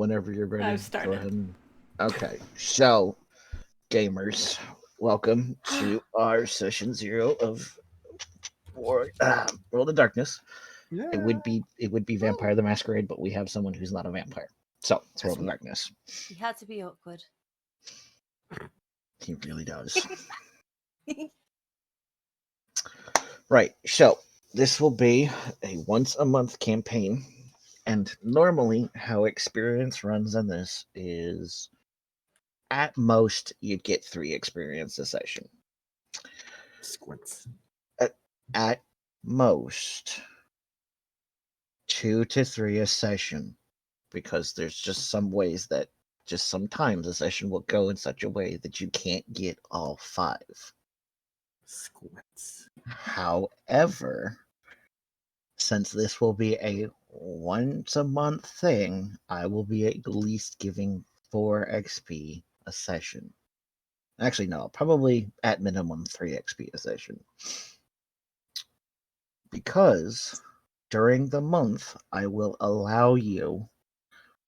Whenever you're ready, I've started. go ahead and... Okay, so, gamers, welcome to our session 0 of World of Darkness. Yeah. It would be Vampire the Masquerade, but we have someone who's not a vampire. So, it's World of Darkness. He had to be awkward. He really does. Right, so, this will be a once-a-month campaign. And normally, how experience runs on this is... At most, you'd get 3 experience a session. Squints. At most, 2 to 3 a session. Because there's just some ways that just sometimes a session will go in such a way that you can't get all 5. Squints. However, since this will be a once-a-month thing, I will be at least giving 4 XP a session. Actually, no, probably at minimum 3 XP a session. Because during the month, I will allow you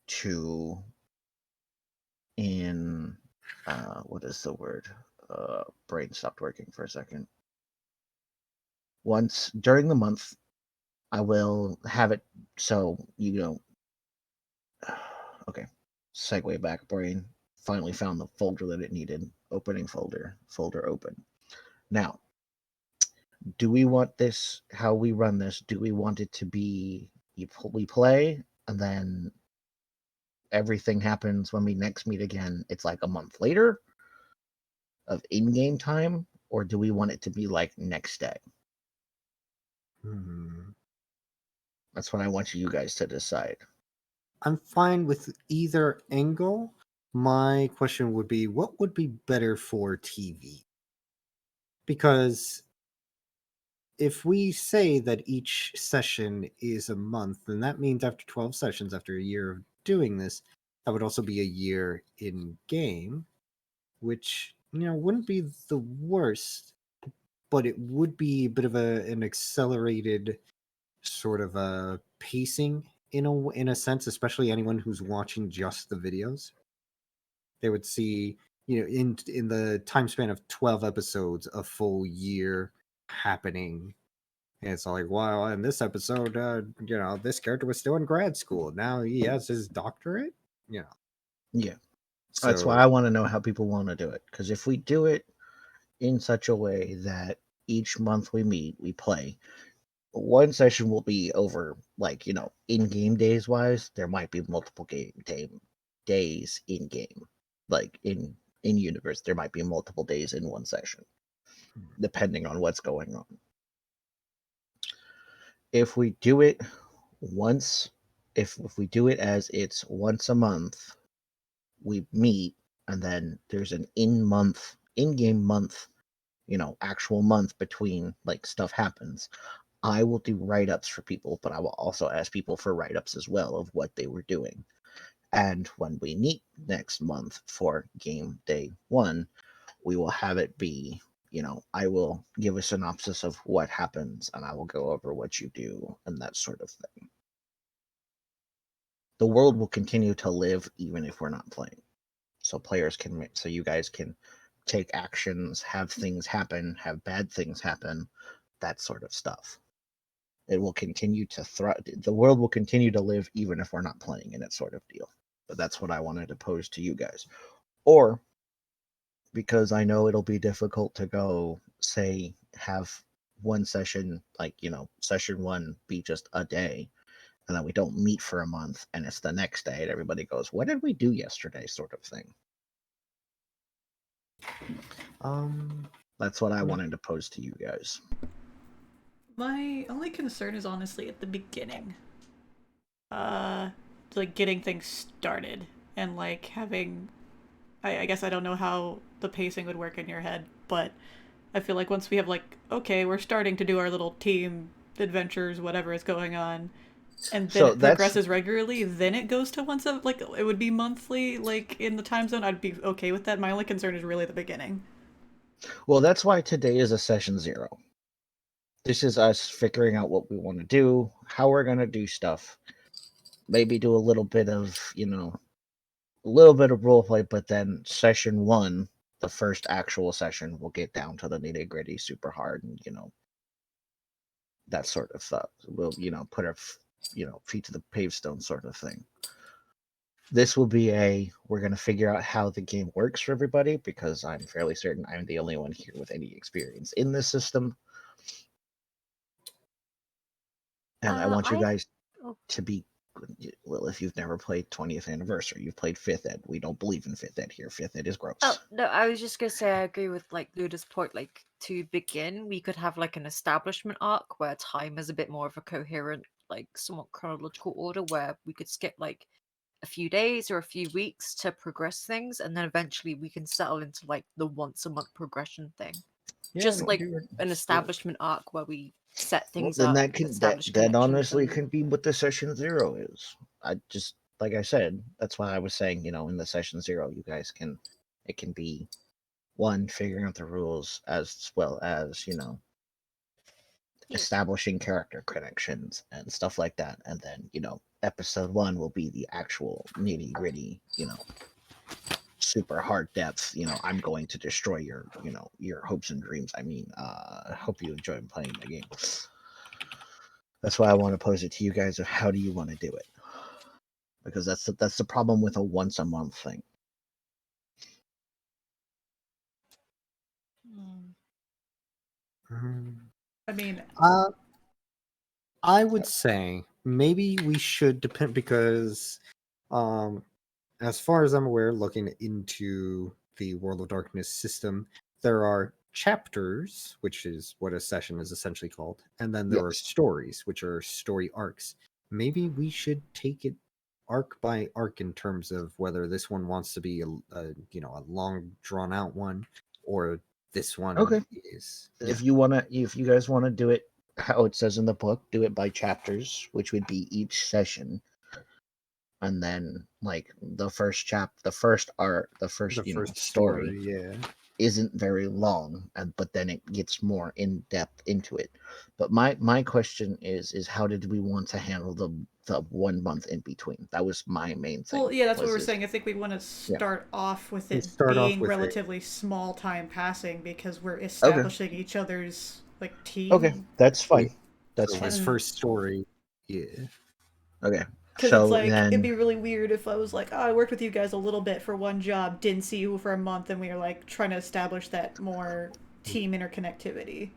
to, what is the word? Brain stopped working for a second. Once during the month, I will have it so, okay, segue back, brain finally found the folder that it needed. Opening folder open. Now, do we want this, how we run this, do we want it to be, we play, and then everything happens when we next meet again, it's like a month later of in-game time, or do we want it to be like next day? That's what I want you guys to decide. I'm fine with either angle. My question would be, what would be better for TV? Because if we say that each session is a month, then that means after 12 sessions, after a year of doing this, that would also be a year in game, which, wouldn't be the worst, but it would be a bit of an accelerated sort of a pacing in a sense, especially anyone who's watching just the videos. They would see, in the time span of 12 episodes, a full year happening. And it's all like, wow, in this episode, this character was still in grad school. Now he has his doctorate. Yeah. So, That's why I want to know how people want to do it. Because if we do it in such a way that each month we meet, we play, one session will be over, like, in-game days wise, there might be multiple days in-game. Like, in universe, there might be multiple days in one session, depending on what's going on. If we do it once, if we do it as it's once a month, we meet, and then there's an in-game month, actual month between, like, stuff happens. I will do write-ups for people, but I will also ask people for write-ups as well of what they were doing. And when we meet next month for game day 1, we will have it be, I will give a synopsis of what happens, and I will go over what you do, and that sort of thing. The world will continue to live even if we're not playing. So you guys can take actions, have things happen, have bad things happen, that sort of stuff. It will continue to thrive. The world will continue to live even if we're not playing in it, sort of deal. But that's what I wanted to pose to you guys. Or, because I know it'll be difficult to go, say, have one session, like, session 1 be just a day, and then we don't meet for a month, and it's the next day, and everybody goes, what did we do yesterday, sort of thing. That's what I wanted to pose to you guys. My only concern is honestly at the beginning. Like getting things started and like having, I guess I don't know how the pacing would work in your head, but I feel like once we have like, okay, we're starting to do our little team adventures, whatever is going on, and then it progresses regularly, then it goes to once a, like, it would be monthly, like in the time zone, I'd be okay with that. My only concern is really the beginning. Well, that's why today is a session 0. This is us figuring out what we want to do, how we're going to do stuff. maybe do a little bit of, a little bit of roleplay, but then session 1, the first actual session, we'll get down to the nitty gritty, super hard, and that sort of stuff. We'll put our feet to the pavestone sort of thing. This will be we're going to figure out how the game works for everybody, because I'm fairly certain I'm the only one here with any experience in this system. And I want you guys to be, well, if you've never played 20th Anniversary, you've played 5th Ed. We don't believe in 5th Ed here. 5th Ed is gross. Oh, no, I was just going to say I agree with, Luda's point. To begin, we could have, an establishment arc where time is a bit more of a coherent, somewhat chronological order, where we could skip, a few days or a few weeks to progress things, and then eventually we can settle into, the once-a-month progression thing. Yeah, Just, an establishment arc where we set things then up, that honestly can be what the session 0 is. I just, like I said, that's why I was saying, in the session 0, you guys it can be one, figuring out the rules, as well as establishing character connections and stuff like that, and then episode 1 will be the actual nitty gritty, super hard depth, I'm going to destroy your hopes and dreams. I mean, I hope you enjoy playing the game. That's why I want to pose it to you guys of how do you want to do it, because that's the problem with a once a month thing. I mean, I would say maybe we should depend, because as far as I'm aware, looking into the World of Darkness system, there are chapters, which is what a session is essentially called, and then there are stories, which are story arcs. Maybe we should take it arc by arc in terms of whether this one wants to be a long drawn out one, or this one is. If you guys want to do it how it says in the book, do it by chapters, which would be each session. And then, the first story isn't very long, but then it gets more in depth into it. But my question is how did we want to handle the 1 month in between? That was my main thing. Well, yeah, that's what we were saying. I think we want to start off with it being relatively small time passing, because we're establishing each other's team. Okay, that's fine. That's his first story. Yeah. Okay. Because so it'd be really weird if I was I worked with you guys a little bit for one job, didn't see you for a month, and we were trying to establish that more team interconnectivity.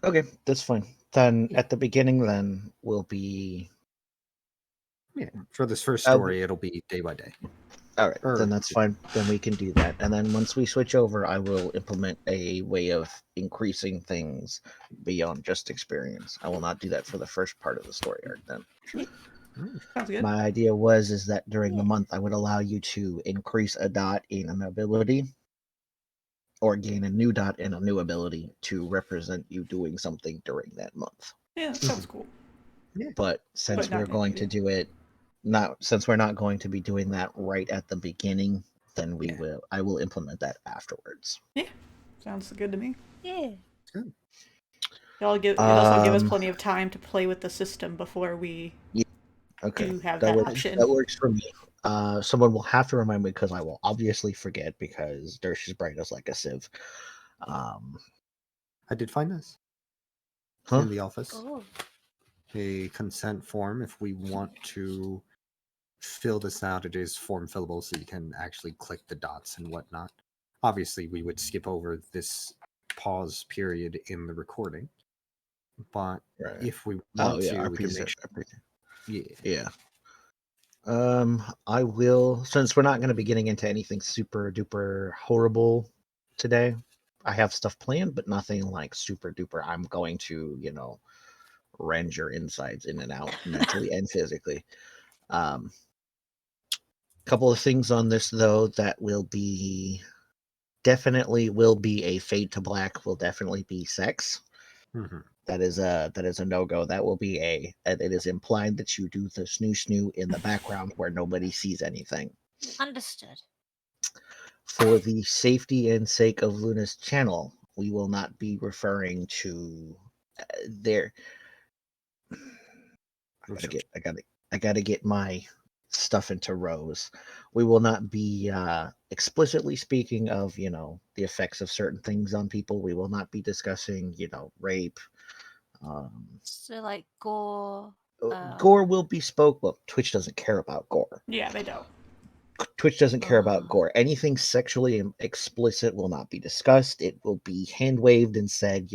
Okay, that's fine. Then at the beginning, then will be. Yeah, for this first story, it'll be day by day. All right, then that's fine. Then we can do that. And then once we switch over, I will implement a way of increasing things beyond just experience. I will not do that for the first part of the story arc then. Sounds good. My idea is that during the month, I would allow you to increase a dot in an ability or gain a new dot in a new ability to represent you doing something during that month. Yeah, that sounds cool. But since we're going to do it since we're not going to be doing that right at the beginning, then I will implement that afterwards. Yeah, sounds good to me. Yeah. Good. It also give us plenty of time to play with the system before we do have that option. That works for me. Someone will have to remind me, because I will obviously forget, because Dersh's brain is like a sieve. I did find this in the office. Oh. A consent form. If we want to fill this out, it is form fillable, so you can actually click the dots and whatnot. Obviously, we would skip over this pause period in the recording, but if we want to, we can make sure. Yeah. I will, since we're not going to be getting into anything super duper horrible today. I have stuff planned, but nothing super duper. I'm going to, rend your insides in and out mentally and physically. Couple of things on this though that will be a fade to black. Will definitely be sex. Mm-hmm. That is a no-go. That will be it is implied that you do the snoo in the background where nobody sees anything. Understood. For the safety and sake of Luna's channel, we will not be referring to their. I gotta I got to get my stuff into rows. We will not be explicitly speaking of, the effects of certain things on people. We will not be discussing, rape. So like gore. Gore will be spoke. Well, Twitch doesn't care about gore. Yeah, they don't. Twitch doesn't care about gore. Anything sexually explicit will not be discussed. It will be hand waved and said,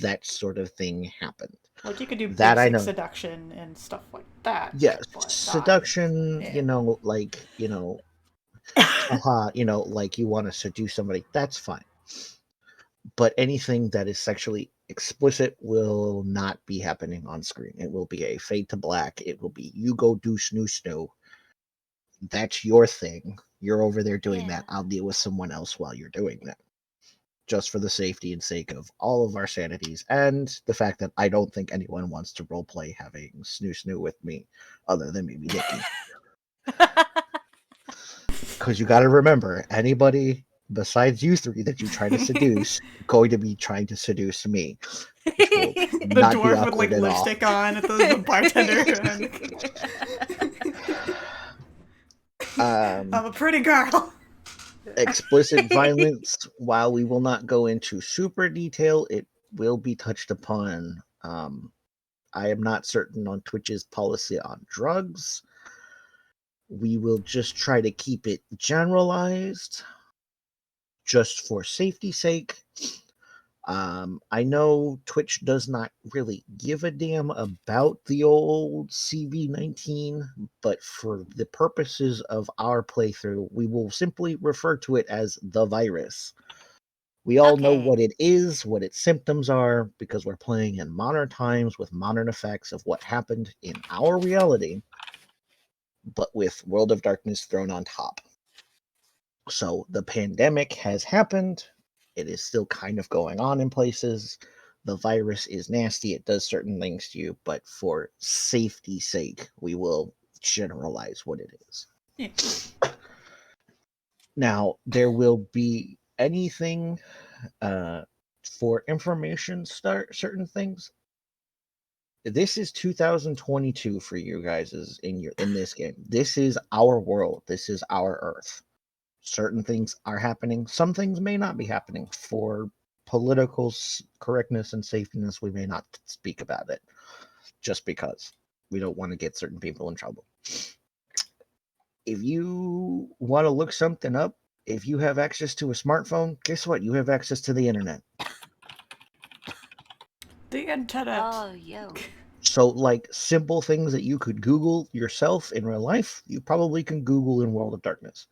that sort of thing happened. Like you could do That I basic know. seduction and stuff like that. Yes, but seduction. yeah. Like you want to seduce somebody. That's fine. But anything that is sexually explicit will not be happening on screen. It will be a fade to black. It will be you go do snoo snoo. That's your thing. You're over there doing that. I'll deal with someone else while you're doing that. Just for the safety and sake of all of our sanities and the fact that I don't think anyone wants to roleplay having snoo snoo with me other than maybe Nicky. Because you got to remember, anybody besides you three that you try to seduce going to be trying to seduce me. Which will The not be dwarf with like awkward at all. lipstick on at the bartender. I'm a pretty girl. Explicit violence, while we will not go into super detail, it will be touched upon. I am not certain on Twitch's policy on drugs. We will just try to keep it generalized, just for safety's sake. I know Twitch does not really give a damn about the old CV-19, but for the purposes of our playthrough, we will simply refer to it as the virus. We all know what it is, what its symptoms are, because we're playing in modern times with modern effects of what happened in our reality, but with World of Darkness thrown on top. So the pandemic has happened. It is still kind of going on in places. The virus is nasty. It does certain things to you, but for safety's sake, we will generalize what it is. Yeah. Now, there will be anything for information, certain things. This is 2022 for you guys in this game. This is our world. This is our Earth. Certain things are happening. Some things may not be happening. For political correctness and safetyness, we may not speak about it just because we don't want to get certain people in trouble. If you want to look something up, if you have access to a smartphone, guess what? You have access to the internet. The internet. Oh, yo. So, like, simple things that you could Google yourself in real life, you probably can Google in World of Darkness.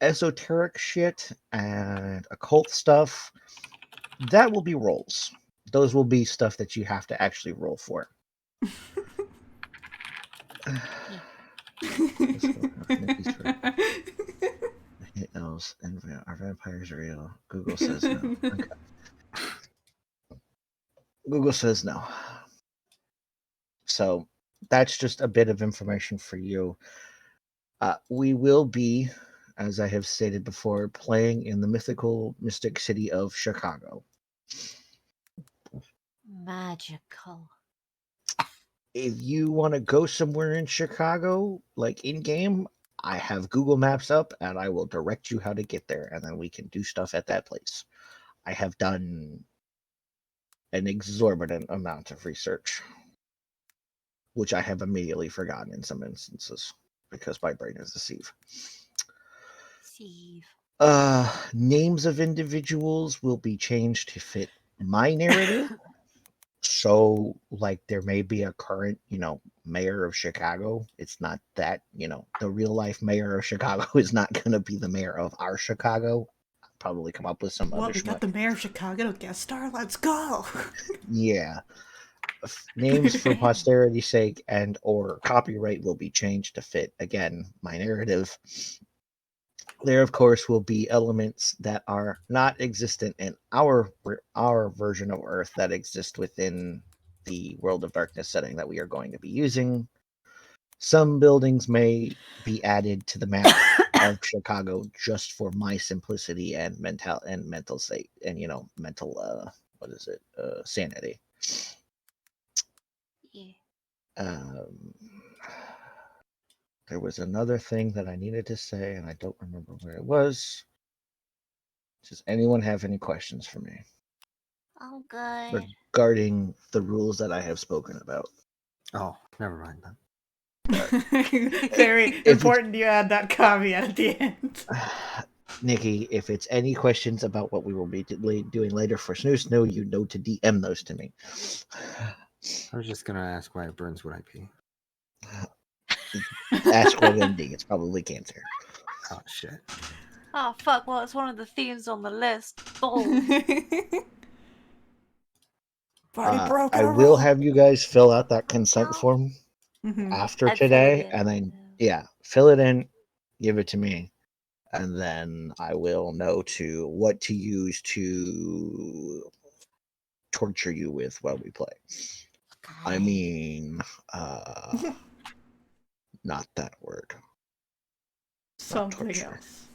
Esoteric shit and occult stuff, that will be rolls. Those will be stuff that you have to actually roll for. Hit those. Are vampires real? Google says no. Okay. Google says no. So that's just a bit of information for you. We will be, as I have stated before, playing in the mystic city of Chicago. Magical. If you want to go somewhere in Chicago, like in game, I have Google Maps up and I will direct you how to get there, and then we can do stuff at that place. I have done an exorbitant amount of research, which I have immediately forgotten in some instances because my brain is a sieve. Names of individuals will be changed to fit my narrative. So, like, there may be a current, mayor of Chicago. It's not that, the real life mayor of Chicago is not going to be the mayor of our Chicago. I'll probably come up with some other we got the mayor of Chicago to guest star. Let's go. Yeah. Names for posterity's sake and or copyright will be changed to fit, again, my narrative. There, of course, will be elements that are not existent in our version of Earth that exist within the World of Darkness setting that we are going to be using. Some buildings may be added to the map of Chicago just for my simplicity and mental state and mental sanity. Yeah. There was another thing that I needed to say, and I don't remember where it was. Does anyone have any questions for me Oh, good. regarding the rules that I have spoken about? Oh, never mind then. Very important you add that caveat at the end. Nicky, if it's any questions about what we will be doing later for Snoo, you know to DM those to me. I was just gonna ask why it burns when I pee. Ask what ending. It's probably cancer. Oh shit. Oh, fuck. Well, it's one of the themes on the list. Oh. I will have you guys fill out that consent form Mhm. after I'd fill it today, in, and then yeah. fill it in, give it to me, and then I will know what to use to torture you with while we play. I Okay. mean, not that word. Something torture. else.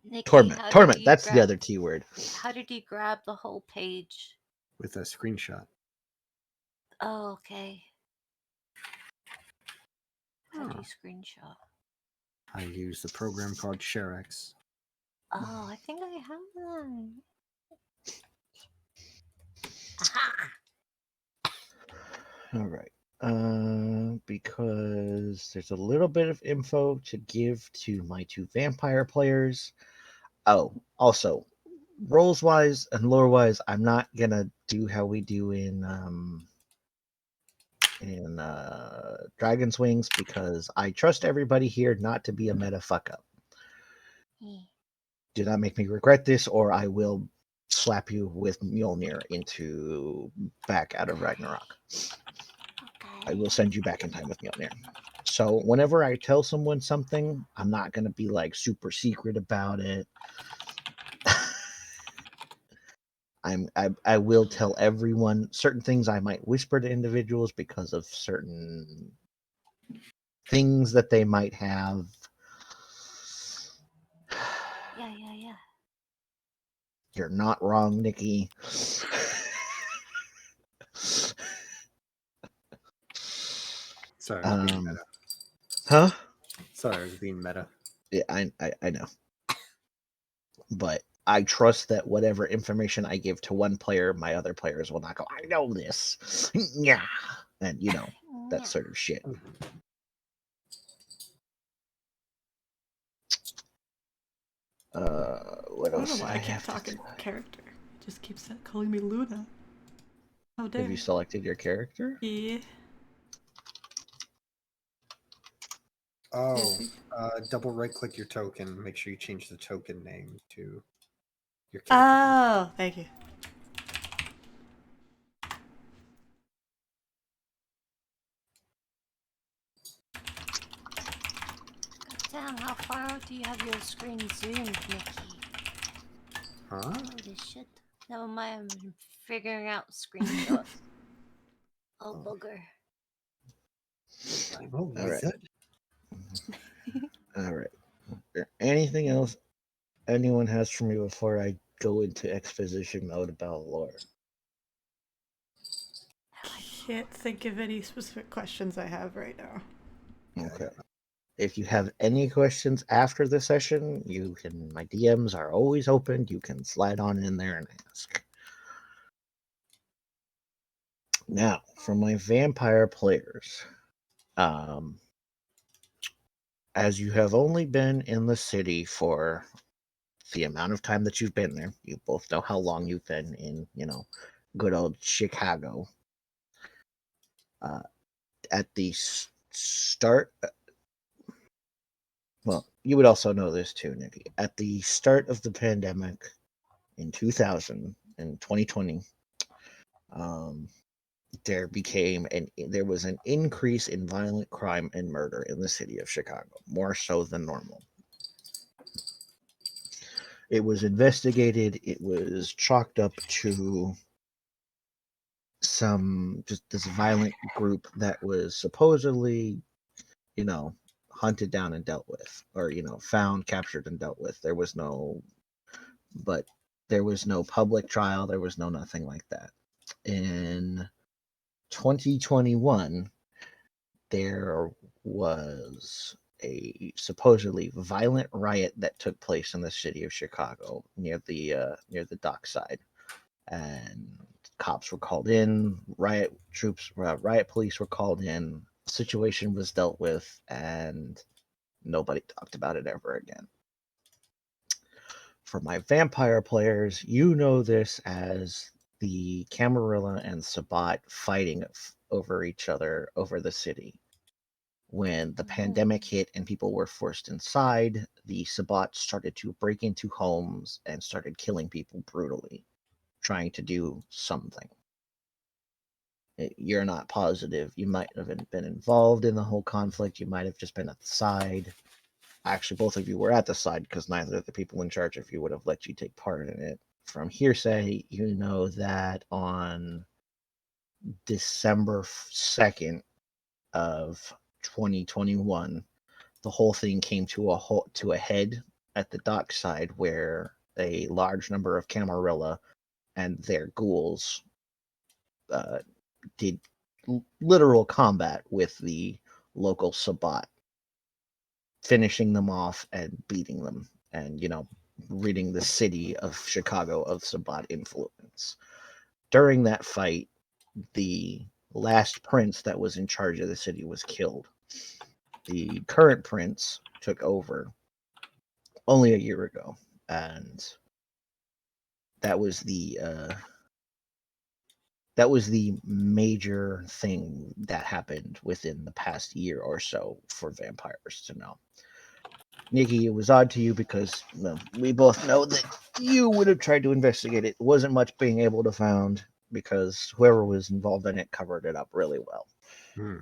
Nicky, Torment. how did Torment. you That's the grab- other T word. How did you grab the whole page? With a screenshot. Oh, okay. How do Huh. you screenshot? I use the program called ShareX. Oh, I think I have that. Aha! All right. Because there's a little bit of info to give to my two vampire players. Oh, also, roles wise and lore wise, I'm not gonna do how we do in Dragon's Wings because I trust everybody here not to be a meta fuck up. Yeah. Do not make me regret this, or I will slap you with Mjolnir into back out of Ragnarok. I will send you back in time with Mjolnir. So whenever I tell someone something, I'm not gonna be like super secret about it. I will tell everyone certain things. I might whisper to individuals because of certain things that they might have. Yeah. You're not wrong, Nicky. Sorry, I was being meta. Huh? Sorry, I was being meta. Yeah, I know. But I trust that whatever information I give to one player, my other players will not go, I know this. Yeah. And, that sort of shit. What I don't else? know why I can't talk in character. It just keeps calling me Luna. How dare. Have you selected your character? Yeah. Oh, double right click your token. Make sure you change the token name to your character. Oh, thank you. Damn, how far out do you have your screen zoomed, Nicky? Huh? Holy shit. Never mind, I'm figuring out screenshots. Oh, booger. All right. good. All right. Is there anything else anyone has for me before I go into exposition mode about lore? I can't think of any specific questions I have right now. Okay. If you have any questions after the session, my DMs are always open. You can slide on in there and ask. Now, for my vampire players, as you have only been in the city for the amount of time that you've been there, you both know how long you've been in, good old Chicago. At the start, well, you would also know this too, Nicky. At the start of the pandemic in 2020, there was an increase in violent crime and murder in the city of Chicago, more so than normal. It was investigated. It was chalked up to just this violent group that was supposedly, hunted down and dealt with, or found, captured, and dealt with. There was no public trial. There was no nothing like that. In 2021, there was a supposedly violent riot that took place in the city of Chicago near the dockside, and cops were called in, riot police were called in, situation was dealt with, and nobody talked about it ever again. For my vampire players, you know this as the Camarilla and Sabat fighting over each other over the city. When the pandemic hit and people were forced inside, the Sabat started to break into homes and started killing people brutally, trying to do something. You're not positive. You might have been involved in the whole conflict. You might have just been at the side. Actually, both of you were at the side because neither of the people in charge of you would have let you take part in it. From hearsay, you know that on December 2nd of 2021, the whole thing came to a head at the dockside, where a large number of Camarilla and their ghouls did literal combat with the local Sabat, finishing them off and beating them, and ridding the city of Chicago of Sabat influence. During that fight, the last prince that was in charge of the city was killed. The current prince took over only a year ago, and that was the major thing that happened within the past year or so for vampires to know. Nicky, it was odd to you because we both know that you would have tried to investigate it. Wasn't much being able to found because whoever was involved in it covered it up really well.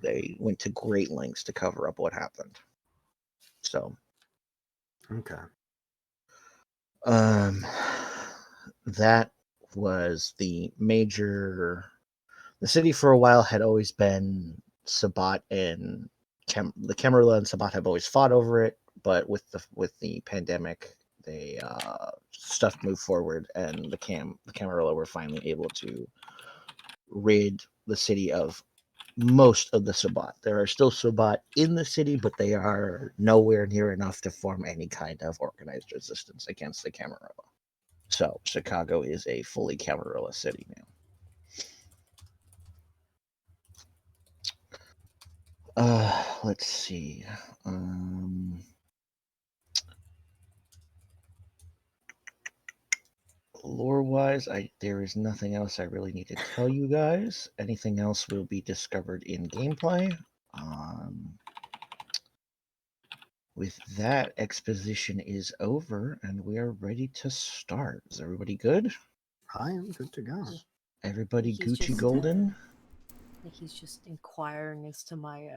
They went to great lengths to cover up what happened. So, Okay. That was the major. The city for a while had always been Sabat and the Camarilla and Sabat have always fought over it, but with the pandemic, they stuff moved forward, and the Camarilla were finally able to rid the city of most of the Sabat. There are still Sabat in the city, but they are nowhere near enough to form any kind of organized resistance against the Camarilla. So Chicago is a fully Camarilla city now. Let's see. Lore-wise, there is nothing else I really need to tell you guys. Anything else will be discovered in gameplay. With that, exposition is over, and we are ready to start. Is everybody good? I am good to go. Everybody He's Gucci just, golden? He's just inquiring as to my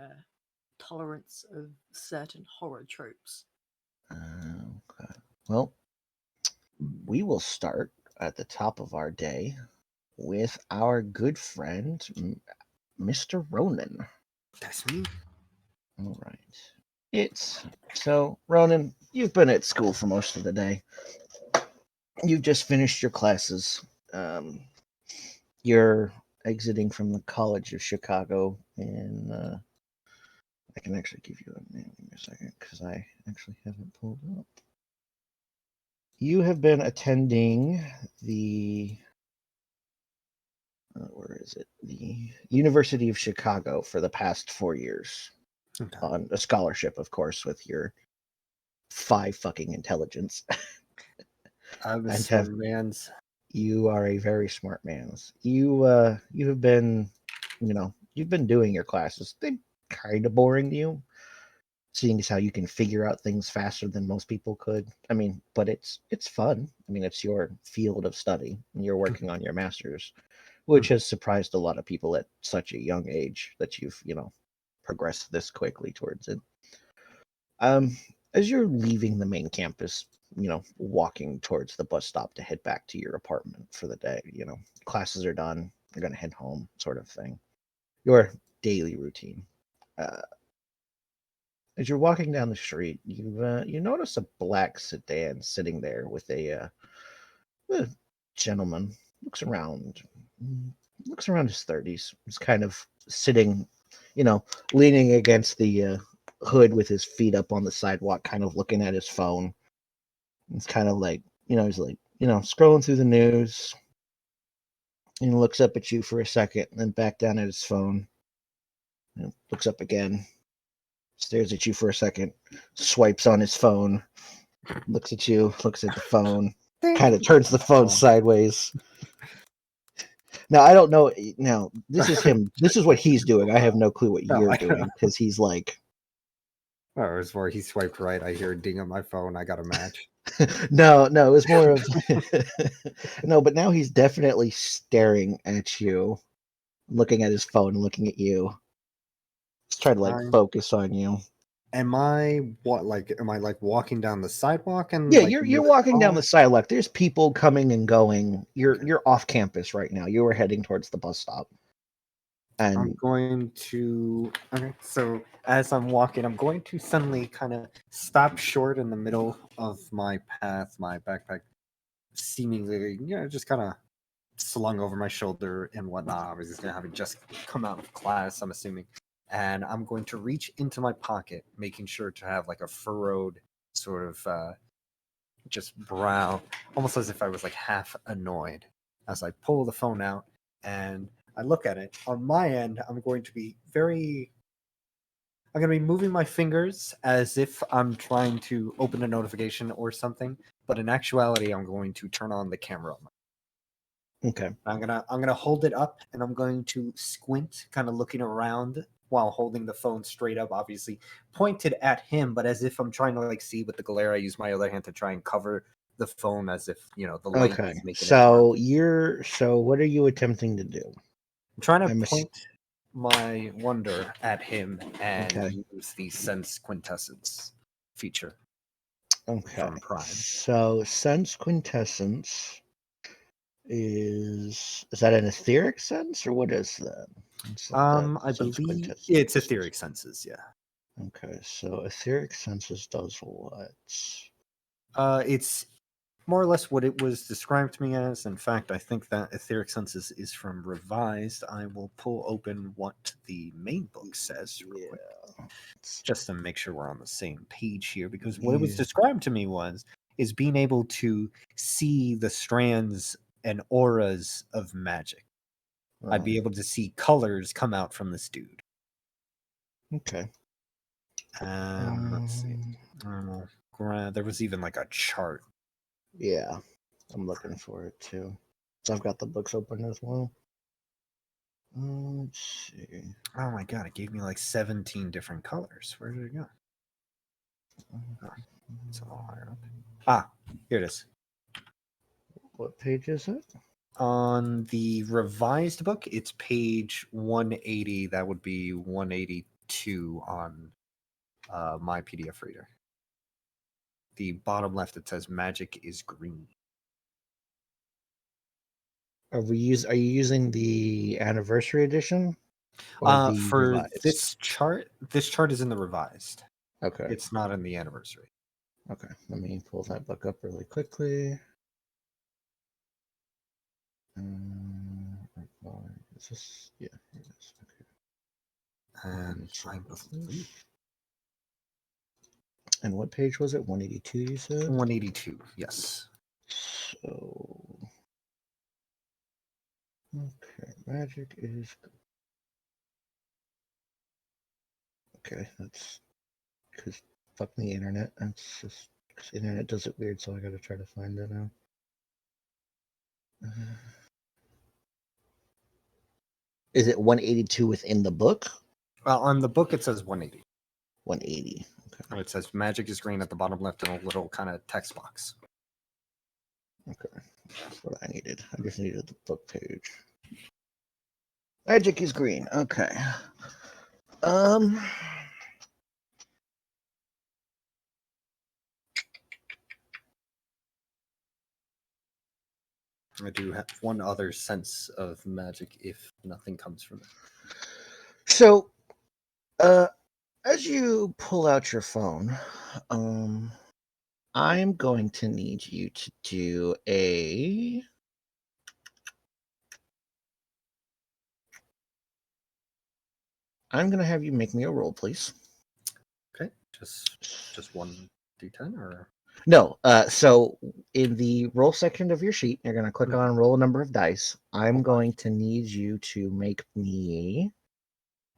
tolerance of certain horror tropes. Okay. Well, we will start at the top of our day with our good friend, Mr. Ronan. That's me. All right. So, Ronan, you've been at school for most of the day. You've just finished your classes. You're exiting from the College of Chicago, and I can actually give you a name in a second because I actually haven't pulled up. You have been attending the where is it? The University of Chicago for the past 4 years. Okay. On a scholarship, of course, with your 5 fucking intelligence. I'm a And smart man's. You are a very smart man. You have been, you've been doing your classes. They're kind of boring to you, seeing as how you can figure out things faster than most people could. I mean, but it's fun. I mean, it's your field of study, and you're working on your master's, which has surprised a lot of people at such a young age that you've, progressed this quickly towards it. As you're leaving the main campus, walking towards the bus stop to head back to your apartment for the day, classes are done, you're going to head home, sort of thing. Your daily routine. As you're walking down the street, you notice a black sedan sitting there with a gentleman. Looks around his 30s. He's kind of sitting, leaning against the hood with his feet up on the sidewalk, kind of looking at his phone. It's kind of like, he's like, scrolling through the news. And looks up at you for a second, and then back down at his phone. And looks up again, stares at you for a second, swipes on his phone, looks at you, looks at the phone, kind of turns the phone sideways. Now, I don't know. Now, this is him. This is what he's doing. I have no clue what you're doing, because he's like... Oh, it was where he swiped right. I hear a ding on my phone. I got a match. No, it was more of... No, but now he's definitely staring at you, looking at his phone, looking at you. He's trying to focus on you. Am I walking down the sidewalk and yeah, you're walking down the sidewalk. There's people coming and going. You're off campus right now. You were heading towards the bus stop. And I'm going to... Okay, so as I'm walking, I'm going to suddenly kind of stop short in the middle of my path, my backpack, seemingly, just kind of slung over my shoulder and whatnot. I was just gonna have it just come out of class, I'm assuming. And I'm going to reach into my pocket, making sure to have like a furrowed sort of just brow, almost as if I was like half annoyed, as I pull the phone out and I look at it. On my end, I'm going to be moving my fingers as if I'm trying to open a notification or something, but in actuality, I'm going to turn on the camera. Okay. I'm gonna hold it up and I'm going to squint, kind of looking around while holding the phone straight up, obviously pointed at him, but as if I'm trying to like see with the glare. I use my other hand to try and cover the phone as if the light is making it. So what are you attempting to do? I'm trying to point my wonder at him and use the sense quintessence feature. Okay. From Prime. So sense quintessence is that an etheric sense, or what is that? I believe it's etheric senses, yeah. Okay, so etheric senses does what? It's more or less what it was described to me as. In fact, I think that etheric senses is from Revised. I will pull open what the main book says real quick, just to make sure we're on the same page here, because what it was described to me is being able to see the strands and auras of magic. I'd be able to see colors come out from this dude. Okay. Let's see. There was even like a chart. Yeah, I'm looking for it too. So I've got the books open as well. Let's see. Oh my god, it gave me like 17 different colors. Where did it go? It's a little higher up. Here it is. What page is it? On the revised book, it's page 180. That would be 182 on my PDF reader. The bottom left, it says magic is green. Are you using the anniversary edition? Or for revised? This chart is in the revised. Okay. It's not in the anniversary. Okay. Let me pull that book up really quickly. Is this? Yeah, it is. Okay. And what page was it? 182, you said? 182, yes. So... Okay, magic is... Okay, that's... Because fuck the internet. That's just... Because the internet does it weird, so I gotta try to find it now. Is it 182 within the book? On the book, it says 180. 180. Okay. It says magic is green at the bottom left in a little kind of text box. Okay. That's what I needed. I just needed the book page. Magic is green. Okay. I do have one other sense of magic if nothing comes from it. So, as you pull out your phone, I'm going to need you to do a... I'm going to have you make me a roll, please. Just 1d10 or No. So in the roll section of your sheet, you're going to click on roll a number of dice. I'm going to need you to make me.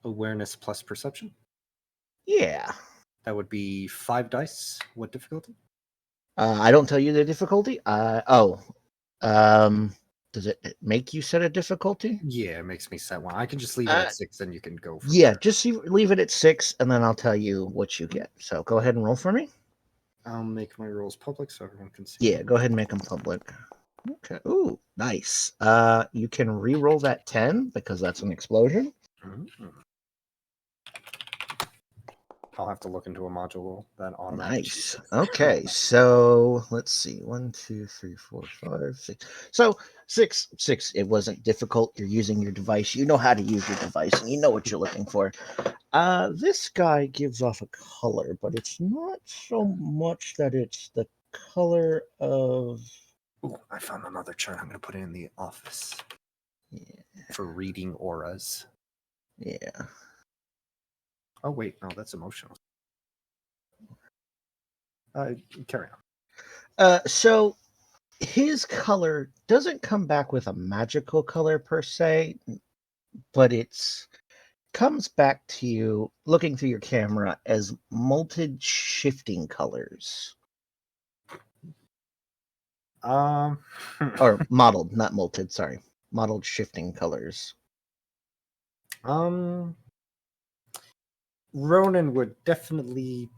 awareness plus perception? Yeah. That would be 5 dice. What difficulty? I don't tell you the difficulty. Does it make you set a difficulty? Yeah, it makes me set one. I can just leave it at 6, and you can go from Yeah, there. just leave it at 6, and then I'll tell you what you get. So go ahead and roll for me. I'll make my rolls public so everyone can see. Yeah, go ahead and make them public. Okay. Ooh, nice. You can re-roll that 10 because that's an explosion. Mhm. I'll have to look into a module that automatically. Nice. Okay, so let's see. 1, 2, 3, 4, 5, 6. So 6. It wasn't difficult. You're using your device. You know how to use your device, and you know what you're looking for. This guy gives off a color, but it's not so much that it's the color of. Ooh, I found another chart. I'm going to put it in the office. Yeah. For reading auras. Yeah. Oh, wait. No, that's emotional. Carry on. So his color doesn't come back with a magical color per se, but it's comes back to you looking through your camera as molted shifting colors. Or modeled, not molted, sorry. Modeled shifting colors. Ronan would definitely.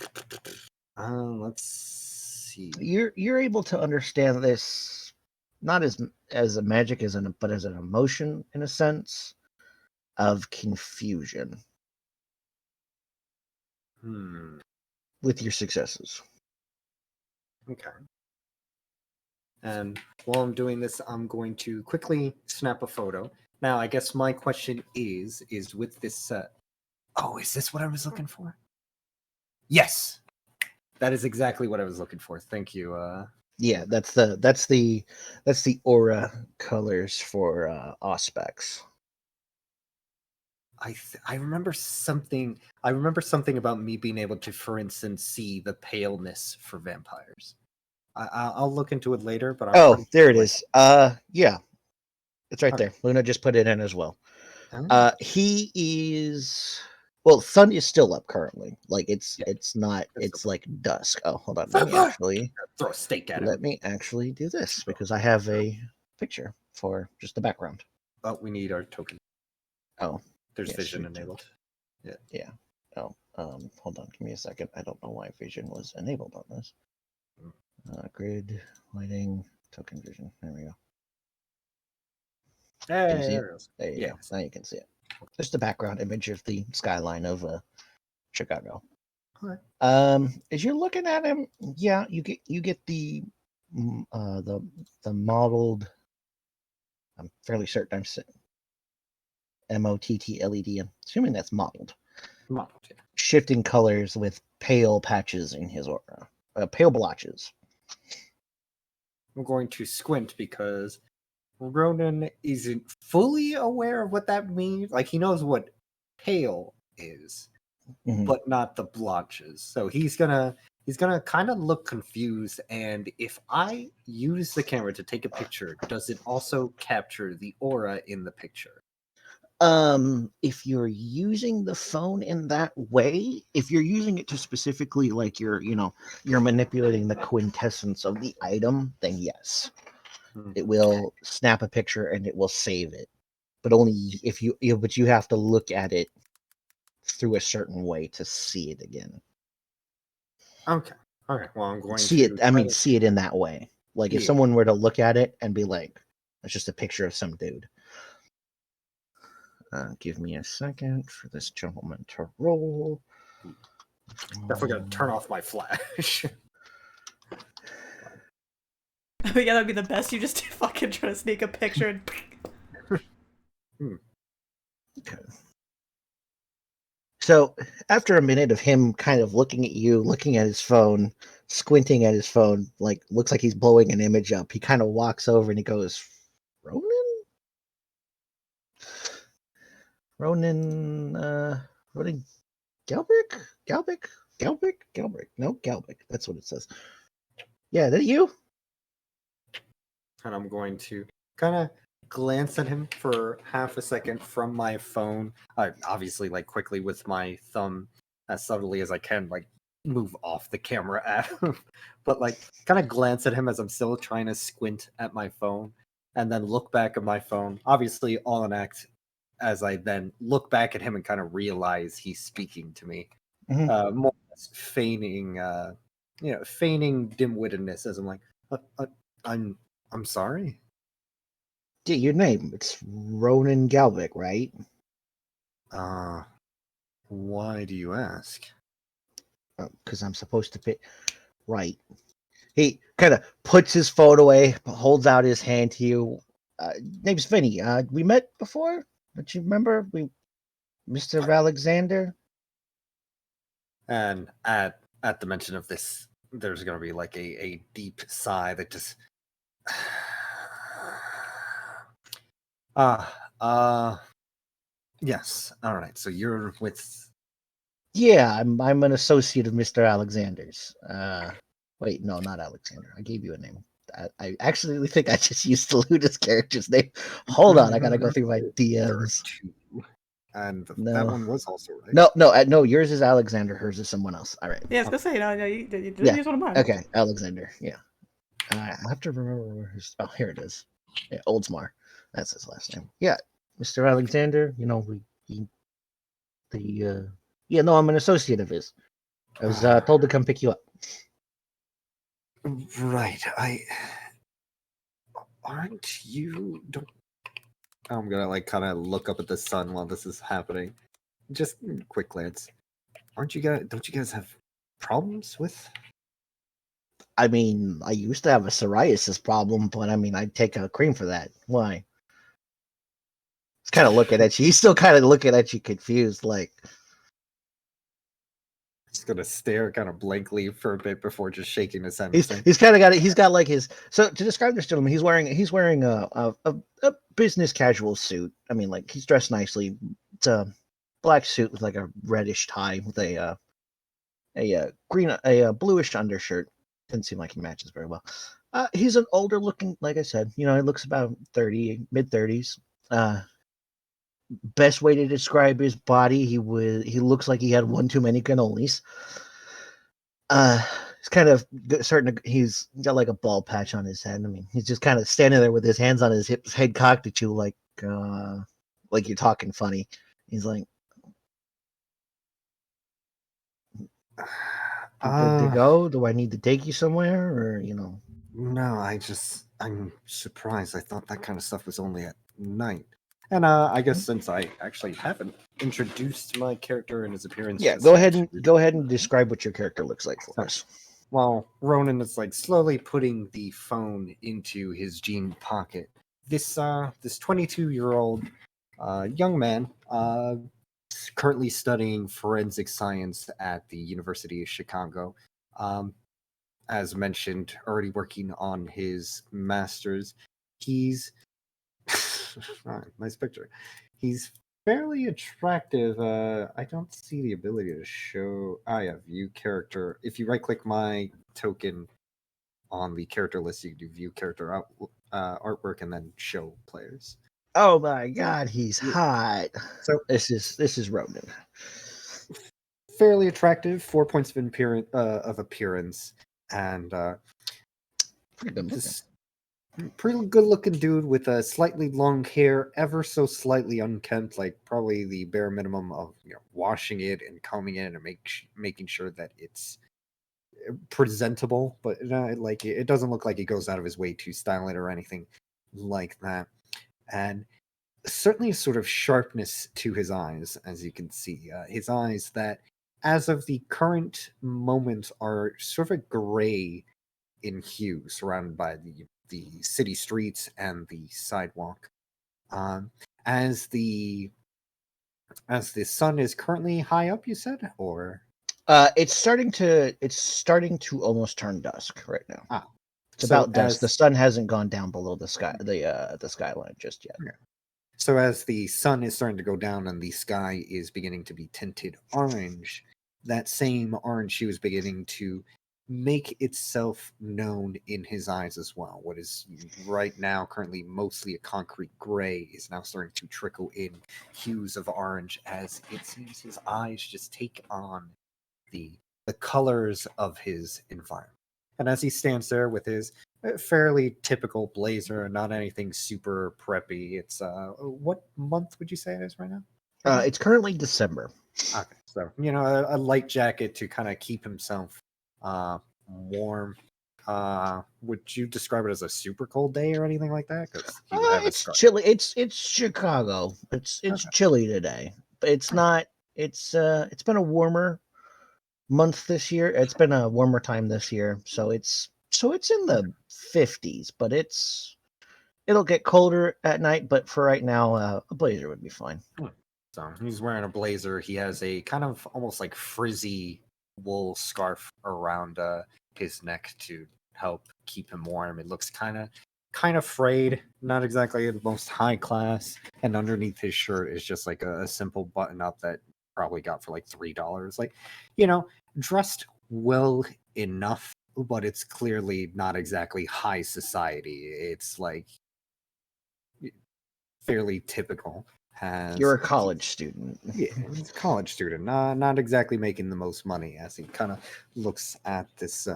Let's see. You're able to understand this not as a magic but as an emotion in a sense of confusion with your successes. Okay. And while I'm doing this, I'm going to quickly snap a photo. Now, I guess my question is with this set. Oh, is this what I was looking for? Yes, that is exactly what I was looking for. Thank you. Yeah, that's the aura colors for Auspex. I remember something. I remember something about me being able to, for instance, see the paleness for vampires. I'll look into it later. But there it is. Yeah, it's right there. Luna just put it in as well. He is. Well, sun is still up currently. Like it's not. It's like dusk. Oh, hold on. Let me actually throw a stake at him. Let me actually do this because I have a picture for just the background. Oh, we need our token. Oh, there's vision enabled. Yeah. Oh, hold on. Give me a second. I don't know why vision was enabled on this. Grid, lighting, token vision. There we go. Hey, you see it? There you go. Now you can see it. Just the background image of the skyline of Chicago. Okay. As you're looking at him, yeah, you get the modeled. I'm fairly certain I'm saying MOTTLED. I'm assuming that's modeled. Modeled, yeah. Shifting colors with pale patches in his aura. Pale blotches. I'm going to squint because Ronan isn't fully aware of what that means. Like, he knows what pale is, but not the blotches. So he's gonna kind of look confused. And if I use the camera to take a picture, does it also capture the aura in the picture? If you're using the phone in that way, if you're using it to specifically like you're manipulating the quintessence of the item, then yes. It will snap a picture and it will save it. But only if you have to look at it through a certain way to see it again. Okay. All right. Well, I'm going see it. I mean, see it in that way. Like if someone were to look at it and be like, "It's just a picture of some dude." Give me a second for this gentleman to roll. Definitely gotta turn off my flash. Oh yeah, that'd be the best. You just fucking try to sneak a picture and. Okay. So after a minute of him kind of looking at you, looking at his phone, squinting at his phone, like looks like he's blowing an image up, he kind of walks over and he goes, "Ronan? Ronan Galbic? Galbrick. No, Galbrick. That's what it says. Yeah, that you? And I'm going to kind of glance at him for half a second from my phone. Obviously, like quickly with my thumb, as subtly as I can, like move off the camera at him. But like kind of glance at him as I'm still trying to squint at my phone, and then look back at my phone. Obviously, all an act. As I then look back at him and kind of realize he's speaking to me, more or less feigning, feigning dim-wittedness. As I'm like, I'm sorry. Yeah, your name. It's Ronan Galvic, right? Why do you ask? Because I'm supposed to pick. Right. He kind of puts his phone away, holds out his hand to you. Name's Vinny. We met before? Don't you remember? Mr. Alexander? And at the mention of this, there's going to be like a deep sigh that just... Yes. All right. So you're with... Yeah, I'm an associate of Mr. Alexander's. Wait, no, not Alexander. I gave you a name. I actually think I just used the Ludus character's name. Hold on, I gotta go through my DMs. And No. that one was also right. No. Yours is Alexander. Hers is someone else. All right. Yeah, I was gonna say, no, you didn't Yeah. use one of mine. Okay, Alexander. Yeah. I have to remember where his. Oh, here it is. Yeah, Oldsmar. That's his last name. Yeah, Mr. Alexander. You know, Yeah, no, I'm an associate of his. I was told to come pick you up. Right. Aren't you... I'm gonna like kind of look up at the sun while this is happening. Just quick glance. Don't you guys have problems with... I mean, I used to have a psoriasis problem, but I mean, I'd take a cream for that. Why? He's kind of looking at you. He's still kind of looking at you confused, like... He's gonna stare kind of blankly for a bit before just shaking his head. He's kind of got it. He's got like his... So to describe this gentleman, he's wearing a business casual suit. I mean, like, he's dressed nicely. It's a black suit with like a reddish tie with a bluish undershirt. Doesn't seem like he matches very well. He's an older looking, like I said, he looks about 30, mid-30s. Best way to describe his body, he looks like he had one too many cannolis. He's kind of he's got like a bald patch on his head. I mean, he's just kind of standing there with his hands on his hips, head cocked at you like you're talking funny. He's like, good to go? Do I need to take you somewhere, or No, I'm surprised. I thought that kind of stuff was only at night. And I guess since I actually haven't introduced my character and his appearance, yeah, go ahead and describe what your character looks like for us. While Ronan is like slowly putting the phone into his jean pocket, this 22-year-old young man, currently studying forensic science at the University of Chicago, as mentioned, already working on his master's. He's nice picture. He's fairly attractive. I don't see the ability to show... view character. If you right-click my token on the character list, you can do view character artwork and then show players. Oh my god, he's hot. So this is Ronan. Fairly attractive, 4 points of appearance, and pretty good looking dude with a slightly long hair, ever so slightly unkempt, like probably the bare minimum of washing it and combing it and making sure that it's presentable, but it doesn't look like he goes out of his way to style it or anything like that. And certainly a sort of sharpness to his eyes, as you can see. His eyes that, as of the current moment, are sort of gray in hue, surrounded by the city streets and the sidewalk. As the sun is currently high up, you said, or it's starting to almost turn dusk right now. It's about dusk. The sun hasn't gone down below the skyline just yet. Okay. So as the sun is starting to go down and the sky is beginning to be tinted orange, that same orange hue is beginning to make itself known in his eyes as well. What is right now currently mostly a concrete gray is now starting to trickle in hues of orange as it seems his eyes just take on the colors of his environment. And as he stands there with his fairly typical blazer, not anything super preppy, it's what month would you say it is right now? It's currently December. Okay, so a light jacket to kind of keep himself warm. Would you describe it as a super cold day or anything like that? Because he would have a It's scarf. chilly. It's Chicago. It's Okay. chilly today, but it's not. It's been a warmer month this year. It's been a warmer time this year, so it's in the 50s, but it'll get colder at night. But for right now, a blazer would be fine. So he's wearing a blazer. He has a kind of almost like frizzy wool scarf around his neck to help keep him warm. It looks kind of frayed, not exactly the most high class. And underneath his shirt is just like a simple button up that probably got for like $3. Like, dressed well enough, but it's clearly not exactly high society. It's like fairly typical. You're a college student. Yeah, he's a college student, not exactly making the most money. As he kind of looks at this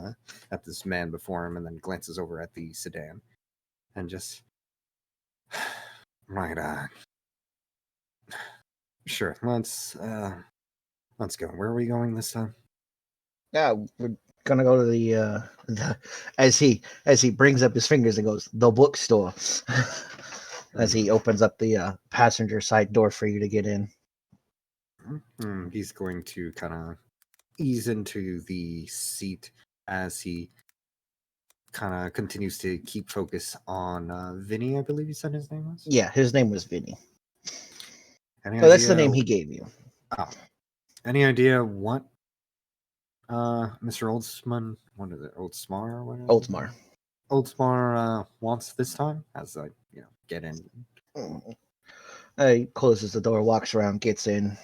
man before him, and then glances over at the sedan, and just right. Sure. Let's go. Where are we going this time? Yeah, we're gonna go to the as he brings up his fingers and goes, the bookstore. As he opens up the passenger side door for you to get in. He's going to kind of ease into the seat as he kind of continues to keep focus on Vinny, I believe you said his name was? Yeah, his name was Vinny. Any That's the idea- name he gave you. Oh. Any idea what Mr. Oldsman, what is it, Oldsmar? What is Oldsmar. Oldsmar wants this time? As I, get in. He closes the door, walks around, gets in,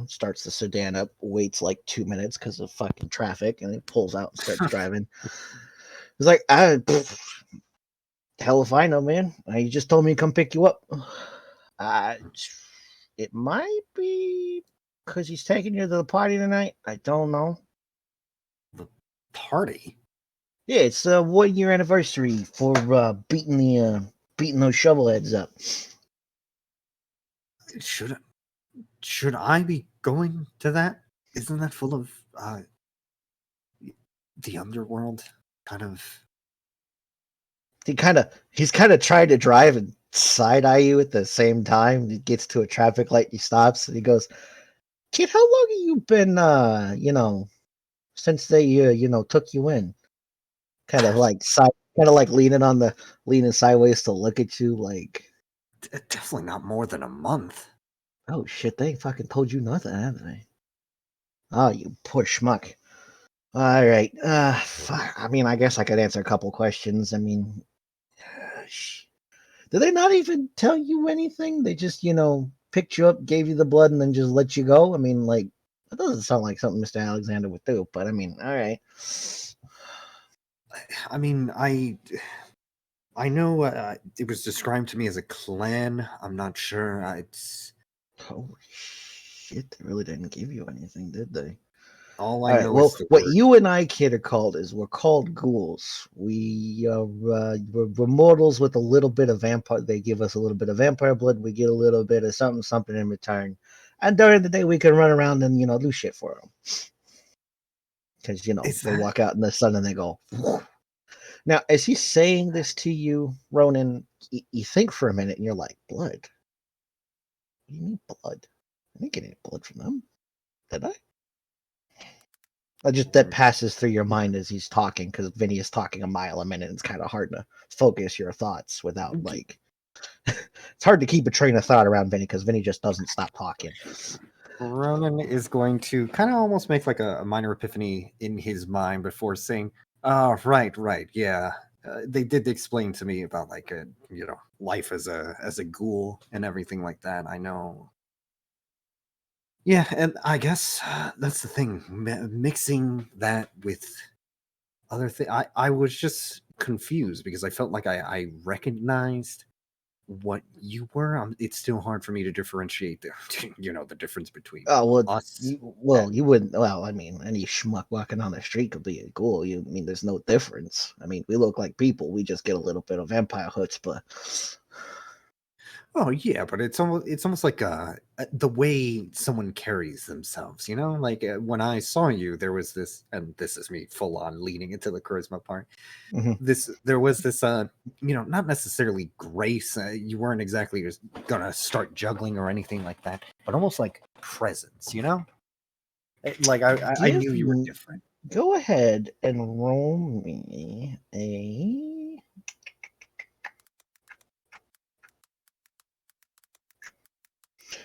starts the sedan up, waits like 2 minutes because of fucking traffic, and he pulls out and starts driving. He's like, hell if I know, man. He just told me to come pick you up. It might be because he's taking you to the party tonight. I don't know. The party? Yeah, it's a 1 year anniversary for beating those shovelheads up. Should I be going to that? Isn't that full of the underworld? Kind of. He's kind of trying to drive and side eye you at the same time. He gets to a traffic light, he stops, and he goes, "Kid, how long have you been since they took you in?" Kind of like leaning sideways to look at you like, definitely not more than a month. oh shit, they ain't fucking told you nothing, have they? Oh, you poor schmuck. All right. I mean, I guess I could answer a couple questions. I mean, did they not even tell you anything? They just, picked you up, gave you the blood, and then just let you go? I mean, like, that doesn't sound like something Mr. Alexander would do, but I mean, all right. I mean, I know it was described to me as a clan. I'm not sure. Holy shit, they really didn't give you anything, did they? All All I right, know well, is the what word. you and I, kid, are called is we're called ghouls. We're mortals with a little bit of vampire. They give us a little bit of vampire blood. We get a little bit of something in return. And during the day, we can run around and do shit for them. Because they walk out in the sun and they go. Whoo. Now, as he's saying this to you, Ronan, you think for a minute and you're like, blood. What do you mean blood? I didn't get any blood from them, did I? That passes through your mind as he's talking, because Vinny is talking a mile a minute. It's kind of hard to focus your thoughts without it's hard to keep a train of thought around Vinny because Vinny just doesn't stop talking. Ronan is going to kind of almost make like a minor epiphany in his mind before saying, "Oh, right, yeah. They did explain to me about like life as a ghoul and everything like that. I know. Yeah, and I guess that's the thing. Mixing that with other thing, I was just confused because I felt like I recognized what you were. It's still hard for me to differentiate the the difference between Oh well, us. you wouldn't. Well, I mean, any schmuck walking on the street could be a ghoul. I mean, there's no difference. I mean, we look like people. We just get a little bit of vampire chutzpah. Oh yeah, but it's almost like the way someone carries themselves. Like when I saw you, there was this, and this is me full on leaning into the charisma part. Mhm. There was this not necessarily grace. You weren't exactly just gonna start juggling or anything like that, but almost like presence. Like I Give knew you were me. different. Go ahead and roll me a.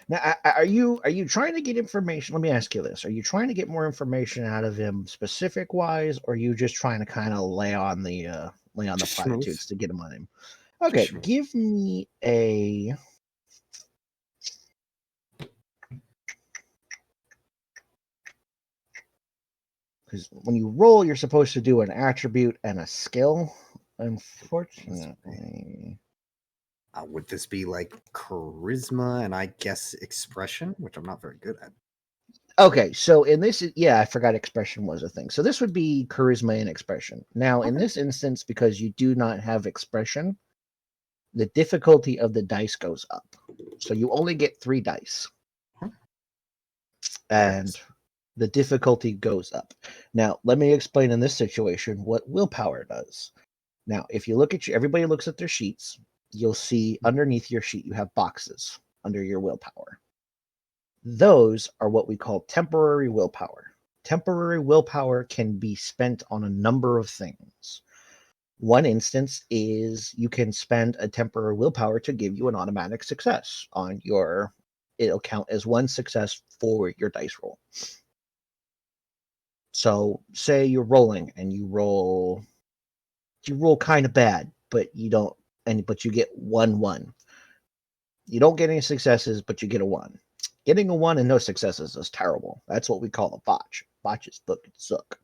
Now, are you trying to get information? Let me ask you this: Are you trying to get more information out of him, specific wise, or are you just trying to kind of lay on the Just smooth, platitudes to get him on him? just Okay, smooth. give me a. Because when you roll, you're supposed to do an attribute and a skill. Unfortunately, Would this be like charisma and I guess expression, which I'm not very good at? okay. So in this, yeah, I forgot expression was a thing. So this would be charisma and expression. Now, in Okay. this instance, because you do not have expression, the difficulty of the dice goes up. So you only get 3 dice, Huh. and the difficulty goes up. Now, let me explain in this situation what willpower does. Now, if you look at everybody looks at their sheets, you'll see underneath your sheet you have boxes under your willpower. Those are what we call temporary willpower. Temporary willpower can be spent on a number of things. One instance is you can spend a temporary willpower to give you an automatic success on your. It'll count as one success for your dice roll. So, say you're rolling and you roll kind of bad, but you don't, but you get 1-1. You don't get any successes, but you get a 1. Getting a 1 and no successes is terrible. That's what we call a botch. Botches suck.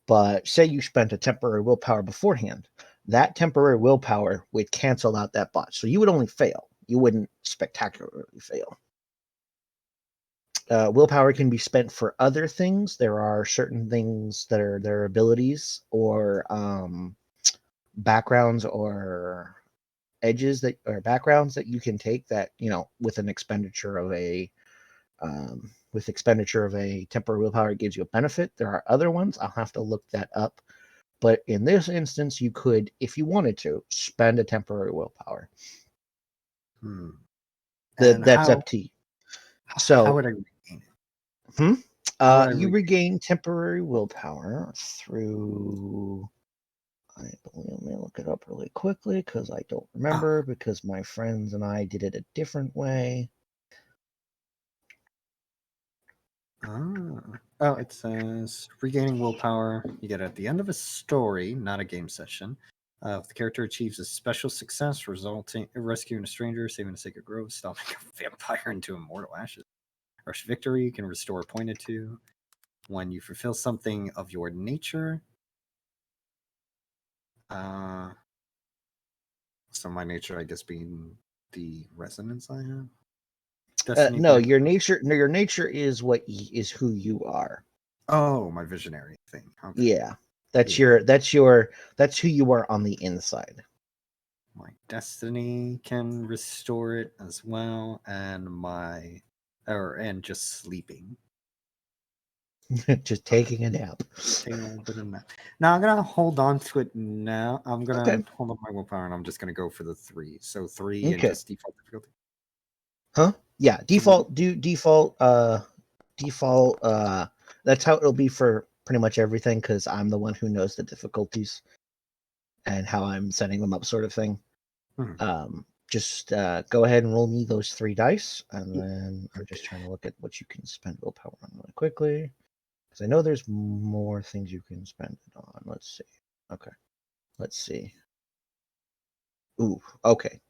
But say you spent a temporary willpower beforehand, that temporary willpower would cancel out that botch. So you would only fail. You wouldn't spectacularly fail. Willpower can be spent for other things. There are certain things that are their abilities or backgrounds or edges that or backgrounds that you can take that with an expenditure of a temporary willpower, it gives you a benefit. There are other ones. I'll have to look that up. But in this instance, you could, if you wanted to, spend a temporary willpower. And That's up to you. how So, would I regain it? How would I you regain regain temporary willpower through. Let me look it up really quickly because I don't remember because my friends and I did it a different way. It says regaining willpower. You get it at the end of a story, not a game session. If the character achieves a special success, resulting in rescuing a stranger, saving a sacred grove, stomping a vampire into immortal ashes. Rush victory can restore pointed to. When you fulfill something of your nature. So my nature, I guess, being the resonance I have. Destiny. No, your nature. No, your nature is is who you are. Oh, my visionary thing. Okay. Yeah, that's Yeah. that's who you are on the inside. My destiny can restore it as well, and just sleeping. Just taking a nap. Taking a little bit of nap. Now I'm gonna hold on to it now. I'm gonna Okay. hold up my willpower and I'm just gonna go for the 3. So 3 and Okay. just default difficulty. Huh? Yeah. So Default. That's how it'll be for pretty much everything because I'm the one who knows the difficulties and how I'm setting them up, sort of thing. Just go ahead and roll me those 3 dice, and then I'm just trying to look at what you can spend willpower on really quickly because I know there's more things you can spend it on. Let's see. Okay. Let's see. Ooh. Okay.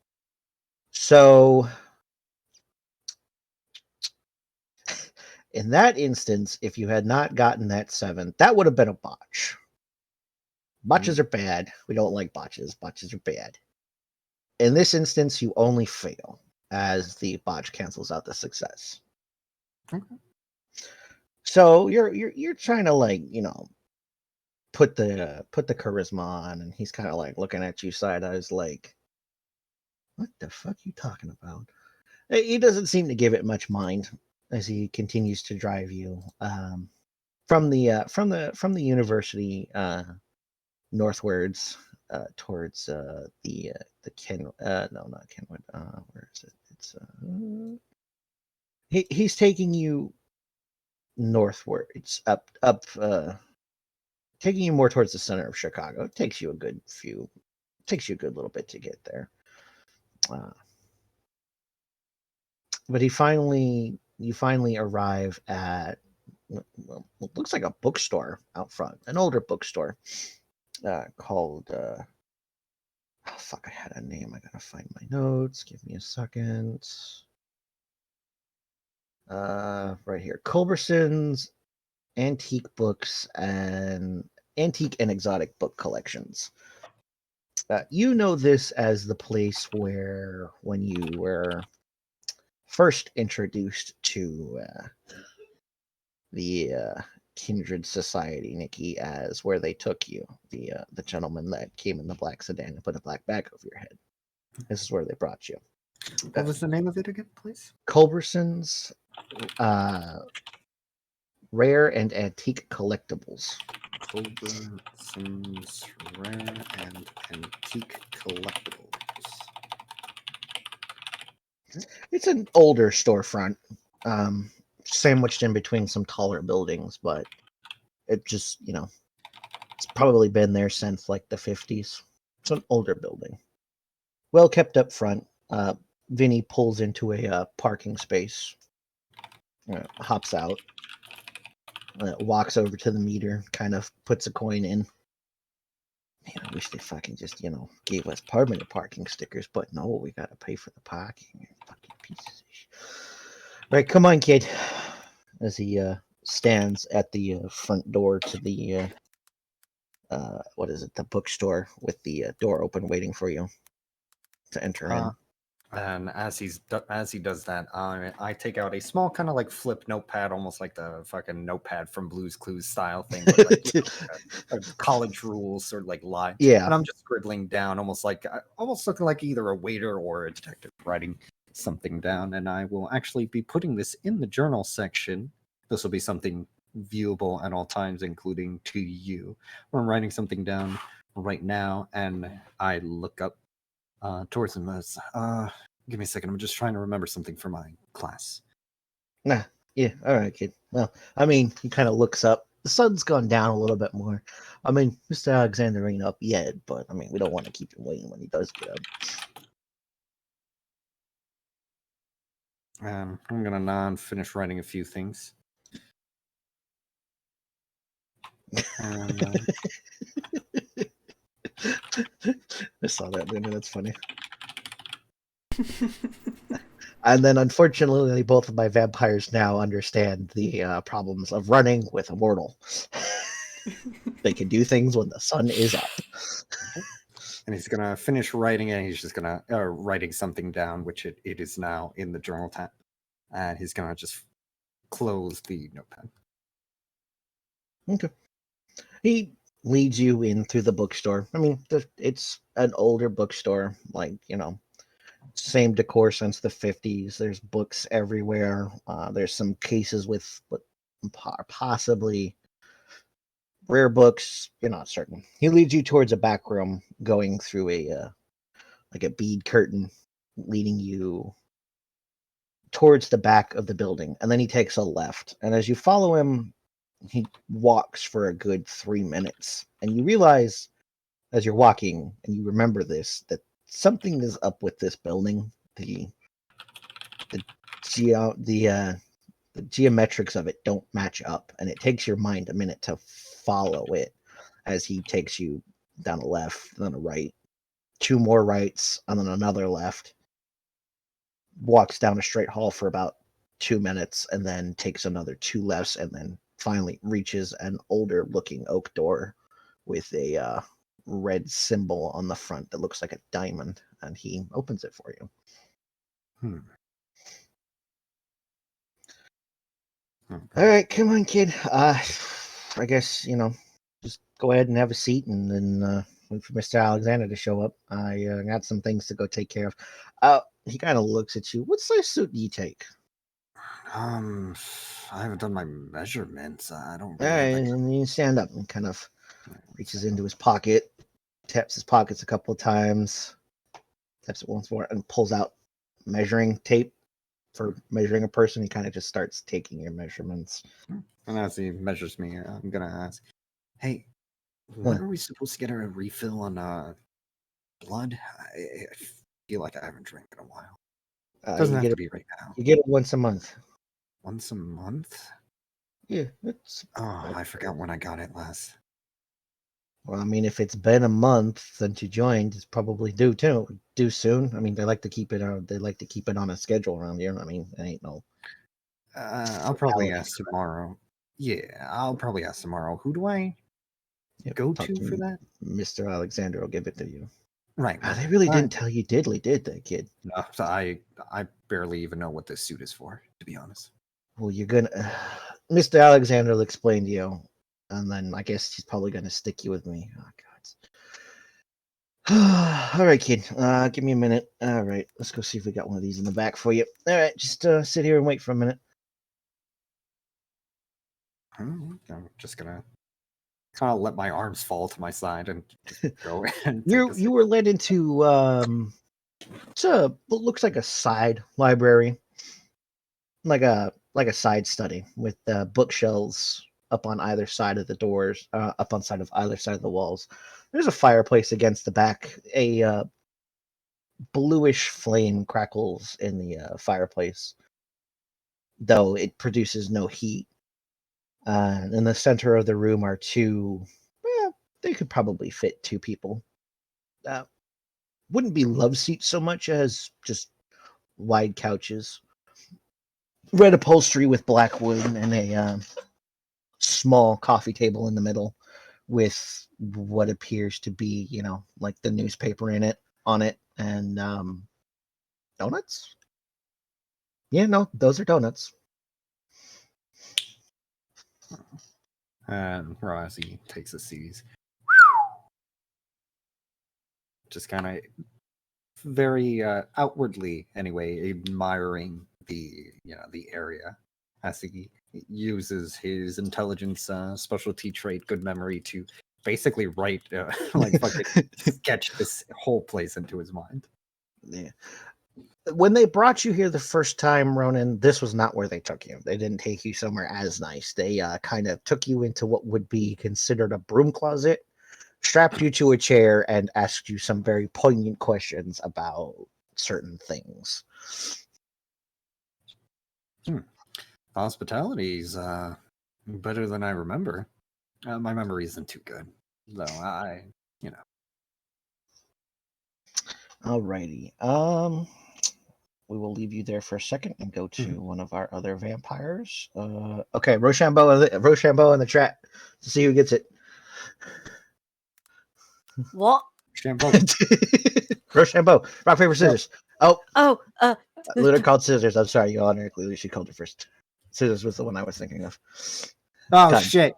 So in that instance, if you had not gotten that 7, that would have been a botch. Botches are bad. We don't like botches. Botches are bad. In this instance, you only fail as the botch cancels out the success. Okay. So you're trying to, like, you know, put the charisma on, and he's kind of like looking at you side eyes like, what the fuck you talking about? He doesn't seem to give it much mind as he continues to drive you from the university northwards towards the Ken no, not Kenwood. Where is it? It's he's taking you northwards up taking you more towards the center of Chicago. It takes you a good little bit to get there. But you finally arrive at what looks like a bookstore out front, an older bookstore called oh fuck, I had a name. I gotta find my notes. Give me a second. Right here, Culberson's Antique Books and Antique and Exotic Book Collections. You know this as the place where, when you were first introduced to the Kindred Society, Nicky, as where they took you, the gentleman that came in the black sedan and put a black bag over your head. This is where they brought you. What was the name of it again, please? Culberson's Rare and Antique Collectibles. Culberson's Rare and Antique Collectibles. It's an older storefront, sandwiched in between some taller buildings, but it just, you know, it's probably been there since like the 50s. It's an older building. Well kept up front. Vinny pulls into a parking space, hops out, walks over to the meter, kind of puts a coin in. Man, I wish they fucking just, you know, gave us permanent parking stickers, but no, we gotta pay for the parking. Fucking pieces of shit. Right, come on, kid. As he stands at the front door to the what is it? The bookstore, with the door open, waiting for you to enter in. And as he does that, I take out a small kind of like flip notepad, almost like the fucking notepad from Blue's Clues style thing, where, like, you know, a college rules sort of like lie. Yeah. And I'm just scribbling down, almost looking like either a waiter or a detective writing something down. And I will actually be putting this in the journal section. This will be something viewable at all times, including to you. Where I'm writing something down right now, and I look up towards him as, give me a second. I'm just trying to remember something for my class. Nah, yeah, all right, kid. Well, I mean, he kind of looks up. The sun's gone down a little bit more. I mean, Mr. Alexander ain't up yet, but I mean, we don't want to keep him waiting when he does get up. I'm gonna non-finish writing a few things. And, I saw that, Luna. That's funny. And then, unfortunately, both of my vampires now understand the problems of running with a mortal. They can do things when the sun is up. and he's gonna finish writing, and he's just gonna writing something down, which it is now in the journal tab, and he's gonna just close the notepad. Okay. He leads you in through the bookstore. I mean, it's an older bookstore, like, you know, same decor since the 50s. There's books everywhere. There's some cases with what are possibly rare books. You're not certain. He leads you towards a back room, going through a bead curtain, leading you towards the back of the building, and then he takes a left. And as you follow him, he walks for a good 3 minutes, and you realize as you're walking, and you remember this, that something is up with this building. The geometrics of it don't match up, and it takes your mind a minute to follow it as he takes you down a left, then a right, 2 more rights, and then another left. Walks down a straight hall for about 2 minutes and then takes another 2 lefts and then finally reaches an older looking oak door with a red symbol on the front that looks like a diamond, and he opens it for you. Okay. All right, come on, kid. I guess, just go ahead and have a seat and then wait for Mr. Alexander to show up. I got some things to go take care of. He kind of looks at you. What size suit do you take? I haven't done my measurements. I don't All really right, have that. and you stand up and kind of reaches into his pocket, taps his pockets a couple of times, taps it once more, and pulls out measuring tape for measuring a person. He kind of just starts taking your measurements. And as he measures me, I'm gonna ask, "Hey, when are we supposed to get a refill on blood? I feel like I haven't drank in a while. Doesn't have to be right now. You get it once a month. Once a month? Yeah, it's. Oh, I forgot when I got it last. Well, I mean, if it's been a month since you joined, it's probably due soon. I mean, they like to keep it on. They like to keep it on a schedule around here. I mean, it ain't no. I'll probably ask tomorrow. Yeah, I'll probably ask tomorrow. Who do I go talk to for that? Mr. Alexander will give it to you. Right. They really didn't tell you diddly, did they, kid? No, so I barely even know what this suit is for, to be honest. Well, you're gonna. Mr. Alexander will explain to you, and then I guess he's probably gonna stick you with me. Oh God. All right, kid. Give me a minute. All right, let's go see if we got one of these in the back for you. All right, just sit here and wait for a minute. I'm just gonna kind of let my arms fall to my side and just go and You were led into what looks like a side library, like a side study with bookshelves up on either side of the doors, up on side of either side of the walls. There's a fireplace against the back. A bluish flame crackles in the fireplace, though it produces no heat. In the center of the room are two. They could probably fit 2 people. Wouldn't be love seats so much as just wide couches. Red upholstery with black wood and a small coffee table in the middle with what appears to be, like the newspaper on it, and donuts. Yeah, no, those are donuts. And Razi takes a seize. Just kind of very outwardly, anyway, admiring the area as he uses his intelligence specialty trait, good memory, to basically write fucking sketch this whole place into his mind. Yeah. When they brought you here the first time, Ronan, this was not where they took you. They didn't take you somewhere as nice. They kind of took you into what would be considered a broom closet, strapped you to a chair, and asked you some very poignant questions about certain things. Hospitality's better than I remember. My memory isn't too good, though. Alrighty. We will leave you there for a second and go to one of our other vampires. Okay, Rochambeau in the chat to see who gets it. What? Rochambeau. Rock, paper, scissors. Oh, Luna called scissors. I'm sorry, you automatically she called it first. Scissors was the one I was thinking of. Oh, Done. shit.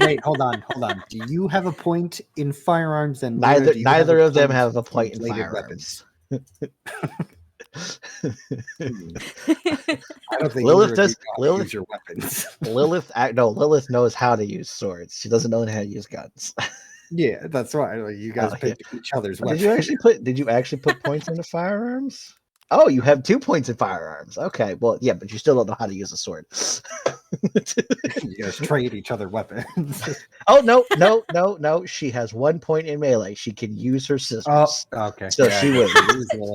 Wait, hold on. Do you have a point in firearms? And neither of them have a point in firearms. I don't think Lilith does. Use your weapons. Lilith knows how to use swords. She doesn't know how to use guns. Yeah, that's right. Like, you guys pick each other's weapons. Did you actually put points into firearms? Oh, you have 2 points in firearms. Okay, well, yeah, but you still don't know how to use a sword. You guys trade each other weapons. Oh, no. She has 1 point in melee. She can use her scissors. Oh, okay. So she wins.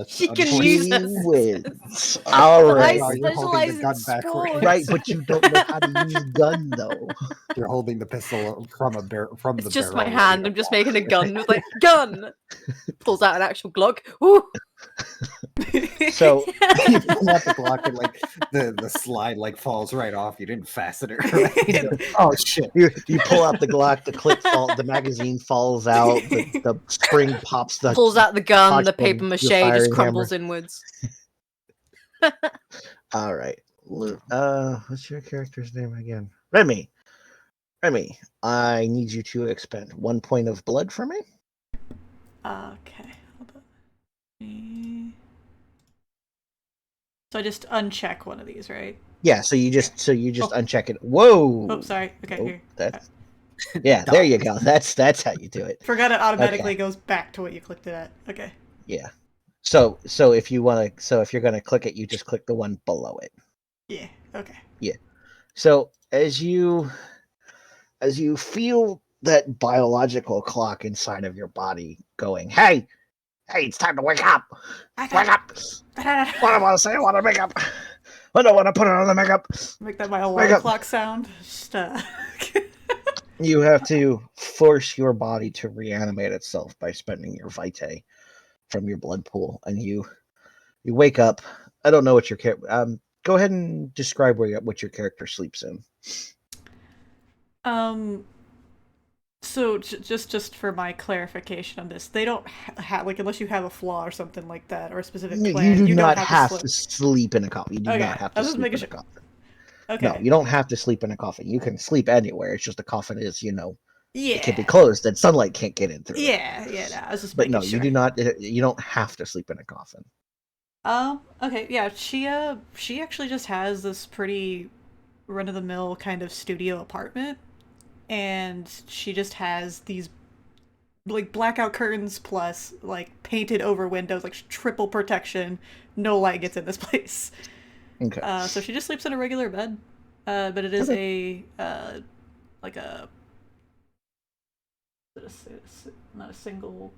She can use She her wins. All right. I specialize in sports. Right, but you don't know how to use gun, though. You're holding the pistol from the barrel. It's just my hand. I'm just making a gun with gun. Pulls out an actual Glock. Ooh. So You pull out the Glock and like the slide like falls right off. You didn't fasten it right. Oh shit! you pull out the Glock, the clip fall, the magazine falls out, the spring pops, the Pulls out the gun, pops the paper mache your just firing crumbles hammer. inwards. All right. What's your character's name again? Remi. Remi, I need you to expend 1 point of blood for me. Okay, hold on. So I just uncheck one of these, right? Yeah, so you just uncheck it. Whoa. Oh, sorry. Okay, Nope, here. that's yeah. There you go. That's how you do it. Forgot it automatically goes back to what you clicked it at. Okay. Yeah. So if you want to, if you're gonna click it, you just click the one below it. Yeah. Okay. Yeah. So as you feel that biological clock inside of your body going, hey, it's time to wake up. Wake up. What I want to say, I want to make up. I don't want to put it on the makeup. Make that my alarm clock sound. Just, You have to force your body to reanimate itself by spending your vitae from your blood pool, and you wake up. I don't know what your character. Go ahead and describe what your character sleeps in. So just for my clarification on this, they don't have like unless you have a flaw or something like that or a specific plan. You do not don't have to sleep in a coffin. You do Okay, not have I to was just sleep making in a sure. coffin. Okay. No, you don't have to sleep in a coffin. You can sleep anywhere. It's just the coffin is, it can be Yeah. closed and sunlight can't get in through it. Yeah. No, I was just But making no, sure. you do not. You don't have to sleep in a coffin. Okay. Yeah. She actually just has this pretty run of the mill kind of studio apartment, and she just has these like blackout curtains plus like painted over windows, like triple protection. No light gets in this place. Okay. So she just sleeps in a regular bed, but it is like a not a single,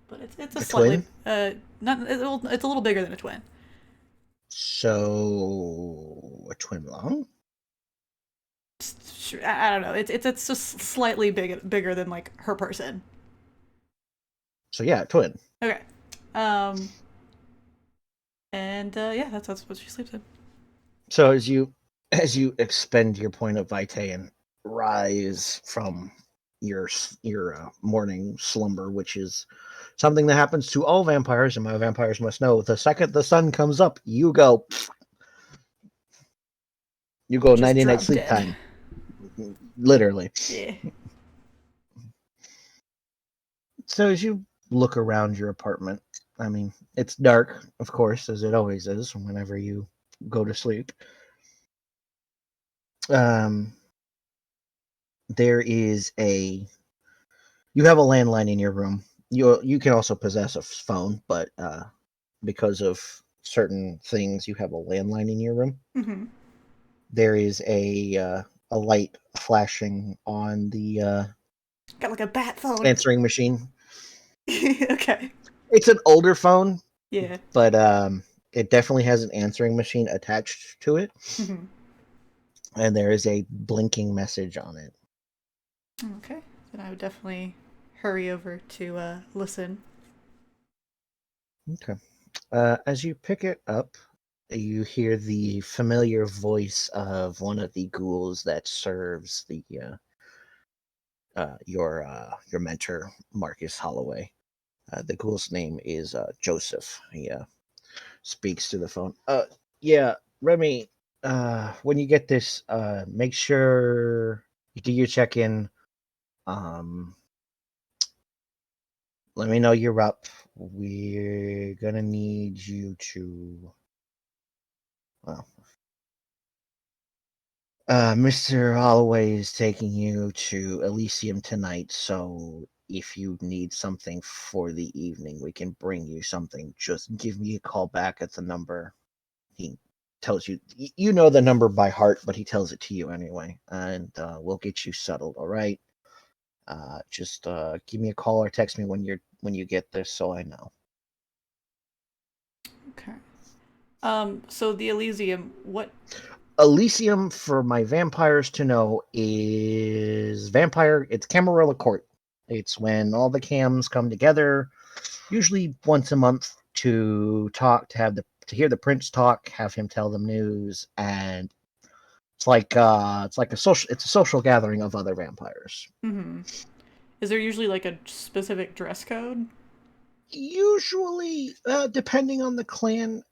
but it's a slightly not it's a little bigger than a twin. So a twin long? I don't know. It's just slightly bigger than like her person. So yeah, twin. Okay. And yeah, that's what she sleeps in. So as you expend your point of vitae and rise from your morning slumber, which is something that happens to all vampires, and my vampires must know, the second the sun comes up, you go nighty night sleep time. Literally. Yeah. So as you look around your apartment, I mean, it's dark, of course, as it always is whenever you go to sleep. There is you have a landline in your room. You can also possess a phone, but because of certain things, you have a landline in your room. Mm-hmm. There is a light flashing on the got like a bat phone answering machine. Okay. It's an older phone. Yeah. But it definitely has an answering machine attached to it. Mm-hmm. And there is a blinking message on it. Okay. Then I would definitely hurry over to listen. Okay. As you pick it up, you hear the familiar voice of one of the ghouls that serves the your mentor, Marcus Holloway. The ghoul's name is Joseph. He speaks to the phone. Yeah, Remi, when you get this, make sure you do your check-in. Let me know you're up. We're gonna need you to. Well, Mr. Holloway is taking you to Elysium tonight, so if you need something for the evening, we can bring you something. Just give me a call back at the number. He tells you, you know the number by heart, but he tells it to you anyway, and we'll get you settled. All right. Just give me a call or text me when you get this, so I know. Okay. So the Elysium, what? Elysium, for my vampires to know, is it's Camarilla Court. It's when all the cams come together, usually once a month, to talk, to hear the prince talk, have him tell them news, and it's like a social gathering of other vampires. Mm-hmm. Is there usually like a specific dress code? Usually, depending on the clan,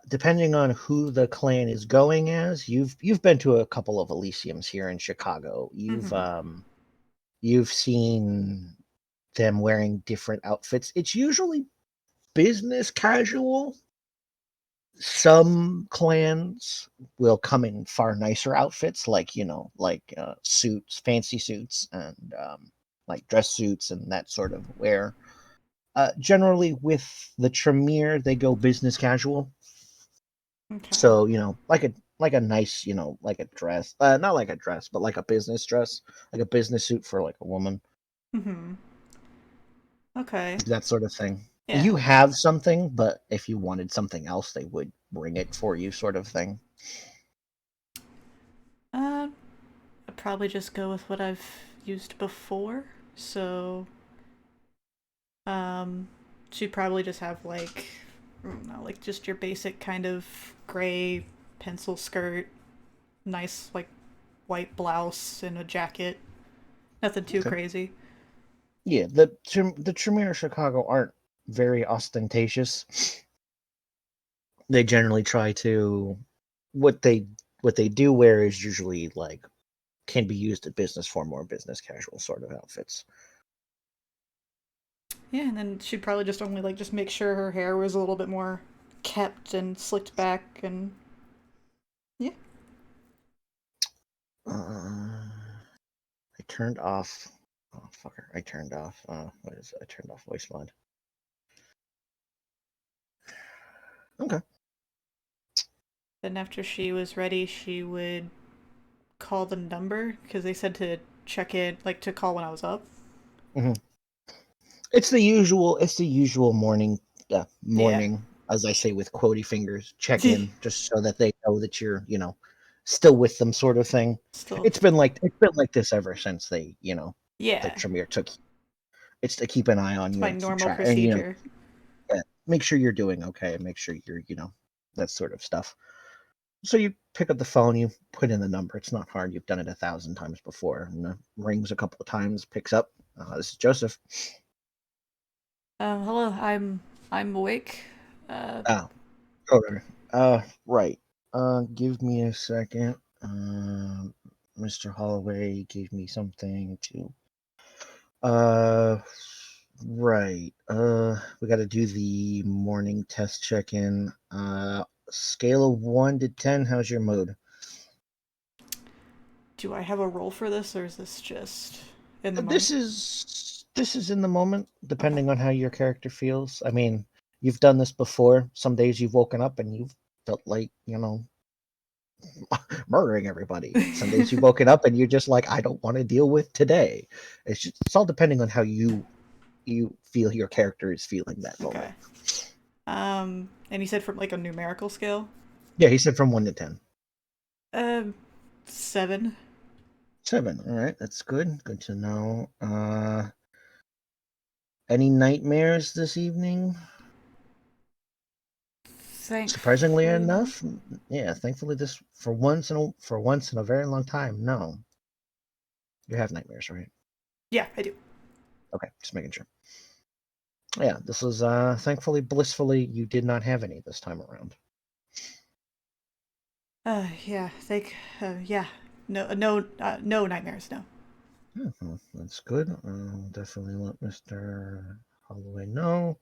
depending on who the clan is going as, you've been to a couple of Elysiums here in Chicago. You've seen them wearing different outfits. It's usually business casual. Some clans will come in far nicer outfits, like suits, fancy suits, and like dress suits and that sort of wear. Generally, with the Tremere, they go business casual. Okay. So like a nice, like a dress, not like a dress, but like a business dress, like a business suit for like a woman. Mm-hmm. Okay. That sort of thing. Yeah. You have something, but if you wanted something else, they would bring it for you, sort of thing. I'd probably just go with what I've used before. So, she'd probably just have like, I don't know, like just your basic kind of gray pencil skirt, nice like white blouse and a jacket. Nothing too Okay. crazy. Yeah, the Tremere Chicago aren't very ostentatious. They generally try to what they do wear is usually like can be used at business form or business casual sort of outfits. Yeah, and then she'd probably just only like just make sure her hair was a little bit more kept and slicked back and yeah. I turned off. Oh fucker! I turned off. What is it? I turned off voice mod. Okay. Then after she was ready, she would call the number because they said to check in, like to call when I was up. Mm-hmm. It's the usual. It's the usual morning. Morning, as I say with quotey fingers, check in just so that they know that you're, still with them, sort of thing. Still. It's been like this ever since they, the Yeah. Tremere took. It's to keep an eye on you My and keep normal track, procedure. and make sure you're doing okay, make sure you're, that sort of stuff. So you pick up the phone, you put in the number. It's not hard. You've done it 1,000 times before. And it rings a couple of times, picks up. This is Joseph. Hello. I'm awake. Oh, right. Give me a second. Mr. Holloway gave me something to. Right. We got to do the morning test check-in. Scale of 1 to 10. How's your mood? Do I have a role for this, or is this just in the moment? This is in the moment, depending on how your character feels. I mean, you've done this before. Some days you've woken up and you've felt like, murdering everybody. Some days you've woken up and you're just like, I don't want to deal with today. It's all depending on how you feel your character is feeling that moment. Okay. And he said from like a numerical scale? Yeah, he said from 1 to 10. 7. 7. All right, that's good. Good to know. Any nightmares this evening? Surprisingly enough, yeah. Thankfully, this for once in a very long time. No, you have nightmares, right? Yeah, I do. Okay, just making sure. Yeah, this was thankfully, blissfully, you did not have any this time around. Yeah. Yeah. No, no nightmares. No. Well, that's good. I'll definitely let Mr. Holloway know.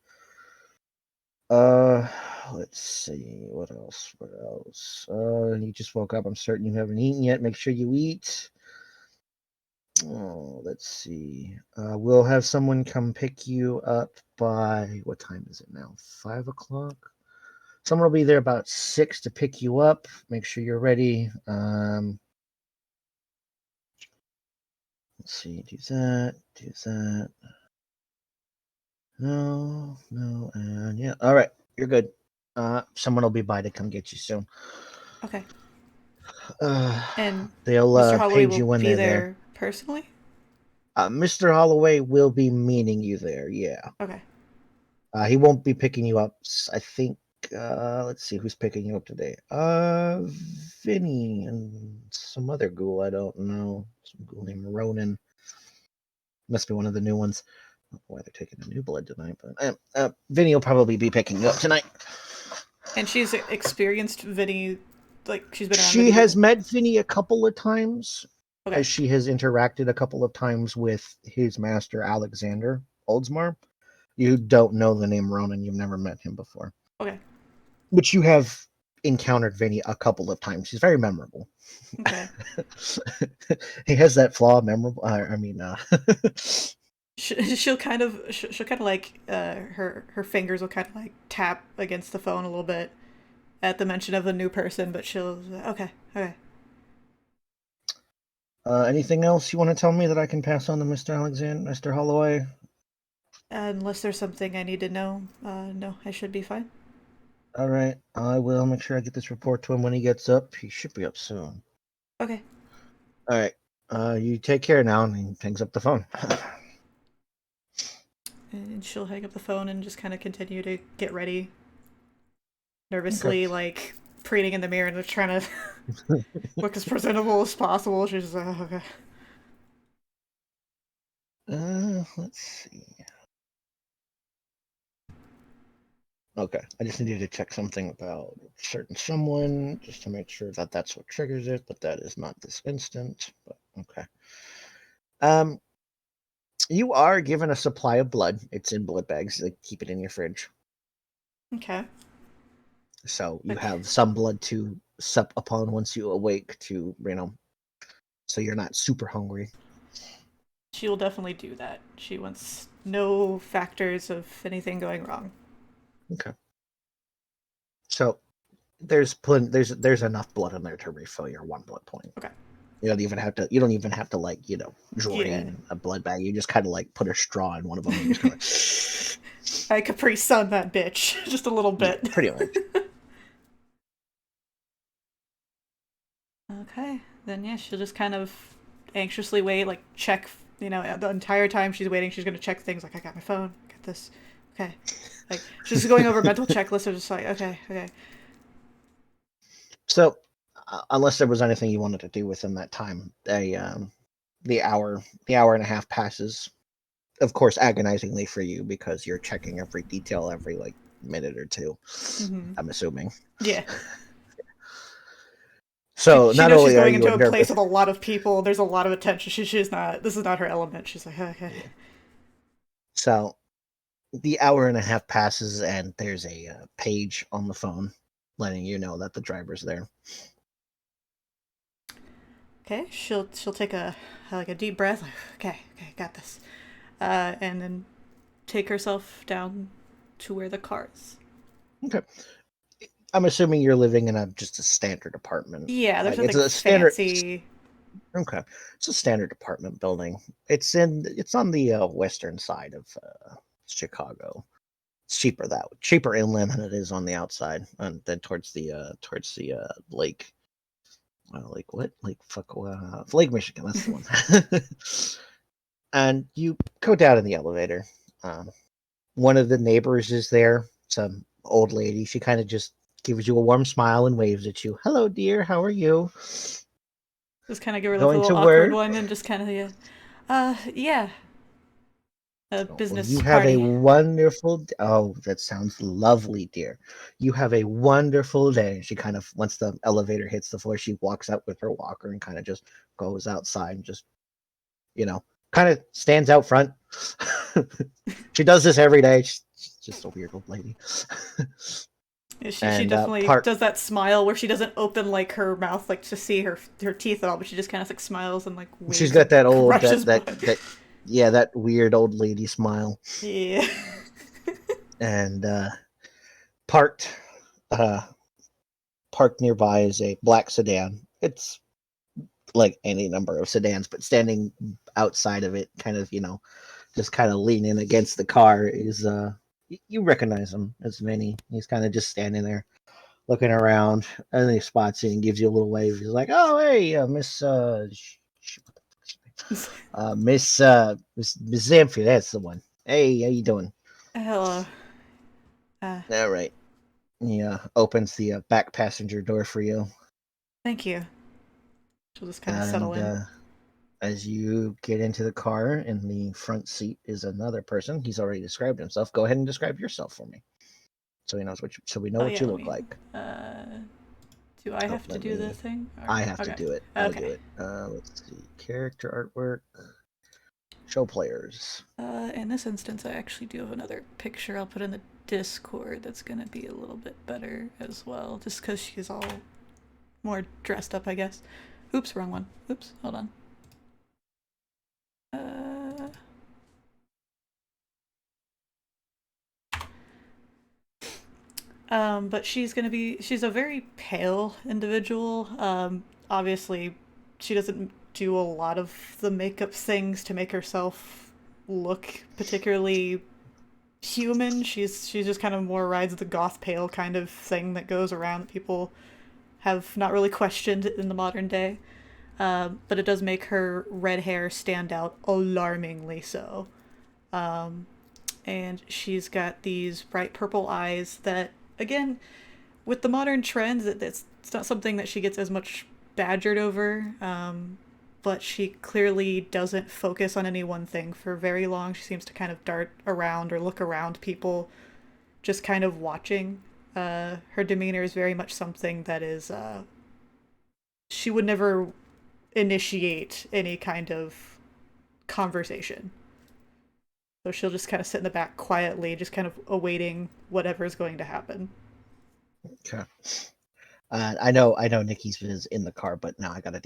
Let's see. What else? You just woke up. I'm certain you haven't eaten yet. Make sure you eat. Oh, let's see. We'll have someone come pick you up by, what time is it now? 5 o'clock? Someone will be there about 6 to pick you up. Make sure you're ready. Let's see. Do that. No, and yeah. All right, you're good. Someone will be by to come get you soon. Okay. And And they'll Mr. Holloway page you will when be they're there. personally? Mr. Holloway will be meeting you there. Yeah. Okay. He won't be picking you up. I think. Let's see who's picking you up today. Vinny and some other ghoul. I don't know. Some ghoul named Ronan. Must be one of the new ones. I don't know why they're taking a new blood tonight, but Vinny will probably be picking you up tonight. And she's experienced Vinny, like she's been around. She Vinny has before? met Vinny a couple of times. Okay. As she has interacted a couple of times with his master Alexander Oldsmar. You don't know the name Ronan. You've never met him before. Okay. But you have encountered Vinny a couple of times. He's very memorable. Okay. He has that flaw, memorable. She'll kind of like her fingers will kind of like tap against the phone a little bit at the mention of a new person, but she'll okay. Anything else you want to tell me that I can pass on to Mr. Holloway? Unless there's something I need to know, no, I should be fine. All right, I will make sure I get this report to him when he gets up. He should be up soon. Okay. All right, you take care now, and he hangs up the phone. And she'll hang up the phone and just kind of continue to get ready, nervously, like preening in the mirror and trying to look as presentable as possible. She's okay. Let's see. Okay, I just needed to check something about certain someone, just to make sure that that's what triggers it, but that is not this instant. But okay. You are given a supply of blood. It's in blood bags. Like, keep it in your fridge. Okay. So you have some blood to sup upon once you awake to, so you're not super hungry. She will definitely do that. She wants no factors of anything going wrong. Okay. So there's enough blood in there to refill your 1 blood point. Okay. You don't even have to like, drain a blood bag. You just kind of like put a straw in one of them and just kind of I Capri Sun that bitch just a little bit. Yeah, pretty much. Okay. Then yeah, she'll just kind of anxiously wait, like check, the entire time she's waiting, she's gonna check things like I got my phone, I got this. Okay. Like she's just going over mental checklists of just like, okay. So, unless there was anything you wanted to do within that time, the hour and a half passes. Of course, agonizingly for you because you're checking every detail every like minute or two. Mm-hmm. I'm assuming. Yeah. So she not knows only she's are going you into a nervous, place with a lot of people. There's a lot of attention. She's not. This is not her element. She's like, okay. Yeah. So the hour and a half passes, and there's a page on the phone letting you know that the driver's there. Okay, she'll take a deep breath. Like, okay, got this, and then take herself down to where the car is. Okay. I'm assuming you're living in just a standard apartment. Yeah, there's like, nothing it's a standard, fancy. Okay, it's a standard apartment building. It's on the western side of Chicago. It's cheaper inland than it is on the outside, and then towards the lake. Lake what? Lake Michigan. That's the one. And you go down in the elevator. One of the neighbors is there. Some old lady. She kind of just gives you a warm smile and waves at you. Hello, dear. How are you? Just kind of give her like a Going little to awkward work? one and just kind of yeah. A business you have party. a wonderful. Oh, that sounds lovely, dear. You have a wonderful day. She kind of, once the elevator hits the floor, she walks out with her walker and kind of just goes outside and just, kind of stands out front. She does this every day. She's just a weird old lady. Yeah, she definitely does that smile where she doesn't open like her mouth like to see her teeth at all, but she just kind of like smiles and like waves. She's got that old that weird old lady smile. Yeah. And parked nearby is a black sedan. It's like any number of sedans, but standing outside of it, kind of, just kind of leaning against the car is you recognize him as Vinny. He's kind of just standing there looking around, and then he spots you and gives you a little wave. He's like, oh, hey, Miss Miss Zamfi, that's the one. Hey, how you doing? Hello. All right. He opens the back passenger door for you, Thank you. She'll just kind of settle and in. as you get into the car, in the front seat is another person. He's already described himself. Go ahead and describe yourself for me, so he knows so we know Oh what yeah, you let look me. like. Do I Oh, have to let do the me. thing? Or... I have to Okay. do it. I do it. Let's see. Character artwork. Show players. In this instance, I actually do have another picture I'll put in the Discord that's gonna be a little bit better as well, just because she's all more dressed up, I guess. Oops, wrong one. Oops, hold on. But she's a very pale individual. Obviously, she doesn't do a lot of the makeup things to make herself look particularly human. She just kind of more rides the goth pale kind of thing that goes around that people have not really questioned in the modern day. But it does make her red hair stand out alarmingly so. And she's got these bright purple eyes that, again, with the modern trends, it's not something that she gets as much badgered over. But she clearly doesn't focus on any one thing for very long. She seems to kind of dart around or look around people, just kind of watching. Her demeanor is very much something that is. She would never initiate any kind of conversation. So she'll just kind of sit in the back quietly, just kind of awaiting whatever is going to happen. Okay. I know Nikki's is in the car, but now I gotta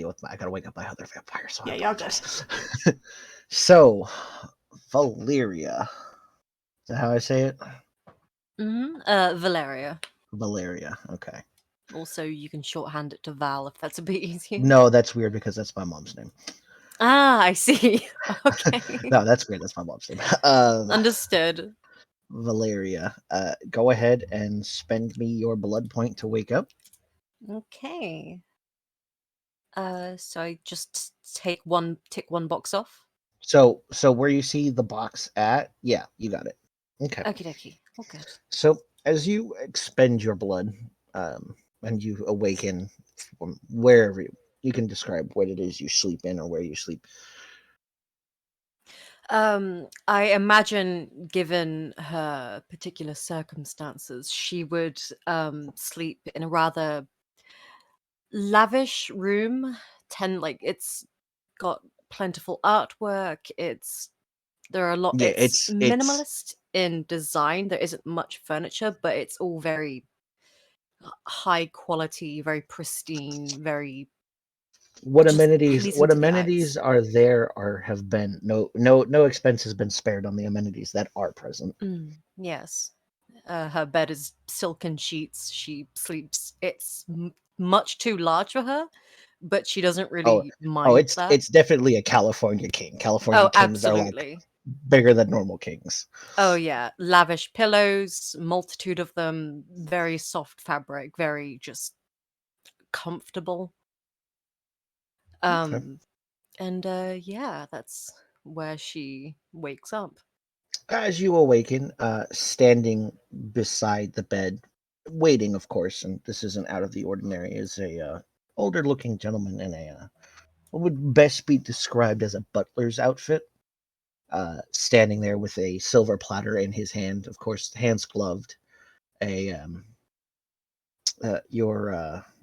wake up my other vampire, so Yeah, I y'all good. apologize. So, Valeria. Is that how I say it? Valeria. Valeria. Okay. Also, you can shorthand it to Val if that's a bit easier. No, that's weird because that's my mom's name. Ah, I see. Okay. No, that's weird. That's my mom's name. Understood. Valeria. Go ahead and spend me your blood point to wake up. Okay. So I just tick one box off. So where you see the box at, yeah, you got it. Okay. Okie dokie. All good. So as you expend your blood, and you awaken from wherever you can describe what it is you sleep in or where you sleep. I imagine, given her particular circumstances, she would sleep in a rather lavish room. It's got plentiful artwork. There are a lot. Yeah, It's it's minimalist in design. There isn't much furniture, but it's all very high quality, very pristine, very what just amenities pleasing to the eyes. are there or have been no expense has been spared on the amenities that are present. Yes. Her bed is silken sheets. She sleeps. It's much too large for her, but she doesn't Oh, really mind that. it's definitely a California king. California Oh, kings are like absolutely. bigger than normal kings. Oh, yeah. Lavish pillows, multitude of them, very soft fabric, very just comfortable. Okay. And yeah, that's where she wakes up. As you awaken, standing beside the bed, waiting, of course, and this isn't out of the ordinary, is a older-looking gentleman in a what would best be described as a butler's outfit, standing there with a silver platter in his hand, of course, hands gloved. A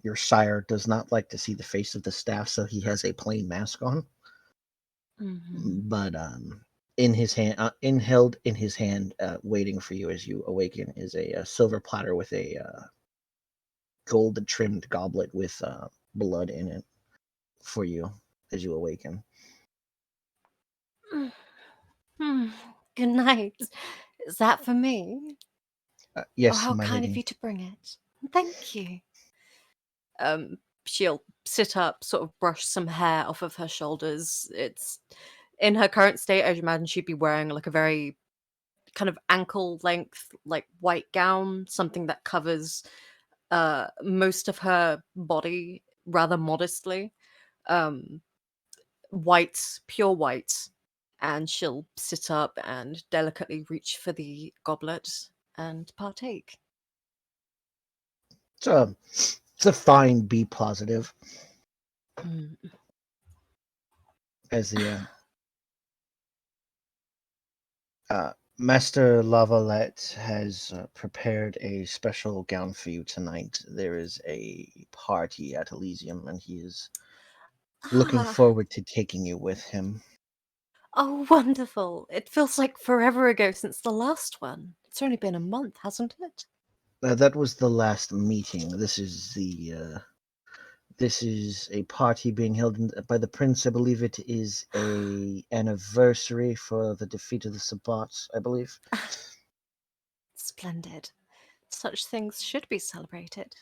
your sire does not like to see the face of the staff, so he has a plain mask on. But in his hand, held in his hand, waiting for you as you awaken, is a silver platter with a gold trimmed goblet with blood in it for you as you awaken. Good night. Is that for me? Oh, Yes, how my kind of lady. you to bring it. Thank you. She'll sit up, sort of brush some hair off of her shoulders. It's in her current state, I imagine she'd be wearing like a very kind of ankle length, like white gown, something that covers most of her body rather modestly. white, pure white, and she'll sit up and delicately reach for the goblet and partake. It's a fine B positive. Mm. As the Master Lavalette has prepared a special gown for you tonight. There is a party at Elysium, and he is looking Ah, forward to taking you with him. oh, wonderful. It feels like forever ago since the last one. It's only been a month, hasn't it? That was the last meeting. This is a party being held by the prince. I believe it is a anniversary for the defeat of the Sabbats, I believe. Splendid. Such things should be celebrated.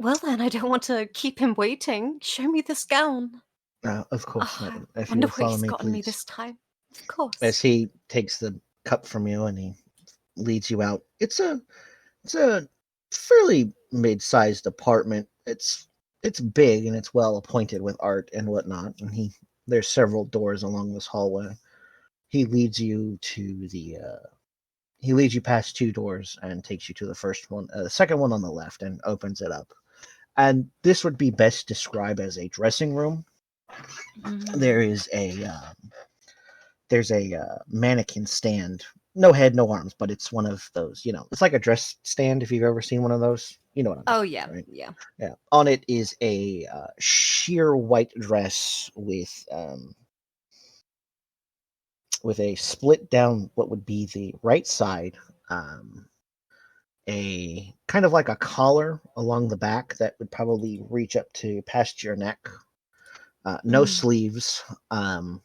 Well, then, I don't want to keep him waiting. Show me this gown. Of course, Oh, I madam. If you wonder will what follow he's me, gotten me please. this time. Of course. As he takes the cup from you and he leads you out. It's a fairly mid-sized apartment. It's big and it's well appointed with art and whatnot. And there's several doors along this hallway. He leads you to he leads you past two doors and takes you to the first one, the second one on the left, and opens it up. And this would be best described as a dressing room. Mm. There's a mannequin stand, no head, no arms, but it's one of those. It's like a dress stand if you've ever seen one of those. You know what I mean? Oh, yeah, right? yeah. Yeah. On it is a sheer white dress with a split down what would be the right side, a kind of like a collar along the back that would probably reach up to past your neck. No sleeves, and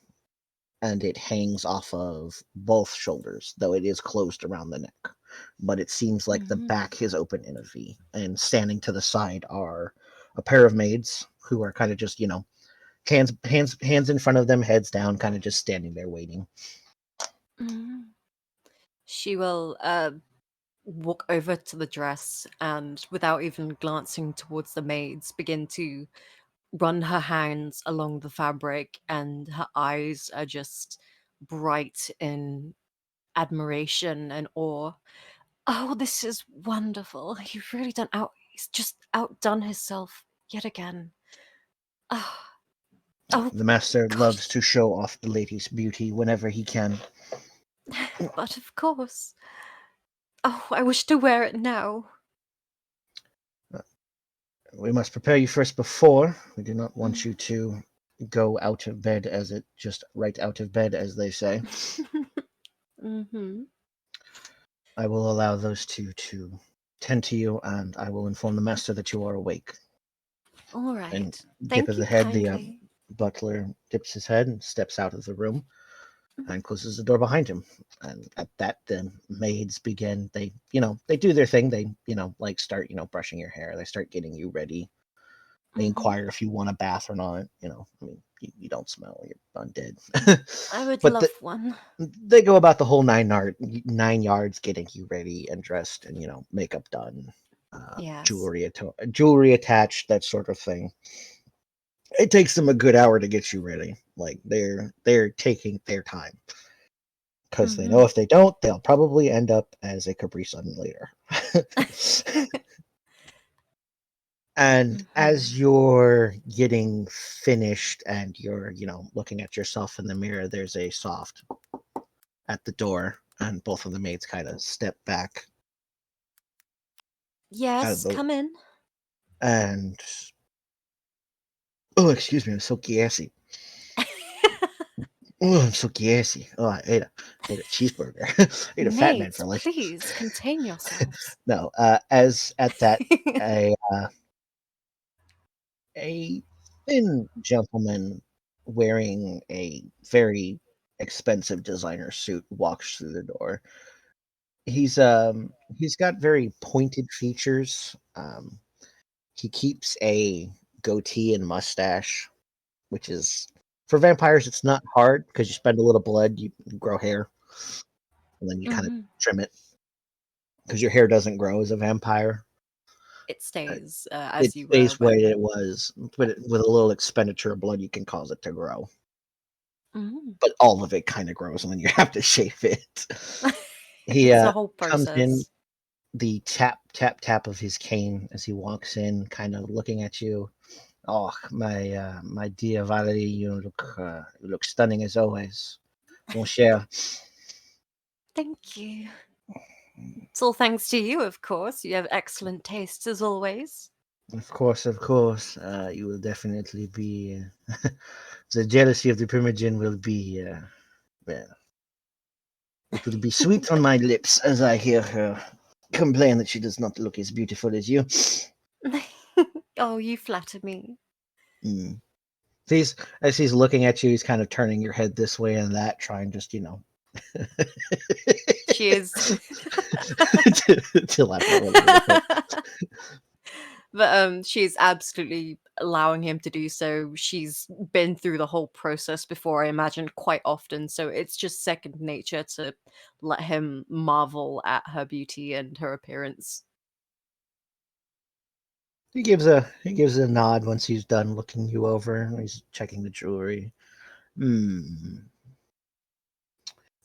it hangs off of both shoulders, though it is closed around the neck. But it seems like the back is open in a V, and standing to the side are a pair of maids who are kind of just, hands in front of them, heads down, kind of just standing there waiting. She will walk over to the dress and, without even glancing towards the maids, begin to run her hands along the fabric, and her eyes are just bright in admiration and awe. Oh, this is wonderful. He's just outdone himself yet again. Oh, The master gosh. loves to show off the lady's beauty whenever he can. But of course. Oh, I wish to wear it now. We must prepare you first before. We do not want you to go out of bed just right out of bed, as they say. I will allow those two to tend to you, and I will inform the master that you are awake. All right. And Thank dip of you the head, kindly. the butler dips his head and steps out of the room and closes the door behind him. And at that, the maids begin. They do their thing. They, start, brushing your hair. They start getting you ready. They inquire if you want a bath or not. You don't smell. You're undead. I would But love one. they go about the whole 9 yards getting you ready and dressed and makeup done, Yes. jewelry attached, that sort of thing. It takes them a good hour to get you ready. Like they're taking their time because they know if they don't, they'll probably end up as a Capri Sun later. And as you're getting finished and you're looking at yourself in the mirror, there's a soft at the door, and both of the maids kind of step back. Yes, come in. And oh, excuse me, I'm so gassy. Oh, I'm so gassy. Oh, I ate a cheeseburger. I ate a fat man for lunch. Please contain yourselves. No, as at that, a thin gentleman wearing a very expensive designer suit walks through the door. He's got very pointed features. He keeps a goatee and mustache, which is for vampires. It's not hard because you spend a little blood, you grow hair, and then you kind of trim it because your hair doesn't grow as a vampire. It stays It as you stays went. where it was, but with a little expenditure of blood, you can cause it to grow. Mm. But all of it kind of grows, and then you have to shave it. He It's a whole comes in, process. the tap tap tap of his cane as he walks in, kind of looking at you. Oh, my dear Valerie, you look stunning as always, mon cher. Thank you. It's all thanks to you, of course. You have excellent tastes as always. Of course, of course. You will definitely be. The jealousy of the Primogen will be. Well, it will be sweet on my lips as I hear her complain that she does not look as beautiful as you. Oh, you flatter me. Mm. As he's looking at you, he's kind of turning your head this way and that, trying just, Cheers. to laugh a little bit. But she's absolutely allowing him to do so. She's been through the whole process before, I imagine, quite often. So it's just second nature to let him marvel at her beauty and her appearance. He gives a nod once he's done looking you over. He's checking the jewelry.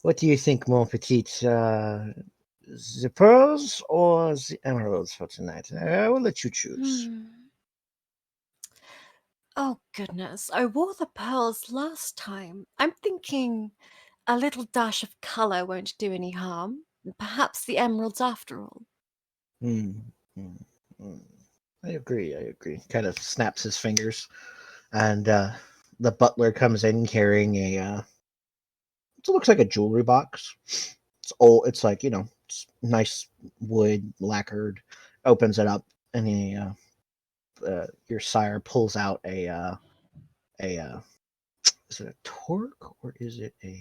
What do you think, mon petit? The pearls or the emeralds for tonight? I will let you choose. Oh, goodness. I wore the pearls last time. I'm thinking a little dash of color won't do any harm. Perhaps the emeralds after all. Hmm. I agree. Kind of snaps his fingers, and the butler comes in carrying it looks like a jewelry box. It's old. It's like it's nice wood, lacquered. Opens it up, and your sire pulls out a is it a torque or is it a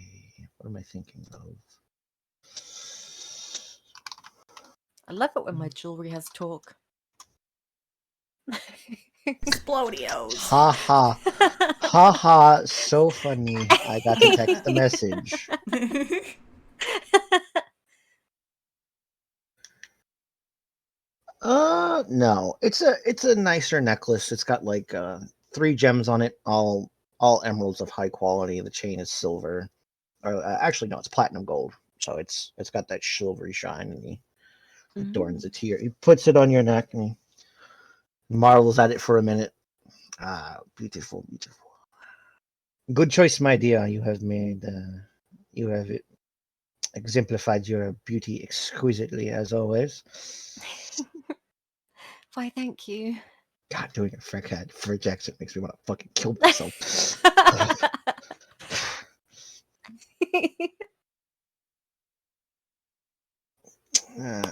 what am I thinking of? I love it when my jewelry has talk. Explodios. Ha ha ha ha! So funny. I got to text the message. No. It's a nicer necklace. It's got like 3 gems on it, all emeralds of high quality. The chain is silver. Or actually no, it's platinum gold. So it's got that silvery shine, and he adorns it here. He puts it on your neck and he marvels at it for a minute. Ah, beautiful, beautiful. Good choice, my dear. You have made you have exemplified your beauty exquisitely as always. Why, thank you. God, doing a French accent makes me want to fucking kill myself.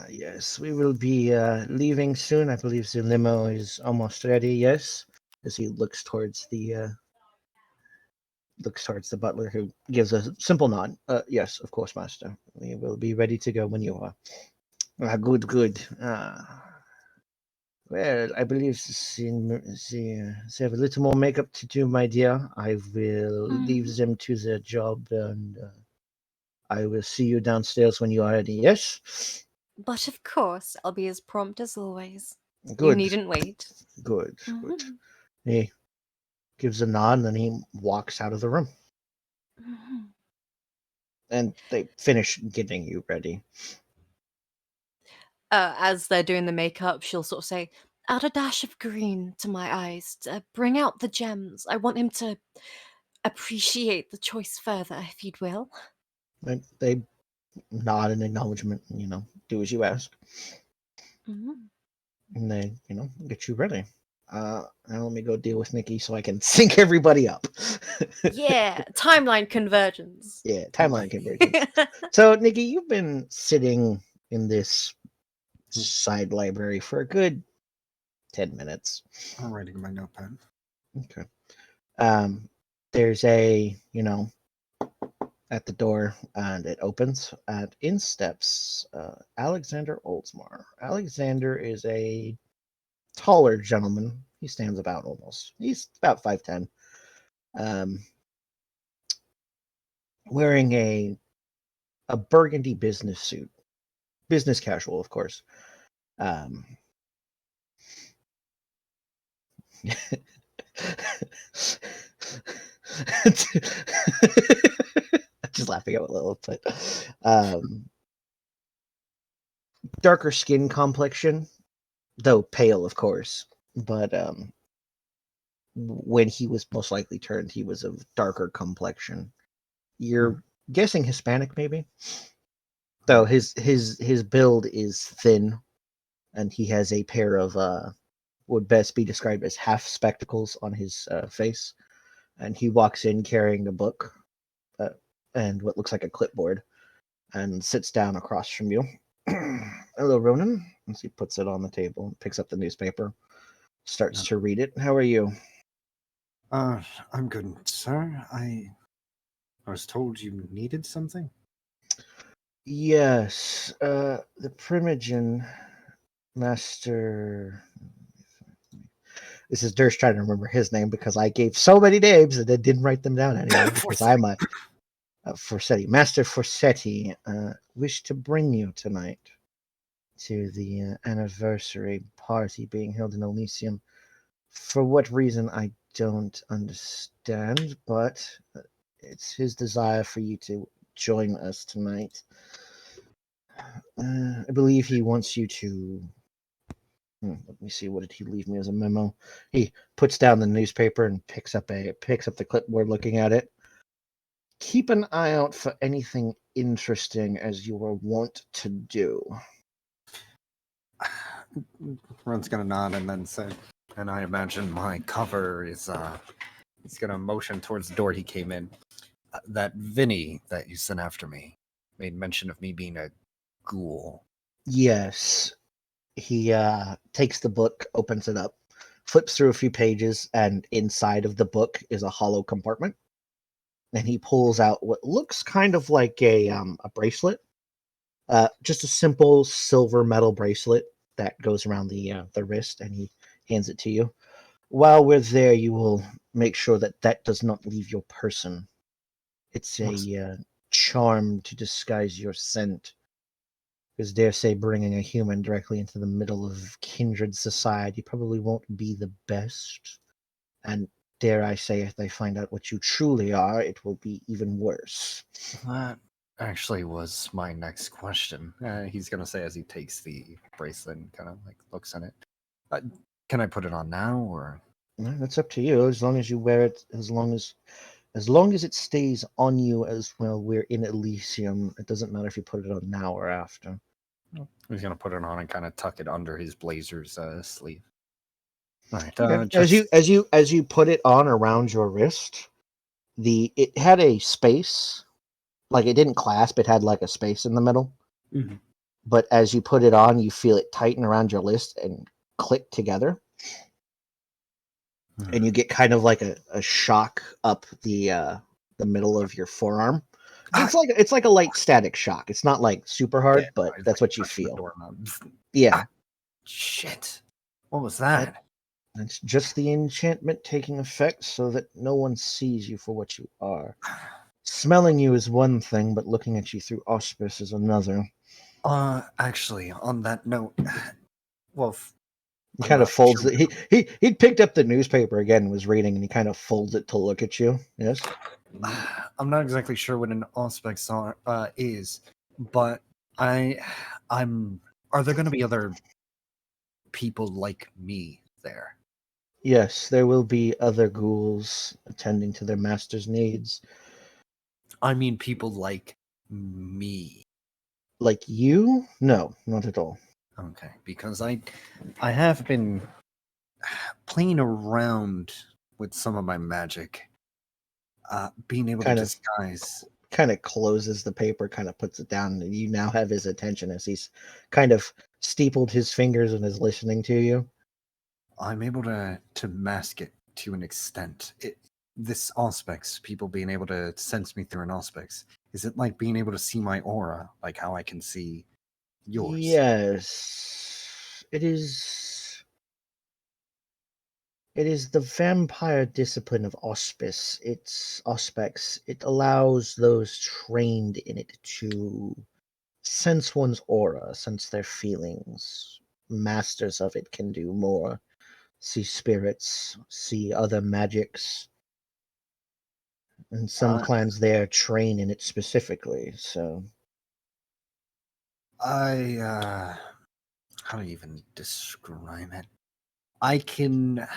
Yes, we will be leaving soon. I believe the limo is almost ready. Yes, as he looks towards the butler, who gives a simple nod. Yes, of course, master. We will be ready to go when you are. Good, good. Well, I believe they have a little more makeup to do, my dear. I will leave them to their job, and I will see you downstairs when you are ready. Yes? But of course, I'll be as prompt as always. You Good, needn't wait. good, good. He gives a nod, and then he walks out of the room. And they finish getting you ready. As they're doing the makeup, she'll sort of say, "Add a dash of green to my eyes. Bring out the gems. I want him to appreciate the choice further, if you'd will." And they nod in acknowledgement, and, do as you ask. And they, get you ready. Now let me go deal with Nicky so I can sync everybody up. Yeah, timeline convergence. Yeah, timeline convergence. So, Nicky, you've been sitting in this side library for a good 10 minutes. I'm writing my notepad. Okay. There's at the door, and it opens, and in steps Alexander Oldsmar. Alexander is a taller gentleman. He stands about he's about 5'10". Wearing a burgundy business suit. Business casual, of course. Just laughing at Lilith, but darker skin complexion, though pale, of course. But when he was most likely turned, he was of darker complexion. You're guessing Hispanic, maybe. Though his build is thin, and he has a pair of would best be described as half spectacles on his face, and he walks in carrying a book and what looks like a clipboard, and sits down across from you. Hello, Ronan. As he puts it on the table, picks up the newspaper, starts to read it. How are you? I'm good, sir. I was told you needed something. Yes, the Primogen Master. This is Durst trying to remember his name because I gave so many names and then didn't write them down anymore because I'm a Forsetti. Master Forsetti wished to bring you tonight to the anniversary party being held in Elysium. For what reason, I don't understand, but it's his desire for you to join us tonight. I believe he wants you to... let me see, what did he leave me as a memo? He puts down the newspaper and picks up the clipboard, looking at it. Keep an eye out for anything interesting, as you were wont to do. Ron's gonna nod and then say, and I imagine my cover is he's gonna motion towards the door he came in. That Vinny that you sent after me made mention of me being a ghoul. Yes. He takes the book, opens it up, flips through a few pages, and inside of the book is a hollow compartment. And he pulls out what looks kind of like a bracelet, just a simple silver metal bracelet that goes around the wrist, and he hands it to you. While we're there, you will make sure that does not leave your person. It's a charm to disguise your scent. Because dare say bringing a human directly into the middle of kindred society probably won't be the best. And dare I say, if they find out what you truly are, it will be even worse. That actually was my next question. He's gonna say as he takes the bracelet and kind of like looks at it. Can I put it on now, or? Well, that's up to you. As long as you wear it, as long as it stays on you as well. We're in Elysium. It doesn't matter if you put it on now or after. He's gonna put it on and kind of tuck it under his blazer's sleeve. Right. Okay. As you put it on around your wrist, it had a space, like it didn't clasp. It had like a space in the middle. Mm-hmm. But as you put it on, you feel it tighten around your wrist and click together. And you get kind of like a shock up the middle of your forearm. It's like a light static shock. It's not like super hard, but that's what you feel. Yeah. Shit. What was that? It's just the enchantment taking effect so that no one sees you for what you are. Smelling you is one thing, but looking at you through auspice is another. Actually, on that note, well, he kind of folds it. He'd picked up the newspaper again and was reading, and he kind of folds it to look at you. Yes. I'm not exactly sure what an auspex is, but I'm. Are there going to be other people like me there? Yes, there will be other ghouls attending to their master's needs. I mean, people like me. Like you? No, not at all. Okay, because I have been playing around with some of my magic, being able to disguise. Kind of closes the paper, kind of puts it down, and you now have his attention as he's kind of steepled his fingers and is listening to you. I'm able to mask it to an extent. This auspex, people being able to sense me through an auspex, is it like being able to see my aura, like how I can see yours? Yes, it is. It is the vampire discipline of auspice. It's auspex. It allows those trained in it to sense one's aura, sense their feelings. Masters of it can do more. see spirits, see other magics. And some clans there train in it specifically, so... How do I even describe it? I can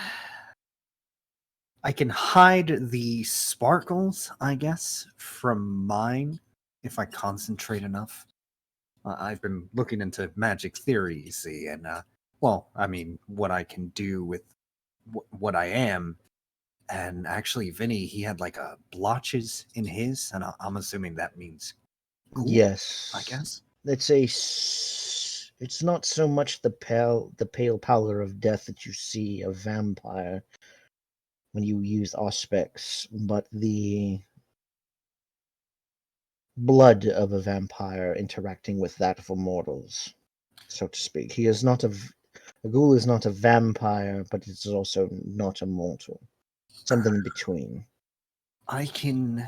hide the sparkles, I guess, from mine if I concentrate enough. I've been looking into magic theory, you see, and well, I mean, what I can do with what I am. And actually, Vinny, he had like a blotches in his, and I'm assuming that means cool, yes, I guess. It's not so much the pale pallor of death that you see a vampire when you use auspex, but the blood of a vampire interacting with that of mortals, so to speak. He is not a ghoul is not a vampire, but it's also not a mortal. Something in between. I can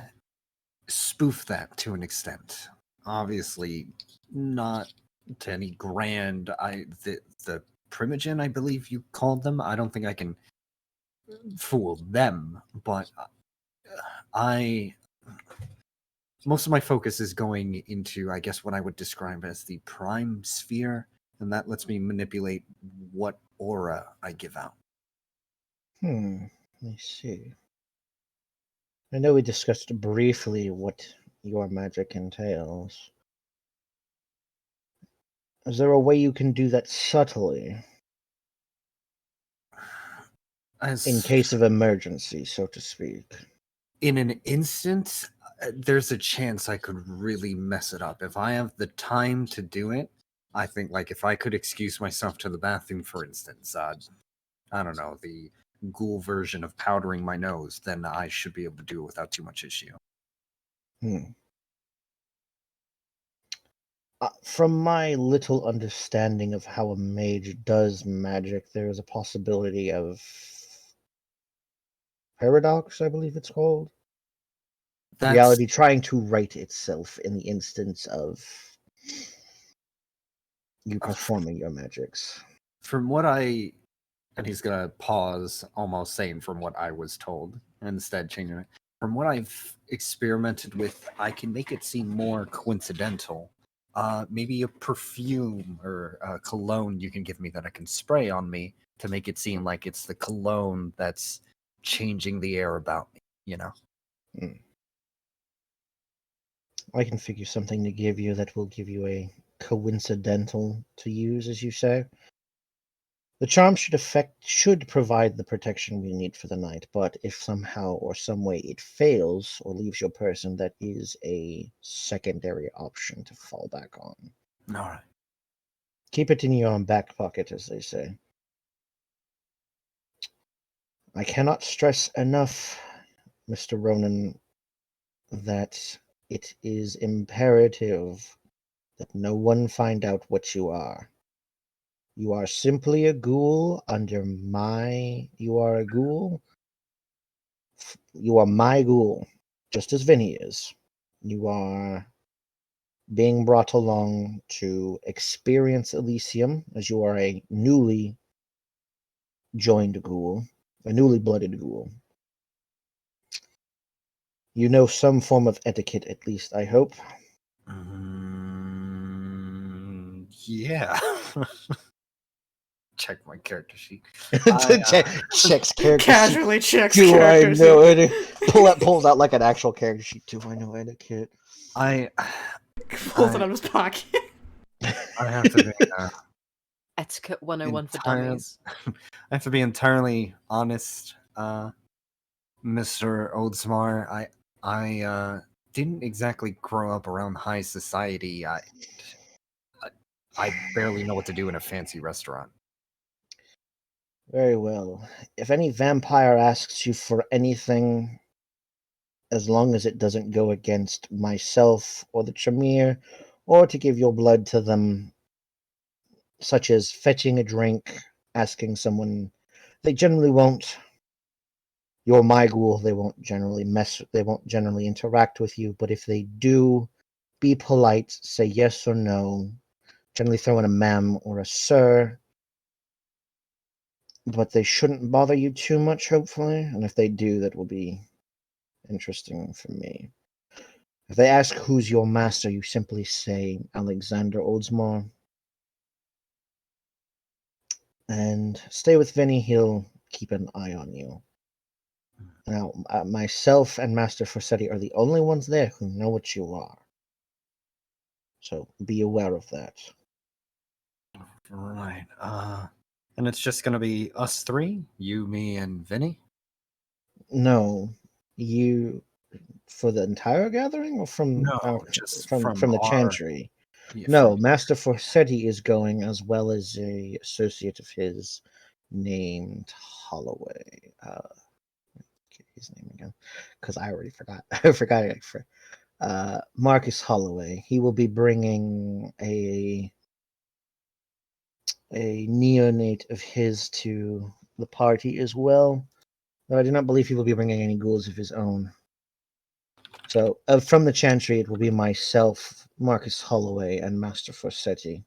spoof that to an extent. Obviously, not to any grand. The Primogen, I believe you called them. I don't think I can fool them, but most of my focus is going into, I guess, what I would describe as the prime sphere, and that lets me manipulate what aura I give out. I see. I know we discussed briefly what your magic entails. Is there a way you can do that subtly? In case of emergency, so to speak. In an instant, there's a chance I could really mess it up. If I have the time to do it, I think, like, if I could excuse myself to the bathroom, for instance, I don't know, the ghoul version of powdering my nose, then I should be able to do it without too much issue. From my little understanding of how a mage does magic, there is a possibility of paradox, I believe it's called. Reality trying to right itself in the instance of you performing your magics. From what and he's gonna pause, almost saying from what I was told, and instead changing it. From what I've experimented with, I can make it seem more coincidental. Maybe a perfume or a cologne you can give me that I can spray on me to make it seem like it's the cologne that's changing the air about me, you know? I can figure something to give you that will give you a coincidental to use, as you say. The charm should provide the protection we need for the night, but if somehow or some way it fails or leaves your person, that is a secondary option to fall back on. All right. Keep it in your back pocket, as they say. I cannot stress enough, Mr. Ronan, that it is imperative that no one find out what you are. You are simply a ghoul You are a ghoul. You are my ghoul, just as Vinny is. You are being brought along to experience Elysium, as you are a newly joined ghoul, a newly blooded ghoul. You know some form of etiquette, at least, I hope. Yeah. Check my character sheet. Checks character Casually sheet. checks Do character I know sheet. it? Pulls out like an actual character sheet. Do I know etiquette? Pulls it out of his pocket. I have to be Etiquette 101 for dummies. I have to be entirely honest, Mr. Oldsmar. I didn't exactly grow up around high society. I barely know what to do in a fancy restaurant. Very well. If any vampire asks you for anything, as long as it doesn't go against myself or the Tremere, or to give your blood to them, such as fetching a drink, asking someone, they generally won't. You're my ghoul, they won't generally interact with you, but if they do, be polite, say yes or no, generally throw in a ma'am or a sir. but they shouldn't bother you too much, hopefully. And if they do, that will be interesting for me. If they ask who's your master, you simply say Alexander Oldsmore. And stay with Vinny, he'll keep an eye on you. Now, myself and Master Forsetti are the only ones there who know what you are. So be aware of that. Right. And it's just gonna be us three? You, me, and Vinny? No, you for the entire gathering, or from No, just from from the our Chantry? yeah, No, from Master Forsetti is going, as well as a associate of his named Holloway. Get his name again, because I already forgot. I forgot it. Marcus Holloway. He will be bringing a neonate of his to the party as well. Though I do not believe he will be bringing any ghouls of his own. So, from the Chantry, it will be myself, Marcus Holloway, and Master Forsetti.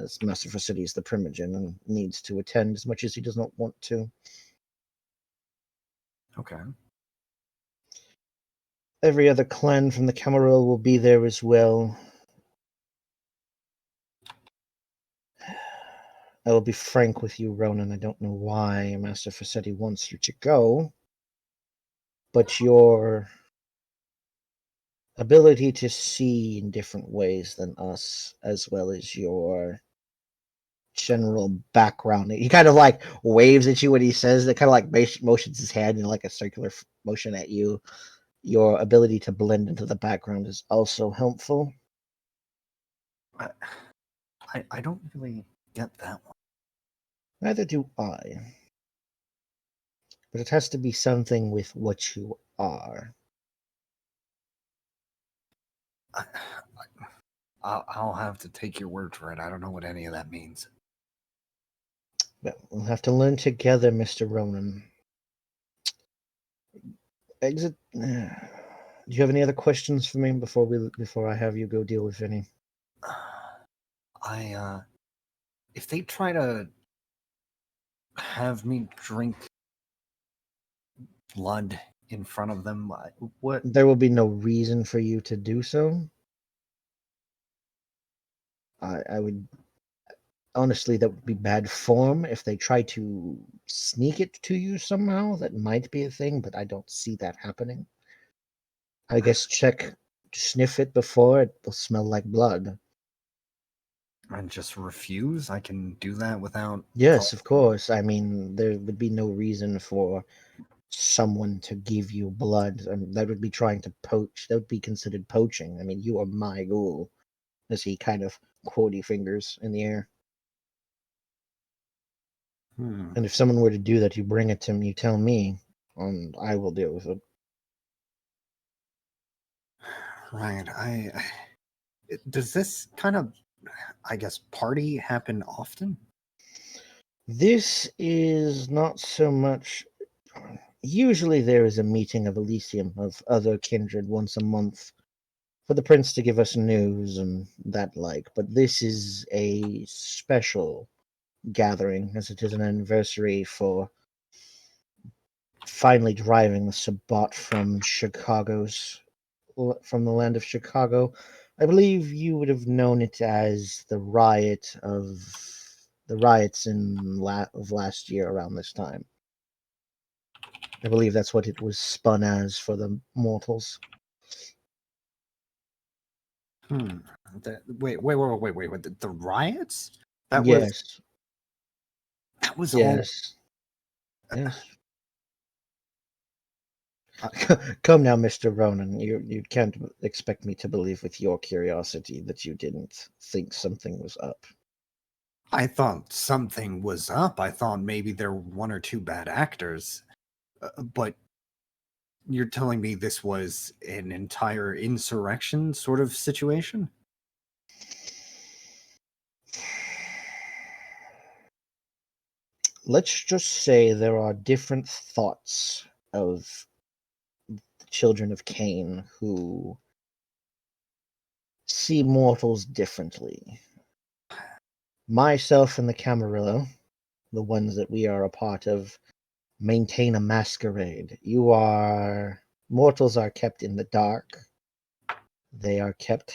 As Master Forsetti is the primogen and needs to attend as much as he does not want to. Okay. Every other clan from the Camarilla will be there as well. I will be frank with you, Ronan. I don't know why Master Forsetti wants you to go, but your ability to see in different ways than us, as well as your general background. He kind of like waves at you when he says that, kind of like motions his hand in like a circular motion at you. Your ability to blend into the background is also helpful. I don't really get that one. Neither do I. But it has to be something with what you are. I'll have to take your word for it. I don't know what any of that means. Well, we'll have to learn together, Mr. Ronan. Exit. Do you have any other questions for me before I have you go deal with Vinny? If they try to have me drink blood in front of them, what? There will be no reason for you to do so. I would honestly, that would be bad form if they try to sneak it to you somehow. That might be a thing, but I don't see that happening. I guess sniff it before it will smell like blood. And just refuse? I can do that without. Yes, of course. I mean, there would be no reason for someone to give you blood. I mean, that would be trying to poach. That would be considered poaching. I mean, you are my ghoul. As he kind of quotey fingers in the air. And if someone were to do that, you bring it to me, you tell me, and I will deal with it. Right. Does this kind of, I guess, party happen often? This is not so much. Usually there is a meeting of Elysium of other kindred once a month for the prince to give us news and that like, but this is a special gathering as it is an anniversary for finally driving the Sabbat from the land of Chicago. I believe you would have known it as the riots of last year around this time. I believe that's what it was spun as for the mortals. Wait. The riots? Yes. That was all. Yes. Yes. Come now, Mr. Ronan. You can't expect me to believe with your curiosity that you didn't think something was up. I thought something was up. I thought maybe there were one or two bad actors. But you're telling me this was an entire insurrection sort of situation? Let's just say there are different thoughts of the children of Cain who see mortals differently. Myself and the Camarilla the ones that we are a part of, maintain a masquerade. Mortals are kept in the dark. They are kept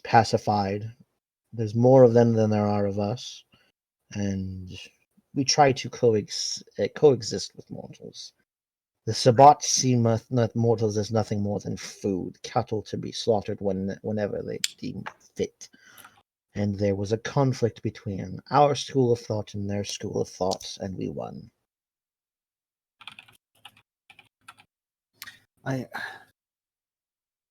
pacified. There's more of them than there are of us, and we try to coexist with mortals. The Sabbats see mortals as nothing more than food, cattle to be slaughtered whenever they deem fit. And there was a conflict between our school of thought and their school of thought, and we won. Like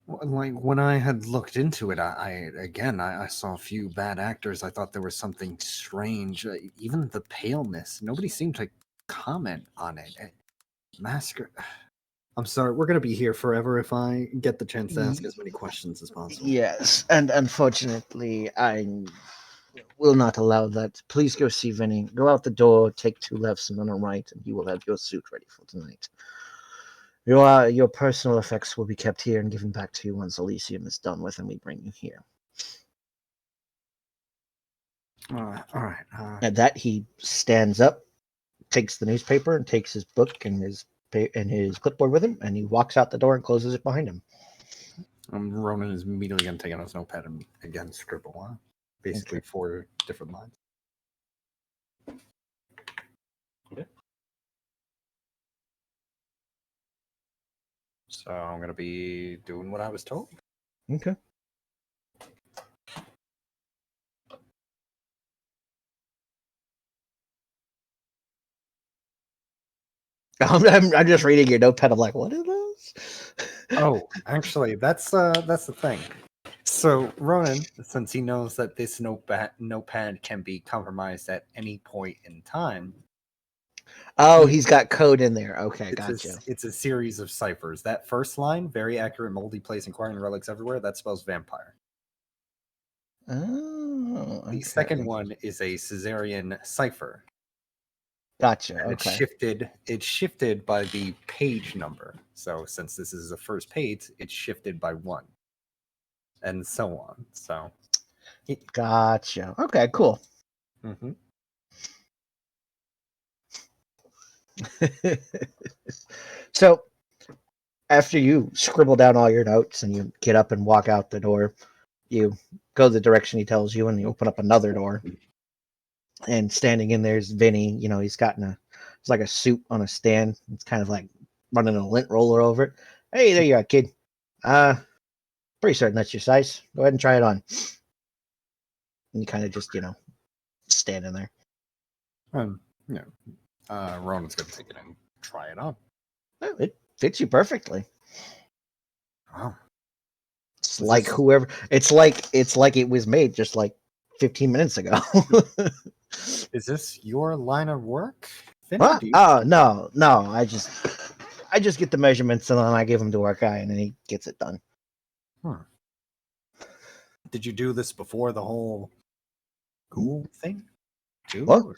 when I had looked into it, I saw a few bad actors. I thought there was something strange. Even the paleness, nobody seemed to comment on it. I'm sorry, we're gonna be here forever if I get the chance to ask as many questions as possible. Yes, and unfortunately, I will not allow that. Please go see Vinny. Go out the door, take 2 lefts and then a right, and you will have your suit ready for tonight. Your personal effects will be kept here and given back to you once Elysium is done with and we bring you here. All right. At that, he stands up, takes the newspaper, and takes his book and his clipboard with him, and he walks out the door and closes it behind him. Ronan is immediately going to take out his notepad and again scribble. Basically, Okay. 4 different lines. Okay. So I'm going to be doing what I was told. Okay. I'm just reading your notepad. I'm like, what are those? Oh, actually, that's the thing. So Ronan, since he knows that this notepad can be compromised at any point in time. Oh, he's got code in there. Okay, gotcha. It's a series of ciphers. That first line, very accurate, moldy place, inquiring relics everywhere, that spells vampire. Oh, okay. The second one is a Caesarean cipher. Gotcha. And Okay. It's shifted by the page number. So since this is the first page, it's shifted by 1. And so on. So Gotcha. Okay, cool. Mm-hmm. So after you scribble down all your notes and you get up and walk out the door, you go the direction he tells you and you open up another door. And standing in there is Vinny. He's got it's like a suit on a stand. It's kind of like running a lint roller over it. Hey, there you are, kid. Pretty certain that's your size. Go ahead and try it on. And you kind of just, standing there. Ronan's gonna take it and try it on. Oh, it fits you perfectly. Wow. It's like whoever. It's like it was made just like 15 minutes ago. Is this your line of work? What? Oh no. I just get the measurements and then I give them to our guy and then he gets it done. Did you do this before the whole ghoul thing? What?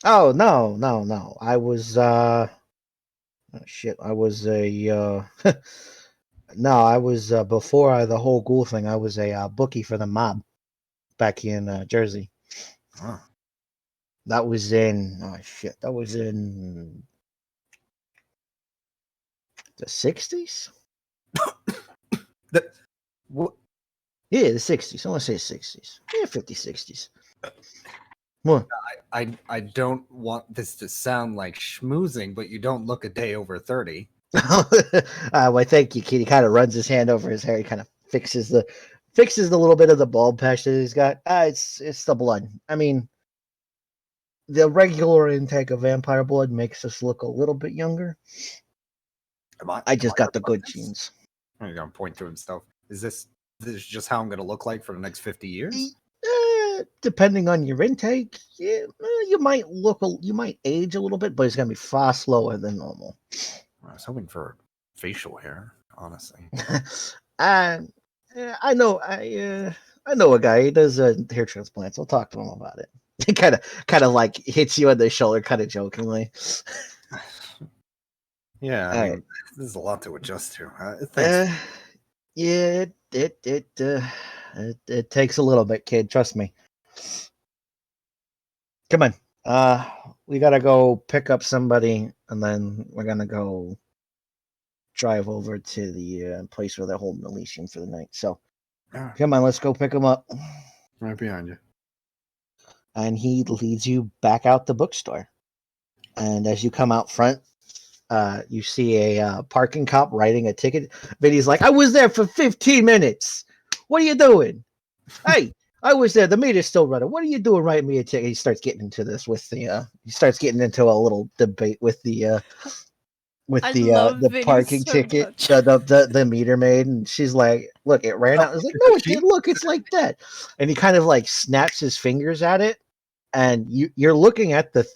Oh no. I was I was a no, I was before the whole ghoul thing. I was a bookie for the mob back in Jersey. Huh. That was in That was in the 60s. What? Yeah, the 60s. I want to say 60s. Yeah, 50s, 60s. What? I don't want this to sound like schmoozing, but you don't look a day over 30. Well, thank you, kid. He kind of runs his hand over his hair. He kind of fixes the little bit of the bald patch that he's got. It's the blood. I mean, the regular intake of vampire blood makes us look a little bit younger. I just got the good genes. You're gonna point to himself. Is this just how I'm gonna look like for the next 50 years? Depending on your intake, yeah, you might age a little bit, but it's gonna be far slower than normal. I was hoping for facial hair, honestly. And I know a guy. He does hair transplants. I'll talk to him about it. He kind of like hits you on the shoulder, kind of jokingly. Yeah, I mean, there's a lot to adjust to. Thanks. Yeah, it takes a little bit, kid. Trust me. Come on, We gotta go pick up somebody, and then we're gonna go drive over to the place where they're holding Elysium for the night. So, come on, let's go pick them up. Right behind you. And he leads you back out the bookstore. And as you come out front, you see a parking cop writing a ticket. Vinny's like, I was there for 15 minutes. What are you doing? Hey, I was there. The meter's still running. What are you doing writing me a ticket? He starts getting into this with the, he starts getting into a little debate with the Vinny parking so ticket, much. the meter maid, and she's like, look, it ran out. I was like, no, it didn't. Look, it's like that. And he kind of like snaps his fingers at it, and you're looking at the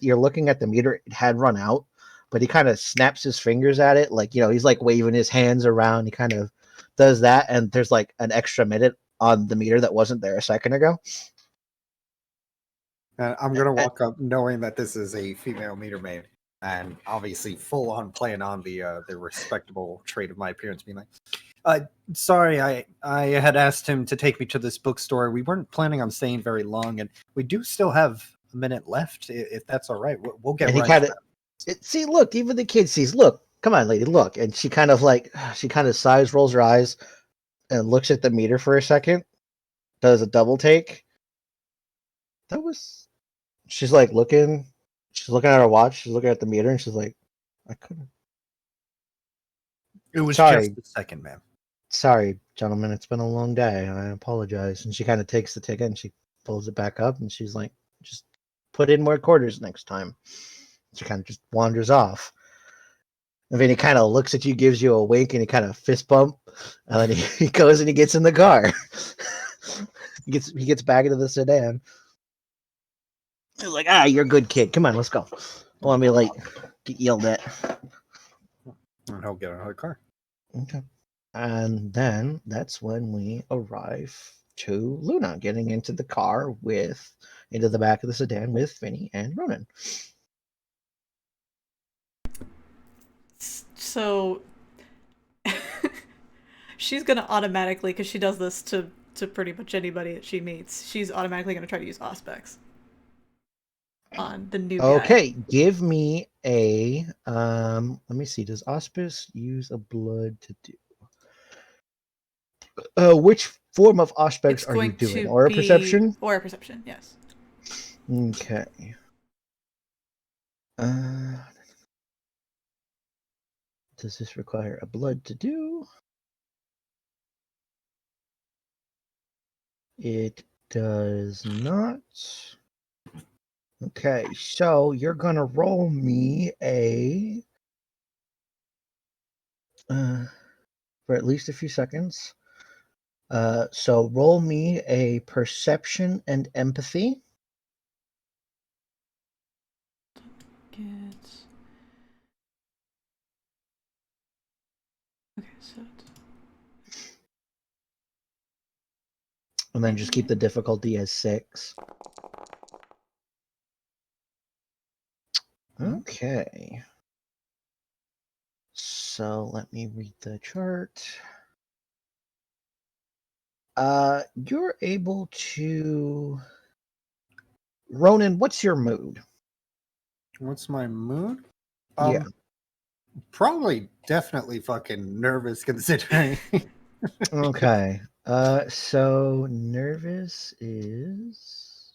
meter. It had run out, but he kind of snaps his fingers at it, like, he's like waving his hands around. He kind of does that, and there's like an extra minute on the meter that wasn't there a second ago. And I'm gonna walk up knowing that this is a female meter maid, and obviously full on playing on the respectable trait of my appearance, being like, sorry, I had asked him to take me to this bookstore. We weren't planning on staying very long, and we do still have a minute left, if that's all right. We'll get And right he kind on of see, look, even the kid sees, look, come on, lady, look. And she kind of sighs, rolls her eyes, and looks at the meter for a second, does a double take. She's like looking at her watch, she's looking at the meter, and she's like, I couldn't. It was Sorry. just a second, ma'am. Sorry, gentlemen, it's been a long day. I apologize. And she kind of takes the ticket and she pulls it back up, and she's like, just put in more quarters next time. She kind of just wanders off. And then he kind of looks at you, gives you a wink, and he kind of fist bump, and then he goes and he gets in the car. he gets back into the sedan. He's like, you're a good kid. Come on, let's go. Don't want me late. Get yelled at. And he'll get another car. Okay. And then that's when we arrive to Luna, getting into the car into the back of the sedan with Vinny and Ronan. So she's gonna automatically, because she does this to pretty much anybody that she meets, she's automatically gonna try to use Auspex on the new guy. Okay, give me a let me see, does Auspex use a blood to do? Which form of Auspex are you doing? Aura perception? Aura perception, yes. Okay. Does this require a blood to do? It does not. Okay, so you're gonna roll me a for at least a few seconds. So roll me a perception and empathy. Okay, so And then just keep the difficulty as 6. Okay. So let me read the chart. You're able to... Ronan, what's your mood? What's my mood? Yeah. Probably definitely fucking nervous considering. Okay. So nervous is...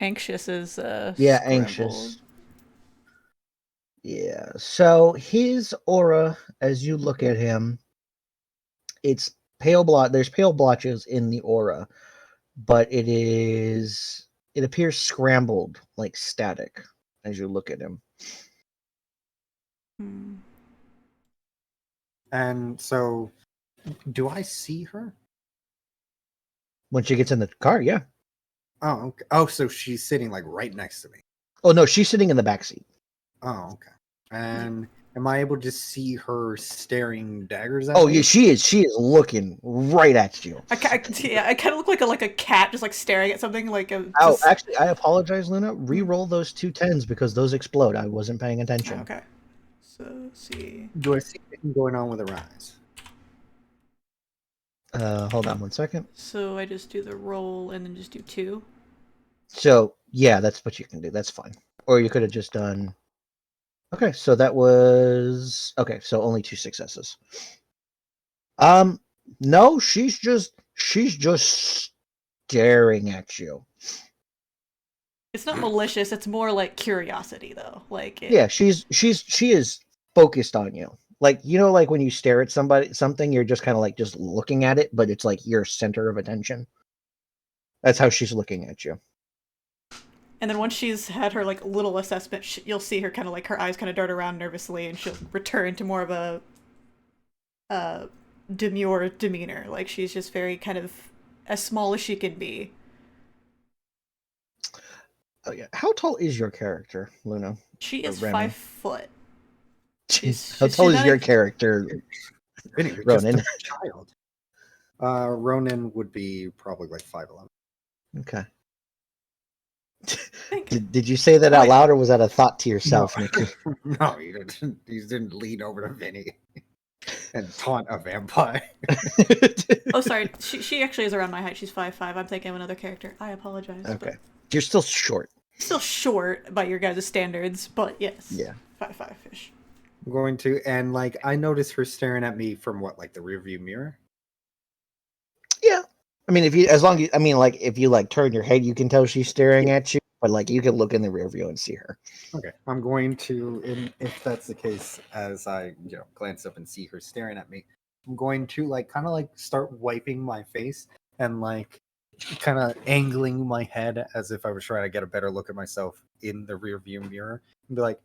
anxious is Yeah, scrambled. anxious. Yeah. So his aura, as you look at him, it's pale blot. There's pale blotches in the aura, but it appears scrambled, like static, as you look at him. And so, do I see her? When she gets in the car, yeah. Oh, okay. Oh, so she's sitting like right next to me. Oh no, she's sitting in the back seat. Oh, okay. And am I able to see her staring daggers at Oh me? yeah, she is. She is looking right at you. I kind of look like a cat just like staring at something like a. Oh, actually, I apologize, Luna. Re-roll those 2 10s because those explode. I wasn't paying attention. Okay. So let's see. Do I see anything going on with her eyes? Hold on 1 second. So I just do the roll and then just do 2. So yeah, that's what you can do. That's fine. Or you could have just done. Okay, so that was okay. So only 2 successes. No, she's just staring at you. It's not malicious. It's more like curiosity, though. Like Yeah, she is focused on you. Like, you know, like when you stare at something, you're just kind of like just looking at it, but it's like your center of attention. That's how she's looking at you. And then once she's had her like little assessment, you'll see her kind of like her eyes kind of dart around nervously, and she'll return to more of a demure demeanor. Like she's just very kind of as small as she can be. Oh yeah. How tall is your character, Luna? She is Remi? 5 foot. How tall is your not character, Vinny, you're Ronan? just a child. Ronan would be probably like 5'11". Okay. think- Did you say that out loud, or was that a thought to yourself, Nicky? No, you didn't. You didn't lean over to Vinny and taunt a vampire. Oh, sorry. She actually is around my height. She's 5'5". I'm thinking of another character. I apologize. Okay. You're still short. Still short by your guys' standards, but yes. Yeah. 5'5"-ish. I'm going to, and like I noticed her staring at me from what, like the rearview mirror. Yeah. I mean, if you like turn your head, you can tell she's staring at you. But like, you can look in the rear view and see her. Okay, I'm going to, if that's the case, as I glance up and see her staring at me, I'm going to like kind of like start wiping my face and like kind of angling my head as if I was trying to get a better look at myself in the rear view mirror and be like,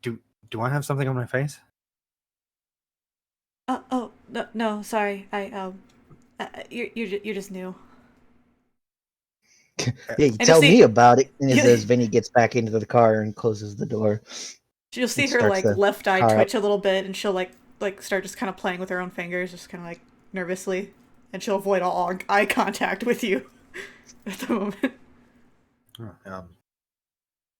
do I have something on my face? Oh no, sorry. You're just new. Yeah, you And tell you'll me see- about it. And as Vinny gets back into the car and closes the door, You'll see and her starts like the left eye car up. twitch a little bit, and she'll like start just kind of playing with her own fingers, just kind of like nervously, and she'll avoid all eye contact with you at the moment.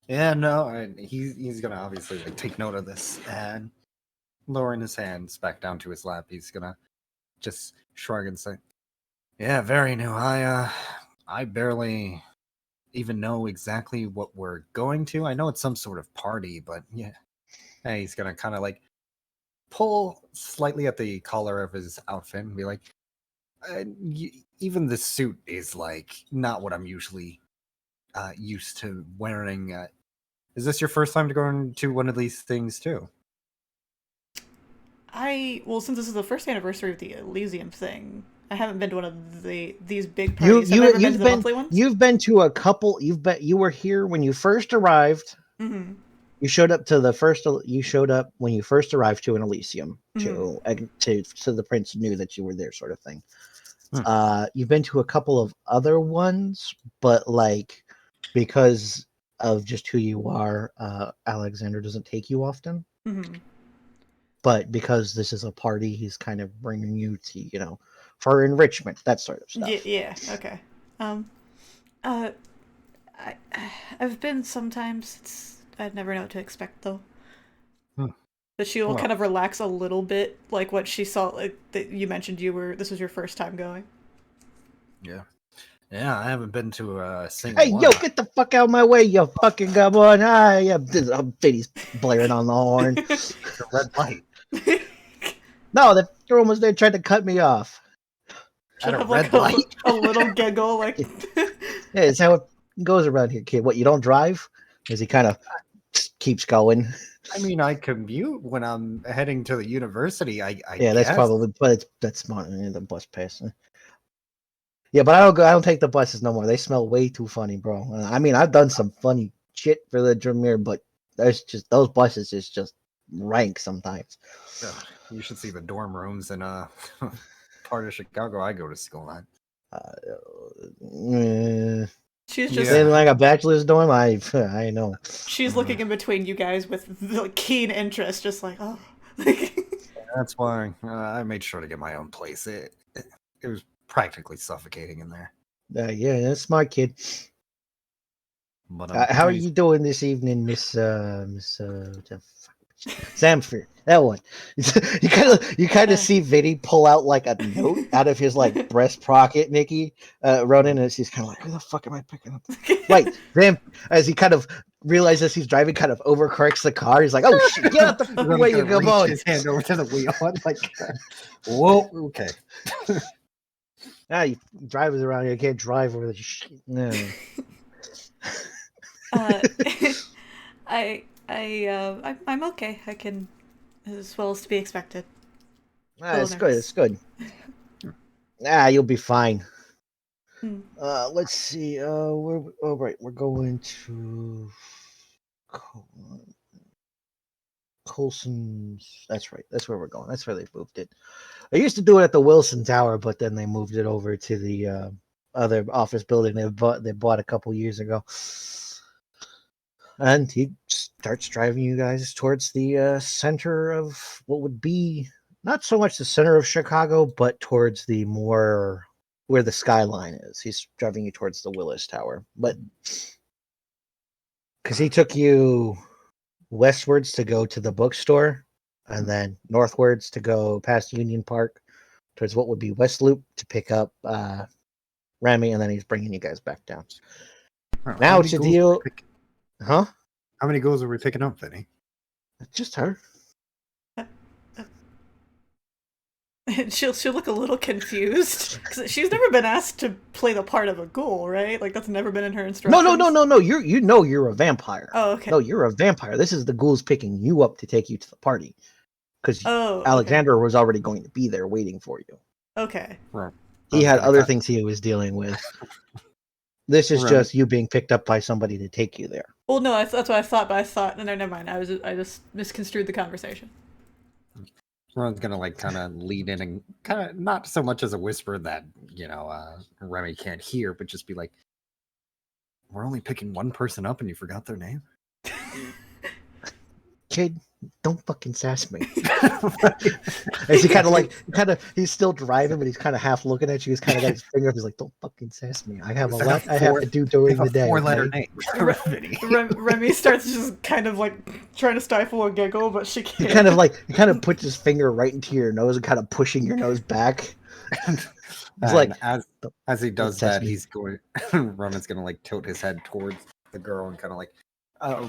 Yeah, no, and he's gonna obviously like take note of this and lowering his hands back down to his lap, he's gonna just shrug and say, "Yeah, very new. I barely even know exactly what we're going to. I know it's some sort of party, but yeah." And he's gonna kind of like pull slightly at the collar of his outfit and be like, "Even the suit is like not what I'm usually used to wearing. Is this your first time to go into one of these things too?" Since this is the first anniversary of the Elysium thing, I haven't been to one of these big parties. Have I ever been to the monthly ones? You've been to a couple. You were here when you first arrived. Mm-hmm. You showed up when you first arrived to an Elysium Mm-hmm. so the prince knew that you were there, sort of thing. You've been to a couple of other ones, but like because of just who you are, Alexander doesn't take you often. Mm-hmm. But because this is a party, he's kind of bringing you to, for enrichment, that sort of stuff. Yeah. Okay. I've been sometimes. I'd never know what to expect though. But she will kind of relax a little bit, like what she saw. Like that you mentioned, this was your first time going. Yeah, I haven't been to a single. Hey, yo, get the fuck out of my way, you fucking goblin! Vinny's blaring on the horn. It's a red light. No, the girl was there tried to cut me off. She'll have like a little giggle, like. Yeah, it's how it goes around here, kid. What, you don't drive? As he kind of keeps going. I mean, I commute when I'm heading to the university. I yeah, that's guess. probably, but that's smart. The bus pass. Yeah, but I don't take the buses no more. They smell way too funny, bro. I mean, I've done some funny shit for the Dremere, but there's just those buses is just rank sometimes. Yeah, you should see the dorm rooms in part of Chicago I go to school at. She's just like a bachelor's dorm. I know. She's looking in between you guys with keen interest, just like, oh. That's why I made sure to get my own place. It was practically suffocating in there. Yeah, that's smart, kid. But how are you doing this evening, Miss Zamfir, that one. You kind of see Vinny pull out like a note out of his like breast pocket, Nicky. Ronan, and he's kind of like, who the fuck am I picking up? Right, Zam. As he kind of realizes he's driving, kind of overcorrects the car. He's like, oh shit, get out the fucking way, you go on. His hand over to the wheel. I'm like, whoa, okay. Now you drivers around here can't drive over the shit. No. I'm okay. I can, as well as to be expected. It's good. It's good. You'll be fine. Let's see. Right. We're going to Colson's. That's right. That's where we're going. That's where they moved it. I used to do it at the Wilson Tower, but then they moved it over to the other office building they bought a couple years ago. And he starts driving you guys towards the center of what would be not so much the center of Chicago, but towards the more where the skyline is. He's driving you towards the Willis Tower, but because he took you westwards to go to the bookstore, and then northwards to go past Union Park towards what would be West Loop to pick up Remi, and then he's bringing you guys back down. Now it's a deal. Huh? How many goals are we picking up, Vinny? Just her. She'll look a little confused because she's never been asked to play the part of a ghoul, right? Like that's never been in her instructions. No. You're a vampire. Oh, okay. No, you're a vampire. This is the ghouls picking you up to take you to the party because Alexander was already going to be there waiting for you. Okay. Right. He had other things he was dealing with. This is just you being picked up by somebody to take you there. Well, no, that's what I thought, but I thought, no, never mind. I just misconstrued the conversation. Ron's gonna like kind of lead in and kind of not so much as a whisper that Remi can't hear, but just be like, "We're only picking one person up, and you forgot their name." Kid, don't fucking sass me. As he he's still driving, but he's kind of half looking at you. He's kind of got his finger up. He's like, don't fucking sass me. I have a lot I have to do during the day. 4-letter name. Remi starts just kind of like trying to stifle a giggle, but she can't. He kind of puts his finger right into your nose and kind of pushing your nose back. It's like as he does that, he's going. Ronan's gonna like tilt his head towards the girl and kind of like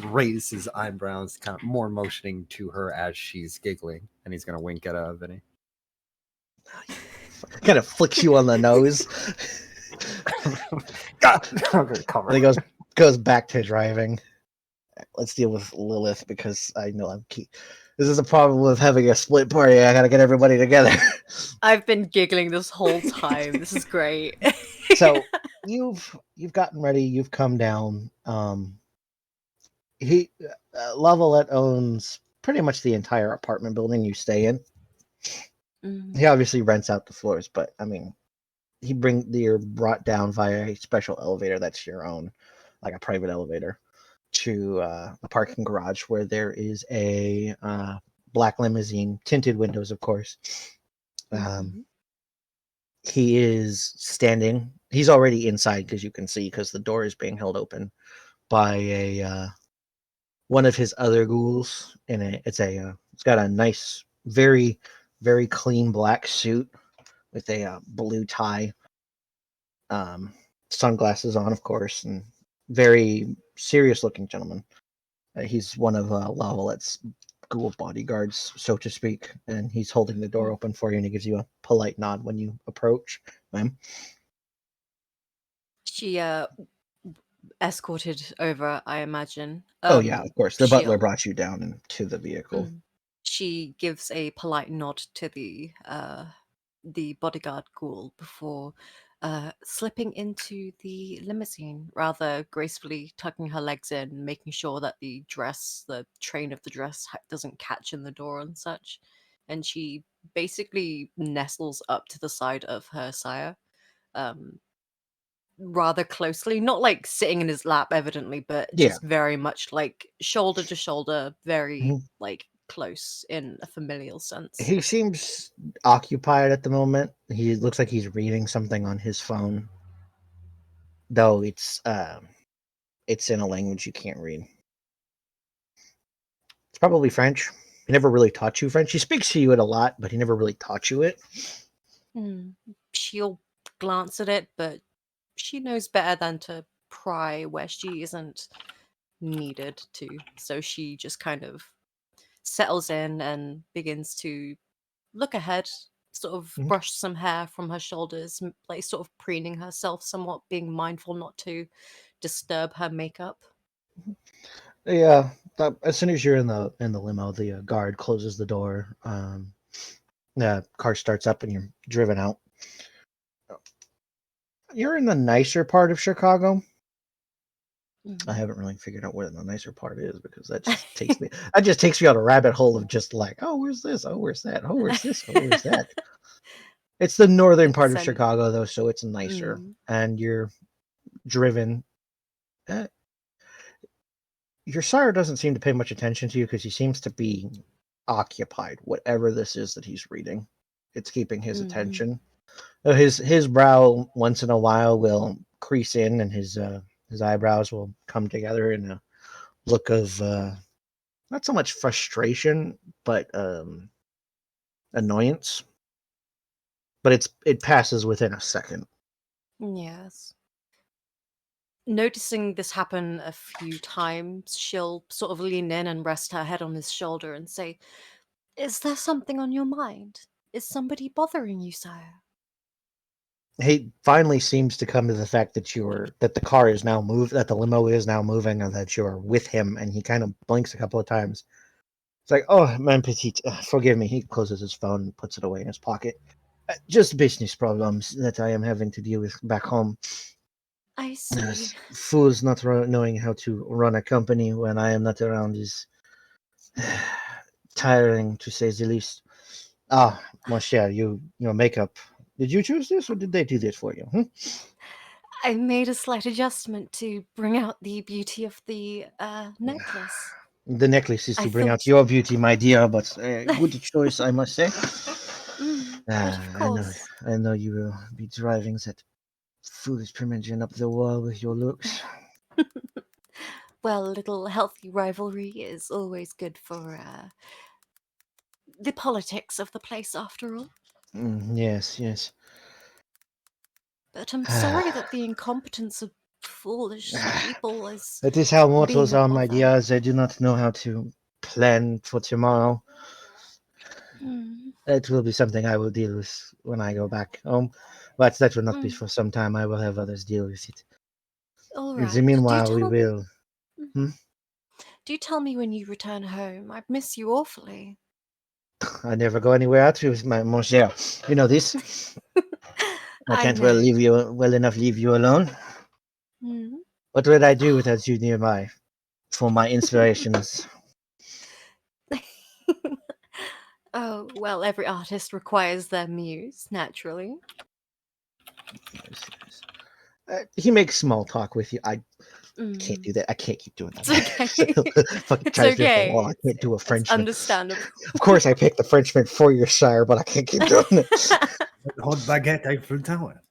raise his eyebrows, kind of more motioning to her as she's giggling, and he's gonna wink at Vinny. Kind of flicks you on the nose. And he goes back to driving. Let's deal with Lilith because I know I'm key. This is a problem with having a split party. I gotta get everybody together. I've been giggling this whole time. This is great. So you've gotten ready. You've come down. Lavalette owns pretty much the entire apartment building you stay in. Mm-hmm. He obviously rents out the floors, but I mean, you're brought down via a special elevator that's your own, like a private elevator, to a parking garage where there is a black limousine, tinted windows, of course. He is standing. He's already inside because you can see because the door is being held open by a one of his other ghouls. It's got a nice, very, very clean black suit with a blue tie, sunglasses on, of course, and very serious-looking gentleman. He's one of Lavalette's ghoul bodyguards, so to speak, and he's holding the door open for you, and he gives you a polite nod when you approach, ma'am. She escorted over, I imagine. Yeah, of course. The butler brought you down into the vehicle. She gives a polite nod to the bodyguard ghoul before slipping into the limousine, rather gracefully tucking her legs in, making sure that the train of the dress doesn't catch in the door and such. And she basically nestles up to the side of her sire, rather closely, not like sitting in his lap evidently, but just very much like shoulder to shoulder, very like close in a familial sense. He seems occupied at the moment. He looks like he's reading something on his phone, though it's in a language you can't read. It's probably French. He never really taught you French. He speaks to you it a lot, but he never really taught you it. She'll glance at it, but she knows better than to pry where she isn't needed to. So she just kind of settles in and begins to look ahead, sort of Mhm. brush some hair from her shoulders, like sort of preening herself somewhat, being mindful not to disturb her makeup. Yeah, as soon as you're in the limo, the guard closes the door. The car starts up and you're driven out. You're in the nicer part of Chicago. I haven't really figured out where the nicer part is because that just takes me on a rabbit hole of just like, oh, where's this? Oh, where's that? Oh, where's this? Oh, where's that? It's the northern part of Chicago though, so it's nicer, and you're driven. Your sire doesn't seem to pay much attention to you because he seems to be occupied. Whatever this is that he's reading, it's keeping his attention. His brow once in a while will crease in, and his eyebrows will come together in a look of not so much frustration, but annoyance. But it passes within a second. Yes. Noticing this happen a few times, she'll sort of lean in and rest her head on his shoulder and say, "Is there something on your mind? Is somebody bothering you, sire?" He finally seems to come to the fact that the car is now moved, that the limo is now moving, and that you're with him. And he kind of blinks a couple of times. It's like, oh, man, petite, forgive me. He closes his phone and puts it away in his pocket. Just business problems that I am having to deal with back home. I see. Fools not knowing how to run a company when I am not around is tiring, to say the least. Ah, mon cher, your makeup. Did you choose this, or did they do this for you? I made a slight adjustment to bring out the beauty of the necklace. The necklace is I to bring out thought- your beauty, my dear, but good choice, I must say. But of course. I know you will be driving that foolish primogen up the wall with your looks. Well, a little healthy rivalry is always good for the politics of the place, after all. Yes, yes. But I'm sorry that the incompetence of foolish people is. That is how mortals being a are, my bother. dear. They do not know how to plan for tomorrow. It will be something I will deal with when I go back home. But that will not be for some time. I will have others deal with it. All In right. the meanwhile, we will. Do tell me when you return home. I'd miss you awfully. I never go anywhere out with my mon cher. You know this. I can't know. well enough leave you alone. What would I do without you nearby for my inspirations? Oh, well, every artist requires their muse, naturally. He makes small talk with you. I can't do that. I can't keep doing that. It's okay. Fucking It's tries to okay. the wall. I can't do a Frenchman. Understandable. Of course, I picked the Frenchman for your sire, but I can't keep doing it. Hot baguette Eiffel Tower.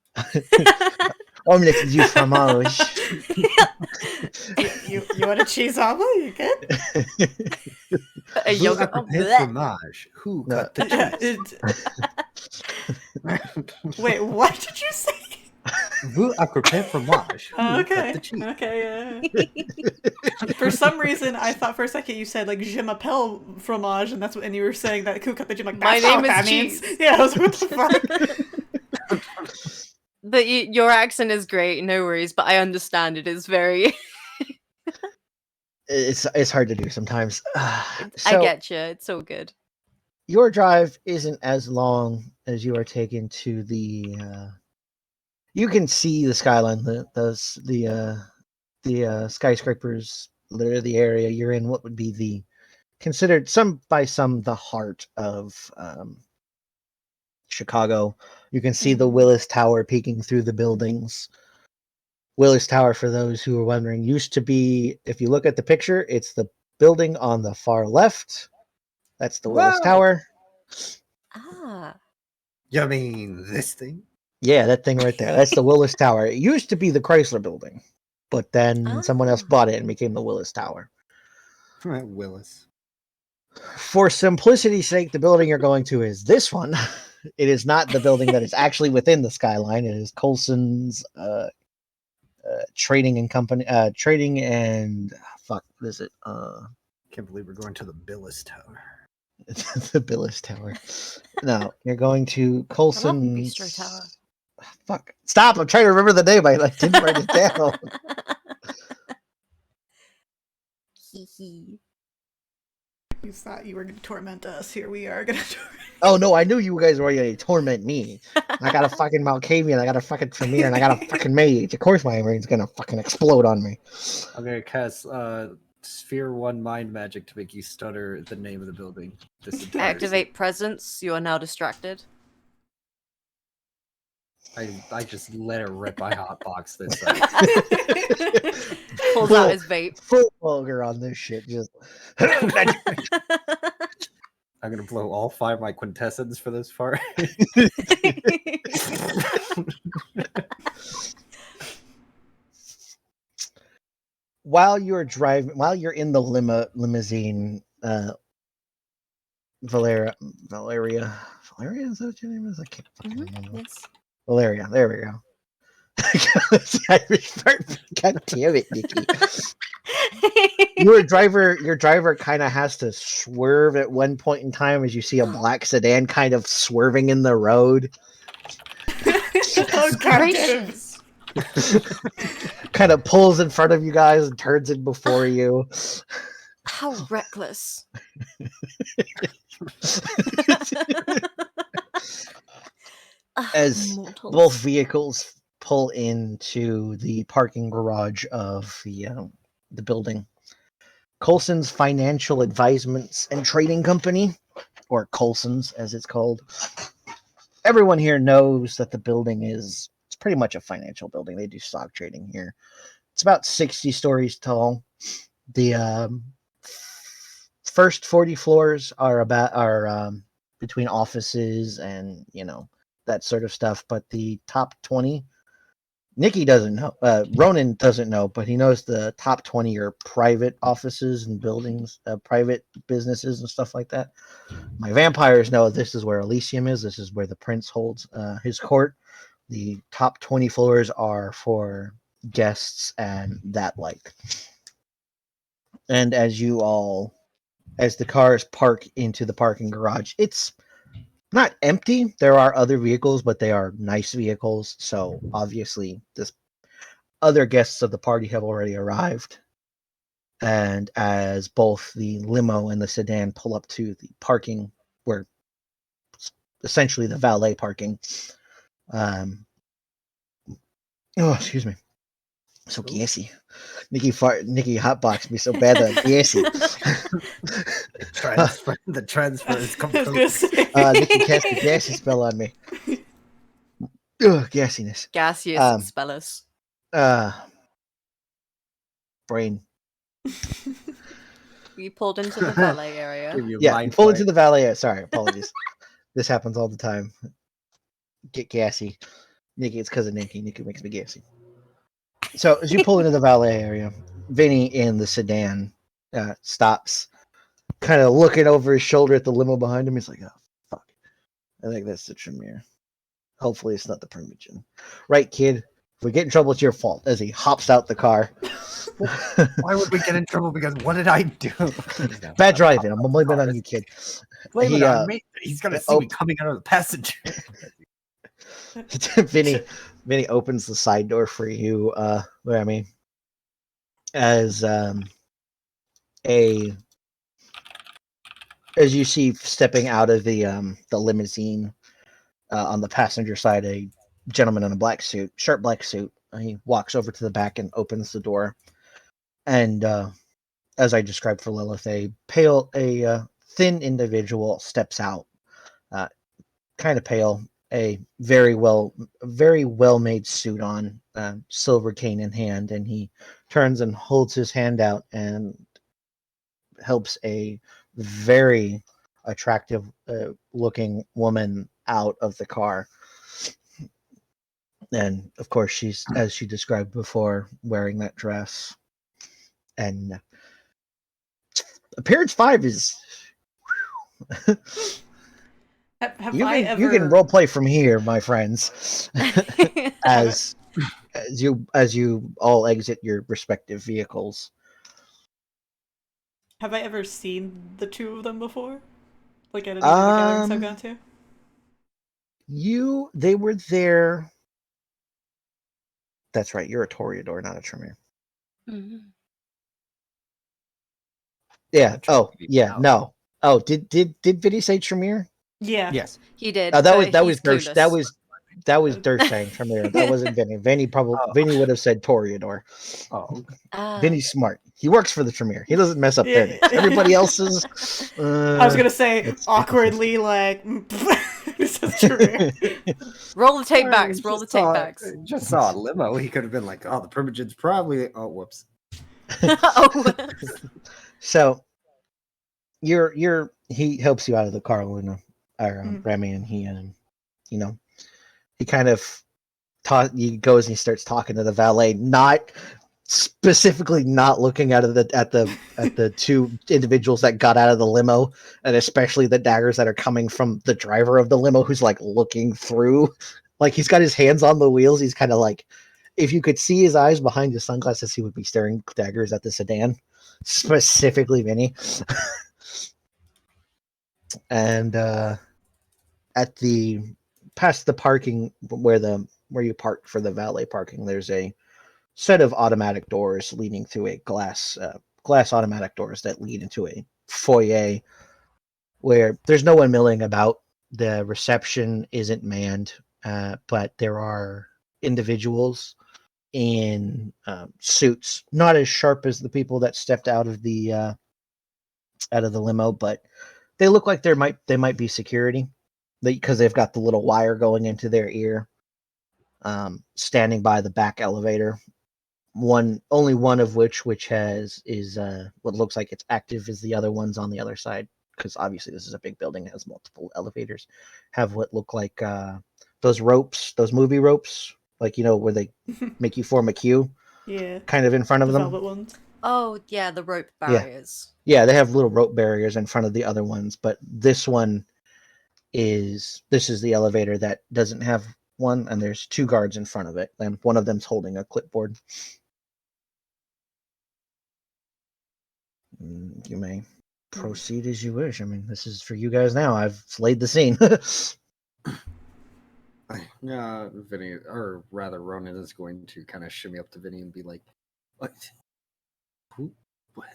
Omelette du fromage. You want a cheese omelet? You good? A Vous yogurt. approchez fromage. Who cut the cheese? Wait, what did you say? Vous approchez fromage. Who cut Okay. the cheese? Okay. Yeah. For some reason, I thought for a second you said like je m'appelle fromage, and that's what, and you were saying that who cut the gym. Like My that's not name what is that cheese. means. Yeah, I was like, what the fuck? But your accent is great, no worries. But I understand it is very. It's hard to do sometimes. I So get you. It's so good. your drive isn't as long as you are taken to the. You can see the skyline, the skyscrapers, literally the area you're in. What would be the considered by some the heart of Chicago. You can see the Willis Tower peeking through the buildings. Willis Tower, for those who are wondering, used to be, if you look at the picture, it's the building on the far left. That's the Willis Tower. Ah. You mean this thing? Yeah, that thing right there. That's the Willis Tower. It used to be the Chrysler building, but then someone else bought it and became the Willis Tower. Willis. For simplicity's sake, the building you're going to is this one. It is not the building that is actually within the skyline. It is Colson's trading and company, trading and fuck. What is it? Can't believe we're going to the Billis Tower. The Billis Tower. No, you're going to I love Colson's. Bistro Tower. Fuck! Stop! I'm trying to remember the name. I didn't write it down. Hee hee. You thought you were going to torment us. Here we are going to torment. Oh no, I knew you guys were going to torment me. I got a fucking Malkavian, I got a fucking Tremere, and I got a fucking Mage. Of course my brain's gonna fucking explode on me. I'm gonna cast Sphere 1 Mind Magic to make you stutter the name of the building. This entire Activate presence. You are now distracted. I just let her rip my hotbox this Pulls out his vape. Full vulgar on this shit. Just I'm gonna blow all 5 of my quintessence for this part. while you're driving, while you're in the limousine, Valeria, is that what your name is? I can't fucking remember. Yes. Valeria, there we go. God damn it, Nicky. Your driver kind of has to swerve at one point in time as you see a black sedan kind of swerving in the road. Oh, Gracious. Kind of pulls in front of you guys and turns in before you. How reckless. As Mortals. both vehicles pull into the parking garage of the building. Colson's Financial Advisements and Trading Company, or Colson's as it's called. Everyone here knows that the building it's pretty much a financial building. They do stock trading here. It's about 60 stories tall. The first 40 floors are between offices and that sort of stuff, but the top 20, Nicky doesn't know. Ronan doesn't know, but he knows the top 20 are private offices and buildings, private businesses and stuff like that. My vampires know this is where Elysium is. This is where the prince holds his court. The top 20 floors are for guests and that like. And as the cars park into the parking garage, it's not empty. There are other vehicles, but they are nice vehicles. So obviously, this other guests of the party have already arrived. And as both the limo and the sedan pull up to the parking, where essentially the valet parking. Excuse me. So gassy. Nicky hotboxed me so bad that I'm gassy. The transfer is I was gonna complete. say. Nicky cast a gassy spell on me. Ugh, gassiness. Gaseous expellus. Brain. We pulled into the valet area. Give you a Yeah, mind pull flight. into the valet. Sorry, apologies. This happens all the time. Get gassy. Nicky, it's because of Nicky. Nicky makes me gassy. So as you pull into the valet area, Vinny in the sedan stops, kind of looking over his shoulder at the limo behind him. He's like, oh, fuck. I think that's the Tremere. Hopefully it's not the Primogen. Right, kid? If we get in trouble, it's your fault. As he hops out the car. Why would we get in trouble? Because what did I do? Bad driving. I'm blaming it on you, kid. Blame it He, on me. He's gonna see me coming out of the passenger. Vinny opens the side door for you, Remi. As you see stepping out of the limousine on the passenger side, a gentleman in a black suit, sharp black suit. He walks over to the back and opens the door. And as I described for Lilith, a thin individual steps out, kind of pale, a very well made suit on, silver cane in hand, and he turns and holds his hand out and helps a very attractive looking woman out of the car. And of course, she's, as she described before, wearing that dress. And appearance 5 is Have You I can ever you can role play from here, my friends, have as you all exit your respective vehicles. I ever seen the two of them before? Like at any of the gatherings I've gone to? They were there. That's right. You're a Toreador, not a Tremere. Mhm. Yeah. I'm trying Oh, to be yeah. out. No. Oh, did Vinny say Tremere? Yeah. Yes. He did. That was but he's Dirsch. clueless. That was Dirsch saying Tremere. That wasn't Vinny. Vinny would have said Toreador. Oh, Vinny's smart. He works for the Tremere. He doesn't mess up their names. Yeah. Everybody else's. I was gonna say it's awkwardly like this is true. Roll the take I backs. Roll the just take saw- backs. Just saw a limo. He could have been like, "Oh, the Primogen's probably." Oh, whoops. Oh. So he helps you out of the car, Luna, or Remi, and he he kind of he goes and he starts talking to the valet, not specifically not looking at the two individuals that got out of the limo, and especially the daggers that are coming from the driver of the limo, who's like looking through, like he's got his hands on the wheels. He's kind of like, if you could see his eyes behind his sunglasses, he would be staring daggers at the sedan, specifically Vinny. And at the past the parking where you park for the valet parking, there's a set of automatic doors leading through a glass automatic doors that lead into a foyer where there's no one milling about. The reception isn't manned, but there are individuals in suits, not as sharp as the people that stepped out of the limo, but they look like they might be security, because they've got the little wire going into their ear, standing by the back elevator. Only one of which is what looks like it's active, is the other one's on the other side, because obviously this is a big building that has multiple elevators. Have what look like those ropes, those movie ropes, like where they make you form a queue, Yeah. kind of in front of The them. velvet ones. Oh yeah, the rope Yeah. barriers. Yeah, they have little rope barriers in front of the other ones, but this is the elevator that doesn't have one, and there's two guards in front of it, and one of them's holding a clipboard. You may proceed as you wish. I mean, this is for you guys now. I've laid the scene. Vinny, or rather, Ronan is going to kind of shimmy up to Vinny and be like, "What? Who? What?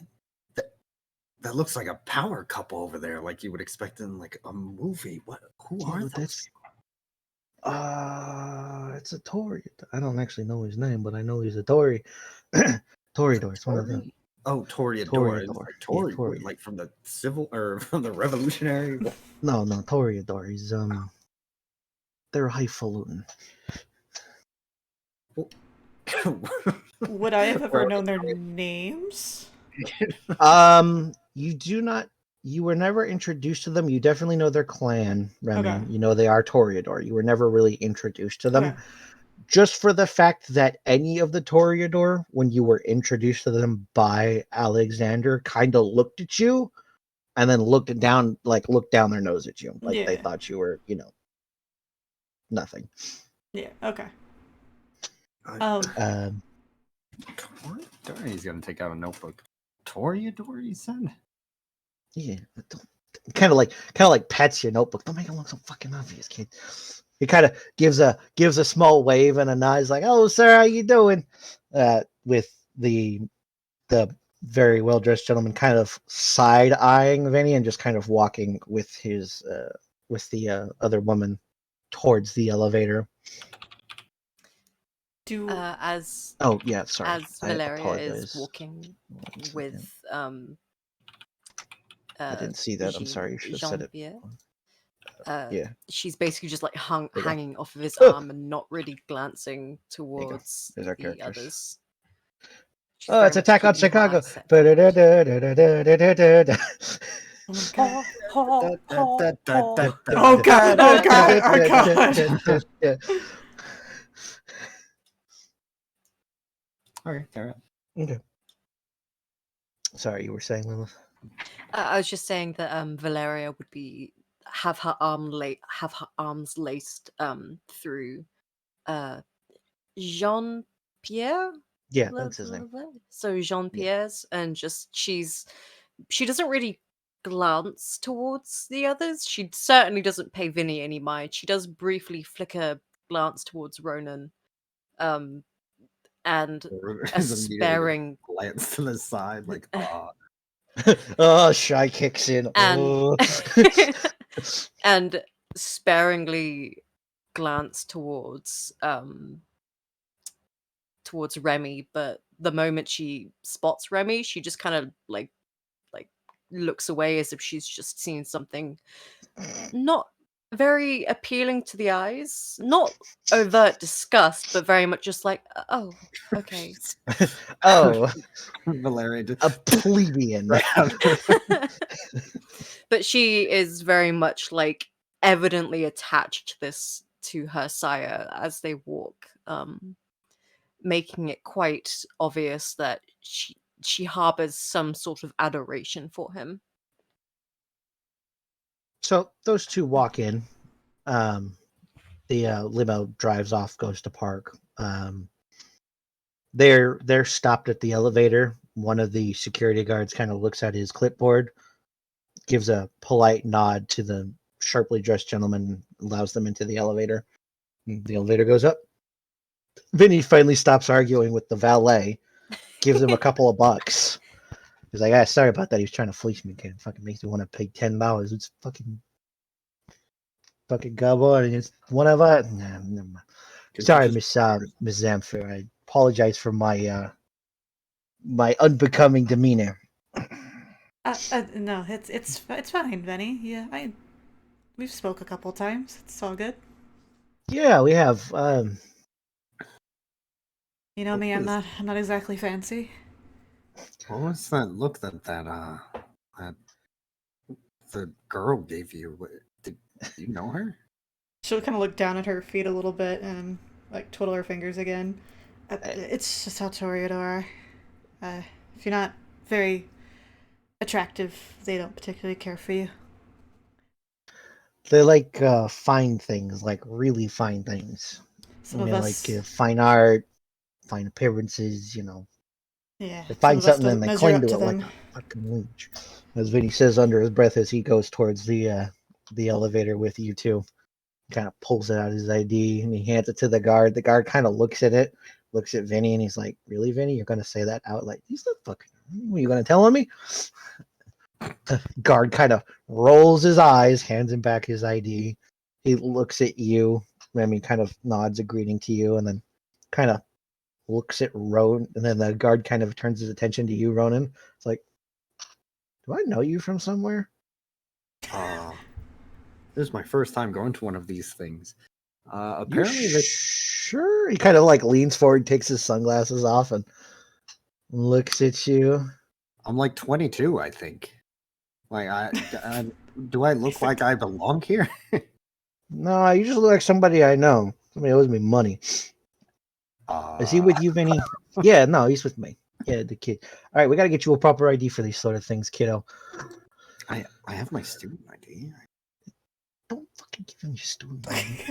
That looks like a power couple over there, like you would expect in like a movie. What? Who are those people?" It's a Tory. I don't actually know his name, but I know he's a Tory. Toreador. It's one of them. Oh, Toreador. Toreador. Tory, Yeah, Tory. like from the civil or from the Revolutionary. No, Toreador. He's they're highfalutin. Would I have ever known their names? You do not. You were never introduced to them. You definitely know their clan, Remi. Okay. You know they are Toreador. You were never really introduced to them. Okay. Just for the fact that any of the Toreador, when you were introduced to them by Alexander, kind of looked at you and then looked down their nose at you. Like they Yeah. thought you were, nothing. Yeah. Okay. He's gonna take out a notebook. Toreador, you said? Yeah. Kind of like pets your notebook. Don't make it look so fucking obvious, kid. He kind of gives a small wave and a nod. He's like, "Oh, sir, how you doing?" With the very well dressed gentleman kind of side eyeing Vinny and just kind of walking with his with the other woman towards the elevator. As Oh yeah, sorry. as I Valeria apologize. is walking 1 second. with I didn't see that. I'm sorry. You should have said it. Yeah. She's basically just like There you go. hanging off of his arm and not really glancing towards There's our the characters. others. She's Oh, very it's much Attack on keeping her Chicago. eyes set forward. Oh my god. Oh god. Oh god. Oh god. Okay, all right. Okay. Sorry, you were saying, Lilith? I was just saying that Valeria would have her arms laced through Jean Pierre. Yeah, that's his name. So Jean Pierre's, and she doesn't really glance towards the others. She certainly doesn't pay Vinny any mind. She does briefly flick a glance towards Ronan, and a sparing glance to the side, like, Oh, shy kicks in. and and sparingly glance towards Remi, but the moment she spots Remi, she just kind of like looks away as if she's just seen something not very appealing to the eyes. Not overt disgust, but very much just like, oh, okay. Oh, Valeria a plebeian. But she is very much like evidently attached to her sire as they walk, making it quite obvious that she harbors some sort of adoration for him. So those two walk in. The limo drives off, goes to park. They're stopped at the elevator. One of the security guards kind of looks at his clipboard, gives a polite nod to the sharply dressed gentleman, allows them into the elevator. The elevator goes up. Vinny finally stops arguing with the valet, gives him a couple of bucks. He's like, sorry about that. He was trying to fleece me. Kid. Fucking makes me want to pay $10. It's fucking gobble. And it's one of us. Nah, never mind. Sorry, Miss Zamfir. I apologize for my my unbecoming demeanor. No, it's fine, Vinny. Yeah, we've spoke a couple times. It's all good. Yeah, we have. You know me, I'm not exactly fancy. What was that look that the girl gave you? Did you know her? She'll kind of look down at her feet a little bit and like twiddle her fingers again. It's just how Toreador are. If you're not very attractive, they don't particularly care for you. They like fine things, like really fine things. Some of us like fine art, fine appearances. You know. Yeah. They find something and they cling to it like a fucking leech. As Vinny says under his breath as he goes towards the elevator with you two. Kind of pulls it out his ID and he hands it to the guard. The guard kind of looks at it, looks at Vinny, and he's like, "Really, Vinny? You're gonna say that out? Like, he's not fucking. What, are you gonna tell on me?" The guard kind of rolls his eyes, hands him back his ID. He looks at you. Remi kind of nods a greeting to you, and then kind of looks at Ronan. And then the guard kind of turns his attention to you, Ronan. It's like, "Do I know you from somewhere?" This is my first time going to one of these things. Apparently, sure. He kind of like leans forward, takes his sunglasses off, and looks at you. I'm like 22, I think. Like, do I look like I belong here? No, you just look like somebody I know. Somebody owes me money. Is he with you, Vinny? Yeah, no, he's with me. Yeah, the kid. All right, we got to get you a proper ID for these sort of things, kiddo. I have my student ID. Don't fucking give him your student ID.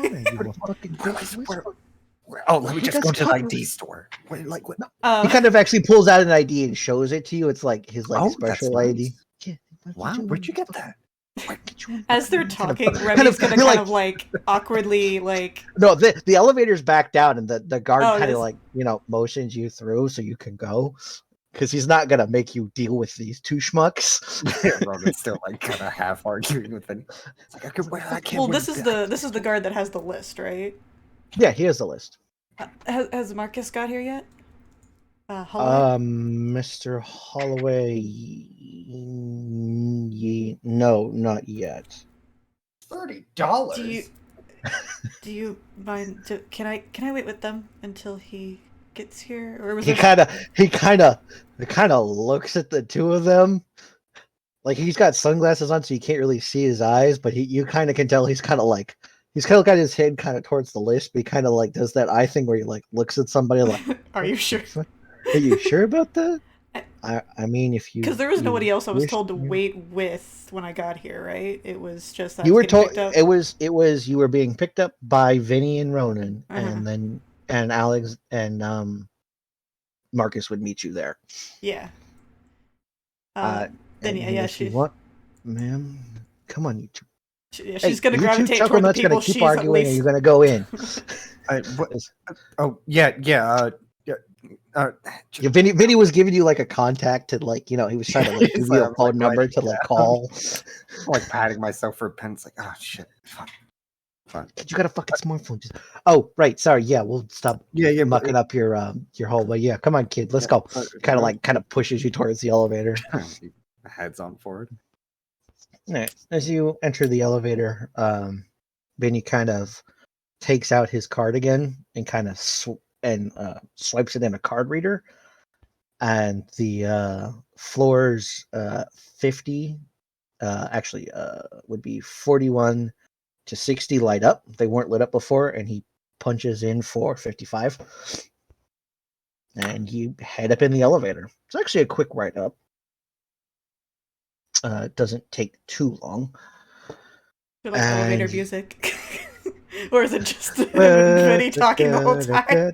Oh, let me just go to the ID store. Wait, like what? He kind of actually pulls out an ID and shows it to you. It's like his special nice. ID. Yeah, wow, where'd you get that? As they're talking, Remi's gonna kind of like awkwardly like. No, the elevator's back down, and the guard kind of like motions you through so you can go, because he's not gonna make you deal with these two schmucks. Ronan's still like kind of half arguing with him. It's like I can't. Well, this is the guard that has the list, right? Yeah, he has the list. Has Marcus got here yet? Holloway? Mr. Holloway, no, not yet. $30. Do you mind? Can I wait with them until he gets here? Or was he kind of looks at the two of them. Like, he's got sunglasses on, so you can't really see his eyes, but you kind of can tell he's kind of got his head kind of towards the list, but he kind of like does that eye thing where he like looks at somebody like, "Are you sure? Are you sure about that?" I mean, if you Because there was nobody else I was wish told to you- wait with when I got here, right? It was just that I You was were getting told picked up. it was you were being picked up by Vinny and Ronan, Uh-huh. and Alex and Marcus would meet you there. Yeah. Uh, Then and yeah, if you want, ma'am, come on, you two. she's Hey, gonna you two gravitate chuckle toward the nuts gonna people keep she's at arguing, and least. you're gonna go in. What? Oh yeah. Yeah, Vinny was giving you like a contact to like, he was trying to like give It's you like, a I'm, phone like, number writing to it like down. call. I'm like patting myself for a pen. It's like, oh shit. Fun. You got a fucking smartphone. Oh, right. Sorry. Yeah, we'll stop Yeah, but mucking up your hallway. Yeah, come on, kid. Let's go. Kind of pushes you towards the elevator. Heads on forward. All right. As you enter the elevator, Vinny kind of takes out his card again and kind of swipes it in a card reader, and the floors 50 actually would be 41 to 60 light up. They weren't lit up before, and he punches in for 55, and you head up in the elevator. It's actually a quick ride up. It doesn't take too long. Or like And elevator music. Or is it just Vinny talking the whole time?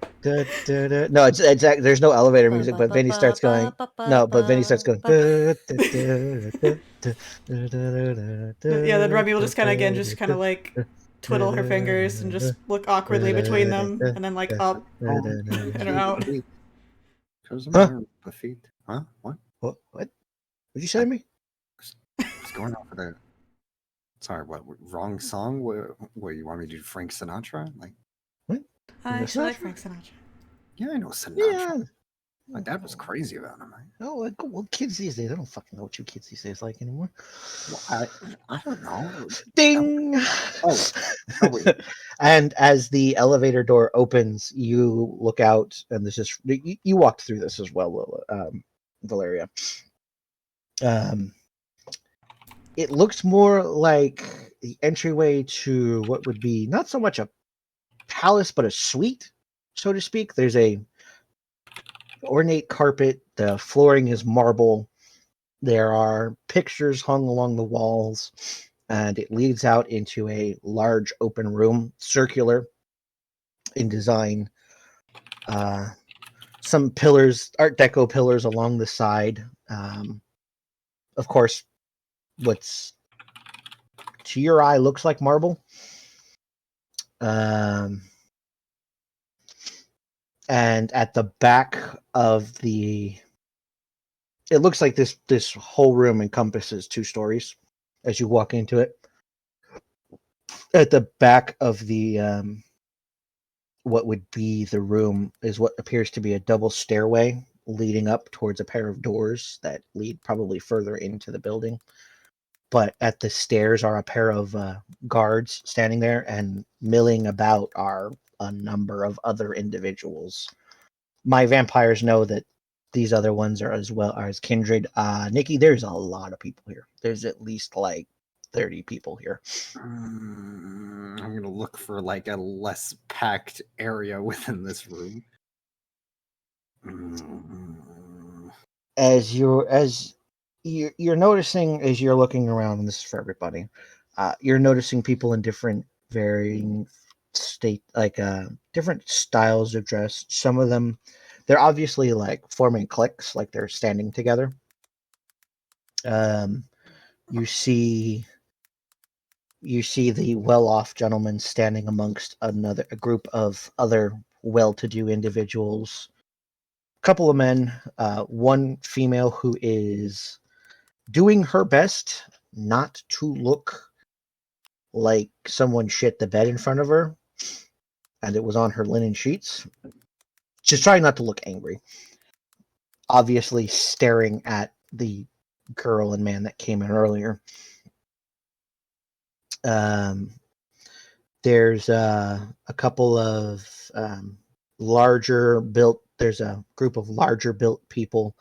No, it's there's no elevator music, but Vinny starts going. No, but Vinny starts going. Yeah, then Remi will just kind of again, just kind of like twiddle her fingers and just look awkwardly between them, and then like up and out. What's the matter with the feet? Huh? What? What? What'd you say to me? What's going on with that? Sorry, what? Wrong song? What you want me to do? Frank Sinatra? Like, What? I actually like Frank Sinatra. yeah, I know Sinatra. Yeah. My dad was crazy about him. Oh, well, kids these days, I don't fucking know what you kids these days like anymore. Well, I don't know. Ding! Oh, wait. And as the elevator door opens, you look out, and this is you walked through this as well, Valeria. It looks more like the entryway to what would be not so much a palace, but a suite, so to speak. There's a ornate carpet. The flooring is marble. There are pictures hung along the walls, and it leads out into a large open room, circular in design. Some pillars, Art Deco pillars along the side. Of course, what's to your eye looks like marble. And at the back of it looks like this whole room encompasses 2 stories as you walk into it. At the back of the what would be the room is what appears to be a double stairway leading up towards a pair of doors that lead probably further into the building. But at the stairs are a pair of guards standing there, and milling about are a number of other individuals. My vampires know that these other ones are as kindred. Nicky, there's a lot of people here. There's at least like 30 people here. I'm gonna look for like a less packed area within this room. As you're noticing, as you're looking around, and this is for everybody, you're noticing people in different varying state, like different styles of dress. Some of them, they're obviously like forming cliques, like they're standing together. You see the well-off gentleman standing amongst a group of other well-to-do individuals. A couple of men, one female who is doing her best not to look like someone shit the bed in front of her, and it was on her linen sheets. She's trying not to look angry. Obviously staring at the girl and man that came in earlier. There's a couple of larger built. There's a group of larger built people.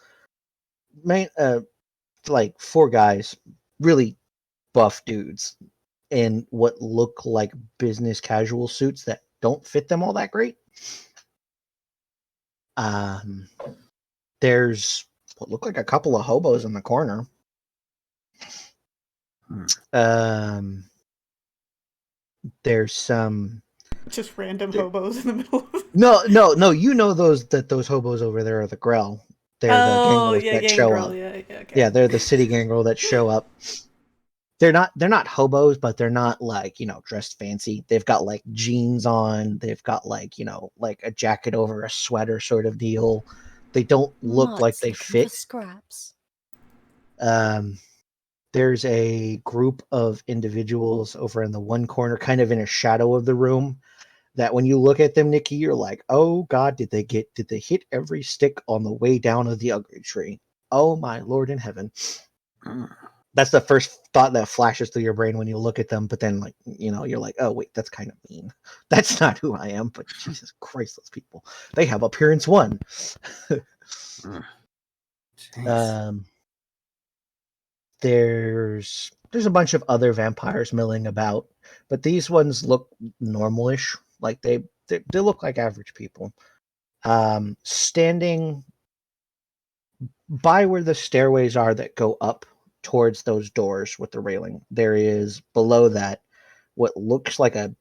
Like 4 guys, really buff dudes, in what look like business casual suits that don't fit them all that great. There's what look like a couple of hobos in the corner. There's some Just random hobos in the middle of no. You know those hobos over there are the Grell. They're the gangrels that show up. Yeah, okay. Yeah, they're the city gangrel that show up. They're not hobos, but they're not like, dressed fancy. They've got like jeans on. They've got like, like a jacket over a sweater sort of deal. They don't look like Mutts they looking fit. for scraps. There's a group of individuals over in the one corner, kind of in a shadow of the room, that when you look at them, Nicky, you're like, oh God, did they hit every stick on the way down of the ugly tree? Oh my Lord in heaven. That's the first thought that flashes through your brain when you look at them, but then you're like, oh wait, that's kind of mean. That's not who I am, but Jesus Christ, those people. They have appearance 1. There's a bunch of other vampires milling about, but these ones look normalish. Like they look like average people. Standing by where the stairways are that go up towards those doors with the railing, there is below that what looks like it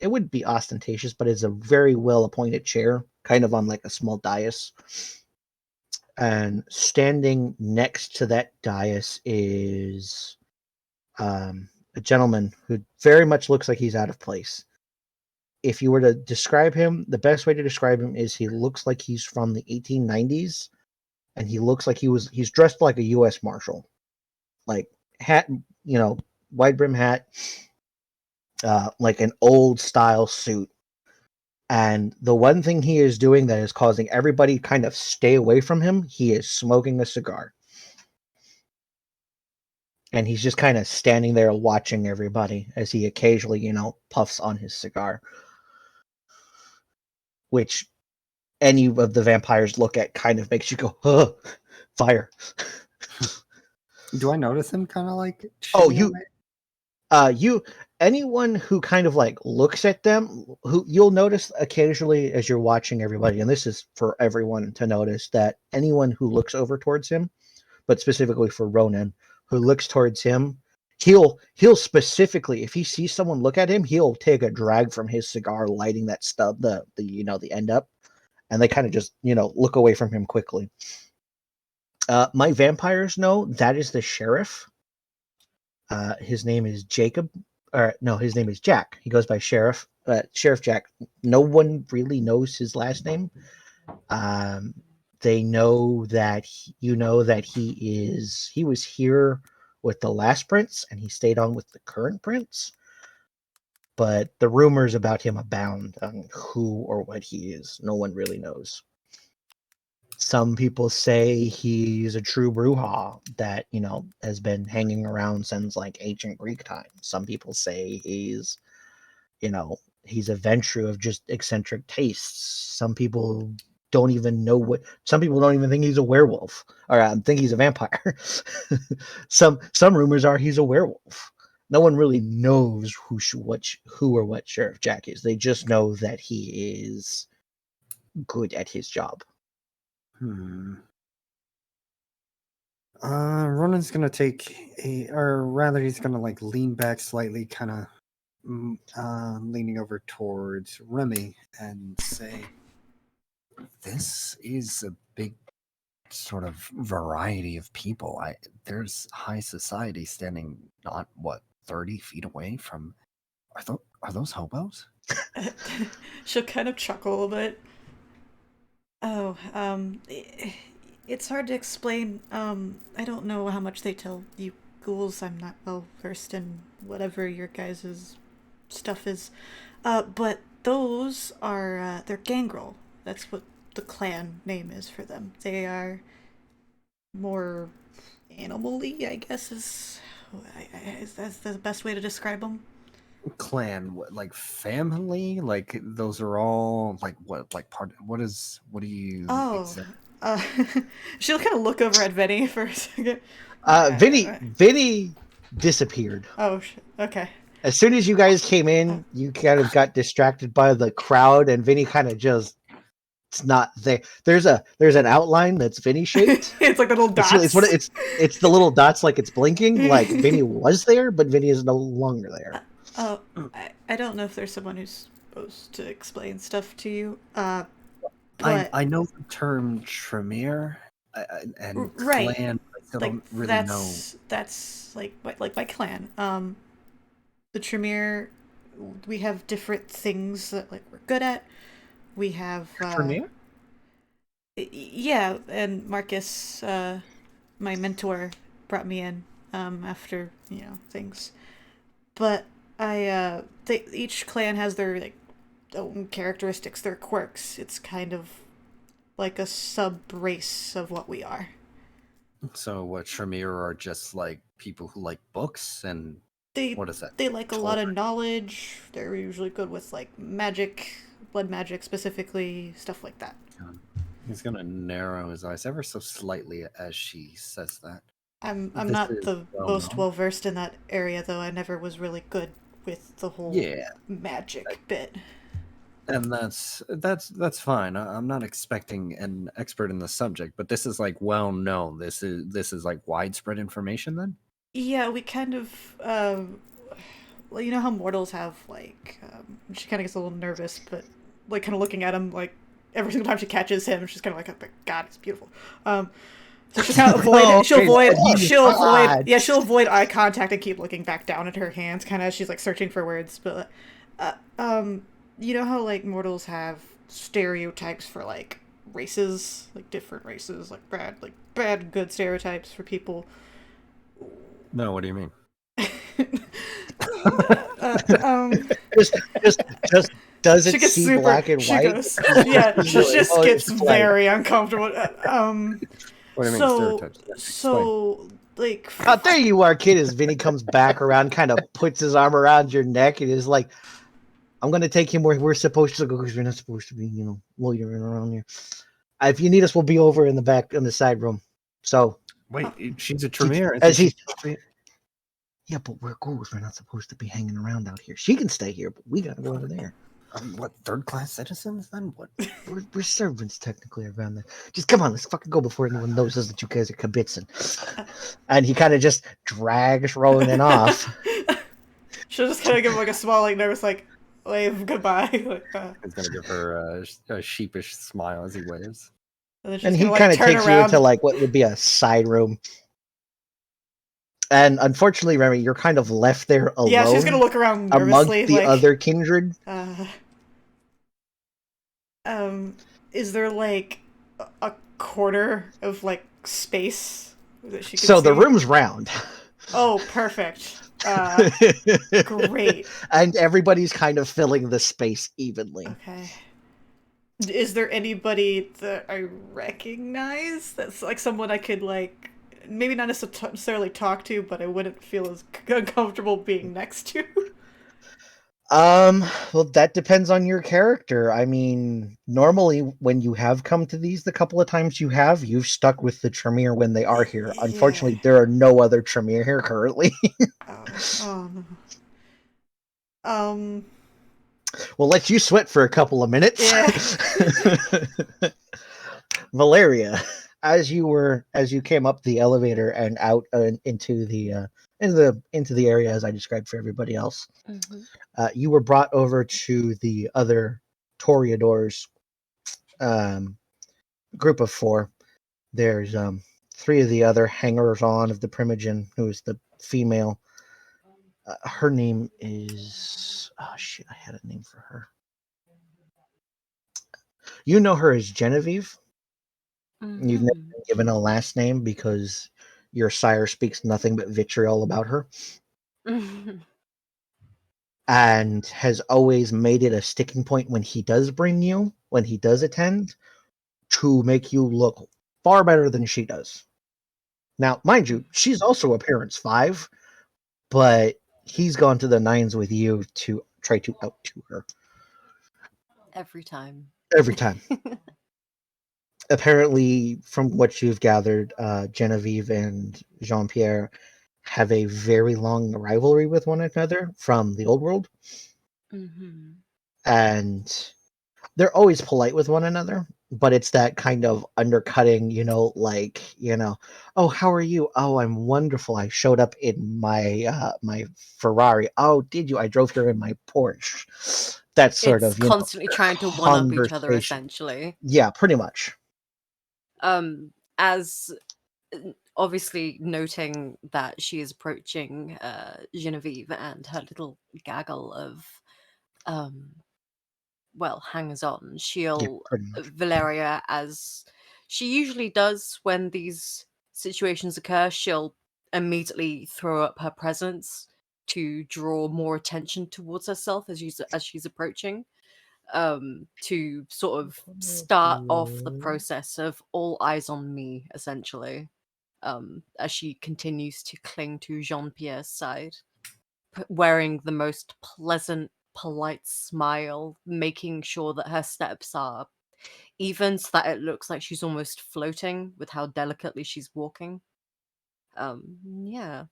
would be ostentatious, but it's a very well appointed chair, kind of on like a small dais. And standing next to that dais is a gentleman who very much looks like he's out of place. If you were to describe him, the best way to describe him is he looks like he's from the 1890s, and he looks like he's dressed like a U.S. Marshal, like hat, wide brim hat, like an old style suit. And the one thing he is doing that is causing everybody kind of stay away from him, he is smoking a cigar. And he's just kind of standing there watching everybody as he occasionally, puffs on his cigar. Which any of the vampires look at kind of makes you go, oh, fire. Do I notice him kind of like... anyone who kind of like looks at them, who you'll notice occasionally as you're watching everybody, and this is for everyone to notice, that anyone who looks over towards him, but specifically for Ronan, who looks towards him, he'll specifically, if he sees someone look at him, he'll take a drag from his cigar, lighting that stub, the end up, and they kind of just, look away from him quickly. My vampires know that is the sheriff. His name is Jacob. His name is Jack. He goes by Sheriff. Sheriff Jack. No one really knows his last name. They know that he was here with the last prince, and he stayed on with the current prince. But the rumors about him abound on who or what he is. No one really knows. Some people say he's a true Bruja that, has been hanging around since like ancient Greek times. Some people say he's a Ventru of just eccentric tastes. Some people don't even think he's a werewolf, or think he's a vampire. Some rumors are he's a werewolf. No one really knows who or what Sheriff Jack is. They just know that he is good at his job. Ronan's gonna he's gonna like lean back slightly, kind of leaning over towards Remi and say, This is a big sort of variety of people. There's high society standing not 30 feet away from. Are those hobos? She'll kind of chuckle a bit. Oh, it's hard to explain. I don't know how much they tell you ghouls. I'm not well versed in whatever your guys' stuff is. But those are, they're gangrel. That's what the clan name is for them. They are more animal-y, I guess, is that's the best way to describe them. Clan, like family, like those are all like what, like part. What do you? She'll kind of look over at Vinny for a second. Vinny disappeared. Oh, okay. As soon as you guys came in, you kind of got distracted by the crowd, and Vinny kind of just It's not there. There's an outline that's Vinny shaped. It's like the little dots. It's the little dots like it's blinking. Like Vinny was there, but Vinny is no longer there. Oh, I don't know if there's someone who's supposed to explain stuff to you. But I know the term Tremere and right. clan. I still like don't really know. That's like my clan. The Tremere, we have different things that like we're good at. We have Tremere? Yeah, and Marcus, my mentor, brought me in after things. But each clan has their like own characteristics, their quirks. It's kind of like a sub race of what we are. So what, Tremere are just like people who like books and what is that? They like a lot of knowledge. They're usually good with like magic, blood magic specifically, stuff like that. He's gonna narrow his eyes ever so slightly as she says that. I'm not the most well versed in that area though. I never was really good with the whole magic bit. And that's fine. I'm not expecting an expert in the subject, but this is like well known. This is like widespread information then? Yeah, we kind of well, you know how mortals have like she kind of gets a little nervous, but like kind of looking at him like every single time she catches him, she's kind of like, oh my God, he's beautiful. So she'll kind of avoid she'll avoid eye contact and keep looking back down at her hands, kind of she's like searching for words. But you know how like mortals have stereotypes for like races, like different races, like bad good stereotypes for people. No, what do you mean? Just does it see super, black and white? She just gets very uncomfortable. What do you mean stereotypes? So like, there you are, kid. As Vinny comes back around, kind of puts his arm around your neck, and is like, "I'm gonna take him where we're supposed to go because we're not supposed to be, loitering around here. If you need us, we'll be over in the back in the side room." So wait, she's a Tremere. Yeah, but we're ghouls. We're not supposed to be hanging around out here. She can stay here, but we gotta go over there. What, third-class citizens then? What? We're servants technically around there. Just come on, let's fucking go before anyone notices that you guys are kibitzing. And he kind of just drags Ronan off. She'll just kind of give him like a small, like nervous, like wave goodbye. He's gonna give her a sheepish smile as he waves. And he kind of takes you into like what would be a side room. And unfortunately, Remi, you're kind of left there alone. Yeah, she's gonna look around nervously. Amongst the other kindred. Is there like a corner of like space that she can So see? the room's round. Oh, perfect. Great. And everybody's kind of filling the space evenly. Okay. Is there anybody that I recognize that's like someone I could like maybe not necessarily talk to, but I wouldn't feel as uncomfortable being next to? Well, that depends on your character. I mean, normally when you have come to these the couple of times you've stuck with the Tremere when they are here. Yeah. Unfortunately, there are no other Tremere here currently. We'll let you sweat for a couple of minutes. Yeah. Valeria, as you came up the elevator and out into the area as I described for everybody else, you were brought over to the other Toreadors group of 4. There's 3 of the other hangers-on of the Primogen, who is the female. Her name is... Oh, shit, I had a name for her. You know her as Genevieve. Mm-hmm. You've never been given a last name because your sire speaks nothing but vitriol about her. Mm-hmm. And has always made it a sticking point when he does attend, to make you look far better than she does. Now, mind you, she's also appearance 5, but he's gone to the 9s with you to try to out-to her. Every time. Apparently, from what you've gathered, Genevieve and Jean-Pierre have a very long rivalry with one another from the old world. Mm-hmm. And they're always polite with one another, but it's that kind of undercutting, oh, how are you? Oh, I'm wonderful. I showed up in my Ferrari. Oh, did you? I drove here in my Porsche. That sort It's of, constantly trying to one up each other, conversation. essentially. Yeah, pretty much. As obviously noting that she is approaching Genevieve and her little gaggle of hangers on, Yeah, she'll pretty much. Valeria, as she usually does when these situations occur, she'll immediately throw up her presence to draw more attention towards herself as she's approaching, to sort of start off the process of all eyes on me, essentially, as she continues to cling to Jean Pierre's side, wearing the most pleasant, polite smile, making sure that her steps are even so that it looks like she's almost floating with how delicately she's walking. Yeah.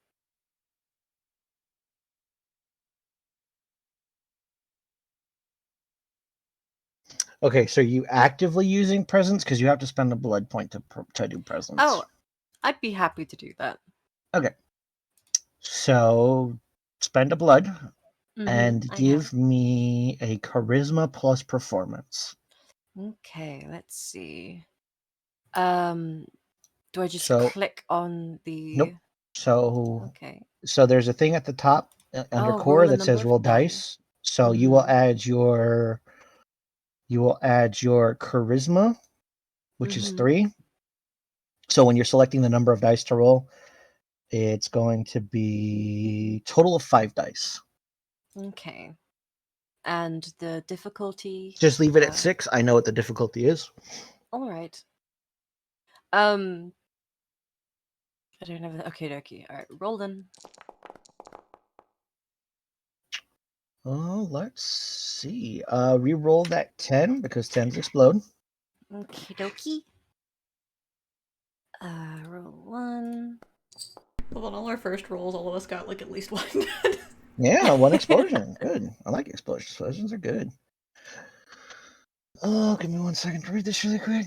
Okay, so you actively using presence because you have to spend a blood point to do presence. Oh, I'd be happy to do that. Okay. So spend a blood and I give me a charisma plus performance. Okay, let's see. Do I just So click on the? nope. So Okay. so there's a thing at the top under Oh, core roll a that says number of roll dice. So you will add your charisma, which is 3. So when you're selecting the number of dice to roll, it's going to be total of 5 dice. Okay. And the difficulty? Just leave it at 6. I know what the difficulty is. All right. I don't have the okay. All right, roll then. Oh, let's see. Re-roll that 10 because 10s explode. Okie dokie. Roll 1. Well, on all our first rolls, all of us got like at least one. Yeah, 1 explosion. Good. I like explosions. Explosions are good. Oh, give me 1 second to read this really quick.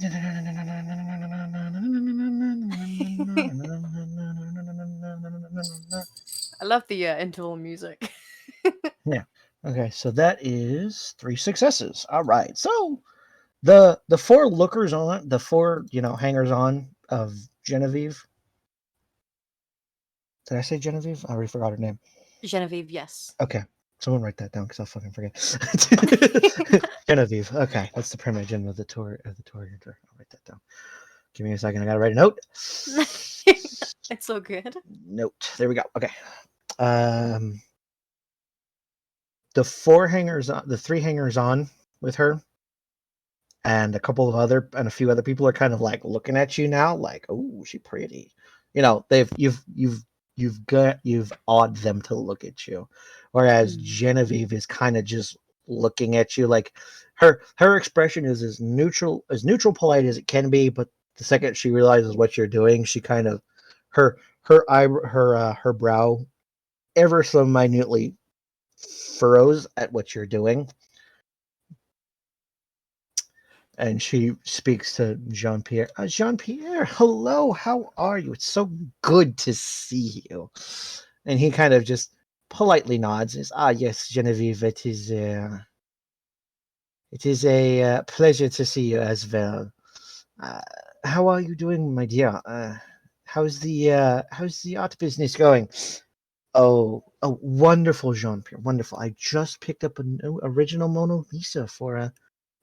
I love the interval music. Yeah. Okay, so that is 3 successes. All right. So the 4 lookers on, the 4, hangers on of Genevieve. Did I say Genevieve? I already forgot her name. Genevieve, yes. Okay. Someone write that down because I'll fucking forget. Genevieve. Okay, that's the primogen of the tour I'll write that down. Give me a second. I gotta write a note. It's so good. Note. There we go. Okay. The 4 hangers, the 3 hangers on with her, and a few other people are kind of like looking at you now, like, oh, she pretty. You've awed them to look at you, whereas Genevieve is kind of just looking at you, like her expression is as neutral polite as it can be, but the second she realizes what you're doing, she kind of her brow ever so minutely furrows at what you're doing, and she speaks to Jean-Pierre. Jean-Pierre, hello, how are you? It's so good to see you. And he kind of just politely nods and says, yes, Genevieve, it is a pleasure to see you as well. How are you doing, my dear? How's the art business going? Oh, wonderful, Jean-Pierre, wonderful. I just picked up a new original Mona Lisa for a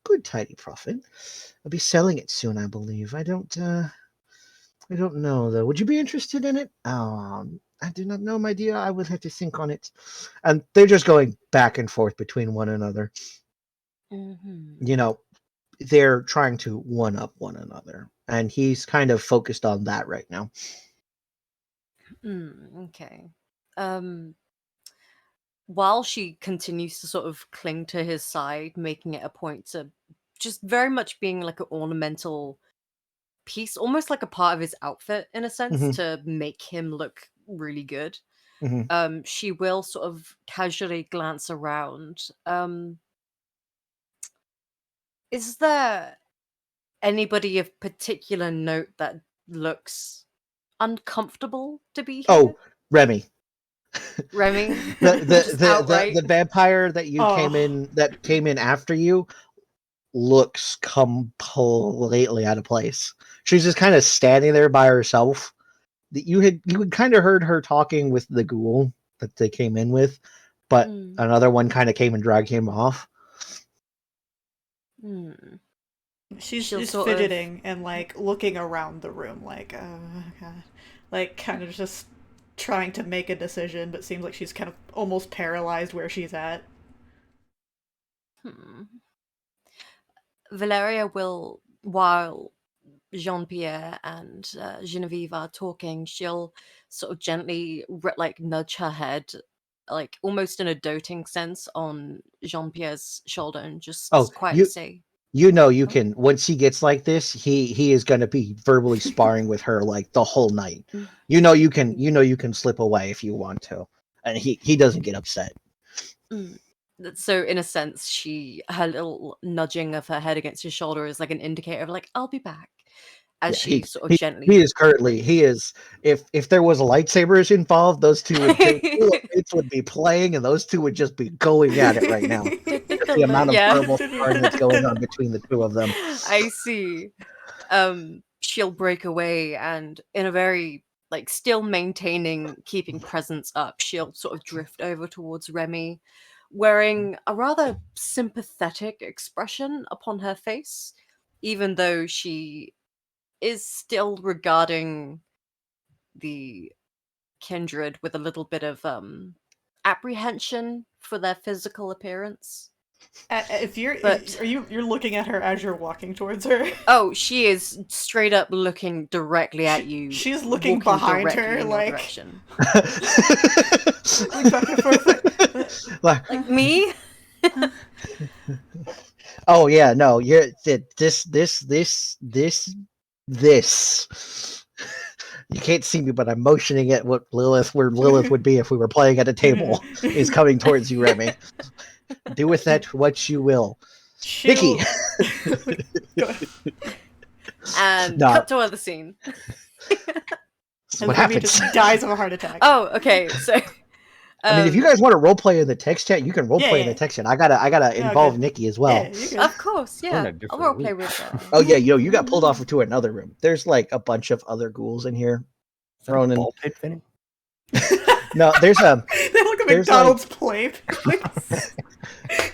good tidy profit. I'll be selling it soon, I believe. I don't know though. Would you be interested in it? I do not know, my dear. I would have to think on it. And they're just going back and forth between one another. They're trying to one up one another, and he's kind of focused on that right now. Okay. While she continues to sort of cling to his side, making it a point to just very much being like an ornamental piece, almost like a part of his outfit in a sense, to make him look really good. She will sort of casually glance around. Is there anybody of particular note that looks uncomfortable to be here? Oh, Remi. Remi? the Just the outright? the vampire that you Oh. came in after you looks completely out of place. She's just kind of standing there by herself. You had kind of heard her talking with the ghoul that they came in with, but another one kind of came and dragged him off. She's She'll just sort of- fidgeting and like looking around the room, like, oh god, like kind of just trying to make a decision, but seems like she's kind of almost paralyzed where she's at. Valeria will, while Jean-Pierre and Genevieve are talking, she'll sort of gently like nudge her head, like almost in a doting sense, on Jean-Pierre's shoulder and just quietly say, you know, you can, once he gets like this, he is going to be verbally sparring with her like the whole night. You know, you can slip away if you want to, and he doesn't get upset. So in a sense, her little nudging of her head against his shoulder is like an indicator of like, I'll be back. As she sort of gently. He is if there was a lightsabers involved, those two would be playing, and those two would just be going at it right now. The amount of verbal sparring that's going on between the two of them. I see. She'll break away, and in a very like still keeping presence up, she'll sort of drift over towards Remi, wearing a rather sympathetic expression upon her face, even though she is still regarding the kindred with a little bit of apprehension for their physical appearance. You're looking at her as you're walking towards her. Oh, she is straight up looking directly at you. She's looking behind her, like direction. back and forth, like me. Oh yeah, no, you're this. You can't see me, but I'm motioning at where Lilith would be if we were playing at a table. Is coming towards you, Remi. Do with that what you will. Nicky. And cut to other scene. And what happens? Just dies of a heart attack. Oh, okay. So I mean, if you guys want to roleplay in the text chat, you can roleplay in the text chat. I gotta involve Nicky as well. Of course, yeah. I'll roleplay with that. Oh yeah, you got pulled off to another room. There's like a bunch of other ghouls in here. Ronan. Ball pit fitting? No, there's they look at McDonald's plate.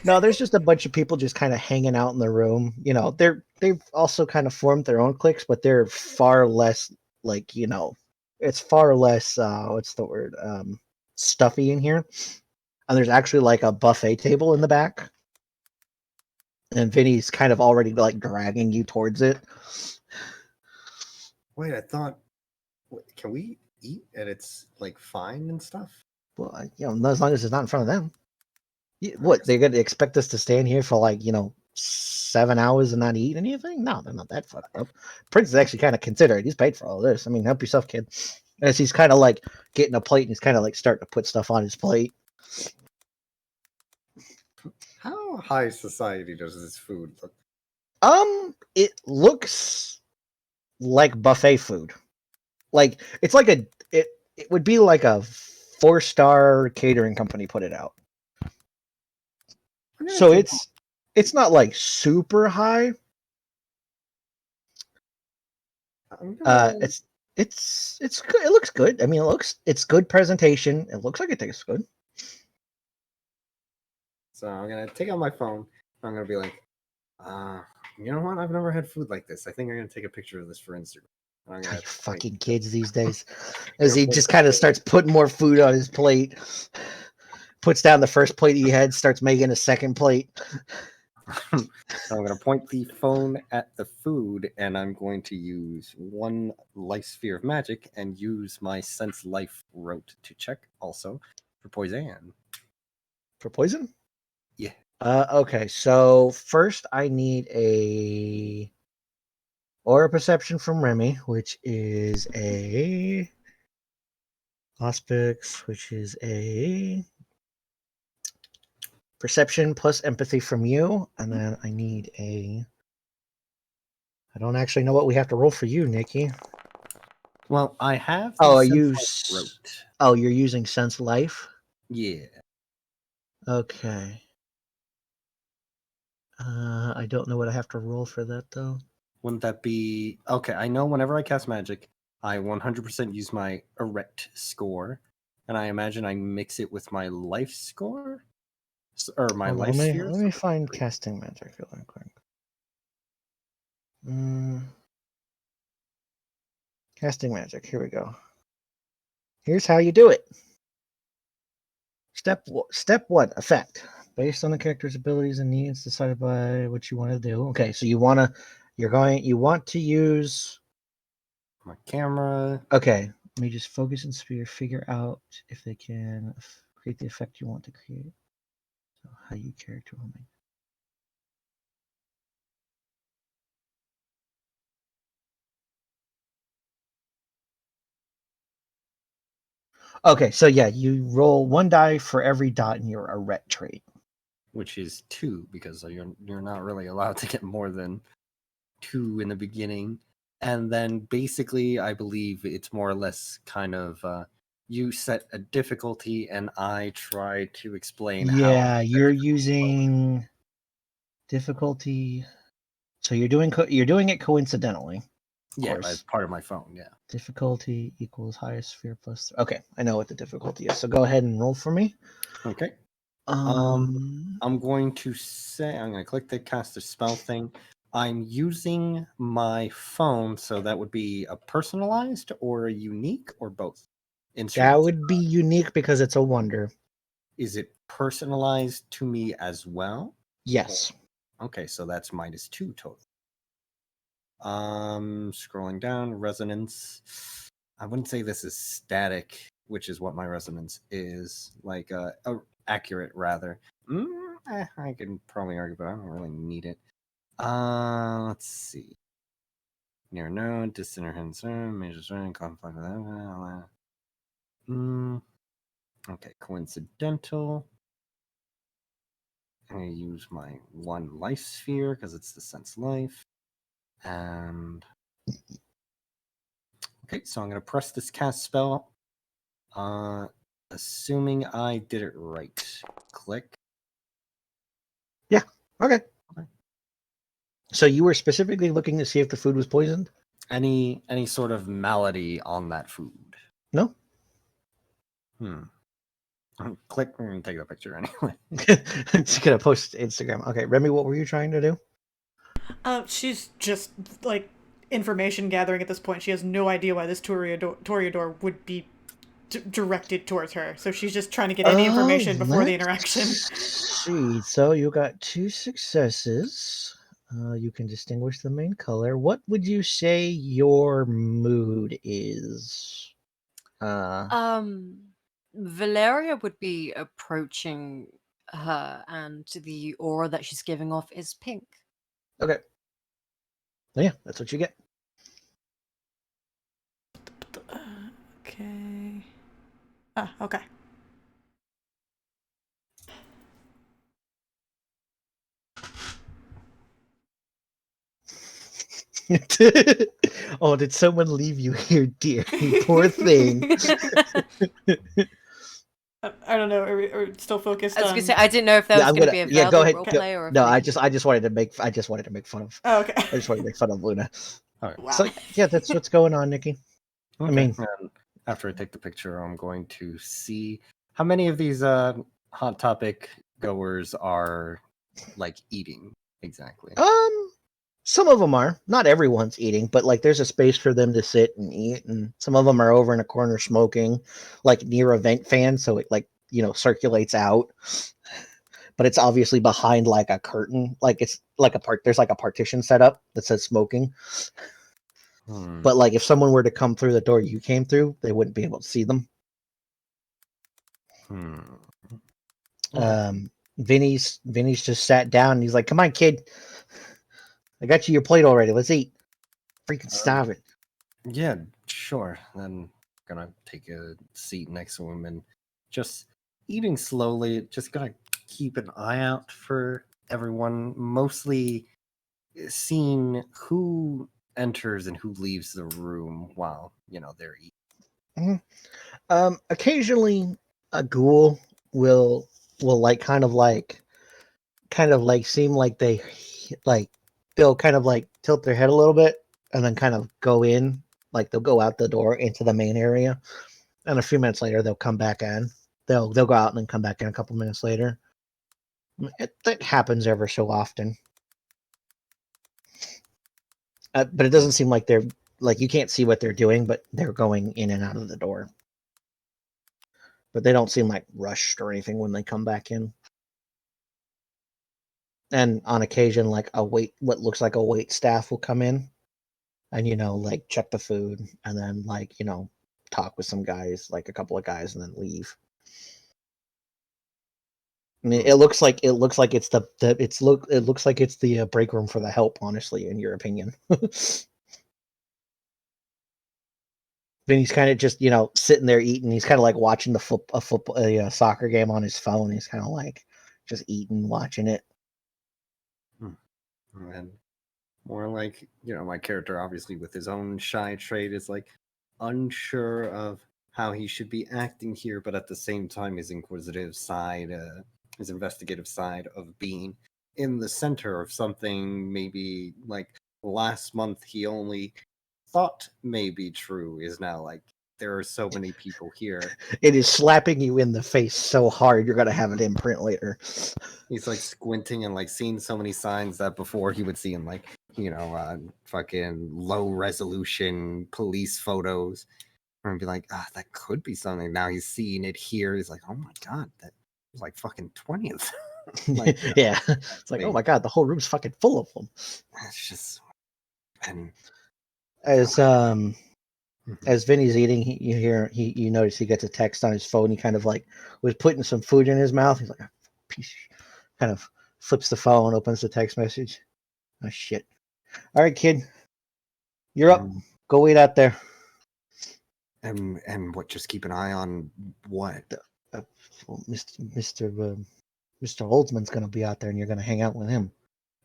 No, there's just a bunch of people just kind of hanging out in the room. You know, they've also kind of formed their own cliques, but they're far less like, you know, it's far less what's the word? Stuffy in here. And there's actually like a buffet table in the back. And Vinny's kind of already like dragging you towards it. Wait, I thought, can we eat and it's like fine and stuff? Well, you know, as long as it's not in front of them. What, they're going to expect us to stand here for like, you know, 7 hours and not eat anything? No, they're not that fucked up. Prince is actually kind of considerate. He's paid for all this. I mean, help yourself, kid. As he's kind of like getting a plate and he's kind of like starting to put stuff on his plate. How high society does this food look? It looks like buffet food. Like it's like it would be like a 4-star catering company put it out. So it's not like super high. It's good. It looks good. I mean, it's good presentation. It looks like it tastes good. So I'm gonna take out my phone. I'm gonna be like, you know what? I've never had food like this. I think I'm gonna take a picture of this for Instagram. I'm gonna fucking kids these days. As he just kind of starts putting more food on his plate, puts down the first plate he had, starts making a second plate. So I'm going to point the phone at the food, and I'm going to use one life sphere of magic and use my sense life rote to check also for poison. For poison? Yeah. Okay, so first I need a aura perception from Remi, which is a Auspix, which is a perception plus empathy from you, and then I need a I don't actually know what we have to roll for you, Nicky. Well, I have. Oh, the are you? sense life rote. Oh, you're using Sense Life. Yeah. Okay. I don't know what I have to roll for that though. Wouldn't that be okay? I know whenever I cast magic, I 100% use my erect score, and I imagine I mix it with my life score or my Hold on, life sphere. let me find casting magic real quick. Casting magic. Here we go. Here's how you do it. Step 1, effect. Based on the character's abilities and needs, decided by what you want to do. Okay, so you want to use My camera. Okay, let me just focus and sphere. Figure out if they can create the effect you want to create. So how you character will make. Okay, so yeah, you roll 1 die for every dot in your erect trait. Which is 2, because you're not really allowed to get more than 2 in the beginning. And then basically, I believe it's more or less kind of you set a difficulty, and I try to explain how. Yeah, you're using difficulty. So you're doing it coincidentally. Yeah, course. as part of my phone. Yeah. Difficulty equals highest sphere plus 3. Okay, I know what the difficulty is. So go ahead and roll for me. Okay. Um, I'm going to click the cast a spell thing. I'm using my phone, so that would be a personalized or a unique or both. that would be unique because it's a wonder. Is it personalized to me as well? Yes. Okay, so that's -2 total. Scrolling down, resonance. I wouldn't say this is static, which is what my resonance is. Like accurate rather. I can probably argue, but I don't really need it. Let's see. Near node, distant or hidden zone, major zone, conflict with that. Okay, coincidental. I'm gonna use my 1 life sphere because it's the sense life. And okay, so I'm gonna press this cast spell. Assuming I did it right. Click. Yeah. Okay. So you were specifically looking to see if the food was poisoned? Any sort of malady on that food? No. Click and take the picture anyway. Just gonna post to Instagram. Okay, Remi, what were you trying to do? She's just like information gathering at this point. She has no idea why this Toreador would be directed towards her. So she's just trying to get any information before the interaction. See, so you got 2 successes. You can distinguish the main color. What would you say your mood is? Valeria would be approaching her, and the aura that she's giving off is pink. Okay. Yeah, that's what you get. Okay. Okay. Oh, did someone leave you here, dear? You poor thing. I don't know. Are we still focused on? I was gonna say I didn't know if there was gonna be a verbal go ahead. roleplay or if No, we I can- just wanted to make fun of. Oh, okay. I just wanted to make fun of Luna. All right. Wow. So yeah, that's what's going on, Nicky. Okay. I mean, and after I take the picture, I'm going to see how many of these hot topic goers are like eating exactly. some of them are. Not everyone's eating, but like there's a space for them to sit and eat, and some of them are over in a corner smoking, like near a vent fan, so it like circulates out. But it's obviously behind like a curtain, like it's like there's like a partition set up that says smoking. But like if someone were to come through the door you came through, they wouldn't be able to see them. Vinny's just sat down and he's like, "Come on, kid. I got you your plate already. Let's eat. Freaking starving." Yeah, sure. Then gonna take a seat next to him and just eating slowly. Just gonna keep an eye out for everyone. Mostly seeing who enters and who leaves the room while they're eating. Occasionally a ghoul will like kind of like seem like they'll kind of like tilt their head a little bit and then kind of go in, like they'll go out the door into the main area, and a few minutes later they'll come back in. They'll go out and then come back in a couple minutes later. That happens ever so often. But it doesn't seem like they're like, you can't see what they're doing, but they're going in and out of the door. But they don't seem like rushed or anything when they come back in. And on occasion, like what looks like a wait staff will come in and, like check the food and then like, talk with some guys, like a couple of guys, and then leave. I mean, it looks like it's the break room for the help, honestly, in your opinion. Then he's kind of just, sitting there eating. He's kind of like watching a soccer game on his phone. He's kind of like just eating, watching it. And more like, my character, obviously, with his own shy trait, is like unsure of how he should be acting here, but at the same time, his inquisitive side, his investigative side of being in the center of something maybe like last month he only thought may be true is now like, there are so many people here. It is slapping you in the face so hard you're gonna have an imprint later. He's like squinting and like seeing so many signs that before he would see in like fucking low resolution police photos, and be like, that could be something. Now he's seeing it here. He's like, oh my god, that was like fucking 20th. Like, yeah, it's like, oh my god, the whole room's fucking full of them. It's just, and as Vinny's eating, you notice he gets a text on his phone. He kind of like was putting some food in his mouth. He's like, kind of flips the phone, opens the text message. Oh shit! All right, kid, you're up. Go wait out there. And what? Just keep an eye on what? Well, Mr. Oldsman's gonna be out there, and you're gonna hang out with him.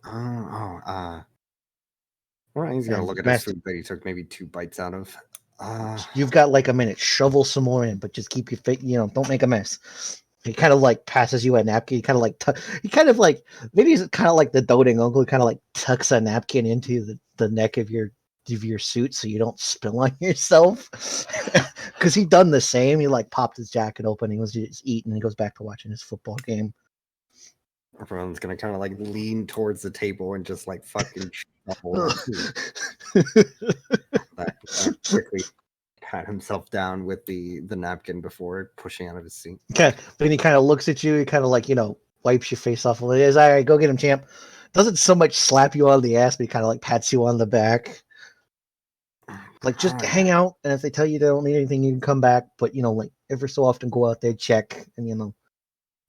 Well, he's gonna look at his food that he took maybe 2 bites out of. You've got like a minute. Shovel some more in, but just keep your face. Don't make a mess. He kind of like passes you a napkin. He kind of like maybe he's kind of like the doting uncle. He kind of like tucks a napkin into the neck of your suit so you don't spill on yourself. Because he done the same. He like popped his jacket open. He was just eating. And he goes back to watching his football game. Everyone's gonna kind of like lean towards the table and just like fucking shuffle. Quickly pat himself down with the napkin before pushing out of his seat. Okay, then he kind of looks at you. He kind of like wipes your face off a little. He says, all right, go get him, champ. Doesn't so much slap you on the ass, but he kind of like pats you on the back. Like, just hang out, and if they tell you they don't need anything, you can come back. But like every so often, go out there, check, and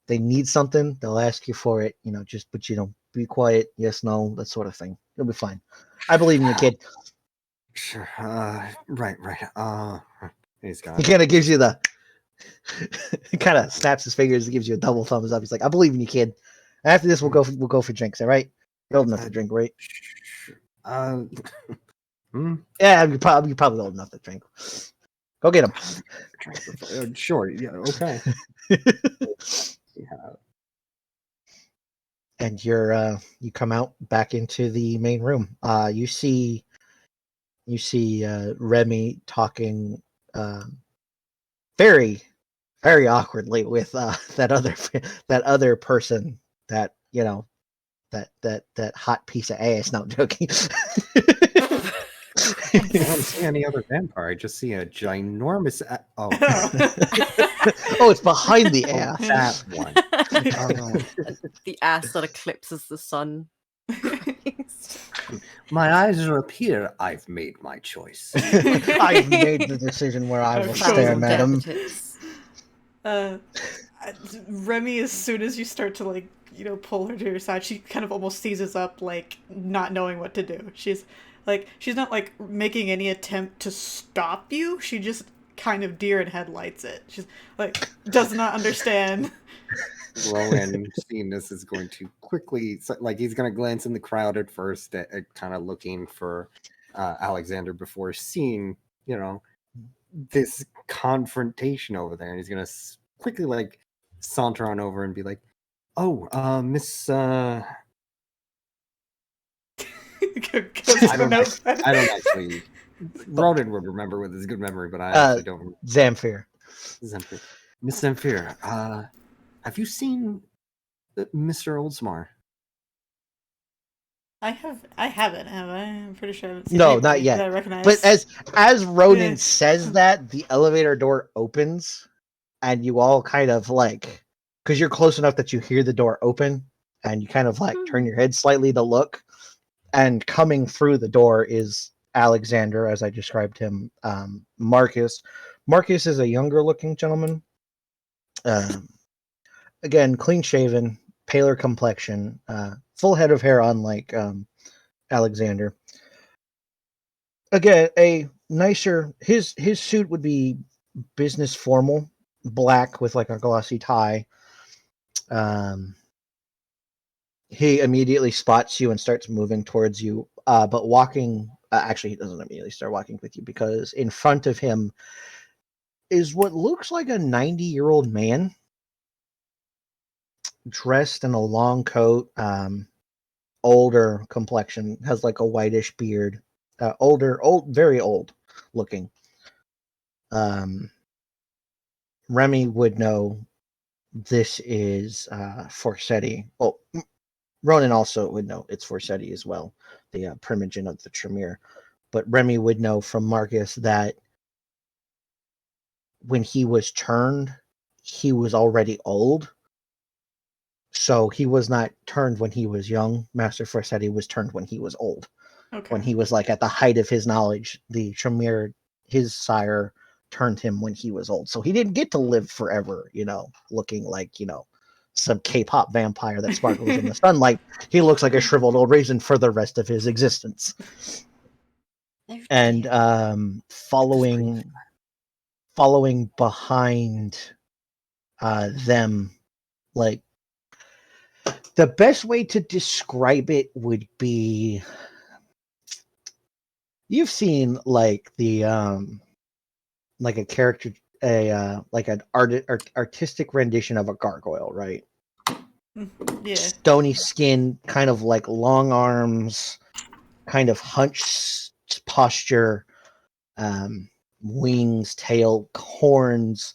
they need something, they'll ask you for it. But be quiet, yes, no, that sort of thing. You'll be fine. I believe in you, kid. Sure. Right. He's got. He kind of gives you he kind of snaps his fingers and gives you a double thumbs up. He's like, I believe in you, kid. After this, we'll go for drinks. All right? You're old enough to drink, right? Yeah, you're probably old enough to drink. Go get him. Sure. Yeah. Okay. Yeah. And you come out back into the main room. You see Remi talking very, very awkwardly with that other person that that hot piece of ass. No, I'm joking. I don't see any other vampire. I just see a ginormous. Oh, it's behind the ass. That one. The ass that eclipses the sun. My eyes are up here. I've made my choice. I've made the decision where I will stare, madam. Remi, as soon as you start to pull her to your side, she kind of almost seizes up, like not knowing what to do. She's not like making any attempt to stop you. She just kind of deer in headlights it. She's like, does not understand. Ronan, seeing this, is going to quickly, like, he's going to glance in the crowd at first, at kind of looking for Alexander before seeing, this confrontation over there. And he's going to quickly, like, saunter on over and be like, "Oh, Miss, I don't actually. Ronan would remember with his good memory, but I actually don't remember. Zamfir. Miss Zamfir, have you seen Mr. Oldsmar? I haven't, have I? I'm pretty sure I haven't seen No, anybody not yet. that I recognize. But as Ronan Yeah. says that, the elevator door opens, and you all kind of like, because you're close enough that you hear the door open, and you kind of like turn your head slightly to look, and coming through the door is Alexander, as I described him. Marcus. Marcus is a younger looking gentleman. Again, clean shaven, paler complexion, full head of hair, unlike Alexander. Again, a nicer, his suit would be business formal, black with like a glossy tie. He immediately spots you and starts moving towards you, but walking. Actually, he doesn't immediately start walking with you, because in front of him is what looks like a 90-year-old man, dressed in a long coat, older complexion, has like a whitish beard, very old looking. Remi would know this is Forsetti. Oh, Ronan also would know it's Forsetti as well, the primogen of the Tremere. But Remi would know from Marcus that when he was turned, he was already old. So he was not turned when he was young. Master Forsetti was turned when he was old. Okay. When he was like at the height of his knowledge, the Tremere, his sire, turned him when he was old. So he didn't get to live forever, looking like, some K-pop vampire that sparkles in the sunlight. He looks like a shriveled old raisin for the rest of his existence. And following behind them, like, the best way to describe it would be, you've seen like the like a character, like an artistic rendition of a gargoyle, right? Yeah. Stony skin, kind of like long arms, kind of hunched posture, wings, tail, horns.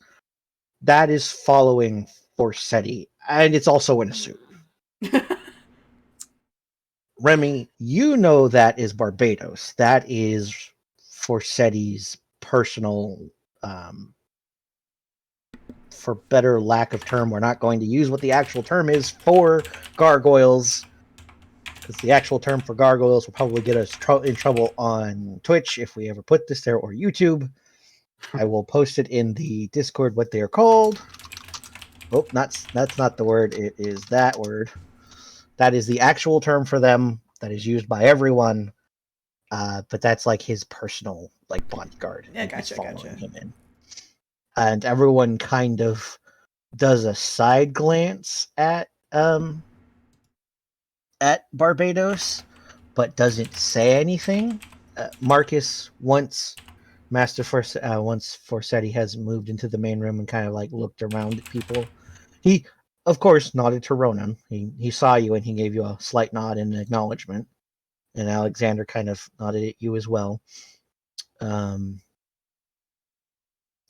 That is following Forsetti, and it's also in a suit. Remi, you know that is Barbados. That is Forsetti's personal, for better lack of term, we're not going to use what the actual term is for gargoyles, because the actual term for gargoyles will probably get us in trouble on Twitch if we ever put this there, or YouTube. I will post it in the Discord what they are called. Oh, that's not the word. It is that word. That is the actual term for them that is used by everyone. But that's like his personal like bodyguard. Yeah, He's following him in. And everyone kind of does a side glance at Barbados, but doesn't say anything. Marcus, once Forsetti has moved into the main room and kind of like looked around at people, he of course nodded to Ronan. He saw you and he gave you a slight nod in acknowledgement. And Alexander kind of nodded at you as well.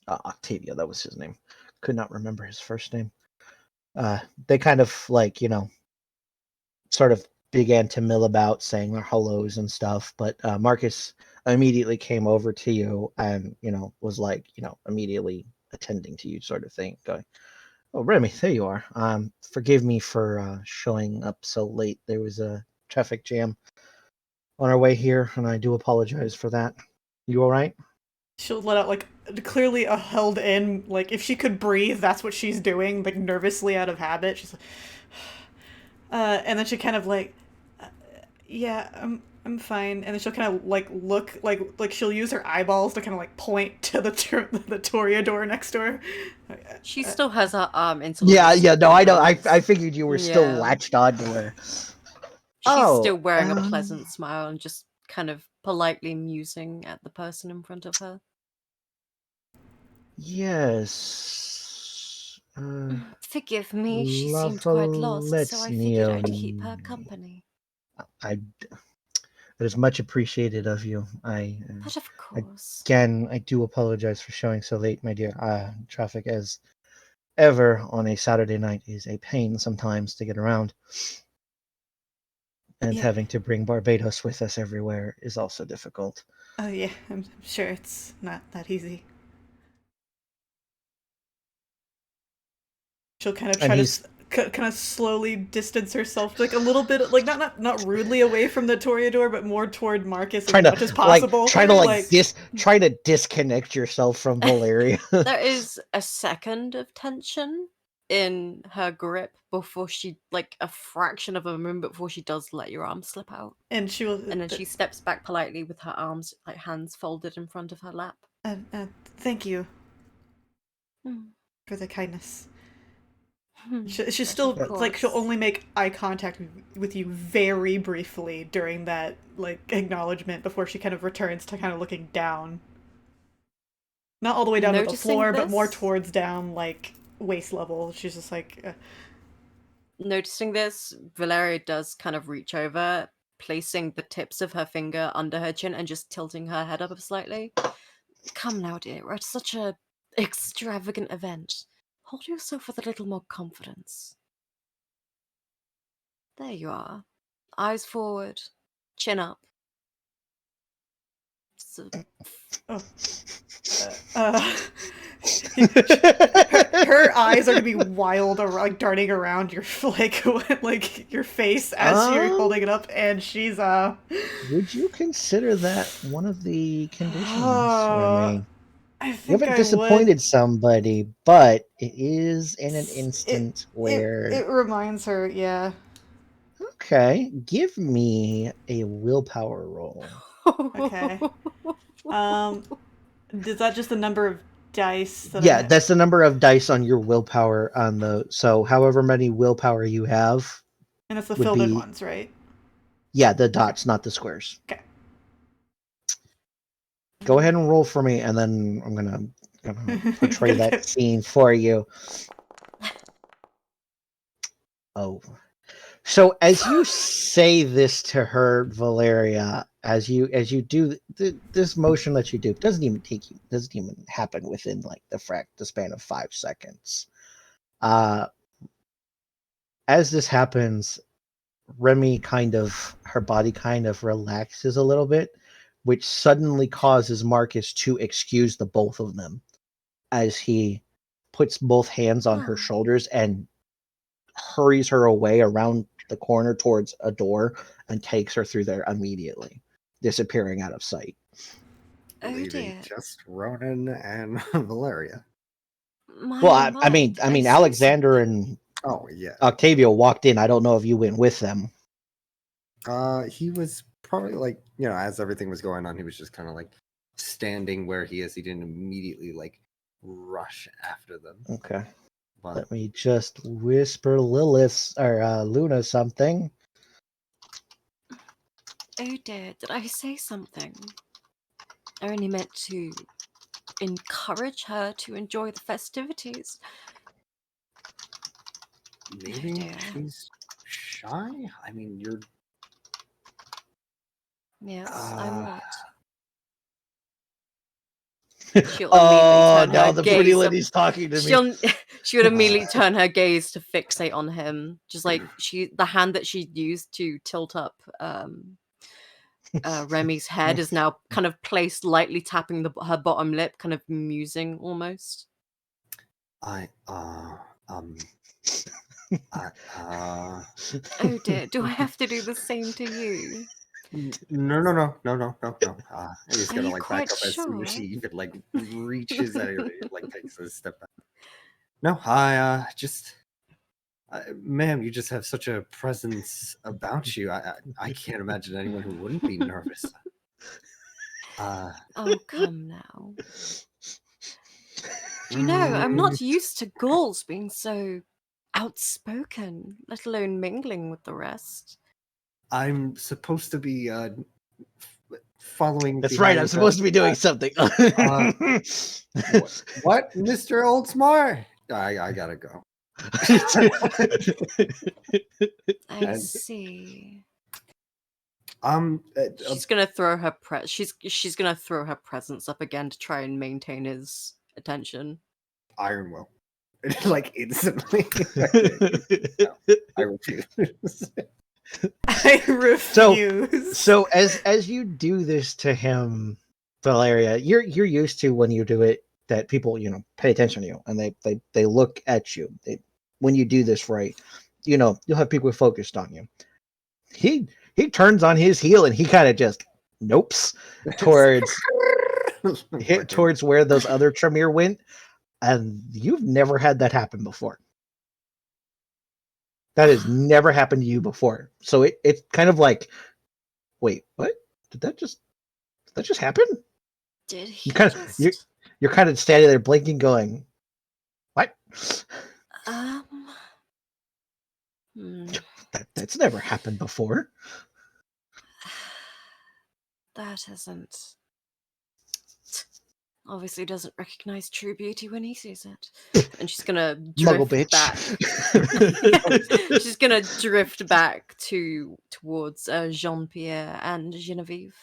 Octavia, that was his name. Could not remember his first name. They kind of like, sort of began to mill about saying their hellos and stuff. But Marcus immediately came over to you and, was like, immediately attending to you, sort of thing. Going, "Oh, Remi, there you are. Forgive me for showing up so late. There was a traffic jam on our way here, and I do apologize for that. You all right?" She'll let out like clearly a held in, like if she could breathe, that's what she's doing, like nervously out of habit. She's like, and then she kind of like, Yeah, I'm fine. And then she'll kind of like look like she'll use her eyeballs to kind of like point to the the Toreador next door. She still has her arm into Yeah. No, I know. I hands. figured you were still Yeah. latched onto her. She's Oh, still wearing a pleasant smile and just kind of politely musing at the person in front of her. yes. Forgive me, she seemed quite lost, so I figured I'd keep her company. That is much appreciated of you. But of course. Again, I do apologize for showing so late, my dear. Traffic, as ever on a Saturday night, is a pain sometimes to get around. And having to bring Barbados with us everywhere is also difficult. Oh yeah, I'm sure it's not that easy. She'll kind of try to kind of slowly distance herself, like a little bit, like not rudely away from the Toreador, but more toward Marcus as much as possible. Try to disconnect yourself from Valeria. There is a second of tension in her grip before she, like a fraction of a moment before she does let your arm slip out. And then she steps back politely with her arms, like hands folded in front of her lap. Thank you for the kindness. She's still like she'll only make eye contact with you very briefly during that like acknowledgement before she kind of returns to kind of looking down. Not all the way down to the floor, but more towards down, like waist level. She's just like. Noticing this, Valeria does kind of reach over, placing the tips of her finger under her chin and just tilting her head up slightly. Come now, dear, we're at such a extravagant event. Hold yourself with a little more confidence. There you are. Eyes forward, chin up. So... her eyes are gonna be wild, like darting around your like your face as you're holding it up, and she's Would you consider that one of the conditions, Remi? I think you haven't disappointed somebody, but it is in an instant where it reminds her, yeah. Okay, give me a willpower roll. Okay. Is that just the number of dice? That's the number of dice on your willpower on the. So, however many willpower you have, and it's the filled in ones, right? Yeah, the dots, not the squares. Okay. Go ahead and roll for me, and then I'm gonna portray that scene for you. Oh. So as you say this to her, Valeria, as you do this motion that you do, doesn't even happen within like the span of 5 seconds. As this happens, Remi her body kind of relaxes a little bit, which suddenly causes Marcus to excuse the both of them as he puts both hands on her shoulders and hurries her away around the corner towards a door and takes her through there immediately, disappearing out of sight. Leaving just Ronan and Valeria. I mean, Alexander and Octavio walked in. I don't know if you went with them. He was probably like, as everything was going on, he was just kind of like standing where he is. He didn't immediately like rush after them. Okay. Let me just whisper Lilith or Luna something. Oh dear, did I say something? I only meant to encourage her to enjoy the festivities. Maybe she's shy? I mean, you're... Yes, I'm not. Now the pretty lady's talking to me. She would immediately turn her gaze to fixate on him, just like the hand that she used to tilt up Remi's head is now kind of placed lightly tapping her bottom lip, kind of musing almost. Oh dear, do I have to do the same to you? No. He's gonna like back up as soon as she even like reaches at her, like takes a step back. No, I Ma'am, you just have such a presence about you. I can't imagine anyone who wouldn't be nervous. Oh, come now. Do you know, I'm not used to ghouls being so outspoken, let alone mingling with the rest. I'm supposed to be following. That's right. I'm supposed to be doing something. What, Mr. Oldsmar? I gotta go. I see. She's gonna throw her she's gonna throw her presence up again to try and maintain his attention. Iron Will. Like instantly. No, I refuse. I refuse. So as you do this to him, Valeria, you're used to when you do it that people, pay attention to you and they look at you. When you do this right, you'll have people focused on you. He turns on his heel and he kind of just nopes towards where those other Tremere went, and you've never had that happen before. That has never happened to you before. So it's kind of like, wait, what? Did that just happen? Did he You're kind of standing there blinking, going, what? That's never happened before. That isn't. Obviously doesn't recognize true beauty when he sees it. And she's gonna drift back. She's gonna drift back towards Jean-Pierre and Genevieve.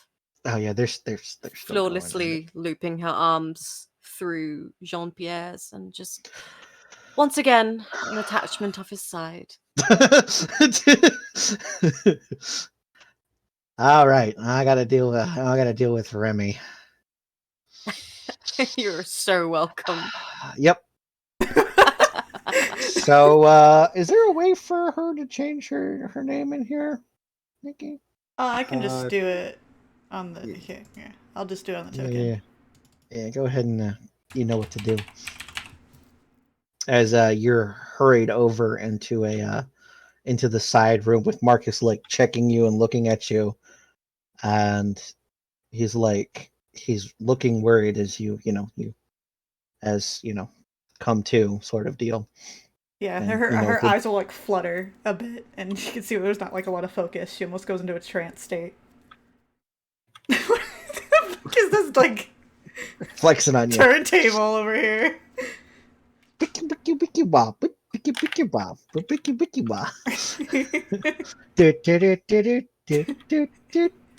Oh yeah, there's flawlessly looping her arms through Jean-Pierre's and just once again an attachment off his side. All right, I gotta deal with Remi. You're so welcome. Yep. So, is there a way for her to change her name in here, Nicky? I can just do it on the. Yeah. I'll just do it on the token. Yeah. Go ahead and you know what to do. As you're hurried over into the side room with Marcus like checking you and looking at you, and he's looking worried as you come to sort of deal. Yeah, and her eyes will like flutter a bit, and you can see there's not like a lot of focus. She almost goes into a trance state. What the fuck is this like flexing on you? Turntable over here. Bicky bop, bicky bop, bicky bop.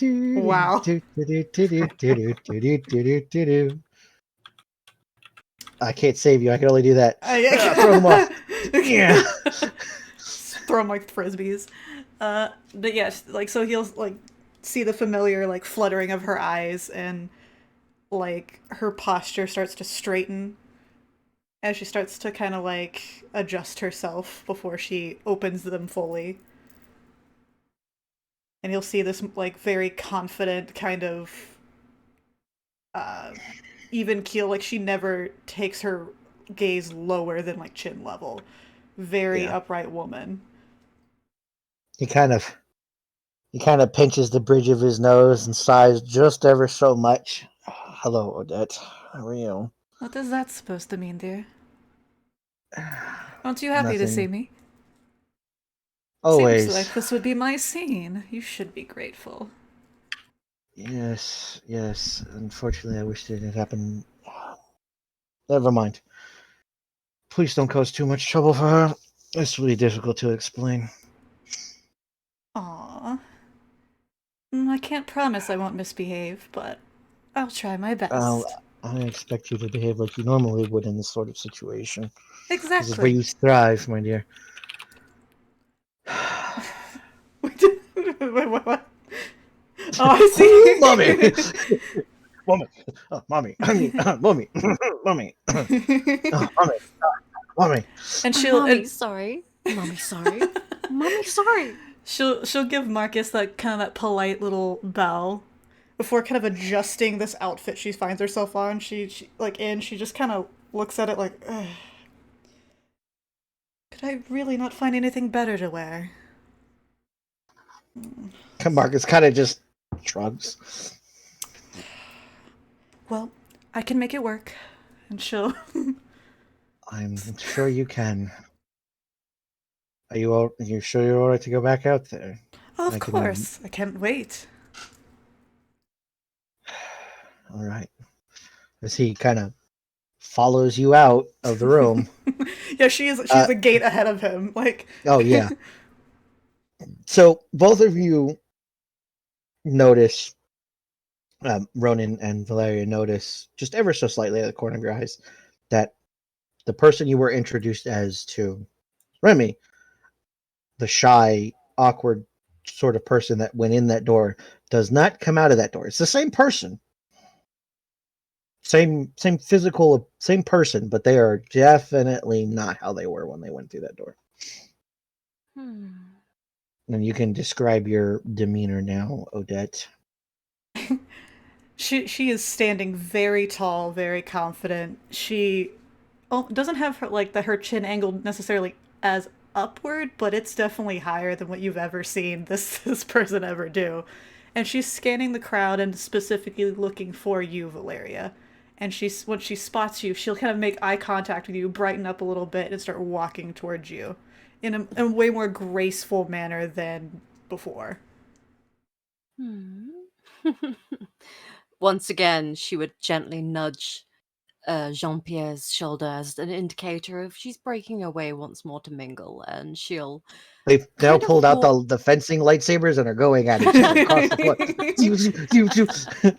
Wow. I can't save you. I can only do that. Throw them off. Yeah. Throw them like frisbees. But yes, like so he'll like see the familiar like fluttering of her eyes, and like her posture starts to straighten as she starts to kind of like adjust herself before she opens them fully. And you'll see this like very confident kind of even keel, like she never takes her gaze lower than like chin level. Very upright woman. He kind of pinches the bridge of his nose and sighs just ever so much. Hello, Odette. How are you? What is that supposed to mean, dear? Aren't you happy to see me? Always. Seems like this would be my scene. You should be grateful. Yes. Unfortunately, I wish it had happened. Never mind. Please don't cause too much trouble for her. It's really difficult to explain. Aww. I can't promise I won't misbehave, but I'll try my best. I expect you to behave like you normally would in this sort of situation. Exactly. This is where you thrive, my dear. What? Oh, I see. Mommy! Mommy! Mommy! Mommy! Mommy! And she'll... Mommy, sorry. Mommy, sorry. Mommy, sorry. She'll give Marcus that kind of that polite little bow before kind of adjusting this outfit she finds herself on. She just kind of looks at it like, ugh. Could Could I really not find anything better to wear? Marcus kind of just shrugs. Well, I can make it work. And she'll... I'm sure you can. Are you sure you're alright to go back out there? Oh, of I can- course. I can't wait. All right. As he kind of follows you out of the room. Yeah, she's a gate ahead of him. Like, Oh, yeah. So both of you notice, Ronan and Valeria notice, just ever so slightly at the corner of your eyes, that the person you were introduced as to Remi, the shy, awkward sort of person that went in that door, does not come out of that door. It's the same person. Same physical, same person, but they are definitely not how they were when they went through that door. And you can describe your demeanor now, Odette. she is standing very tall, very confident. She doesn't have her chin angled necessarily as upward, but it's definitely higher than what you've ever seen this person ever do. And she's scanning the crowd and specifically looking for you, Valeria. And when she spots you, she'll kind of make eye contact with you, brighten up a little bit, and start walking towards you in a way more graceful manner than before. Once again, she would gently nudge Jean-Pierre's shoulder as an indicator of she's breaking away once more to mingle, and she'll... They've now kind of pulled out the fencing lightsabers and are going at each other across the floor.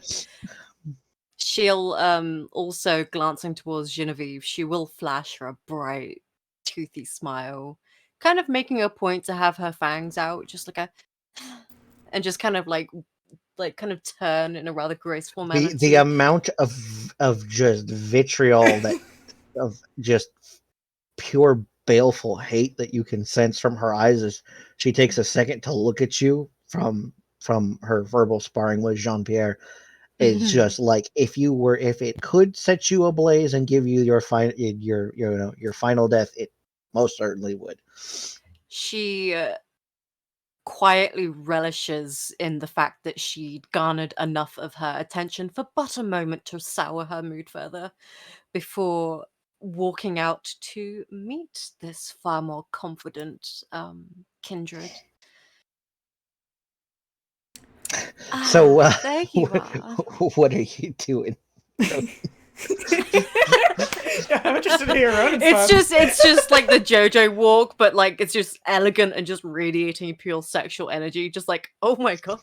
She'll also, glancing towards Genevieve, she will flash her a bright, toothy smile, kind of making a point to have her fangs out, just like a... and just kind of kind of turn in a rather graceful manner. The amount of just vitriol that of just pure baleful hate that you can sense from her eyes as she takes a second to look at you from her verbal sparring with Jean-Pierre. It's just like if it could set you ablaze and give you your final death, it most certainly would. She quietly relishes in the fact that she'd garnered enough of her attention for but a moment to sour her mood further before walking out to meet this far more confident kindred. So, there you are. what are you doing? I'm interested to hear Ronan's It's just like the JoJo walk, but like it's just elegant and just radiating pure sexual energy. Just like, oh my god.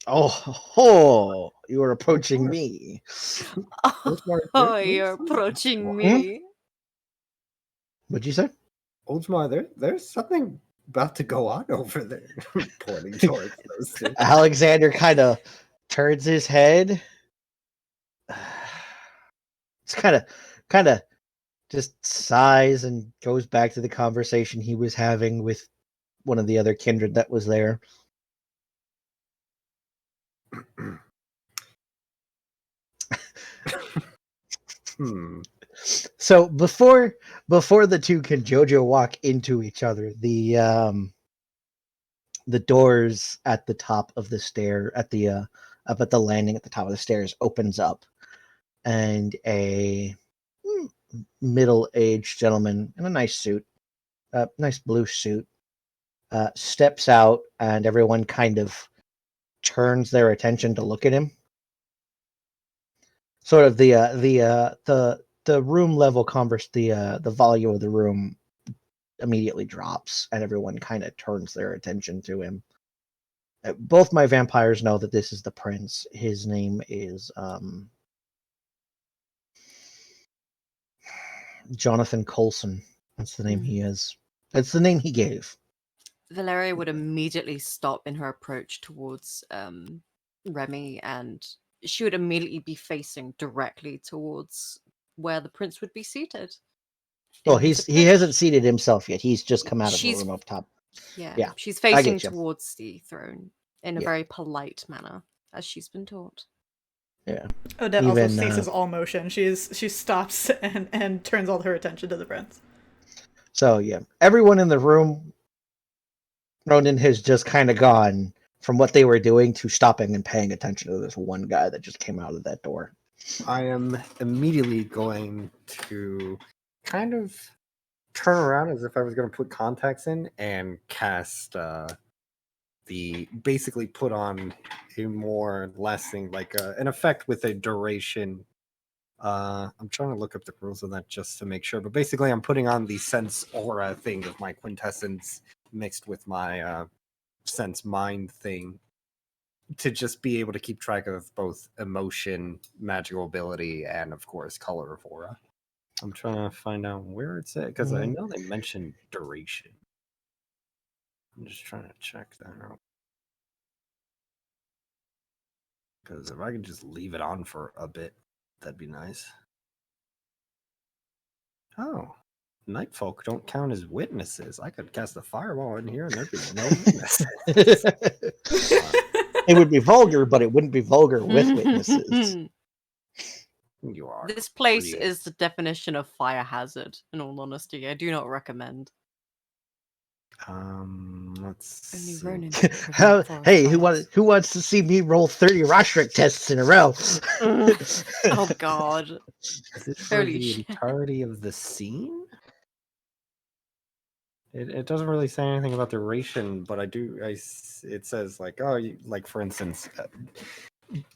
Oh, you are approaching me. Oh, you're approaching me. What'd you say? Oldsmar, there's something about to go on over there. Pointing towards those two. Alexander kind of turns his head. It's kind of just sighs and goes back to the conversation he was having with one of the other kindred that was there. So before the two can JoJo walk into each other, the doors at the top of the stair up at the landing at the top of the stairs opens up, and a middle-aged gentleman in a nice suit, nice blue suit, steps out, and everyone kind of turns their attention to look at him. Sort of the room level the volume of the room immediately drops, and everyone kind of turns their attention to him. Both my vampires know that this is the prince. His name is Jonathan Coulson. That's the name he is. That's the name he gave. Valeria would immediately stop in her approach towards Remi, and she would immediately be facing directly towards where the prince would be seated. Well, he hasn't seated himself yet. He's just come out of the room up top. Yeah, she's facing towards the throne in a very polite manner, as she's been taught. Yeah. Odette also Even, ceases all motion. She stops and turns all her attention to the prince. So yeah, everyone in the room, Ronan has just kind of gone from what they were doing to stopping and paying attention to this one guy that just came out of that door. I am immediately going to kind of turn around as if I was going to put contacts in and cast basically put on a more lasting, like an effect with a duration. I'm trying to look up the rules of that just to make sure, but basically I'm putting on the sense aura thing of my quintessence mixed with my sense mind thing to just be able to keep track of both emotion, magical ability, and of course color of aura. I'm trying to find out where it's at because I know they mentioned duration. I'm just trying to check that out. Because if I could just leave it on for a bit, that'd be nice. Oh, night folk don't count as witnesses. I could cast a fireball in here and there'd be no witnesses. It would be vulgar, but it wouldn't be vulgar with witnesses. You are. This place real. is the definition of fire hazard, in all honesty. I do not recommend. Let's Only see. Ronan can prevent forest Hey, fires. who wants to see me roll 30 Roshrik tests in a row? Oh god. Is it for Holy the shit. entirety of the scene? It doesn't really say anything about duration, but it says like, oh, like for instance,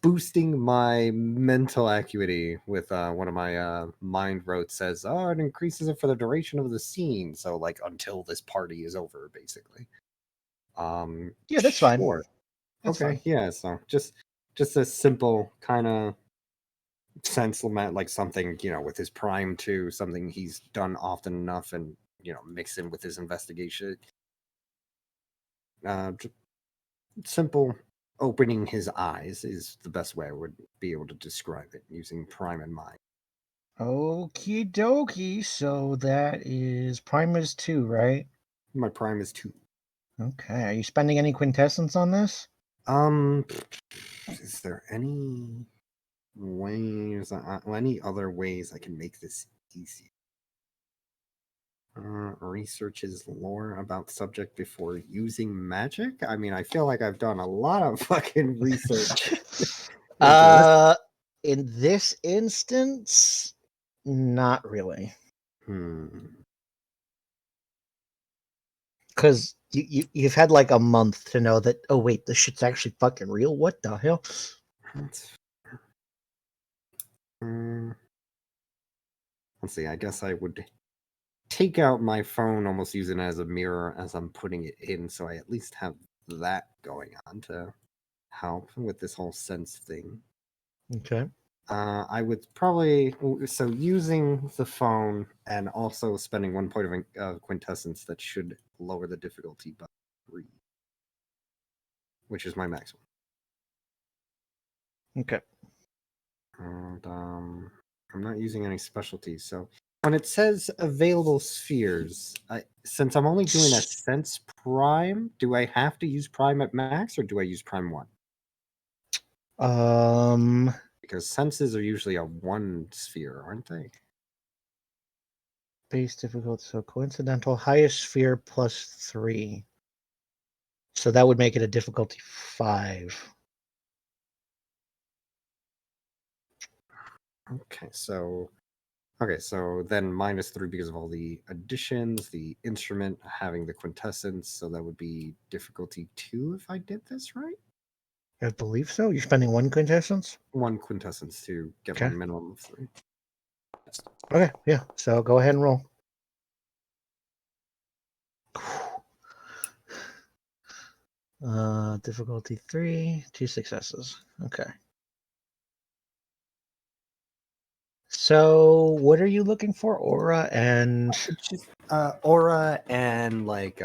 boosting my mental acuity with one of my mind rotes says, oh, it increases it for the duration of the scene, so like until this party is over, basically. Yeah, that's fine. Sure. That's okay, fine. yeah, so just a simple kind of sense like something, with his prime too, something he's done often enough, and mix in with his investigation. Simple opening his eyes is the best way I would be able to describe it using prime in mind. Okie dokie. So that is prime is 2, right? My prime is 2. Okay. Are you spending any quintessence on this? Is there any ways, any other ways I can make this easy? Researches lore about subject before using magic. I mean, I feel like I've done a lot of fucking research. In this instance, not really. Because you've had like a month to know that, oh wait, this shit's actually fucking real. What the hell? Let's see, I guess I would take out my phone, almost using it as a mirror as I'm putting it in, so I at least have that going on to help with this whole sense thing. Okay. I would probably, so using the phone and also spending 1 point of quintessence, that should lower the difficulty by 3, which is my maximum. Okay. And I'm not using any specialties, so when it says available spheres, since I'm only doing a sense prime, do I have to use prime at max, or do I use prime 1? Because senses are usually a 1 sphere, aren't they? Base difficulty, so coincidental, highest sphere plus 3. So that would make it a difficulty 5. Okay, so then -3 because of all the additions, the instrument having the quintessence, so that would be difficulty 2 if I did this right? I believe so. You're spending 1 quintessence? 1 quintessence to get Okay. my minimum of 3. Okay, yeah. So go ahead and roll. Difficulty 3, 2 successes. Okay. So what are you looking for? Aura and Aura and like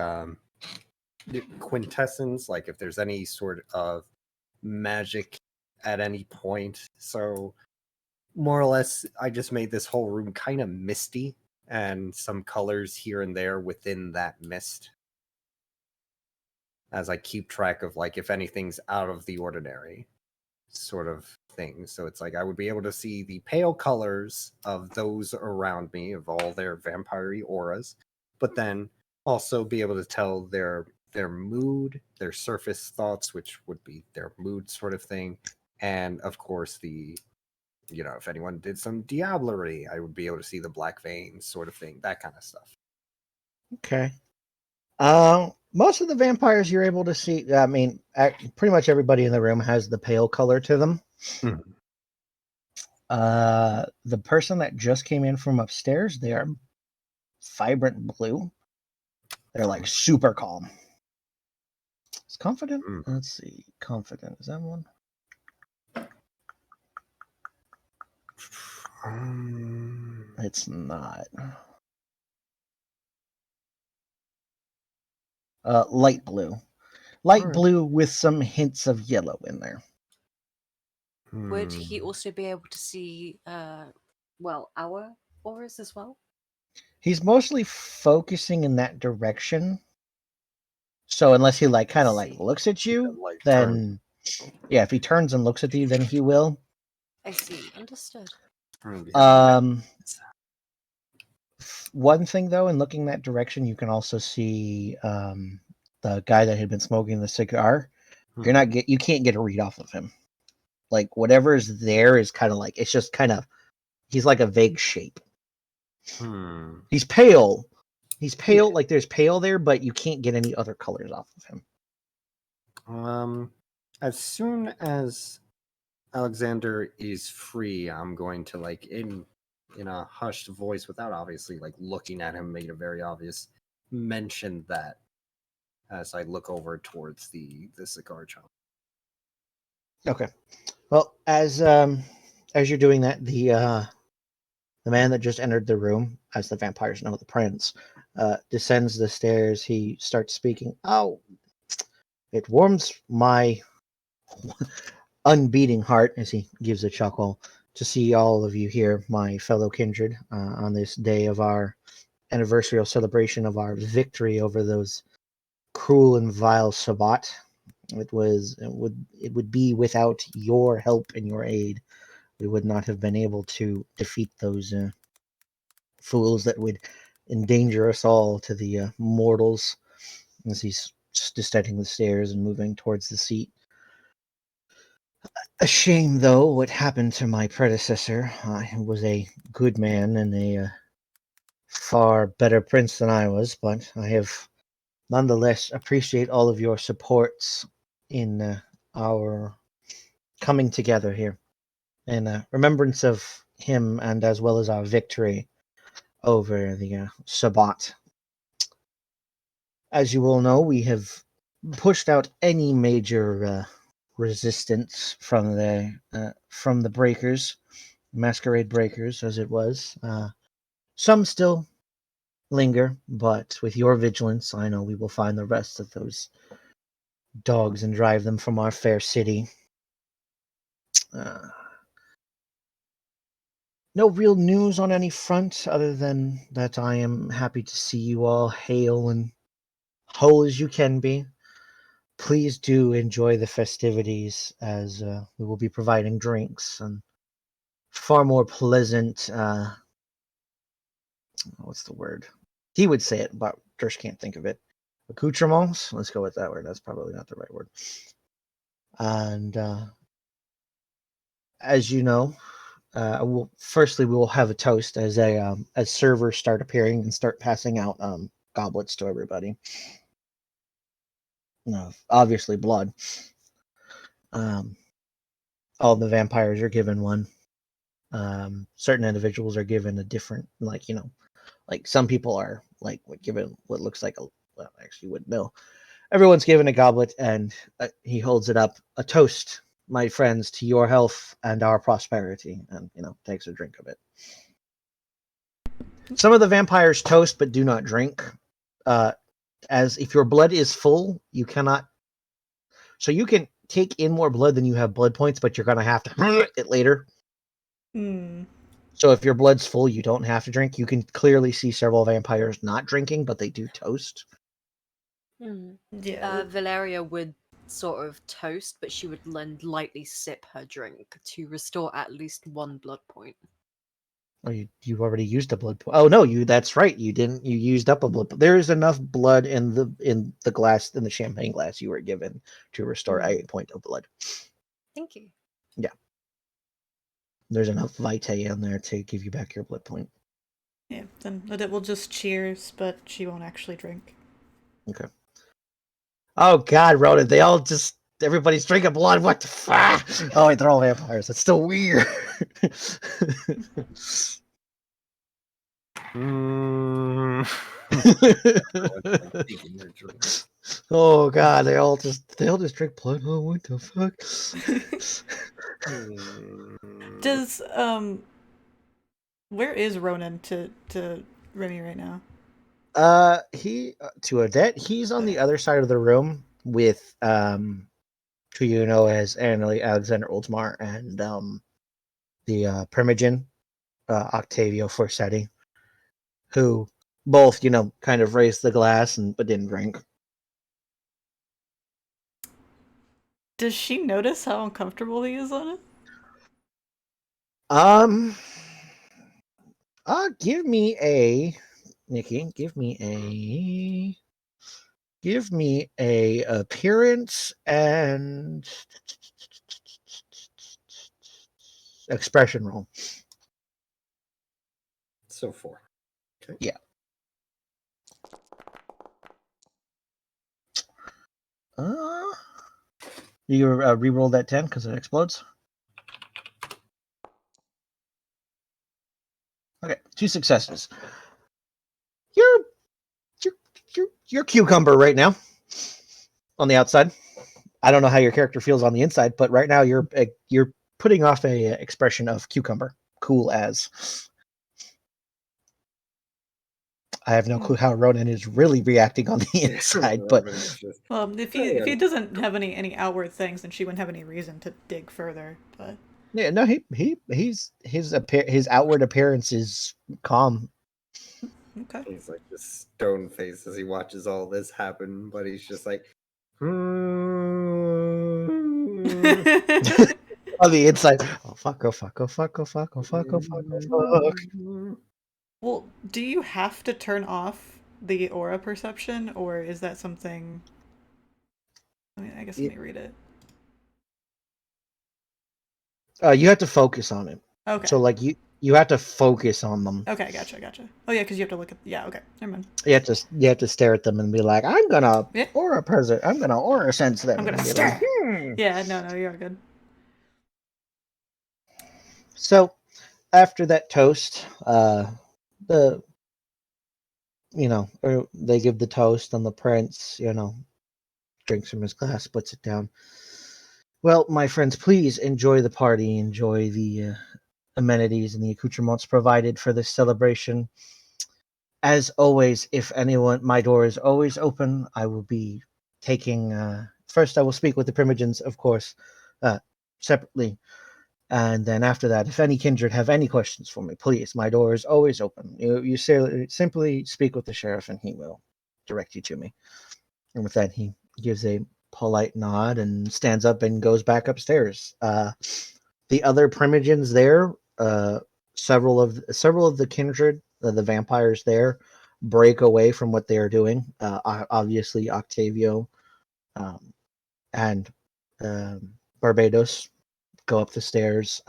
quintessence, like if there's any sort of magic at any point. So more or less, I just made this whole room kind of misty and some colors here and there within that mist, as I keep track of like if anything's out of the ordinary. sort of thing. So it's like I would be able to see the pale colors of those around me, of all their vampire auras, but then also be able to tell their mood, their surface thoughts, which would be their mood sort of thing, and of course the if anyone did some diablerie, I would be able to see the black veins sort of thing, that kind of stuff. Okay. Most of the vampires you're able to see, I mean, pretty much everybody in the room has the pale color to them. Mhm. The person that just came in from upstairs, they are vibrant blue. They're like super calm. It's confident. Let's see. Confident. Is that one? It's not. Light blue. Light blue with some hints of yellow in there. Would he also be able to see, our auras as well? He's mostly focusing in that direction. So unless he kind of looks at you, then yeah, if he turns and looks at you, then he will. I see. Understood. One thing though, in looking that direction, you can also see the guy that had been smoking the cigar. You can't get a read off of him. Like whatever is there is kind of like it's just kind of he's like a vague shape. He's pale. He's pale, like there's pale there, but you can't get any other colors off of him. As soon as Alexander is free, I'm going to in a hushed voice, without obviously looking at him, make it very obvious, mention that as I look over towards the cigar chunk. Okay. Well, as you're doing that, the man that just entered the room, as the vampires know the prince, descends the stairs. He starts speaking. Oh, it warms my unbeating heart, as he gives a chuckle, to see all of you here, my fellow kindred, on this day of our anniversary celebration of our victory over those cruel and vile Sabbat. It would be without your help and your aid, we would not have been able to defeat those fools that would endanger us all to the mortals. As he's descending the stairs and moving towards the seat. A shame, though, what happened to my predecessor. He was a good man and a far better prince than I was, but I have nonetheless appreciate all of your supports in our coming together here in remembrance of him and as well as our victory over the Sabbat. As you all know, we have pushed out any major resistance from the breakers, Masquerade breakers, as it was. Some still linger, but with your vigilance, I know we will find the rest of those dogs and drive them from our fair city. No real news on any front, other than that I am happy to see you all hale and whole as you can be. Please do enjoy the festivities, as we will be providing drinks and far more pleasant, what's the word? He would say it, but Durst can't think of it. Accoutrements? Let's go with that word. That's probably not the right word. And as you know, firstly we will have a toast as servers start appearing and start passing out goblets to everybody. Obviously blood. All the vampires are given one. Certain individuals are given a different, like some people are given what looks like actually wouldn't know. Everyone's given a goblet, and he holds it up. A toast, my friends, to your health and our prosperity, and takes a drink of it. Some of the vampires toast but do not drink, as if your blood is full, you cannot. So you can take in more blood than you have blood points, but you're gonna have to it later. So if your blood's full, you don't have to drink. You can clearly see several vampires not drinking, but they do toast. Yeah. Valeria would sort of toast, but she would then lightly sip her drink to restore at least 1 blood point. Oh, you already used a blood point. Oh no, that's right. You didn't. You used up a blood. There is enough blood in the glass, in the champagne glass you were given to restore a point of blood. Thank you. Yeah. There's enough vitae in there to give you back your blood point. Yeah, then Odette will just cheers, but she won't actually drink. Okay. Oh God, Ronan, everybody's drinking blood. What the fuck? Oh, wait, they're all vampires. That's still weird. Oh God, they all just drink blood. Oh, what the fuck? Does where is Ronan to Remi right now? He to Odette. He's on the other side of the room with who you know as Alexander Oldsmar and the Primogen, Octavio Forsetti, who both kind of raised the glass but didn't drink. Does she notice how uncomfortable he is on it? Give me a Nicky. Give me a appearance and expression roll. So 4. Okay. Yeah. You re-roll that 10 because it explodes. Okay, 2 successes. You're cucumber right now on the outside. I don't know how your character feels on the inside, but right now you're putting off a expression of cucumber, cool as. I have no clue how Ronan is really reacting on the inside, but if he doesn't have any outward things, then she wouldn't have any reason to dig further. But yeah, no, his outward appearance is calm. Okay. He's like just stone faced as he watches all this happen, but he's just like on the inside. Oh fuck! Oh fuck! Oh fuck! Oh fuck! Oh fuck! Oh fuck! Oh fuck! Well, do you have to turn off the aura perception, or is that something? I guess let me read it. You have to focus on it. Okay. So like you have to focus on them. Okay, gotcha. Oh yeah, because you have to look at. Yeah, okay, never mind. You have to stare at them and be like, I'm gonna aura present. I'm gonna aura sense them. I'm gonna stare. Like, Yeah, no, you are good. So after that toast, they give the toast and the prince, drinks from his glass, puts it down. Well, my friends, please enjoy the party, enjoy the amenities and the accoutrements provided for this celebration. As always, if anyone, my door is always open. I will be taking, first I will speak with the Primogens, of course, separately. And then after that, if any kindred have any questions for me, please, my door is always open. You simply speak with the sheriff and he will direct you to me. And with that, he gives a polite nod and stands up and goes back upstairs. The other Primogens there, several of the kindred, the vampires there, break away from what they are doing. Obviously, Octavio and Barbados go up the stairs.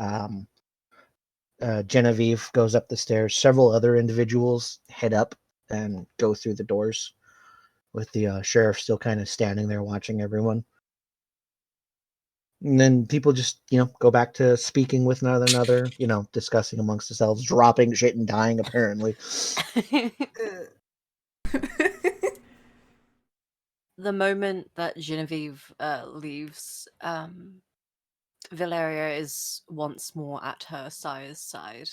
Genevieve goes up the stairs. Several other individuals head up and go through the doors, with the sheriff still kind of standing there watching everyone. And then people just, go back to speaking with one another, discussing amongst themselves, dropping shit and dying, apparently. The moment that Genevieve leaves, Valeria is once more at her sire's side.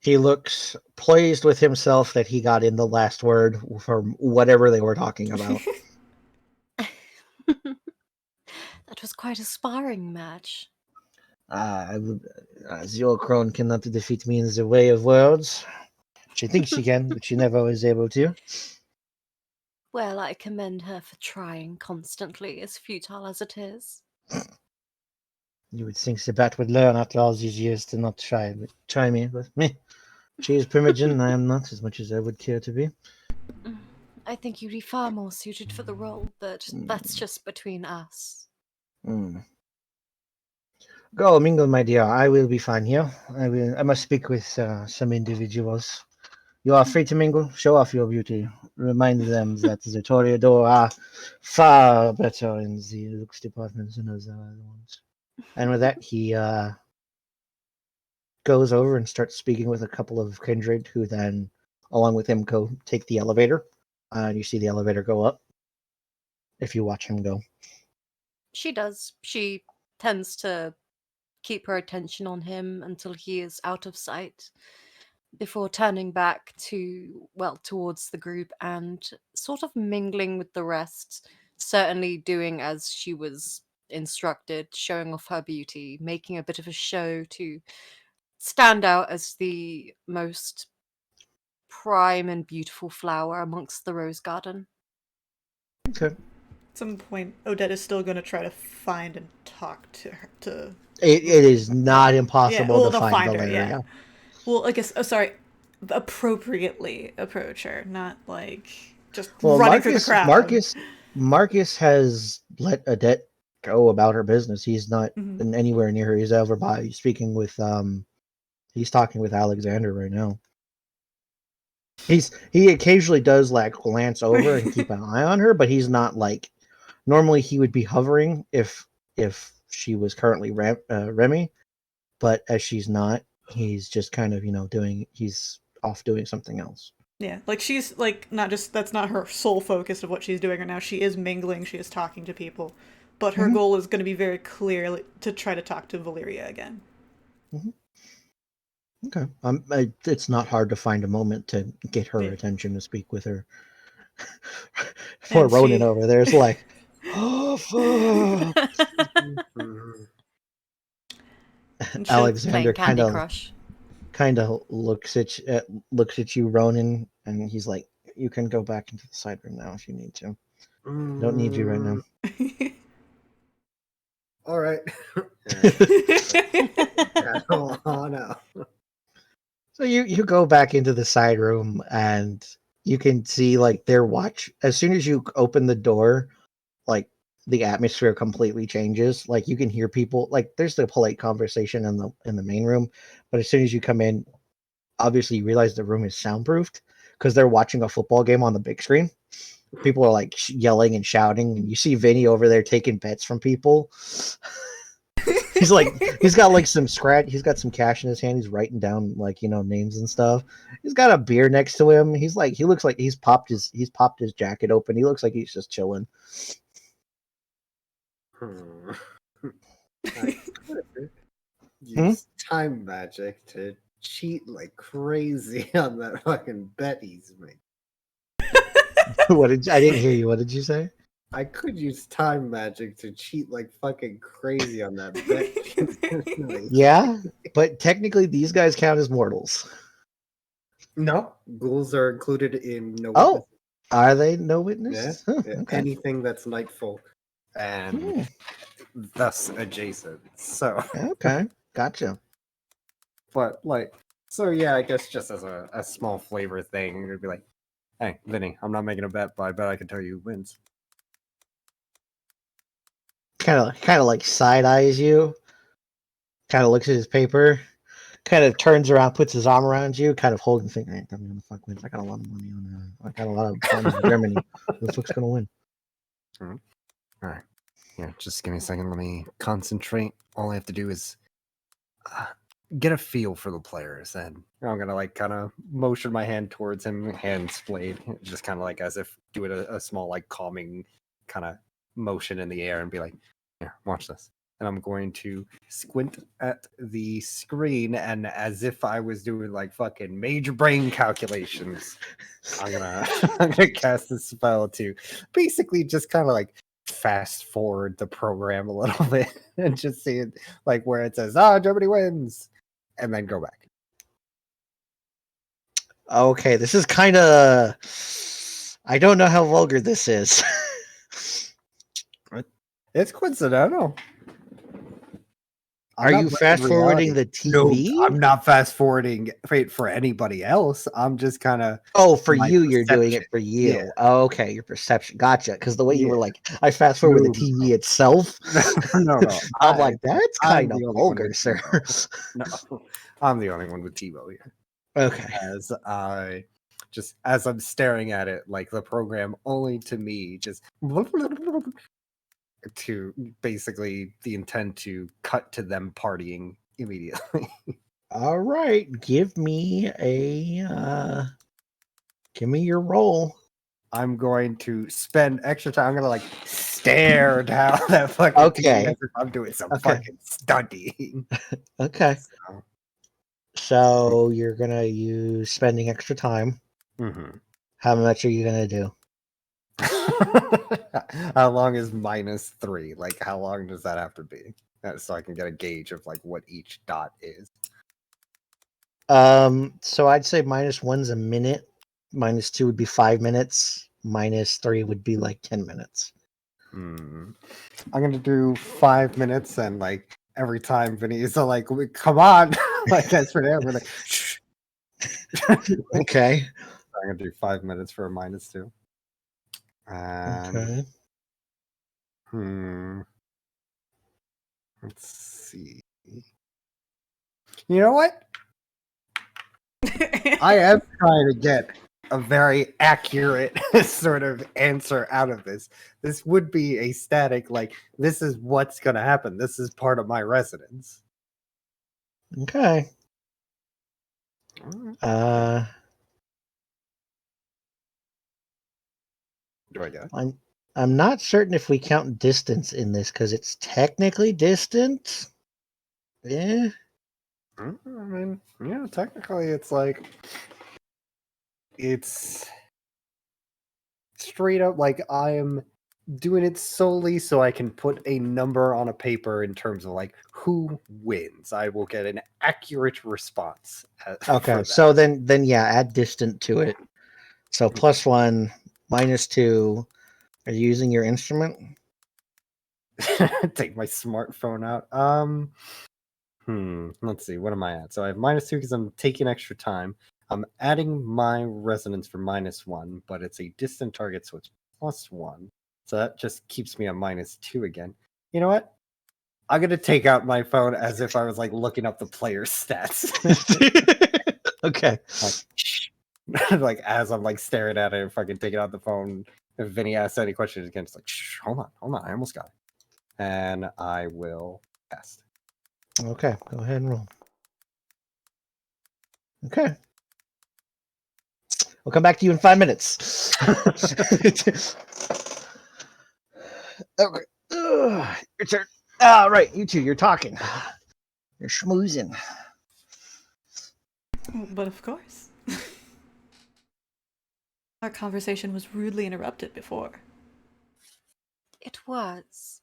He looks pleased with himself that he got in the last word from whatever they were talking about. That was quite a sparring match. Zero Crone cannot defeat me in the way of words. She thinks she can, but she never was able to. Well, I commend her for trying constantly, as futile as it is. You would think the bat would learn after all these years to not try me, but me. She is Primogen, and I am not, as much as I would care to be. I think you'd be far more suited for the role, but that's just between us. Go mingle, my dear. I will be fine here. I must speak with some individuals. You are free to mingle. Show off your beauty. Remind them that the Toreador are far better in the looks department than those other ones. And with that, he goes over and starts speaking with a couple of kindred, who then, along with him, go take the elevator. And you see the elevator go up. If you watch him go. She does. She tends to keep her attention on him until he is out of sight, before turning back towards the group and sort of mingling with the rest, certainly doing as she was instructed, showing off her beauty, making a bit of a show to stand out as the most prime and beautiful flower amongst the rose garden. Okay. At some point, Odette is still going to try to find and talk to her. It is not impossible to to find Valeria. Her, yeah. Well, I guess, appropriately approach her, not like just running through the crowd. Marcus has let Odette go about her business. He's not anywhere near her. He's over by speaking with he's talking with Alexander right now. He occasionally does like glance over and keep an eye on her, but he's not like normally he would be hovering if she was currently Remi, but as she's not, he's just kind of he's off doing something else. Yeah, like she's like that's not her sole focus of what she's doing right now. She is mingling, she is talking to people, but her goal is going to be very clear to try to talk to Valeria again. Okay, it's not hard to find a moment to get her attention to speak with her. Poor Ronan over there is like, oh fuck. Alexander kind of looks at you, Ronan, and he's like, "You can go back into the side room now if you need to. Don't need you right now." All right. So you go back into the side room, and you can see like their watch. As soon as you open the door, like the atmosphere completely changes. Like you can hear people. Like there's the polite conversation in the main room, but as soon as you come in, obviously you realize the room is soundproofed because they're watching a football game on the big screen. People are like yelling and shouting, and you see Vinny over there taking bets from people. He's got some cash in his hand. He's writing down names and stuff. He's got a beer next to him. He looks like he's popped his jacket open. He looks like he's just chilling. Use time magic to cheat like crazy on that fucking bet he's made. I didn't hear you. What did you say? I could use time magic to cheat like fucking crazy on that bet. Yeah, but technically these guys count as mortals. No, ghouls are included in no witness. Witness. Are they no witness? Yeah. Okay. Anything that's nightfall and thus adjacent. So okay, gotcha. But I guess just as a small flavor thing, it'd be like, hey, Vinny, I'm not making a bet, but I bet I can tell you who wins. Kind of like side eyes you. Kind of looks at his paper. Kind of turns around, puts his arm around you, kind of holding thing. Hey, tell me who the fuck wins. I got a lot of money on I got a lot of funds in Germany. Who the fuck's gonna win? All right. Yeah, just give me a second. Let me concentrate. All I have to do is get a feel for the players, and I'm gonna kind of motion my hand towards him, hand splayed, just kind of like as if doing a small calming kind of motion in the air, and be like, "Here, watch this." And I'm going to squint at the screen, and as if I was doing fucking major brain calculations, I'm gonna cast a spell to basically just kind of fast forward the program a little bit and just see it where it says Germany wins, and then go back. Okay, this is kind of I don't know how vulgar this is. It's coincidental. I'm Are not you breaking fast forwarding reality. the No, TV? I'm not fast forwarding for anybody else. I'm just kind of Oh, for my you, you're doing perception. it for you. Yeah. Oh, okay, your perception. Gotcha. Because the way you were Yeah. like, I fast forward No, the TV itself. no. I'm like, that's I'm kind of the only one vulgar, with sir. TiVo. No, I'm the only one with TiVo here. Okay. As I'm staring at it, like the program only to me just to basically the intent to cut to them partying immediately. All right. Give me your roll. I'm going to spend extra time. I'm gonna like stare down that fucking Okay. TV as if I'm doing some Okay. fucking studying. Okay. So you're gonna use spending extra time. Mhm. How much are you gonna do? How long is -3? Like, how long does that have to be? So I can get a gauge of like what each dot is. So I'd say -1's a minute, -2 would be 5 minutes, -3 would be like 10 minutes. I'm gonna do 5 minutes, and like every time Vinny is like, "Come on!" like that's for them. We're like, "Shh." Okay. I'm gonna do 5 minutes for a -2. Okay. Let's see. You know what? I am trying to get a very accurate sort of answer out of this. This would be a static, like, this is what's going to happen. This is part of my residence. Okay. Do I get it? I'm not certain if we count distance in this because it's technically distant. Yeah. I mean, yeah, technically it's like, it's straight up like I am doing it solely so I can put a number on a paper in terms of like who wins. I will get an accurate response. Okay. So then yeah, add distant to it. So +1, -2. Are you using your instrument? Take my smartphone out. Let's see. What am I at? So I have -2 because I'm taking extra time. I'm adding my resonance for -1, but it's a distant target, so it's +1. So that just keeps me on -2 again. You know what? I'm gonna take out my phone as if I was like looking up the player's stats. Okay. Like, like as I'm like staring at it and fucking taking out the phone. If Vinny asks any questions again, it's like, shh, hold on, I almost got it. And I will test. Okay, go ahead and roll. Okay. We'll come back to you in 5 minutes. Okay. Your turn. All right, you two, you're talking. You're schmoozing. But of course. Our conversation was rudely interrupted before. It was.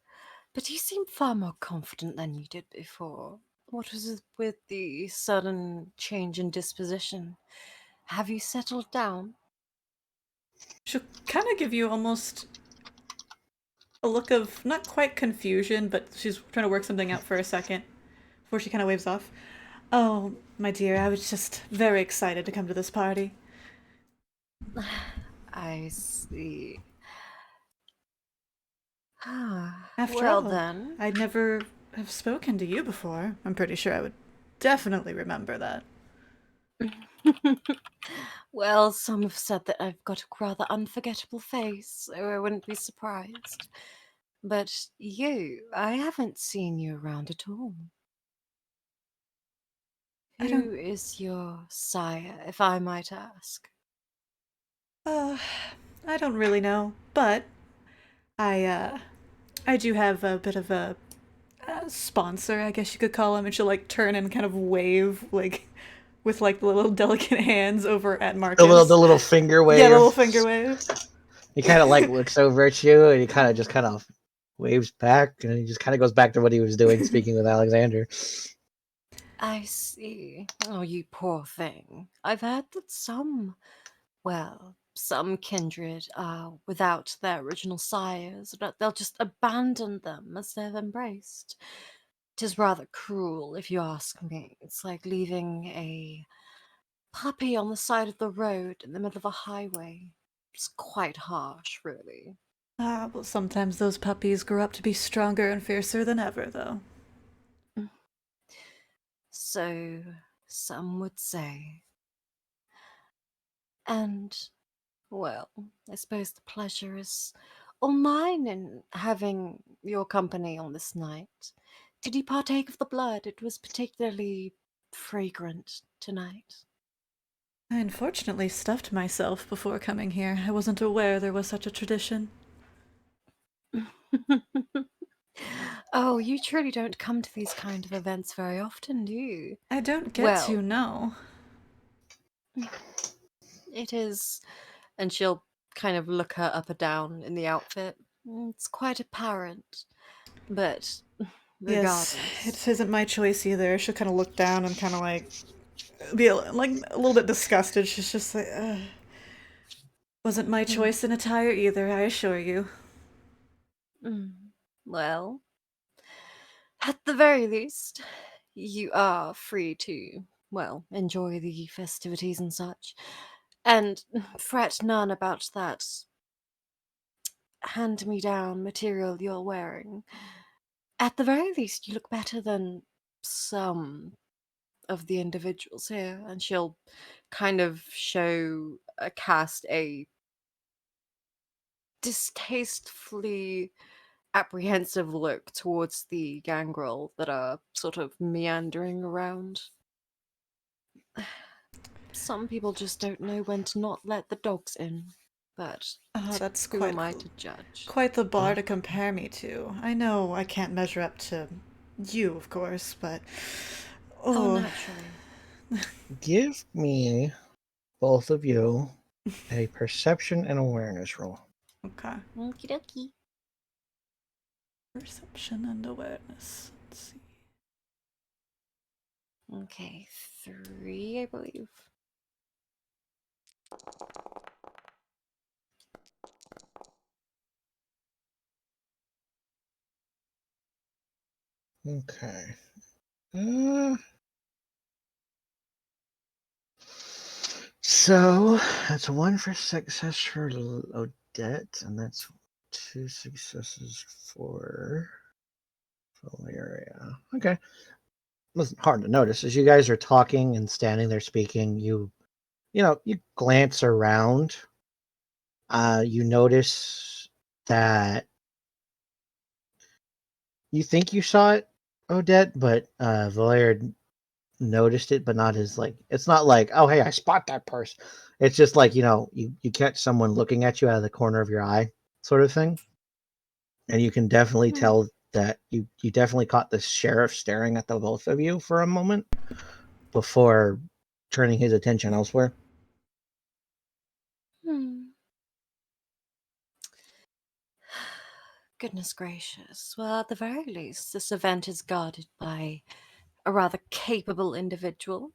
But you seem far more confident than you did before. What was it with the sudden change in disposition? Have you settled down? She'll kind of give you almost a look of not quite confusion, but she's trying to work something out for a second before she kind of waves off. Oh, my dear, I was just very excited to come to this party. I see. Ah, After well all, then. I'd never have spoken to you before. I'm pretty sure I would definitely remember that. Well, some have said that I've got a rather unforgettable face, so I wouldn't be surprised. But you, I haven't seen you around at all. Who is your sire, if I might ask? I don't really know, but I do have a bit of a sponsor, I guess you could call him, and she'll like turn and kind of wave like with like the little delicate hands over at Marcus. The little finger wave. Yeah, the little finger wave. He kind of like looks over at you and he kind of waves back and he just kind of goes back to what he was doing, speaking with Alexander. I see. Oh, you poor thing. I've heard that some, well, some kindred are without their original sires, but they'll just abandon them as they've embraced. 'Tis rather cruel, if you ask me. It's like leaving a puppy on the side of the road in the middle of a highway. It's quite harsh, really. Ah, well, sometimes those puppies grow up to be stronger and fiercer than ever, though. So, some would say. And, well, I suppose the pleasure is all mine in having your company on this night. Did you partake of the blood? It was particularly fragrant tonight. I unfortunately stuffed myself before coming here. I wasn't aware there was such a tradition. Oh, you truly don't come to these kind of events very often, do you? I don't get Well, to, no. it is. And she'll kind of look her up or down in the outfit. It's quite apparent. But Yes, regardless. it isn't my choice either. She'll kind of look down and kind of like be a little bit disgusted. She's just like, wasn't my choice in attire either, I assure you. Well, at the very least, you are free to, well, enjoy the festivities and such. And fret none about that hand-me-down material you're wearing. At the very least, you look better than some of the individuals here. And she'll kind of cast a distastefully apprehensive look towards the gangrel that are sort of meandering around. Some people just don't know when to not let the dogs in, but Oh, that's who am I to judge? quite the bar to compare me to. I know I can't measure up to you, of course, but Oh, naturally. Give me, both of you, a perception and awareness roll. Okay. Okie dokie. Perception and awareness. Let's see. Okay, 3, I believe. Okay. So that's 1 for success for Odette, and that's 2 successes for Valeria. Okay. It wasn't hard to notice as you guys are talking and standing there speaking. You glance around. You notice that you think you saw it, Odette, but Valeria noticed it, but not as like, it's not like, oh hey, I spot that person. It's just like, you catch someone looking at you out of the corner of your eye, sort of thing. And you can definitely tell that you definitely caught the sheriff staring at the both of you for a moment before turning his attention elsewhere. Goodness gracious. Well, at the very least, this event is guarded by a rather capable individual.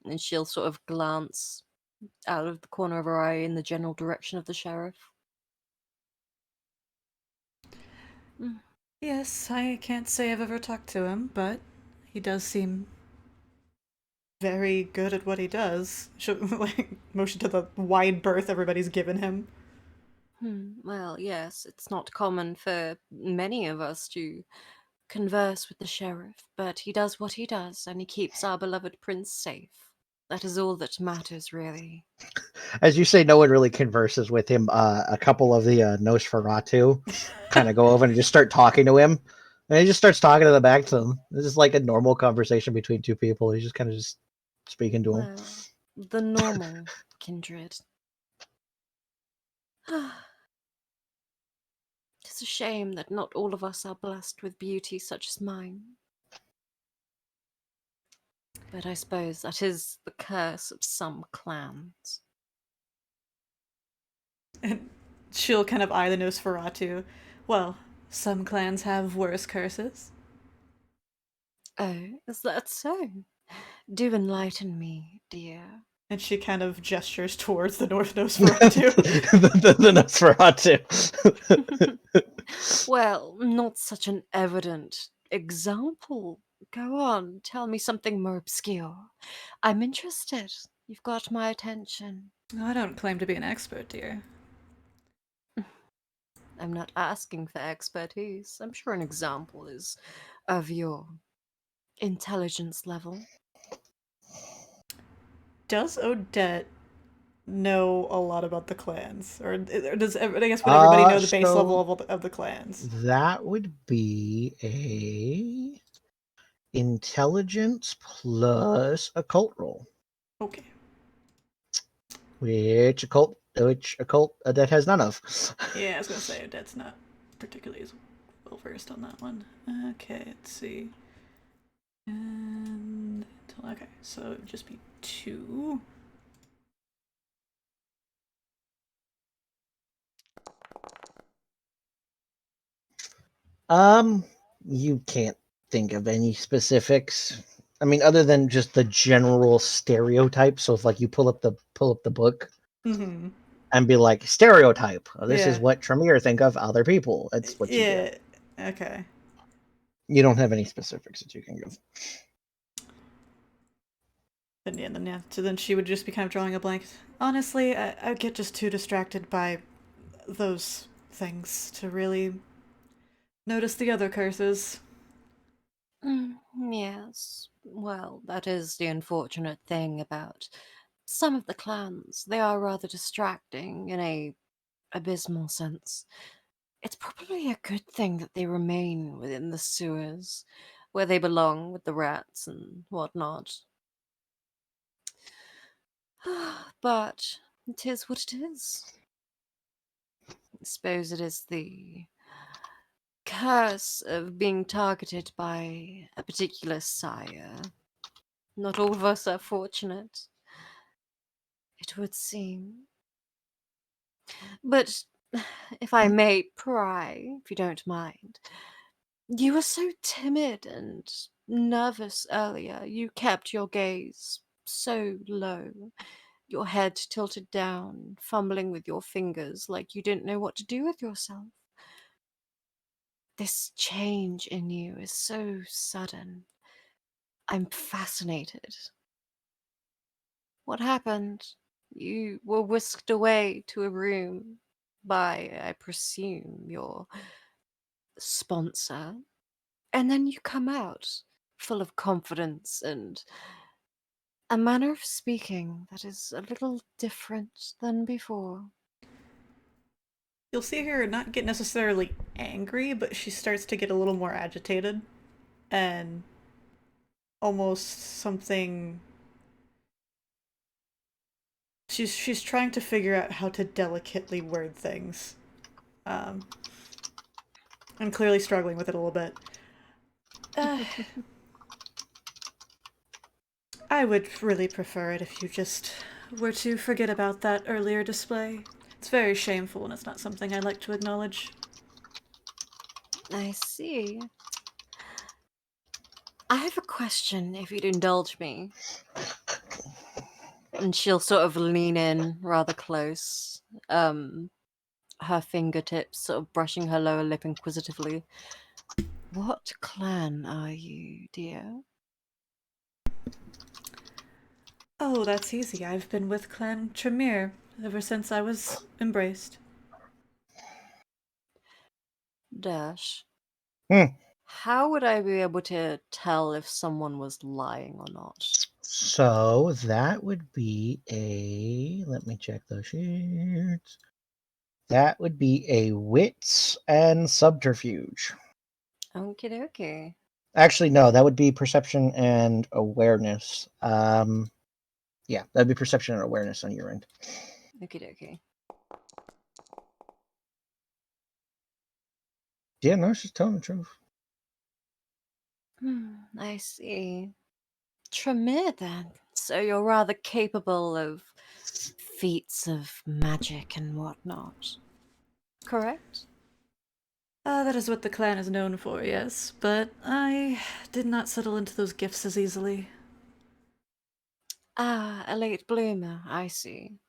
And she'll sort of glance out of the corner of her eye in the general direction of the sheriff. Yes, I can't say I've ever talked to him, but he does seem very good at what he does. She'll motion to the wide berth everybody's given him. Well, yes, it's not common for many of us to converse with the sheriff, but he does what he does, and he keeps our beloved prince safe. That is all that matters, really. As you say, no one really converses with him. A couple of the Nosferatu kind of go over and just start talking to him. And he just starts talking to the back to them. This is like a normal conversation between two people. He's just kind of just speaking to him. Well, the normal kindred. It's a shame that not all of us are blessed with beauty such as mine. But I suppose that is the curse of some clans. And she'll kind of eye the Nosferatu. Well, some clans have worse curses. Oh, is that so? Do enlighten me, dear. And she kind of gestures towards the North Nosferatu. the Nosferatu. Well, not such an evident example. Go on, tell me something more obscure. I'm interested. You've got my attention. I don't claim to be an expert, dear. I'm not asking for expertise. I'm sure an example is of your intelligence level. Does Odette know a lot about the clans? Or does, I guess, would everybody know the base So level of the clans? that would be a intelligence plus occult roll. Okay. Which occult that has none of. Yeah, I was gonna say Odette's not particularly as well versed on that one. Okay, let's see. And okay, so it would just be 2. You can't think of any specifics. I mean, other than just the general stereotype. So if like you pull up the book Mm-hmm. and be like, stereotype. This is Yeah. what Tremere think of other people. That's what you get. Yeah. Okay. You don't have any specifics that you can give. Then yeah. So then she would just be kind of drawing a blank. Honestly, I get just too distracted by those things to really notice the other curses. Yes. Well, that is the unfortunate thing about some of the clans. They are rather distracting in a abysmal sense. It's probably a good thing that they remain within the sewers, where they belong with the rats and whatnot. But it is what it is. I suppose it is the curse of being targeted by a particular sire. Not all of us are fortunate, it would seem. But if I may pry, if you don't mind, you were so timid and nervous earlier. You kept your gaze so low, your head tilted down, fumbling with your fingers like you didn't know what to do with yourself. This change in you is so sudden. I'm fascinated. What happened? You were whisked away to a room by, I presume, your sponsor, and then you come out full of confidence and a manner of speaking that is a little different than before. You'll see her not get necessarily angry, but she starts to get a little more agitated and almost something. She's trying to figure out how to delicately word things, and clearly struggling with it a little bit. I would really prefer it if you just were to forget about that earlier display. It's very shameful, and it's not something I like to acknowledge. I see. I have a question, if you'd indulge me. And she'll sort of lean in rather close, her fingertips sort of brushing her lower lip inquisitively. What clan are you, dear? Oh, that's easy. I've been with Clan Tremere ever since I was embraced. Dash. Hmm. How would I be able to tell if someone was lying or not? So that would be a. Let me check those sheets. That would be a wits and subterfuge. Okie dokie. Actually, no, that would be perception and awareness. Yeah, that'd be perception and awareness on your end. Okie dokie. Yeah, no, she's telling the truth. I see. Tremere, then. So you're rather capable of feats of magic and whatnot. Correct? That is what the clan is known for, yes, but I did not settle into those gifts as easily. Ah, a late bloomer, I see.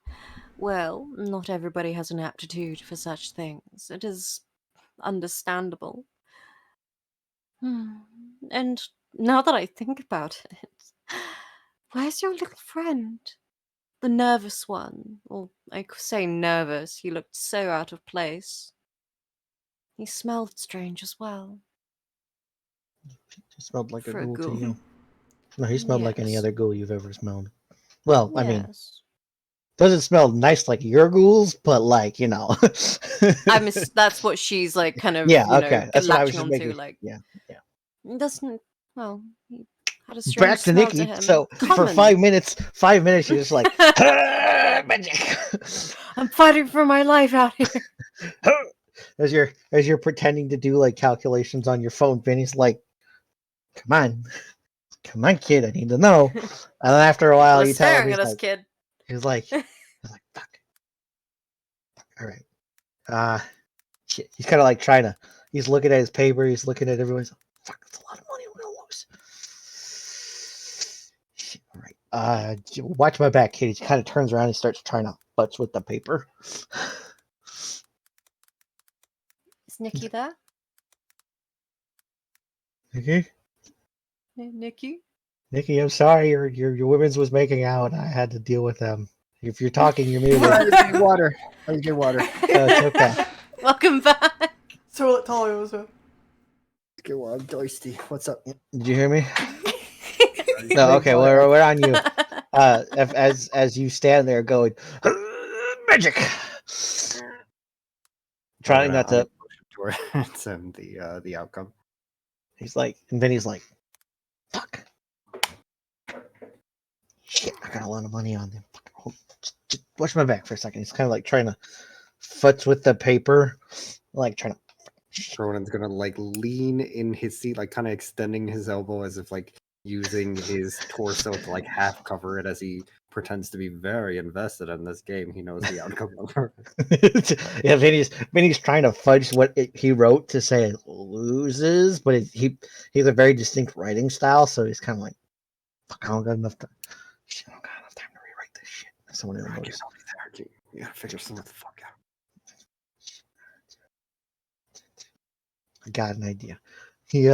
Well, not everybody has an aptitude for such things. It is understandable. Hmm. And now that I think about it, where's your little friend? The nervous one. Or I could say nervous, he looked so out of place. He smelled strange as well. He smelled like a For a ghoul to ghoul. you. No, he smelled like any Yes. other ghoul you've ever smelled. Well, I mean, Yes. doesn't smell nice like your ghouls, but like, you know. That's what she's like kind of, Yeah, okay. That's what I was latching just onto, making. like Yeah, yeah. it doesn't well, he had a strange Back to smell to Nicky. him. So for Common. 5 minutes, you're just like, "Ah, magic. I'm fighting for my life out here. as you're pretending to do like calculations on your phone, Vinny's like, come on, kid, I need to know. And then after a while, They're you tell him, staring at us, kid. he's like, fuck. All right. Shit. He's kind of like he's looking at his paper, he's looking at everyone's like, fuck, that's a lot of money we're gonna lose. Shit, all right. Watch my back, kid. He kind of turns around and starts trying to butts with the paper. Is Nicky there? Okay. Nicky? Nicky, I'm sorry, your women's was making out. I had to deal with them. If you're talking, you're muted. I was getting water. It's okay. Welcome back. So tell her was a. Okay, well, I'm thirsty. What's up? Did you hear me? No, okay, well, we're on you. As you stand there going, magic. Trying not to. Towards the outcome. He's like, and then he's like, fuck. Shit, I got a lot of money on them. Just watch my back for a second. He's kind of like trying to futz with the paper, like trying to. Ronan's gonna like lean in his seat, like kind of extending his elbow as if like using his torso to like half cover it as he pretends to be very invested in this game. He knows the outcome of it. Yeah, Vinny's trying to fudge what he wrote to say it loses, but he's a very distinct writing style, so he's kind of like, fuck, I don't got enough time. Shit, I don't got enough time to rewrite this shit. Someone will notice. You gotta figure some of the fuck out. I got an idea. He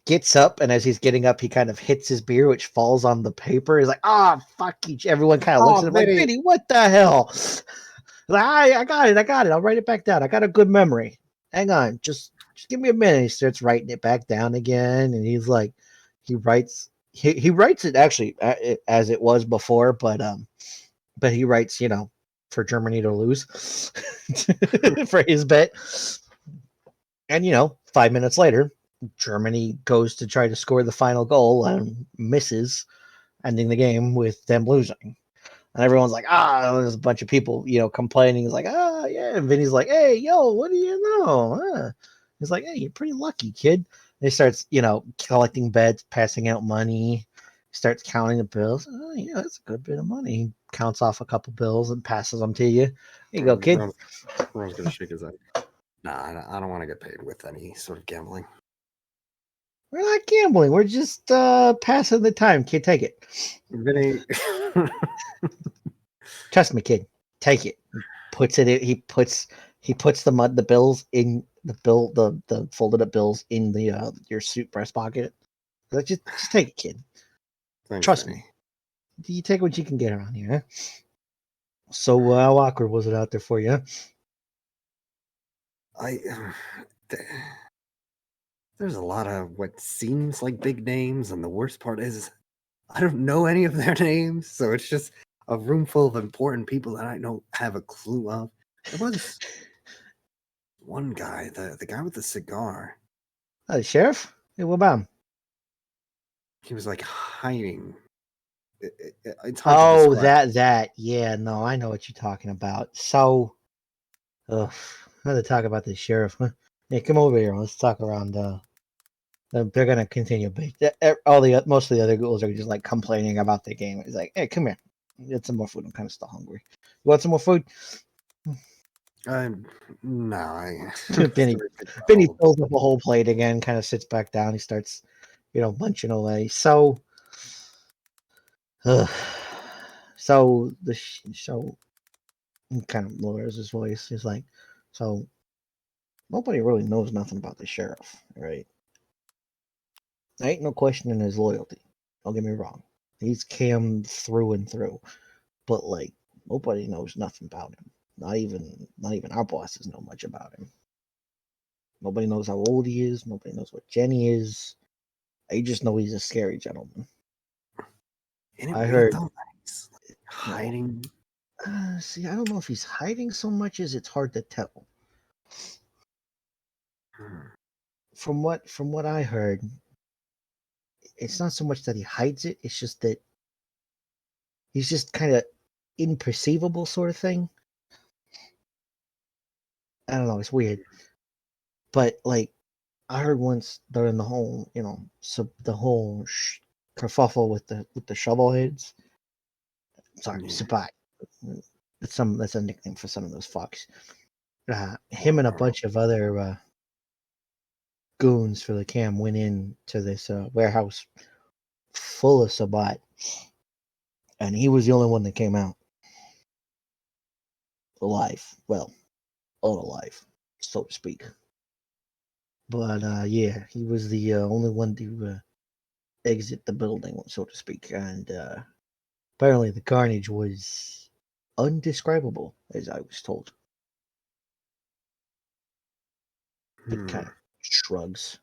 gets up, and as he's getting up, he kind of hits his beer, which falls on the paper. He's like, "Ah, fuck you!" Everyone kind of looks at him like, "Vinny, what the hell?" Like, I got it. I'll write it back down. I got a good memory. Hang on, just give me a minute. He starts writing it back down again, and he's like, he writes it actually as it was before, but he writes, for Germany to lose for his bet. And 5 minutes later, Germany goes to try to score the final goal and misses, ending the game with them losing. And everyone's like, there's a bunch of people, complaining. He's like, yeah. And Vinny's like, hey, yo, what do you know? He's like, hey, you're pretty lucky, kid. And he starts, collecting bets, passing out money. He starts counting the bills. Oh, yeah, that's a good bit of money. He counts off a couple bills and passes them to you. Here you go, kid. Ron's gonna shake his head. Nah, I don't want to get paid with any sort of gambling. We're not gambling. We're just passing the time, kid. Take it. Vinny. Trust me, kid. Take it. He puts the bills in the folded up bills in the your suit breast pocket. Like, just take it, kid. Thanks, Trust Vinny. me. You take what you can get around here. Huh? So how awkward was it out there for you? Huh? There's a lot of what seems like big names, and the worst part is I don't know any of their names, so it's just a room full of important people that I don't have a clue of. There was one guy, the guy with the cigar. Oh, the sheriff? Hey, what about him? He was like hiding. It's hard to describe. that. Yeah, no, I know what you're talking about. So, I'm going to talk about the sheriff. Huh? Hey, come over here. Let's talk around. They're gonna continue. Most of the other ghouls are just like complaining about the game. It's like, hey, come here, get some more food. I'm kind of still hungry. You want some more food? No. Benny fills up a whole plate again. Kind of sits back down. He starts, munching away. So, So so he kind of lowers his voice. He's like, so nobody really knows nothing about the sheriff, right? There ain't no questioning his loyalty. Don't get me wrong. He's Cam through and through. But like nobody knows nothing about him. Not even our bosses know much about him. Nobody knows how old he is. Nobody knows what Jenny is. They just know he's a scary gentleman. Isn't it I weird heard, though? That he's hiding. see, I don't know if he's hiding so much as it's hard to tell. Hmm. From what I heard, it's not so much that he hides it. It's just that he's just kind of imperceivable, sort of thing. I don't know. It's weird, but like I heard once during the whole, so the whole kerfuffle with the shovel heads. Sorry, Yeah. Sabai. That's a nickname for some of those fucks. Him and a bunch of other goons for the cam went into this warehouse full of Sabat, and he was the only one that came out alive. Well, unalive, so to speak. But yeah, he was the only one to exit the building, so to speak. And apparently, the carnage was undescribable, as I was told. He kind of shrugs.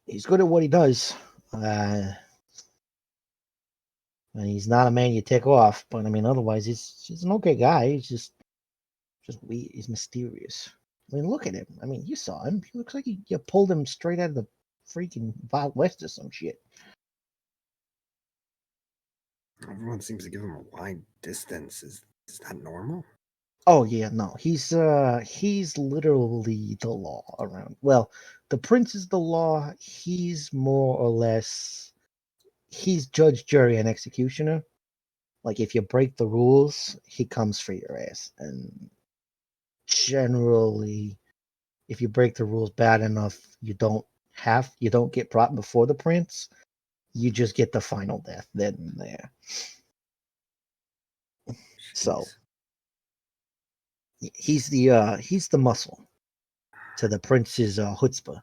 He's good at what he does. And he's not a man you tick off, but I mean, otherwise, he's an okay guy. He's just weird. He's mysterious. I mean, look at him. I mean, you saw him. He looks like you pulled him straight out of the freaking Wild West or some shit. Everyone seems to give him a wide distance. Is that normal? Oh yeah, no, he's literally the law around. Well, the prince is the law. He's more or less he's judge, jury, and executioner. Like if you break the rules, he comes for your ass. And generally, if you break the rules bad enough, you don't get brought before the prince. You just get the final death then and there. So Jeez. he's the muscle to the prince's chutzpah.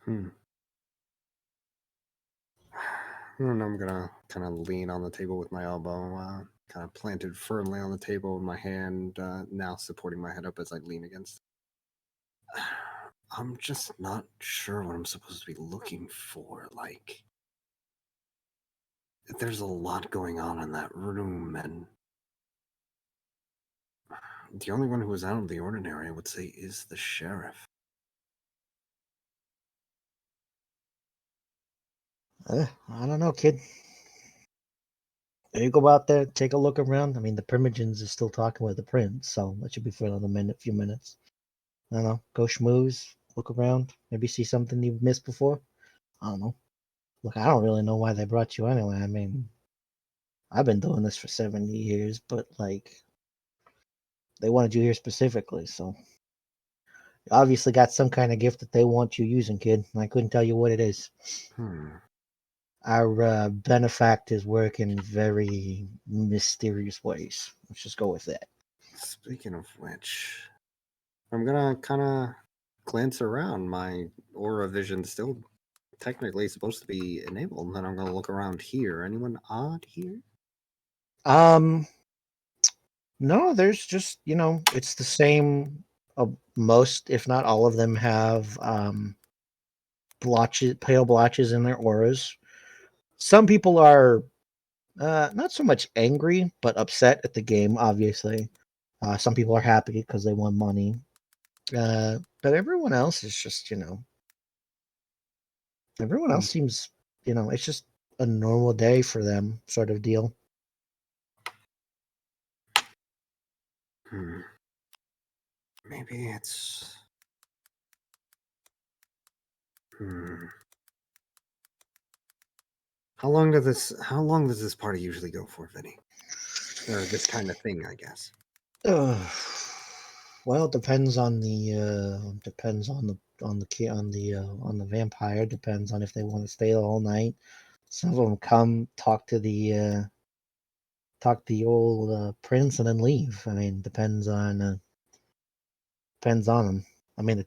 And I'm gonna kind of lean on the table with my elbow, kind of planted firmly on the table with my hand, now supporting my head up as I lean against. I'm just not sure what I'm supposed to be looking for. Like, there's a lot going on in that room, and the only one who is out of the ordinary, I would say, is the sheriff. I don't know, kid. You go out there, take a look around. I mean, the Primogens is still talking with the prince, so that should be for another few minutes. I don't know. Go schmooze, look around, maybe see something you've missed before. I don't know. Look, I don't really know why they brought you anyway. I mean, I've been doing this for 70 years, but like, they wanted you here specifically, so you obviously got some kind of gift that they want you using, kid. I couldn't tell you what it is. Our benefactors work in very mysterious ways. Let's just go with that. Speaking of which, I'm gonna kind of glance around. My aura vision still technically supposed to be enabled, and then I'm gonna look around here. Anyone odd here? No, there's just, it's the same. Most, if not all of them, have blotches, pale blotches in their auras. Some people are not so much angry, but upset at the game, obviously. Some people are happy because they won money. But everyone else is just, everyone else seems, it's just a normal day for them, sort of deal. Maybe it's. How long does this party usually go for, Vinny? Or this kind of thing, I guess. Well, it depends on the vampire. Depends on if they want to stay the whole night. Some of them come talk to the old prince and then leave. I mean, depends on them. I mean, the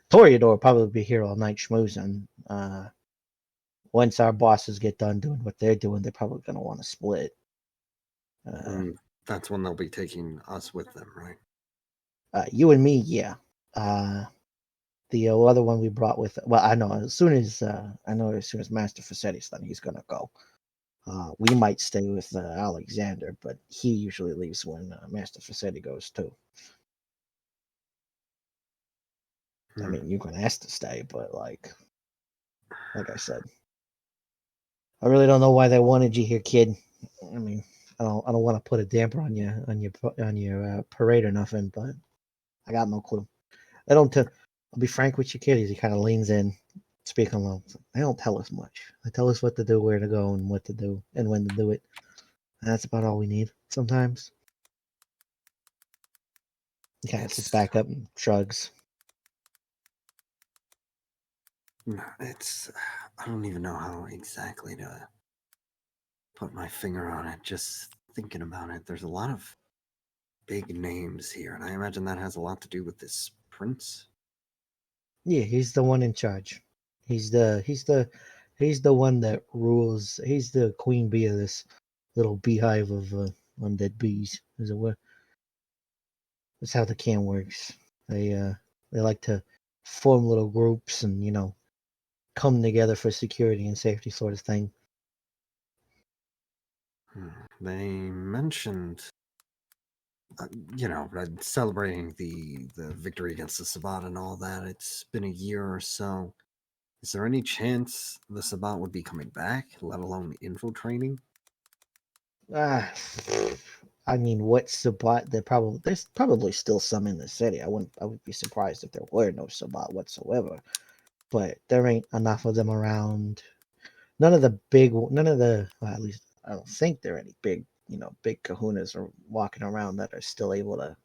Toreador will probably be here all night schmoozing. Once our bosses get done doing what they're doing, they're probably going to want to split. That's when they'll be taking us with them, right? You and me, yeah. The other one we brought with, well, I know as soon as Master Facetti's done, he's going to go. We might stay with Alexander, but he usually leaves when Master Facetti goes too. I mean, you can ask to stay, but like I said, I really don't know why they wanted you here, kid. I mean, I don't want to put a damper on your parade or nothing, but I got no clue. I'll be frank with you, kid. As he kind of leans in, speaking low. They don't tell us much. They tell us what to do, where to go, and what to do, and when to do it. And that's about all we need sometimes. He kind of sits back up and shrugs. I don't even know how exactly to put my finger on it. Just thinking about it, there's a lot of big names here, and I imagine that has a lot to do with this prince. Yeah, he's the one in charge. He's the one that rules. He's the queen bee of this little beehive of undead bees, as it were. That's how the can works. They like to form little groups and come together for security and safety sort of thing. They mentioned, celebrating the victory against the Sabbat and all that. It's been a year or so. Is there any chance the Sabbat would be coming back, let alone infiltrating? I mean, what's Sabat? There's probably still some in the city. I would be surprised if there were no Sabat whatsoever. But there ain't enough of them around. Well, at least I don't think there are any big kahunas are walking around that are still able to.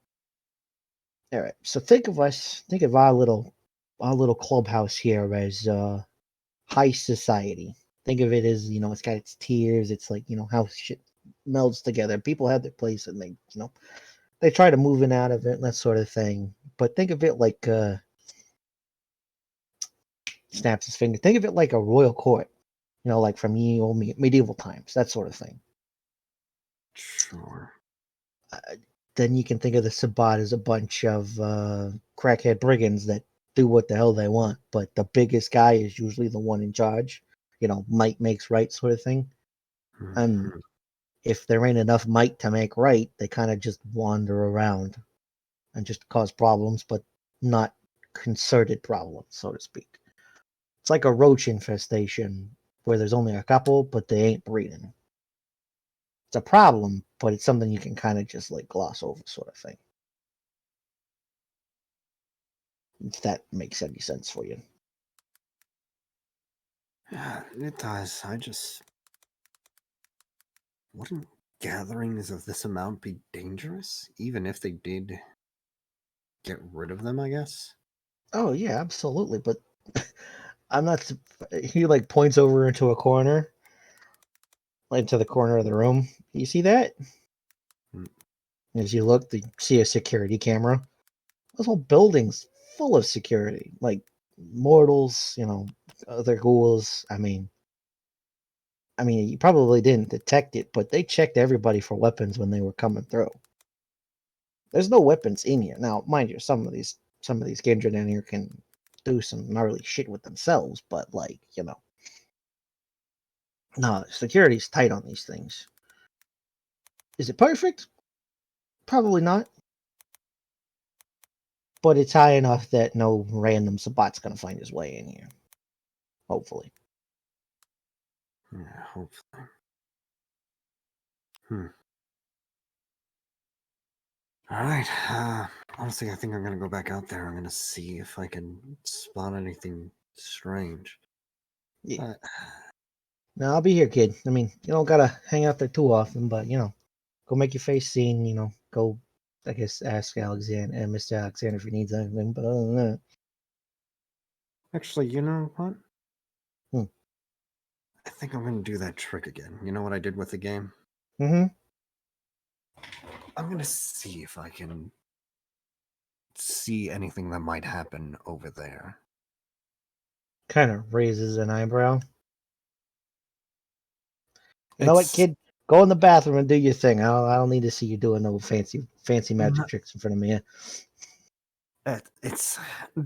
All right, so think of our little clubhouse here as high society. Think of it as it's got its tiers. It's like how shit melds together. People have their place, and they try to move in out of it and that sort of thing. But think of it like snaps his finger. Think of it like a royal court. Like from medieval times, that sort of thing. Sure. Then you can think of the Sabbat as a bunch of crackhead brigands that do what the hell they want, but the biggest guy is usually the one in charge. Might makes right sort of thing. And if there ain't enough might to make right, they kind of just wander around and just cause problems, but not concerted problems, so to speak. It's like a roach infestation where there's only a couple, but they ain't breeding. It's a problem, but it's something you can kind of just like gloss over, sort of thing. If that makes any sense for you. Yeah, it does. Wouldn't gatherings of this amount be dangerous, even if they did get rid of them, I guess? Oh, yeah, absolutely. But I'm not. He like points over into a corner, like to the corner of the room. You see that? As you look, you see a security camera. This whole building's full of security, like mortals, other ghouls. I mean, you probably didn't detect it, but they checked everybody for weapons when they were coming through. There's no weapons in here now, mind you. Some of these Kindred in here can do some gnarly shit with themselves, but no, security's tight on these things. Is it perfect? Probably not. But it's high enough that no random Sabat's gonna find his way in here. Hopefully. Yeah, hopefully. Alright, honestly, I think I'm gonna go back out there. I'm gonna see if I can spot anything strange. Yeah. No, I'll be here, kid. I mean, you don't gotta hang out there too often, but go make your face seen, go, I guess, ask Alexander and Mr. Alexander if he needs anything, but other than that. Actually, you know what? I think I'm gonna do that trick again. You know what I did with the game? Mm-hmm. I'm gonna see if I can see anything that might happen over there. Kind of raises an eyebrow. You know what, kid? Go in the bathroom and do your thing. I don't need to see you doing no fancy magic tricks in front of me. It's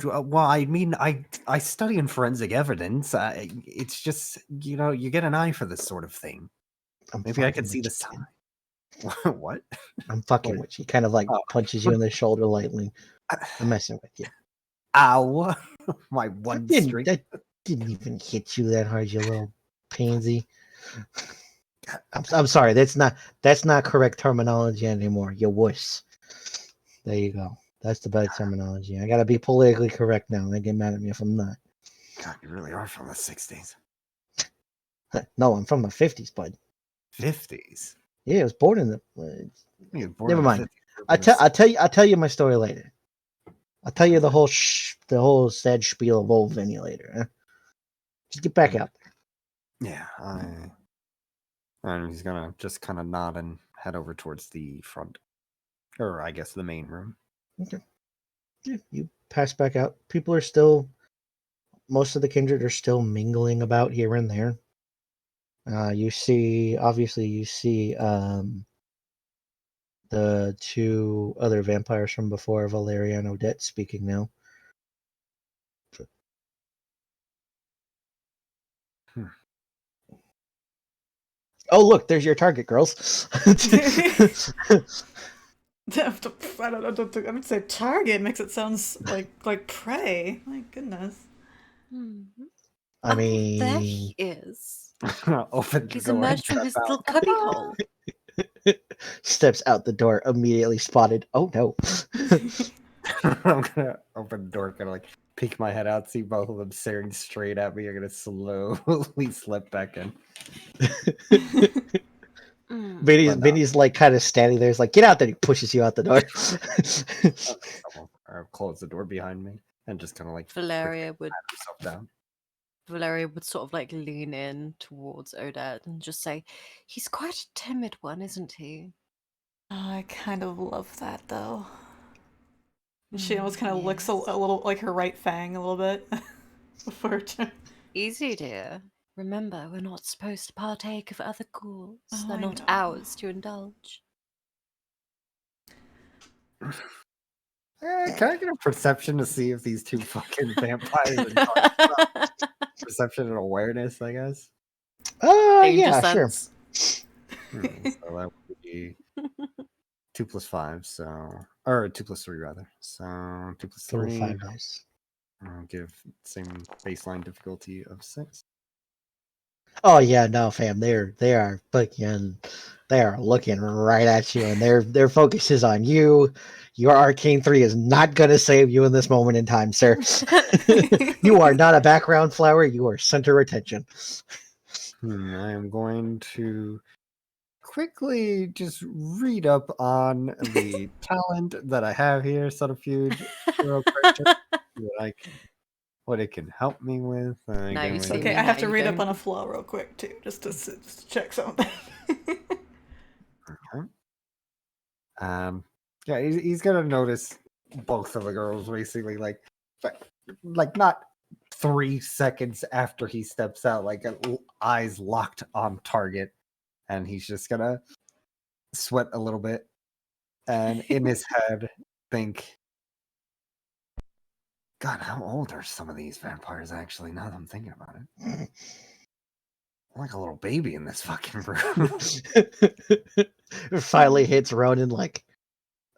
well, I mean, I study in forensic evidence. It's just you get an eye for this sort of thing. Maybe I can see the sign. What? I'm fucking with you. Kind of like punches you in the shoulder lightly. I'm messing with you. Ow! My one string. That didn't even hit you that hard, you little pansy. I'm sorry. That's not correct terminology anymore. You wuss. There you go. That's the better terminology. I gotta be politically correct now. They get mad at me if I'm not. God, you really are from the 60s. No, I'm from the 50s, bud. 50s? Yeah, I was born in the. Never mind. I'll tell you my story later. I'll tell you the whole sad spiel of old Vinny later. Huh? Just get back out there. Yeah, and he's gonna just kind of nod and head over towards the front, or I guess the main room. Okay. Yeah, you pass back out. People are most of the kindred are still mingling about here and there. You see the two other vampires from before, Valeria and Odette, speaking now. Oh, look, there's your target, girls. I would say target makes it sounds like prey. My goodness. I mean, there he is. Open the He's door. emerged from his little cubby hole. Steps out the door, immediately spotted. Oh no. I'm gonna open the door, kind of like peek my head out, see both of them staring straight at me. I'm gonna slowly slip back in. Vinny's like kind of standing there. He's like, get out there. He pushes you out the door. Or close the door behind me and just kind of like Valeria would down. Valeria would sort of like lean in towards Odette and just say, "He's quite a timid one, isn't he?" Oh, I kind of love that though. She almost kind of licks a yes. little, like her right fang a little bit before her. Easy, dear. Remember, we're not supposed to partake of other ghouls. Oh, They're I not know. ours to indulge. Can I get a perception to see if these two fucking vampires are perception and awareness, I guess? Danger Yeah, sense. So that would be 2 + 5, or 2 + 3 rather. So 2 + 3. 5 dice. I'll give same baseline difficulty of 6. Oh yeah, no, fam. They are looking right at you, and their focus is on you. Your arcane 3 is not gonna save you in this moment in time, sir. You are not a background flower. You are center attention. I am going to quickly just read up on the talent that I have here, subterfuge, real quick, just what it can help me with. Now you see Okay, me, I have now to you read up don't. on a flow real quick too, just to check something. Okay. Yeah, he's gonna notice both of the girls basically, like not 3 seconds after he steps out, like eyes locked on target, and he's just gonna sweat a little bit, and in his head think, God, how old are some of these vampires actually? Now that I'm thinking about it, I'm like a little baby in this fucking room. Finally hits Ronan like,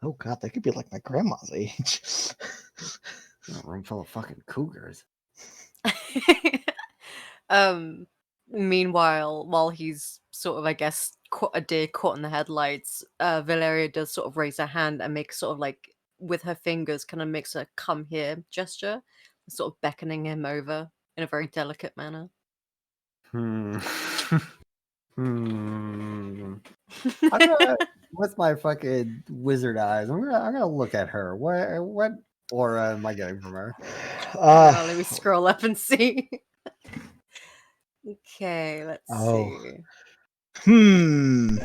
oh god, that could be like my grandma's age. A room full of fucking cougars. Meanwhile, while he's sort of, I guess, a deer caught in the headlights, Valeria does sort of raise her hand and make sort of like, with her fingers, kind of makes a come here gesture, sort of beckoning him over in a very delicate manner. With my fucking wizard eyes, I'm gonna look at her. What aura am I getting from her? Let me scroll up and see. Okay, let's Oh. see. Hmm.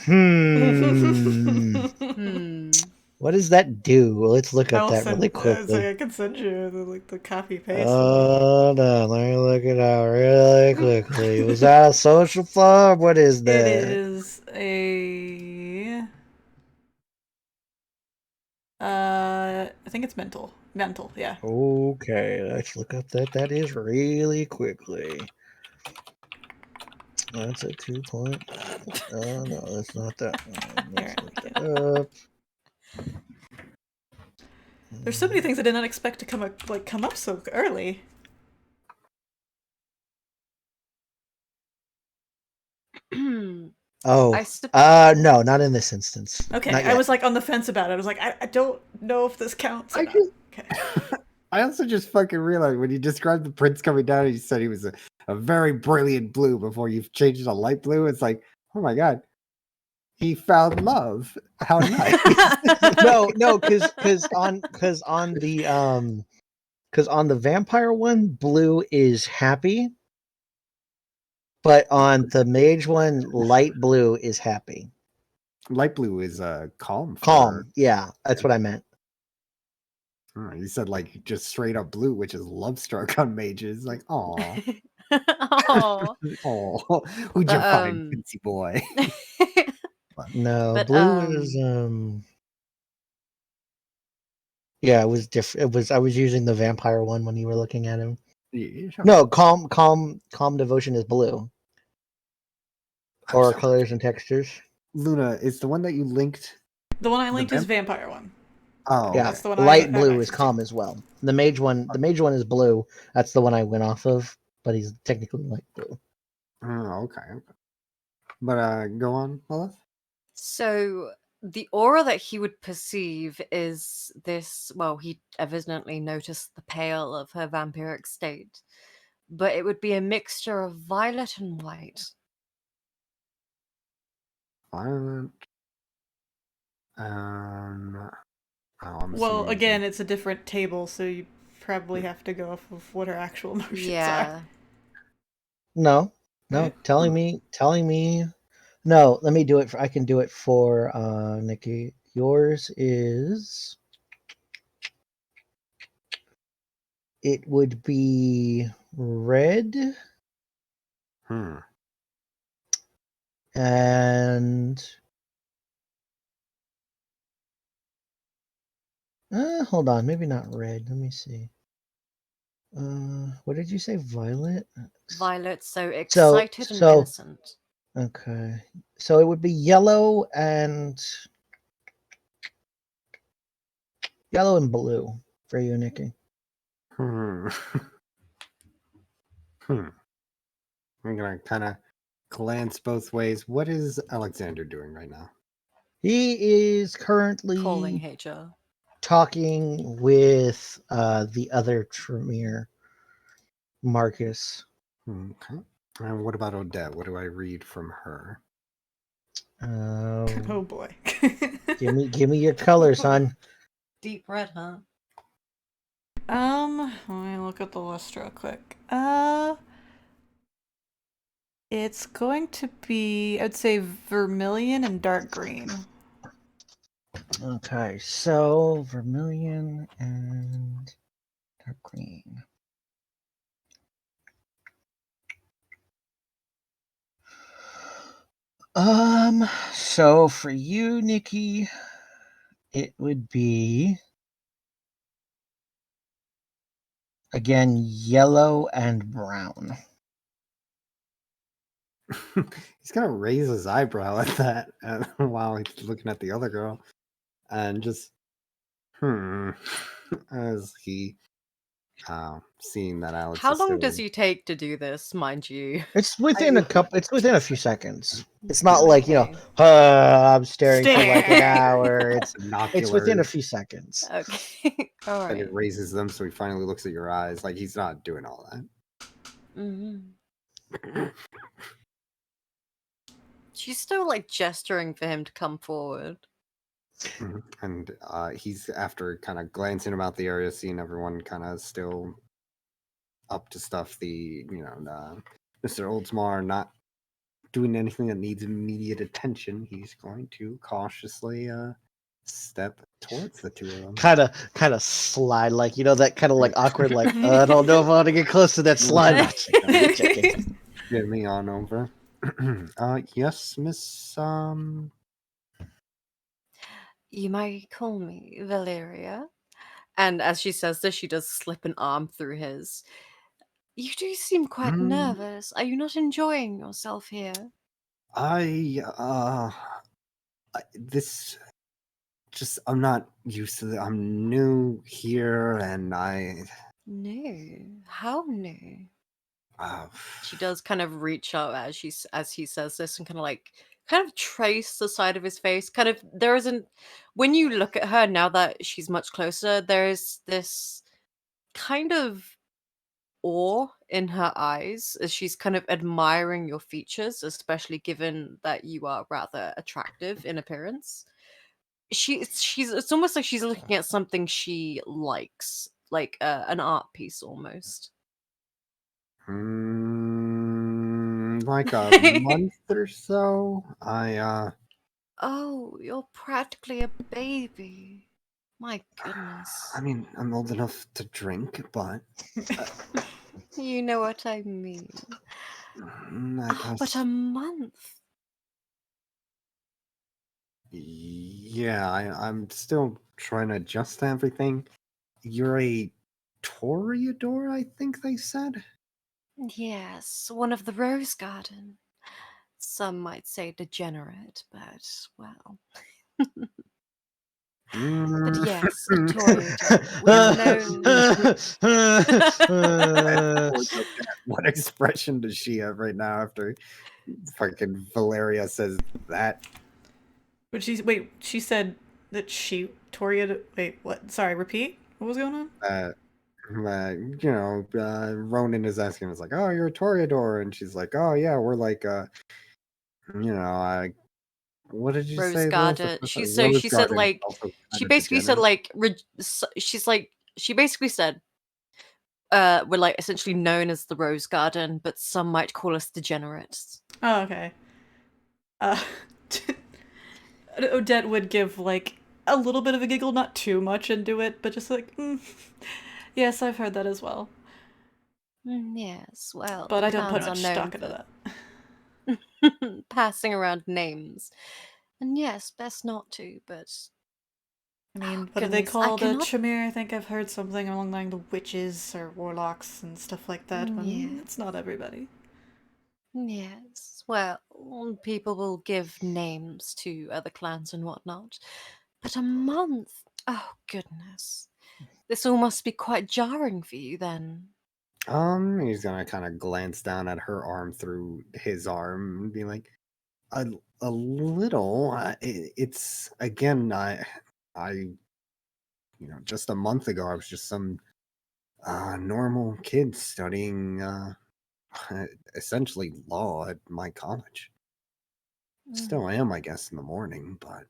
Hmm. What does that do? Let's look up that really quickly. I can send you the copy paste. Oh no, let me look it up really quickly. Was that a social club? What is that? It is a. I think it's mental. Mental, yeah. Okay, let's look up that is really quickly. That's a 2 point. Oh no, that's not that one. Let's look that up. There's so many things I did not expect to come up so early. Oh, no, not in this instance. Okay, Not I yet. was like on the fence about it. I was like, I don't know if this counts. I also just fucking realized when you described the prince coming down, you said he was a very brilliant blue before you've changed it to light blue. It's like, oh my god, he found love. How nice. no, because on the vampire one, blue is happy, but on the mage one, light blue is happy. Light blue is calm. Calm, yeah, that's what I meant. You said like just straight up blue, which is love struck on mages. Like, aw. Oh, Oh, who'd you find, Quincy boy? No, But, blue is yeah, it was different. I was using the vampire one when you were looking at him. Yeah, sure. No, calm devotion is blue. Or colors and textures. Luna, is the one that you linked? The one I linked is vampire one. Oh, yeah. That's the one Light I blue have is access calm as well. The mage one is blue. That's the one I went off of, but he's technically light blue. Oh, okay. But go on, Lilith. So the aura that he would perceive is this. Well, he evidently noticed the pale of her vampiric state, but it would be a mixture of violet and white. Violet. Well, again, it's a different table, so you probably have to go off of what her actual emotions are. No, telling me. No, let me do it. I can do it for Nicky. Yours is. It would be red. And hold on, maybe not red. Let me see. What did you say? Violet. Violet, so excited and innocent. Okay, so it would be yellow and blue for you, Nicky. I'm gonna kind of glance both ways. What is Alexander doing right now? He is currently calling HR, talking with the other Tremere, Marcus. Okay. And what about Odette? What do I read from her? Oh boy. give me your colors, hon. Deep red, huh? Let me look at the list real quick. It's going to be, I'd say, vermilion and dark green. Okay, so vermilion and dark green. So for you, Nicky, it would be again yellow and brown. He's gonna raise his eyebrow at that while he's looking at the other girl, and just as he seeing that Alex. How long does he take to do this, mind you? It's within It's within a few seconds. It's not like I'm staring for like an hour. It's within a few seconds. Okay, all right. And it raises them, so he finally looks at your eyes. Like he's not doing all that. She's still like gesturing for him to come forward. And he's, after kind of glancing about the area, seeing everyone kind of still up to stuff, Mr. Oldsmar not doing anything that needs immediate attention, he's going to cautiously step towards the two of them. Kind of slide, like, that kind of like awkward, like, I don't know if I want to get close to that slide. Not checking. Get me on over. Yes, Miss You might call me Valeria. And as she says this, she does slip an arm through his. You do seem quite nervous. Are you not enjoying yourself here? This just, I'm not used to it. I'm new here, and New? How new? uh, She does kind of reach out as he says this and kind of trace the side of his face. Kind of, there isn't, when you look at her now that she's much closer, there is this kind of awe in her eyes as she's kind of admiring your features, especially given that you are rather attractive in appearance. She's it's almost like she's looking at something she likes, like an art piece almost. like a month or so. Oh, you're practically a baby. My goodness. I mean, I'm old enough to drink, but You know what I mean. I guess. But a month. Yeah, I'm still trying to adjust to everything. You're a Toreador, I think they said. Yes, one of the Rose Garden. Some might say degenerate, but well. But yes, a Toreador. What expression does she have right now after fucking Valeria says that? But she said that she Toria. Wait, what? Sorry, repeat. What was going on? Ronan is asking, it's like, oh, you're a Toreador, and she's like, oh yeah, we're like, what did you say? Rose Garden. She said like she basically said like she basically said we're like essentially known as the Rose Garden, but some might call us degenerates. Oh, okay. Odette would give like a little bit of a giggle, not too much into it, but just like, yes, I've heard that as well. Yes, well, but I don't put much stock into that. Passing around names, and yes, best not to. But I mean, what do they call the Tremere? I think I've heard something along the line of witches or warlocks and stuff like that. Yeah. It's not everybody. Yes, well, people will give names to other clans and whatnot, but a month? Oh, goodness. This all must be quite jarring for you, then. He's gonna kind of glance down at her arm through his arm and be like, a little. It's, again, just a month ago, I was just some normal kid studying essentially law at my college. Still am, I guess, in the morning, but.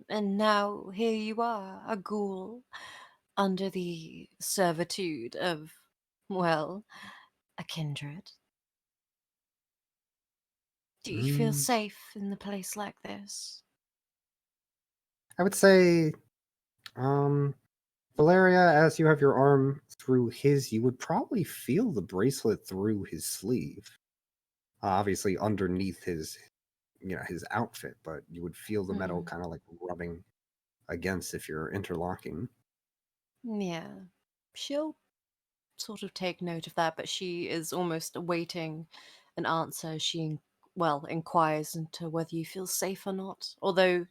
And now here you are, a ghoul, under the servitude of, well, a kindred. Do you feel safe in a place like this? I would say, Valeria, as you have your arm through his, you would probably feel the bracelet through his sleeve. Obviously underneath his outfit, but you would feel the metal kind of like rubbing against if you're interlocking. Yeah. She'll sort of take note of that, but she is almost awaiting an answer. She, inquires into whether you feel safe or not. Although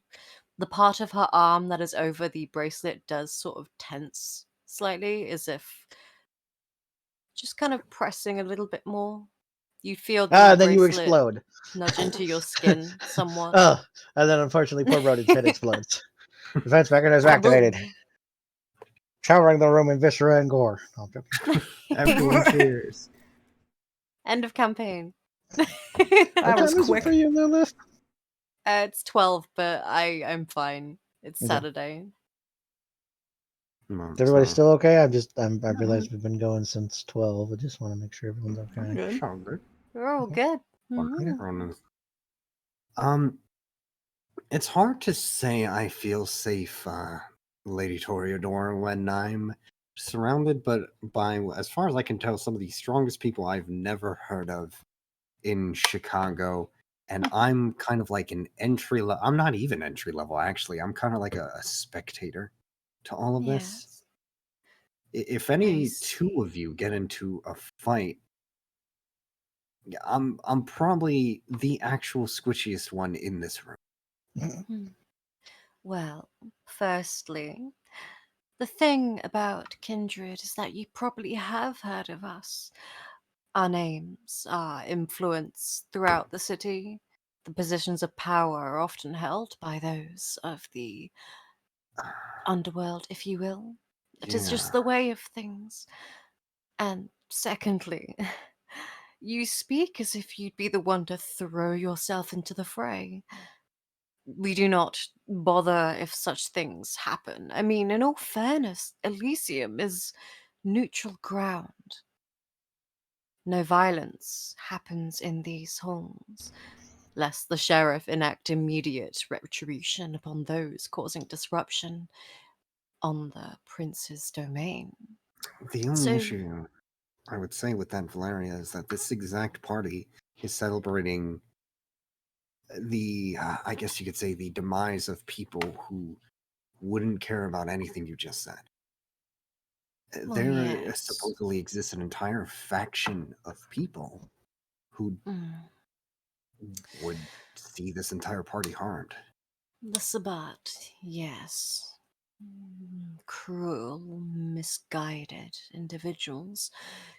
the part of her arm that is over the bracelet does sort of tense slightly, as if just kind of pressing a little bit more. You feel the then you explode. nudge into your skin somewhat. Oh, and then unfortunately poor Roden's head explodes. Defense mechanism activated. Showering the room in viscera and gore. No, I'm joking. Everyone cheers. End of campaign. That was quick for you, Lilith. It's 12, but I'm fine. It's Okay. Saturday. No, Is everybody so- still okay? I realized we've been going since 12. I just want to make sure everyone's I'm okay. good. Sure, good. We're all good. Mhm. Ronan. It's hard to say I feel safe, Lady Toreador, when I'm surrounded, but by, as far as I can tell, some of the strongest people I've never heard of in Chicago. And I'm kind of like an entry level. I'm not even entry level, actually. I'm kind of like a spectator to all of this. Yes. If I any see. two of you get into a fight, I'm probably the actual squishiest one in this room. Well, firstly, the thing about Kindred is that you probably have heard of us. Our names, our influence throughout the city, the positions of power are often held by those of the underworld, if you will. It is just Yeah. the way of things. And secondly, you speak as if you'd be the one to throw yourself into the fray. We do not bother if such things happen. I mean, in all fairness, Elysium is neutral ground. No violence happens in these halls, lest the sheriff enact immediate retribution upon those causing disruption on the prince's domain. The only So, issue I would say with that, Valeria, is that this exact party is celebrating the, I guess you could say, the demise of people who wouldn't care about anything you just said. well, There yes. supposedly exists an entire faction of people who would see this entire party harmed. The Sabbat, yes. Cruel, misguided individuals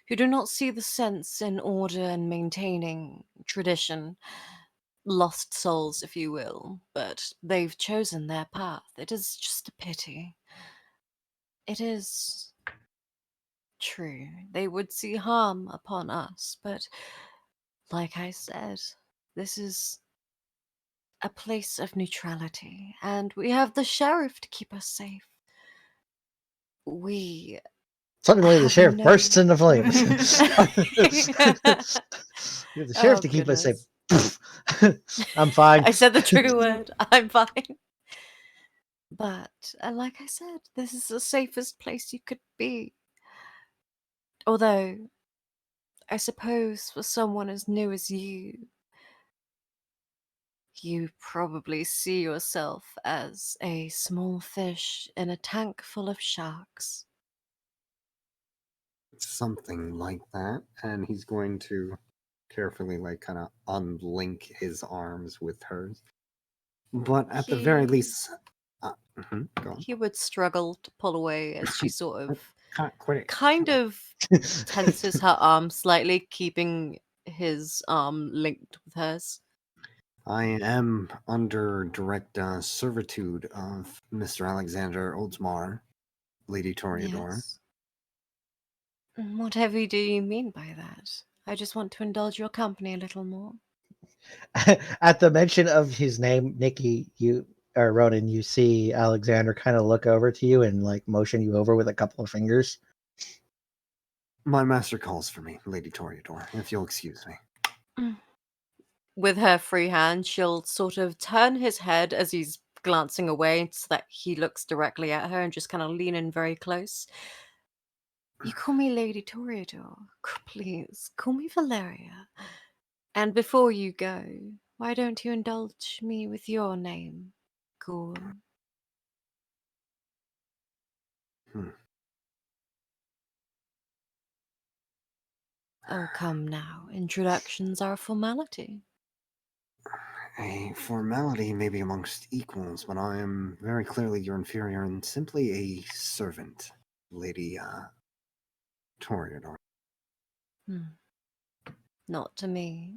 who do not see the sense in order and maintaining tradition. Lost souls, if you will, but they've chosen their path. It is just a pity. It is true. They would see harm upon us, but like I said, this is a place of neutrality, and we have the sheriff to keep us safe. We Suddenly, the have sheriff no... bursts into flames. We have the sheriff Oh, to keep us safe. goodness. I'm fine. I said the trigger word. I'm fine. But, like I said, this is the safest place you could be. Although, I suppose for someone as new as you probably see yourself as a small fish in a tank full of sharks. Something like that. And he's going to carefully, like, kind of unlink his arms with hers. But at the very least, go on. He would struggle to pull away as she sort of Quit it. kind of tenses her arm slightly, keeping his arm linked with hers. I am under direct servitude of Mr. Alexander Oldsmar, Lady Toreador. Yes. Whatever do you mean by that? I just want to indulge your company a little more. At the mention of his name, Nicky, or Ronan, you see Alexander kind of look over to you and like motion you over with a couple of fingers. My master calls for me, Lady Toreador, if you'll excuse me. With her free hand, she'll sort of turn his head as he's glancing away so that he looks directly at her and just kind of lean in very close. You call me Lady Toreador. Please, call me Valeria. And before you go, why don't you indulge me with your name, Ghoul? Oh, come now. Introductions are a formality. A formality maybe amongst equals, but I am very clearly your inferior and simply a servant, Lady Toreador. Not to me.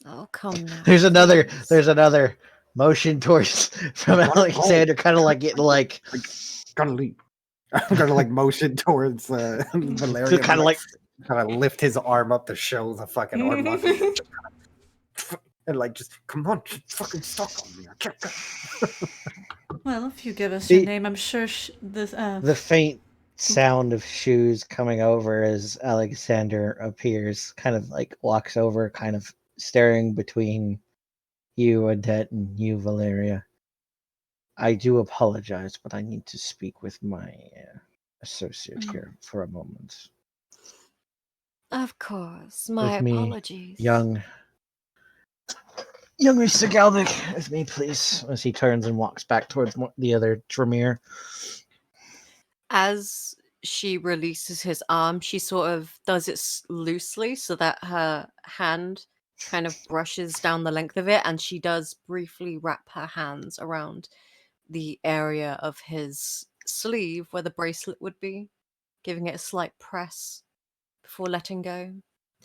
Oh, come now. There's another please. motion towards from Alexander, kind of like getting like Gotta leave. I'm gonna like motion towards Valeria, kind of like kind of lift his arm up to show the fucking arm. And like, just come on, just fucking stop on me. I can't go. Well, if you give us your The- name, I'm sure this. The faint sound of shoes coming over as Alexander appears, kind of like walks over, kind of staring between you, Odette, and you, Valeria. I do apologize, but I need to speak with my associate here for a moment. Of course. My With me, apologies. young Mr. Galvic, with me, please. As he turns and walks back towards the other Tremere. As she releases his arm, she sort of does it loosely so that her hand kind of brushes down the length of it, and she does briefly wrap her hands around the area of his sleeve where the bracelet would be, giving it a slight press before letting go.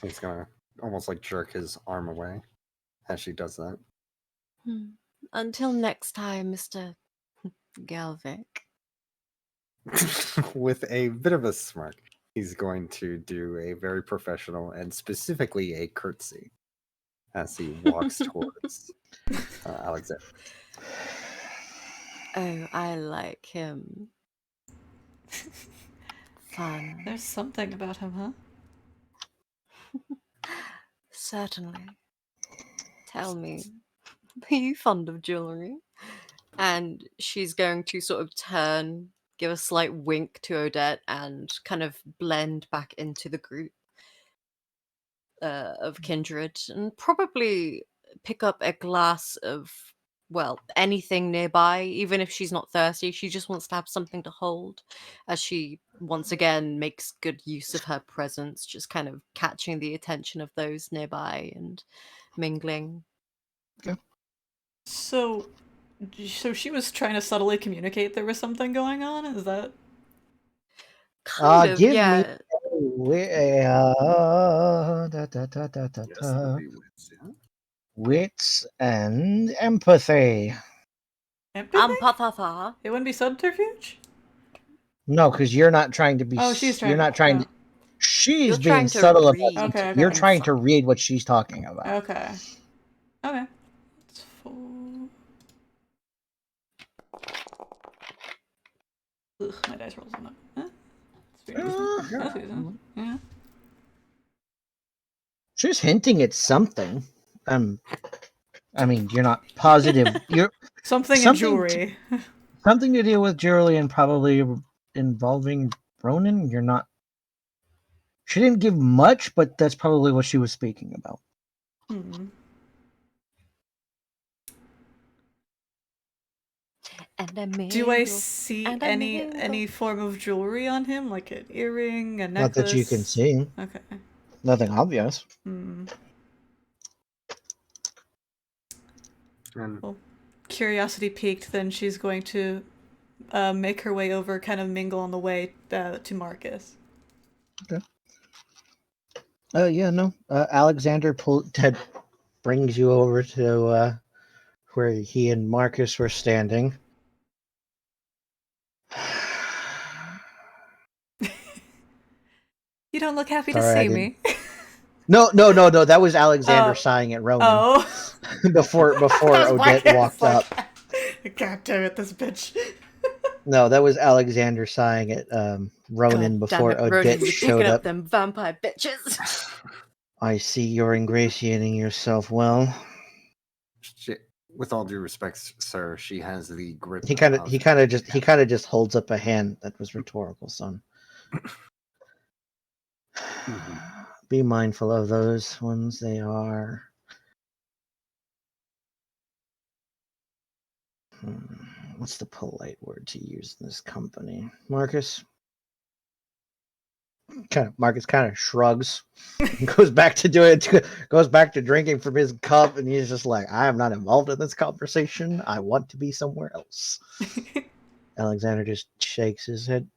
He's gonna almost like jerk his arm away as she does that. Until next time, Mr. Galvic. With a bit of a smirk, he's going to do a very professional and specifically a curtsy as he walks towards Alexander. Oh, I like him. Fun. There's something about him, huh? Certainly. Tell me, are you fond of jewelry? And she's going to sort of turn, give a slight wink to Odette, and kind of blend back into the group of kindred, and probably pick up a glass of, well, anything nearby, even if she's not thirsty. She just wants to have something to hold, as she once again makes good use of her presence, just kind of catching the attention of those nearby and mingling. So she was trying to subtly communicate there was something going on. Is that? Kind of, Give yeah. me wits and empathy. Empathy? Ampathatha. It wouldn't be subterfuge? No, because you're not trying to be. Oh, she's trying. You're not trying to. She's You're being trying to subtle about read. Okay. You're trying to read what she's talking about. Okay. Okay. It's 4. Ugh, my dice rolls on that. Huh? That's weird. Yeah. She's hinting at something. I mean, you're not positive. You're Something in jewelry. Something to deal with jewelry and probably involving Ronan. You're not. She didn't give much, but that's probably what she was speaking about. Do I see any form of jewelry on him, like an earring, a necklace? Not that you can see. Okay. Nothing obvious. Well, curiosity piqued, then she's going to make her way over, kind of mingle on the way to Marcus. Okay. No. Alexander Ted brings you over to where he and Marcus were standing. You don't look happy to see me. No. That was Alexander sighing at Ronan. Oh. before Odette walked up. God damn it, this bitch. No, that was Alexander sighing at Ronan before Odette showed up. Them vampire bitches. I see you're ingratiating yourself well. With all due respect, sir, she has the grip. He kind of just holds up a hand. That was rhetorical, son. Be mindful of those ones. They are. What's the polite word to use in this company, Marcus? Marcus kind of shrugs, and goes back to drinking from his cup, and he's just like, "I am not involved in this conversation. I want to be somewhere else." Alexander just shakes his head.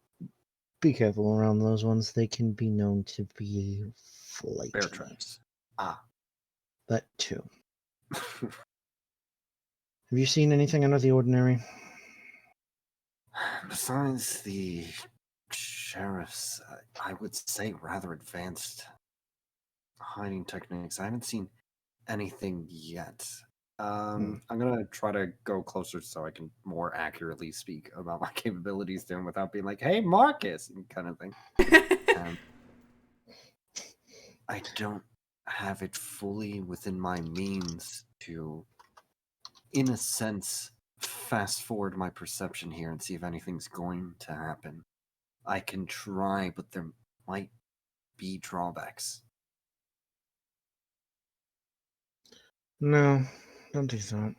Be careful around those ones. They can be known to be flaky. Bear traps. That too. Have you seen anything out of the ordinary? Besides the sheriff's, I would say rather advanced hiding techniques. I haven't seen anything yet. I'm gonna try to go closer so I can more accurately speak about my capabilities to him without being like, "Hey, Marcus," kind of thing. I don't have it fully within my means to, in a sense, fast forward my perception here and see if anything's going to happen. I can try, but there might be drawbacks. No, don't do that.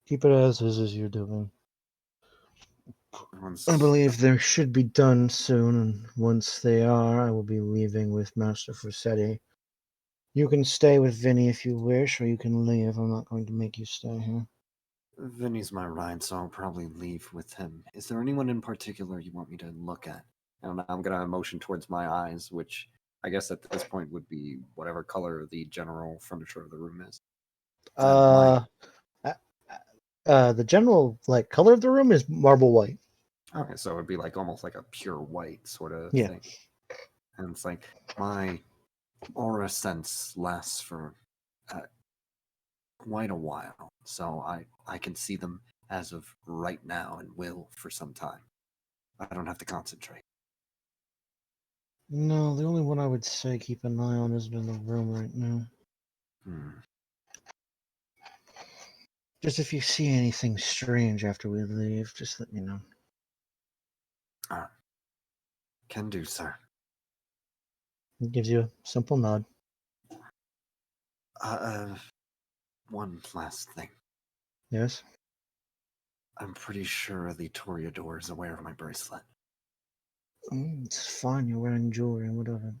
Keep it as is as you're doing. I believe they should be done soon, and once they are, I will be leaving with Master Fussetti. You can stay with Vinny if you wish, or you can leave. I'm not going to make you stay here. Vinny's my ride, so I'll probably leave with him. Is there anyone in particular you want me to look at? And I'm gonna motion towards my eyes, which I guess at this point would be whatever color the general furniture of the room is. The general color of the room is marble white. Okay, so it'd be almost like a pure white sort of Yeah. thing. And it's like my aura sense lasts for quite a while, so I can see them as of right now and will for some time. I don't have to concentrate. No, the only one I would say keep an eye on isn't in the room right now. Just if you see anything strange after we leave, just let me know. Can do, sir. It gives you a simple nod. One last thing. Yes? I'm pretty sure the Toreador is aware of my bracelet. It's fine, you're wearing jewelry, whatever.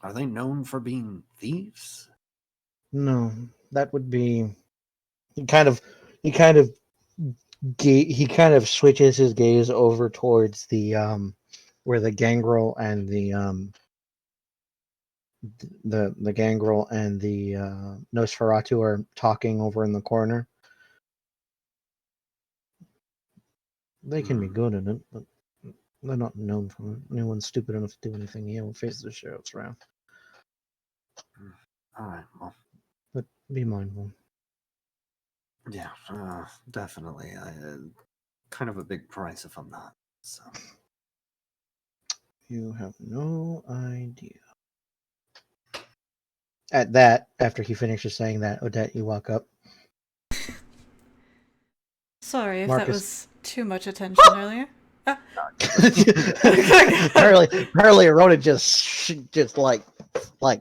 Are they known for being thieves? No, that would be... He kind of switches his gaze over towards the where the gangrel and the gangrel and the Nosferatu are talking over in the corner. They can be good at it, but they're not known for it. Anyone stupid enough to do anything here will face the sheriff's wrath. Alright, well. But be mindful. Yeah, definitely. Kind of a big price if I'm not, so. You have no idea. At that, after he finishes saying that, Odette, you walk up. Sorry if Marcus. that was too much attention earlier. Apparently, Ronan just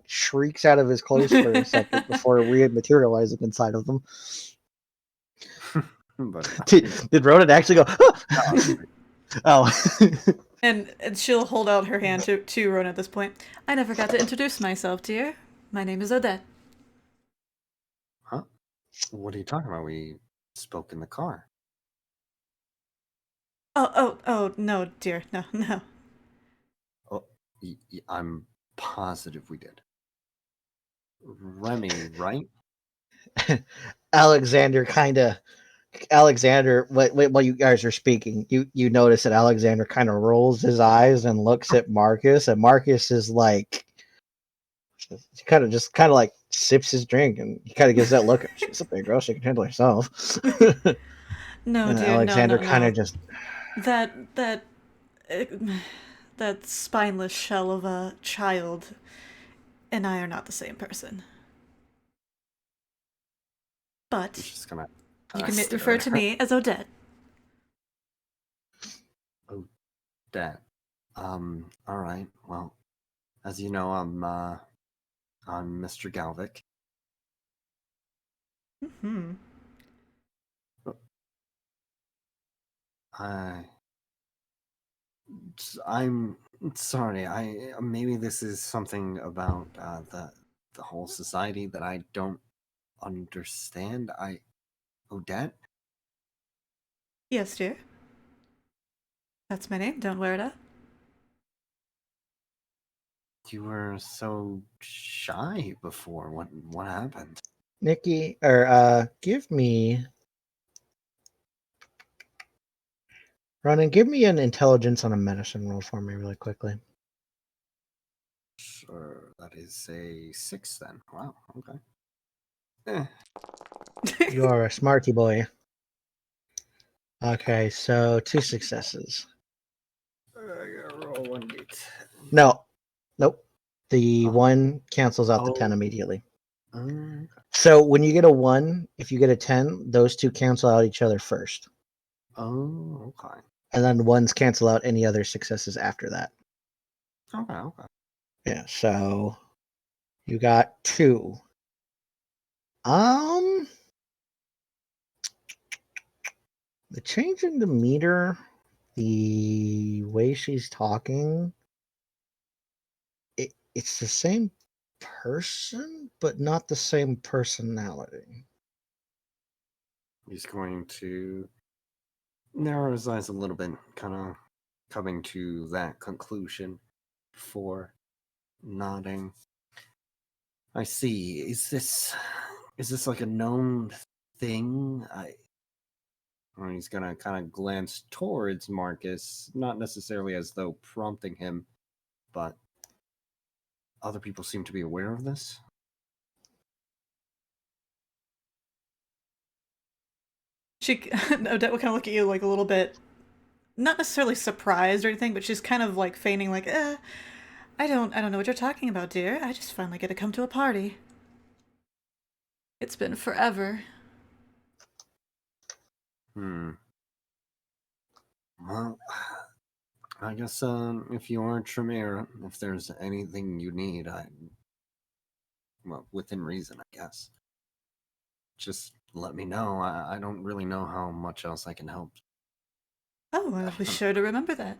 shrieks out of his clothes for a second before rematerializing inside of them. Did Ronan actually go? Oh. And she'll hold out her hand to Ronan at this point. I never got to introduce myself, dear. My name is Odette. Huh? What are you talking about? We spoke in the car. Oh, no, dear. No. Oh, I'm positive we did. Remi, right? Alexander, while you guys are speaking, you notice that Alexander kind of rolls his eyes and looks at Marcus, and Marcus is like, he kind of sips his drink, and he kind of gives that look. She's a big girl; she can handle herself. No, dear, Alexander no. kind of just that spineless shell of a child and I are not the same person. But you can refer to me as Odette. Odette. All right. Well, as you know, I'm Mr. Galvic. Mm-hmm. I'm sorry. Maybe this is something about the whole society that I don't understand. Odette? Yes, dear. That's my name. Don't wear it up. You were so shy before. What happened? Nicky, give me Ronan, give me an intelligence on a medicine roll for me really quickly. Sure, that is a 6 then. Wow, okay. Eh. You are a smarty boy. Okay, so 2 successes. I gotta roll 1d10. No. Nope. The Oh. 1 cancels out the 10 Oh. immediately. Okay. So when you get a 1, if you get a 10, those 2 cancel out each other first. Oh, okay. And then 1s cancel out any other successes after that. Okay. Yeah, so you got 2. The change in the meter, the way she's talking, it's the same person, but not the same personality. He's going to narrow his eyes a little bit, kind of coming to that conclusion before nodding. I see. Is this like a known thing? Or he's gonna kind of glance towards Marcus, not necessarily as though prompting him, but other people seem to be aware of this. Odette will kind of look at you like a little bit, not necessarily surprised or anything, but she's kind of like feigning like, I don't know what you're talking about, dear. I just finally get to come to a party. It's been forever. Well, I guess if you are Tremere, if there's anything you need, well, within reason, I guess. Just let me know. I don't really know how much else I can help. Oh, I'll be sure to remember that.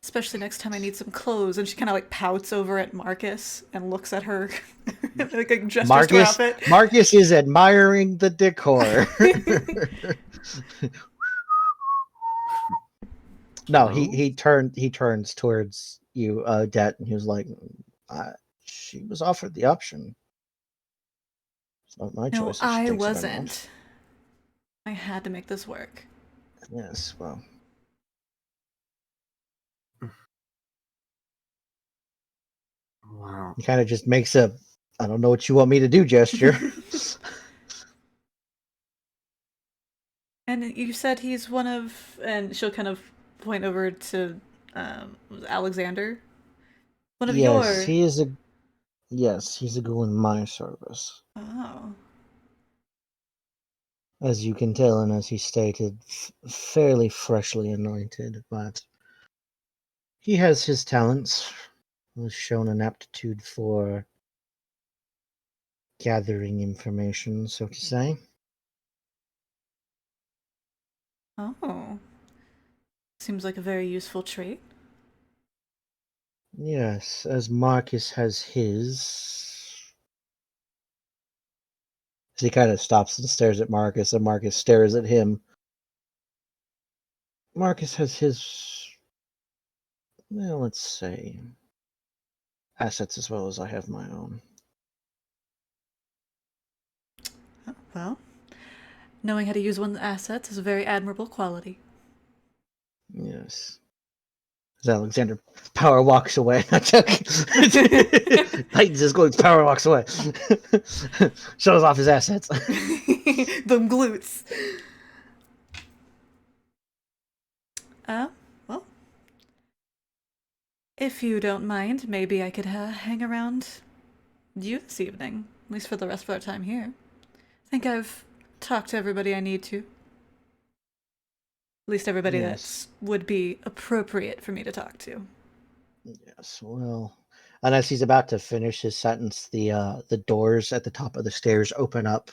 Especially next time I need some clothes. And she kind of like pouts over at Marcus and looks at her, like gestures to her outfit. Marcus is admiring the decor. No, he turns towards you, Det, and he was like, she was offered the option. It's not my No, choice if she I takes it or not. wasn't. I had to make this work. Yes, well. Wow. He kind of just makes a, I don't know what you want me to do gesture. And you said he's one of, and she'll kind of point over to Alexander. One of your. Yes, he's a ghoul in my service. Oh. As you can tell, and as he stated, fairly freshly anointed, but he has his talents. Has shown an aptitude for gathering information, so to say. Oh. Seems like a very useful trait. Yes, as Marcus has his. As he kind of stops and stares at Marcus, and Marcus stares at him. Marcus has his. Well, let's say. Assets as well as I have my own. Oh, well, knowing how to use one's assets is a very admirable quality. Yes. As Alexander power walks away. Not joking. Tightens his glutes, power walks away. Shows off his assets. Them glutes. Well, if you don't mind, maybe I could hang around you this evening, at least for the rest of our time here. I think I've talked to everybody I need to. At least everybody that would be appropriate for me to talk to. Yes, well, and as he's about to finish his sentence, the doors at the top of the stairs open up,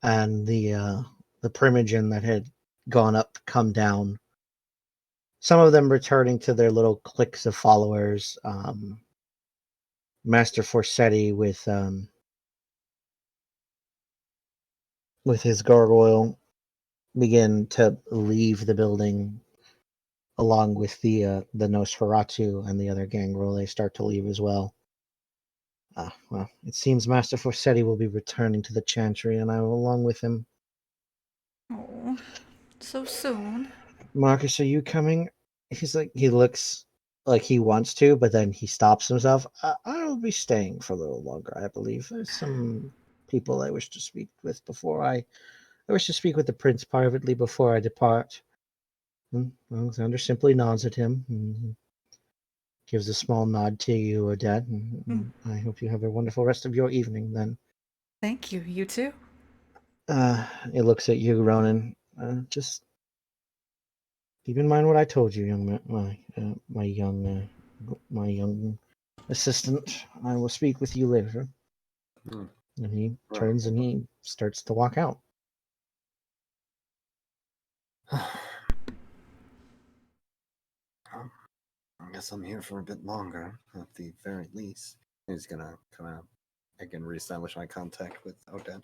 and the primogen that had gone up come down. Some of them returning to their little cliques of followers. Master Forsetti with his gargoyle begin to leave the building, along with the Nosferatu and the other gangrel. They start to leave as well. Well, it seems Master Forsetti will be returning to the Chantry, and I will along with him. Oh, so soon. Marcus, are you coming? He looks like he wants to, but then he stops himself. I'll be staying for a little longer, I believe. There's some people I wish to speak with before I wish to speak with the prince privately before I depart. Alexander simply nods at him and gives a small nod to you, Odette. I hope you have a wonderful rest of your evening then. Thank you. You too. He looks at you, Ronan. Just keep in mind what I told you, young man. My young assistant. I will speak with you later. And he turns and he starts to walk out. I guess I'm here for a bit longer, at the very least. He's gonna come out. I can reestablish eye contact with Odette.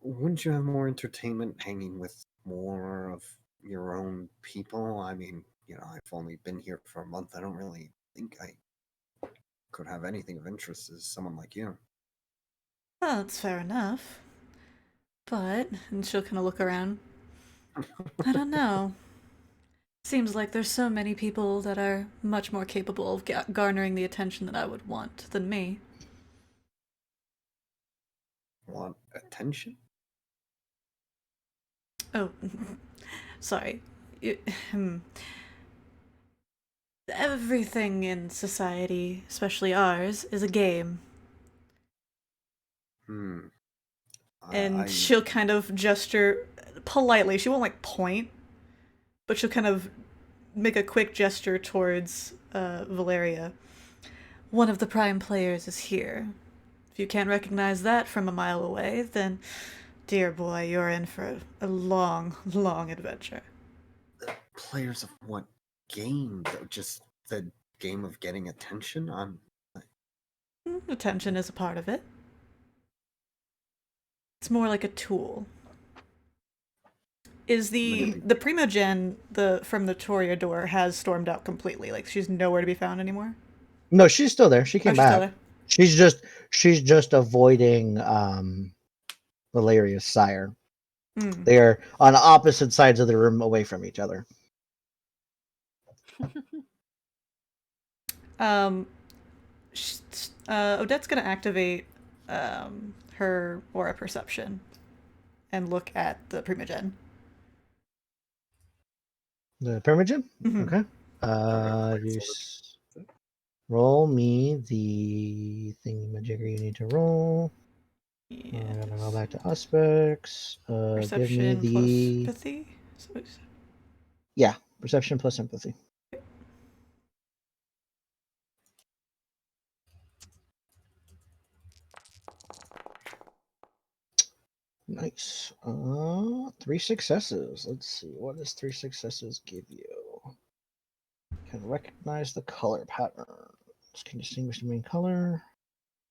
Wouldn't you have more entertainment hanging with more of your own people? I mean, I've only been here for a month. I don't really think I could have anything of interest as someone like you. Well, that's fair enough. But, and she'll kind of look around. I don't know. Seems like there's so many people that are much more capable of garnering the attention that I would want than me. Want attention? Oh, sorry. Everything in society, especially ours, is a game. And she'll kind of gesture politely. She won't like point, but she'll kind of make a quick gesture towards Valeria. One of the prime players is here. If you can't recognize that from a mile away, then, dear boy, you're in for a long, long adventure. Players of what game? Just the game of getting attention? Attention is a part of it. It's more like a tool. Is the Primogen from the Toreador has stormed out completely? Like she's nowhere to be found anymore? No, she's still there. She came back. She's just avoiding Valeria's sire. They are on opposite sides of the room away from each other. Odette's gonna activate her aura perception and look at the Primogen. The Primogen? Okay. Roll me the thingamajigger you need to roll. Yes. I'm gonna go back to aspects. Perception give me plus empathy? Yeah, perception plus empathy. Nice. 3 successes. Let's see. What does 3 successes give you? Can recognize the color patterns. Can distinguish the main color.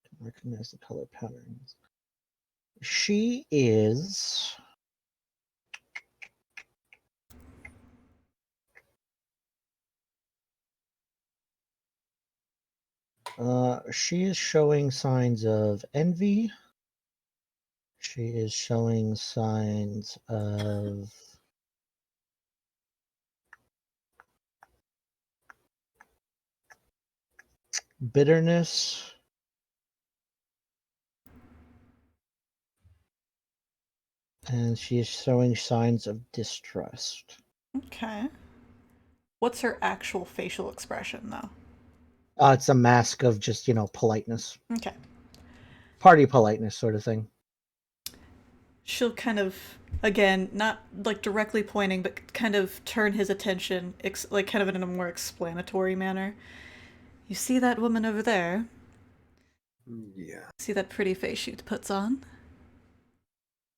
Can recognize the color patterns. She is showing signs of envy. She is showing signs of bitterness. And she is showing signs of distrust. Okay. What's her actual facial expression, though? It's a mask of just, politeness. Okay. Party politeness sort of thing. She'll kind of, again, not like directly pointing, but kind of turn his attention, like kind of in a more explanatory manner. You see that woman over there? Yeah. See that pretty face she puts on?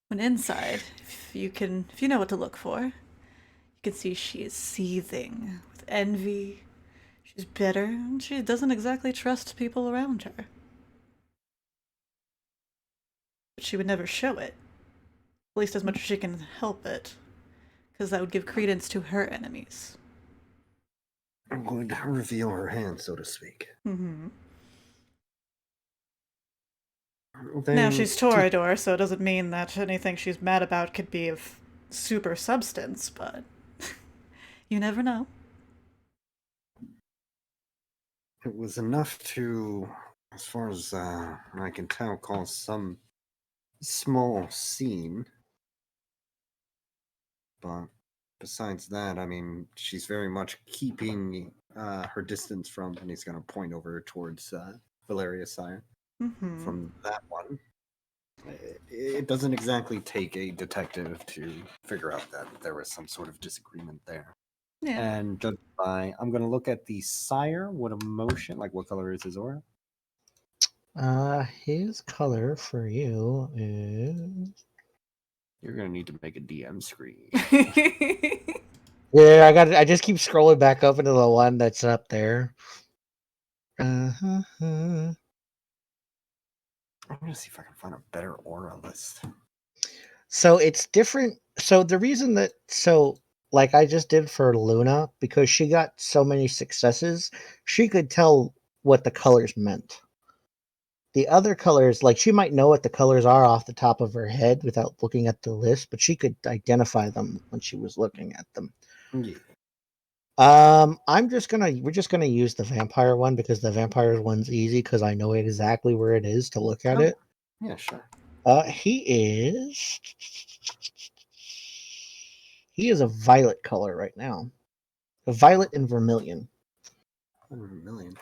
When inside, if you know what to look for, you can see she is seething with envy. She's bitter, and she doesn't exactly trust people around her. But she would never show it. At least as much as she can help it. Because that would give credence to her enemies. Would reveal her hand, so to speak. Mm-hmm. Now she's Toreador, so it doesn't mean that anything she's mad about could be of super substance, but you never know. It was enough to, as far as I can tell, cause some small scene. But besides that, I mean, she's very much keeping her distance from, and he's going to point over towards Valeria's sire. Mm-hmm. From that one, it doesn't exactly take a detective to figure out that there was some sort of disagreement there. Yeah. And judged by, I'm going to look at the sire. What emotion? Like, what color is his aura? His color for you is. You're going to need to make a DM screen. Yeah, I just keep scrolling back up into the one that's up there. Uh-huh. I'm going to see if I can find a better aura list. So it's different. So the reason that like I just did for Luna, because she got so many successes, she could tell what the colors meant. The other colors, like she might know what the colors are off the top of her head without looking at the list, but she could identify them when she was looking at them. Yeah. We're just gonna use the vampire one because the vampire one's easy because I know exactly where it is to look at it. Yeah, sure. He is a violet color right now. A violet and vermilion. 100 million.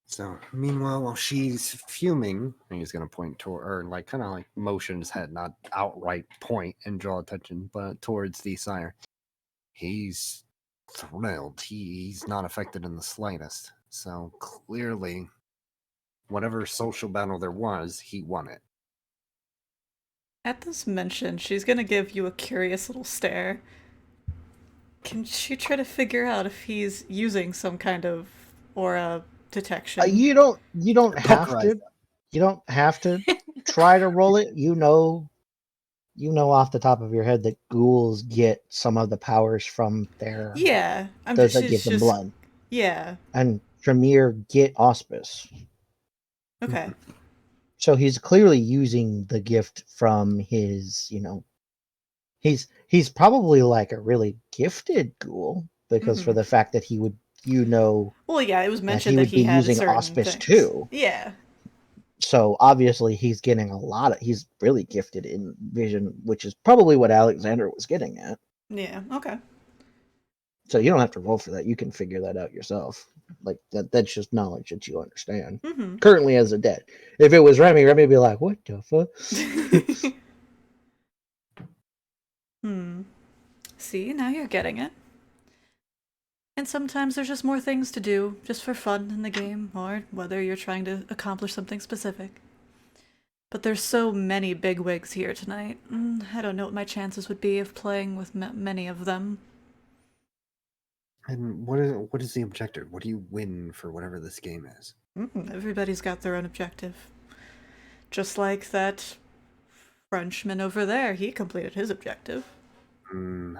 So, meanwhile, while she's fuming, he's going to point toward, or like kind of like motion his head, not outright point and draw attention, but towards the sire. He's thrilled. He's not affected in the slightest. So, clearly, whatever social battle there was, he won it. At this mention, she's gonna give you a curious little stare. Can she try to figure out if he's using some kind of aura detection? You don't have to. You don't have to try to roll it. You know off the top of your head that ghouls get some of the powers from their those that give them blood. Yeah. And Tremere get auspice. Okay. So he's clearly using the gift from his, he's probably like a really gifted ghoul because for the fact that he would, well, yeah, it was mentioned he that would he be had using certain auspice things. too. Yeah. So obviously he's getting he's really gifted in vision, which is probably what Alexander was getting at. Yeah. Okay. So you don't have to roll for that. You can figure that out yourself. Like that's just knowledge that you understand. Mm-hmm. Currently as a dead. If it was Remi would be like, what the fuck? See, now you're getting it. And sometimes there's just more things to do, just for fun in the game, or whether you're trying to accomplish something specific. But there's so many bigwigs here tonight. I don't know what my chances would be of playing with many of them. And what is the objective? What do you win for whatever this game is? Everybody's got their own objective. Just like that Frenchman over there, he completed his objective. I'm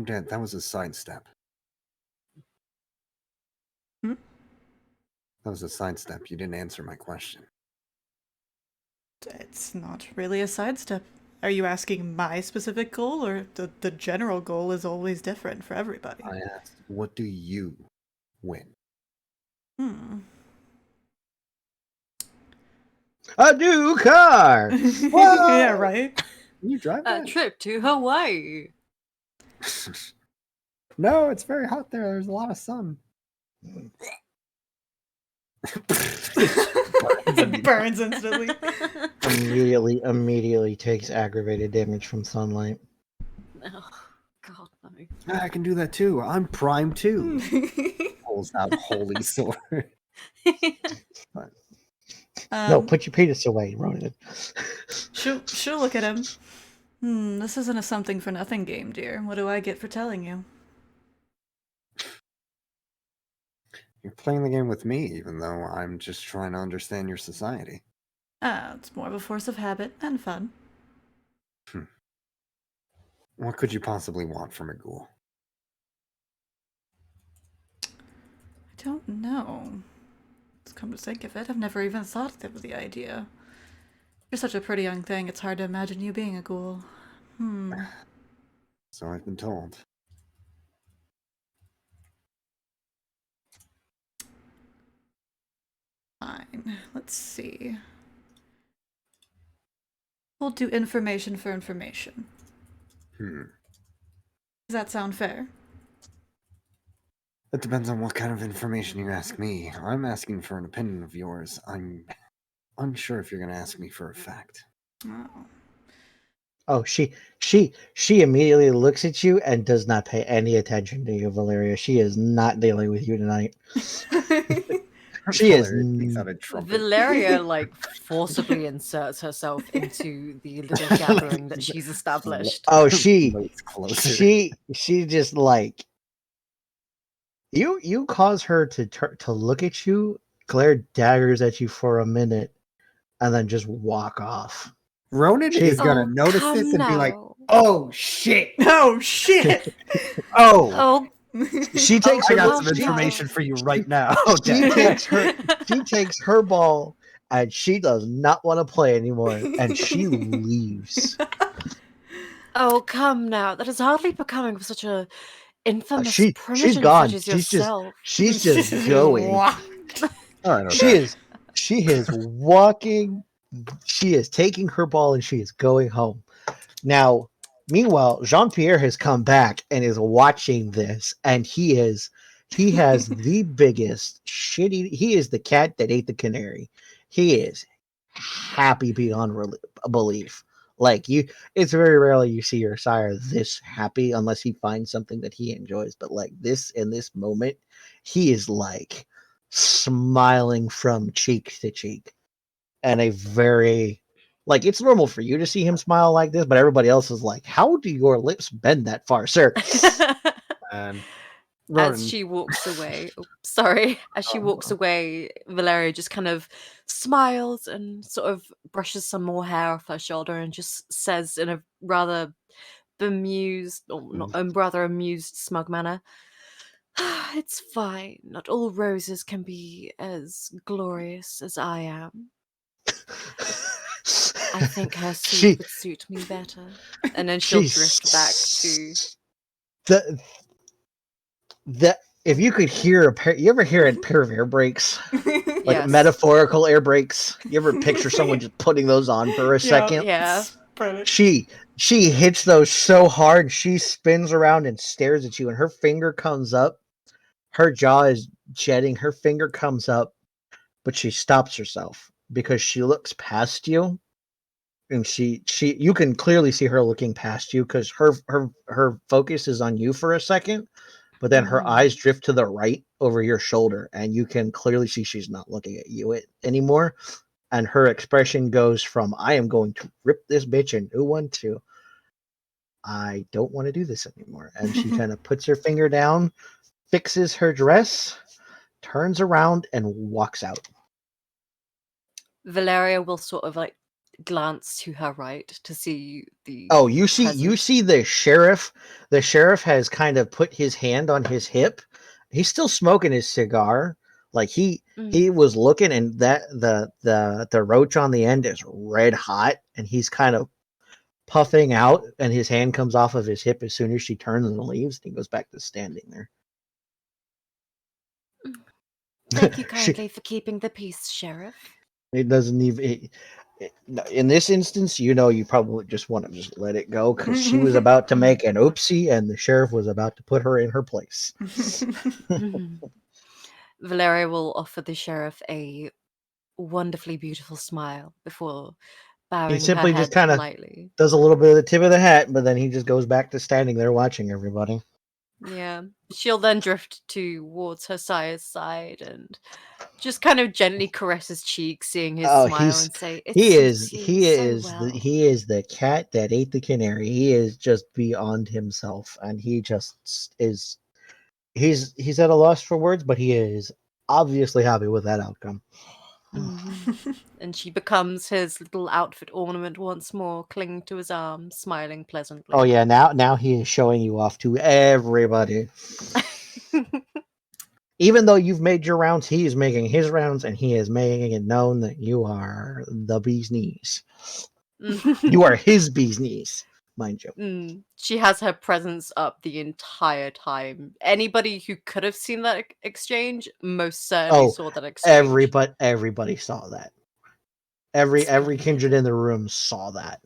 dead. That was a sidestep. That was a sidestep. You didn't answer my question. It's not really a sidestep. Are you asking my specific goal, or the general goal is always different for everybody? I asked, what do you win? A new car! Yeah, right? Can you drive that? A trip to Hawaii. No, it's very hot there. There's a lot of sun. Burns instantly. Immediately takes aggravated damage from sunlight. Oh, God, no. I can do that too. I'm prime too. Pulls out holy sword. No, put your penis away, Ronan. She'll look at him. This isn't a something for nothing game, dear. What do I get for telling you? You're playing the game with me, even though I'm just trying to understand your society. It's more of a force of habit and fun. What could you possibly want from a ghoul? I don't know. Let's come to think of it, I've never even thought of the idea. You're such a pretty young thing, it's hard to imagine you being a ghoul. So I've been told. Fine. Let's see. We'll do information for information. Hmm. Does that sound fair? It depends on what kind of information you ask me. I'm asking for an opinion of yours. I'm unsure if you're going to ask me for a fact. Oh. Oh, she immediately looks at you and does not pay any attention to you, Valeria. She is not dealing with you tonight. She is. Valeria takes out a trumpet. Valeria like forcibly inserts herself into the little gathering that she's established. Oh, Floats closer. she just like you cause her to look at you, glare daggers at you for a minute, and then just walk off. Ronan is gonna notice this and be like, "Oh shit! Oh shit! Oh, She takes I her. got some information for you right now." She takes her ball and she does not want to play anymore, and she leaves. Oh, come now. That is hardly becoming of such a infamous She's primogen gone. such as yourself. She's just going. All right, She is walking. She is taking her ball and she is going home. Now, meanwhile, Jean-Pierre has come back and is watching this, and he has the biggest shitty. He is the cat that ate the canary. He is happy beyond belief. Like it's very rarely you see your sire this happy unless he finds something that he enjoys. But like this, in this moment, he is like smiling from cheek to cheek. And a very, like, it's normal for you to see him smile like this, but everybody else is like, how do your lips bend that far, sir? As she walks away, as she walks away, Valeria just kind of smiles and sort of brushes some more hair off her shoulder and just says in a rather bemused, or not, rather amused, smug manner, "It's fine. Not all roses can be as glorious as I am. I think her suit would suit me better." And then she'll drift back to the if you could hear you ever hear a pair of air brakes, like Yes. metaphorical air brakes? You ever picture someone just putting those on for a second? Yeah. She hits those so hard, she spins around and stares at you, and her finger comes up. Her jaw is jetting. Her finger comes up, but she stops herself because she looks past you. And you can clearly see her looking past you because her focus is on you for a second, but then her eyes drift to the right over your shoulder, and you can clearly see she's not looking at you anymore. And her expression goes from "I am going to rip this bitch a new one" to "I don't want to do this anymore." And she kind of puts her finger down, fixes her dress, turns around, and walks out. Valeria will sort of like glance to her right to see the you see the sheriff. The sheriff has kind of put his hand on his hip. He's still smoking his cigar. Like he was looking, and that the roach on the end is red hot, and he's kind of puffing out, and his hand comes off of his hip as soon as she turns and leaves. And he goes back to standing there. Thank you kindly for keeping the peace, Sheriff. It doesn't even. In this instance, you probably just want to just let it go because she was about to make an oopsie, and the sheriff was about to put her in her place. Valeria will offer the sheriff a wonderfully beautiful smile before bowing He simply her just head kind of politely. does a little bit of the tip of the hat, but then he just goes back to standing there watching everybody. Yeah. She'll then drift towards her sire's side and just kind of gently caress his cheek, seeing his smile, and say, he is the cat that ate the canary. He is just beyond himself, and he just is. He's at a loss for words, but he is obviously happy with that outcome. And she becomes his little outfit ornament once more, clinging to his arm, smiling pleasantly. Oh yeah, now he is showing you off to everybody. Even though you've made your rounds, he is making his rounds, and he is making it known that you are the bee's knees. You are his bee's knees. mind you. She has her presence up the entire time. Anybody who could have seen that exchange most certainly saw that exchange. Everybody saw that. Every kindred in the room saw that.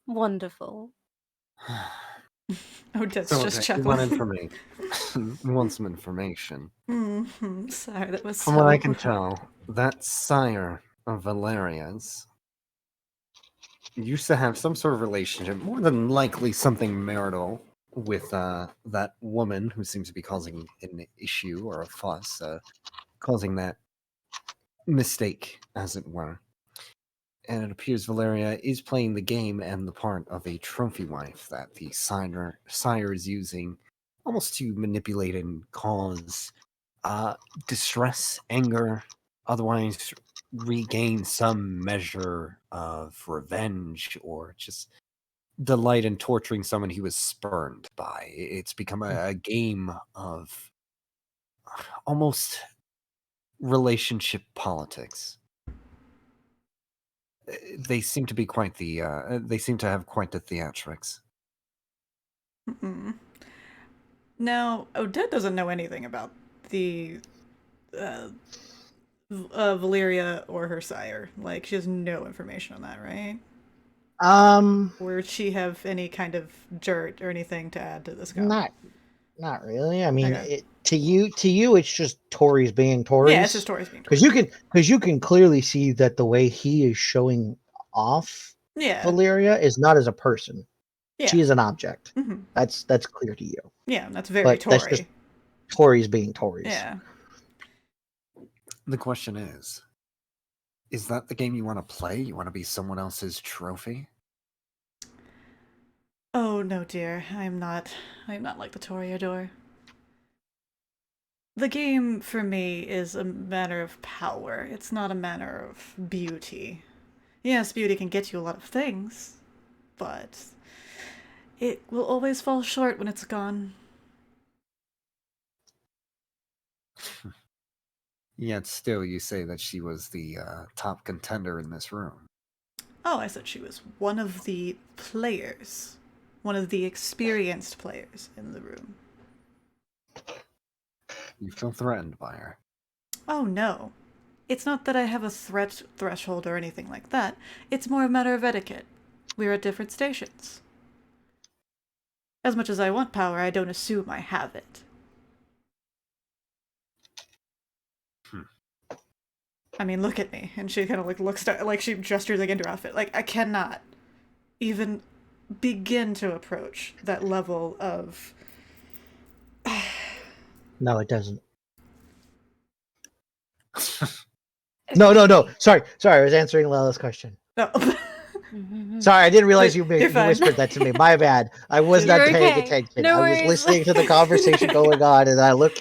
Wonderful. Oh, that's So just you want chuckling. information? You want some information? Sorry, that was From what I can tell, that sire of Valeria's used to have some sort of relationship, more than likely something marital, with that woman who seems to be causing an issue or a fuss, causing that mistake, as it were. And it appears Valeria is playing the game and the part of a trophy wife that the sire is using almost to manipulate and cause distress, anger, otherwise regain some measure of revenge or just delight in torturing someone he was spurned by. It's become a game of almost relationship politics. They seem to be quite the. They seem to have quite the theatrics. Now, Odette doesn't know anything about the Valeria or her sire. Like, she has no information on that, right? Or would she have any kind of dirt or anything to add to this guy? Not really. I mean, Okay. to you, it's just Tories being Tories. Yeah, it's just Tories being Tories. Because you can clearly see that the way he is showing off Valeria is not as a person. Yeah. She is an object. Mm-hmm. That's clear to you. Yeah, that's very Tory. That's just Tories being Tories. Yeah. The question is that the game you want to play? You want to be someone else's trophy? Oh no, dear. I am not like the Toreador. The game for me is a matter of power. It's not a matter of beauty. Yes, beauty can get you a lot of things, but it will always fall short when it's gone. Yet still you say that she was the top contender in this room. Oh, I said she was one of the players. One of the experienced players in the room. You feel threatened by her? Oh, no. It's not that I have a threat threshold or anything like that. It's more a matter of etiquette. We're at different stations. As much as I want power, I don't assume I have it. I mean, look at me. And she kind of like looks, like she gestures like into her outfit. Like, I cannot even begin to approach that level of... No, it doesn't. No. Sorry. I was answering Lala's question. No. Sorry, I didn't realize you whispered that to me. My bad. I was not paying attention. No I was listening to the conversation going on, and I look,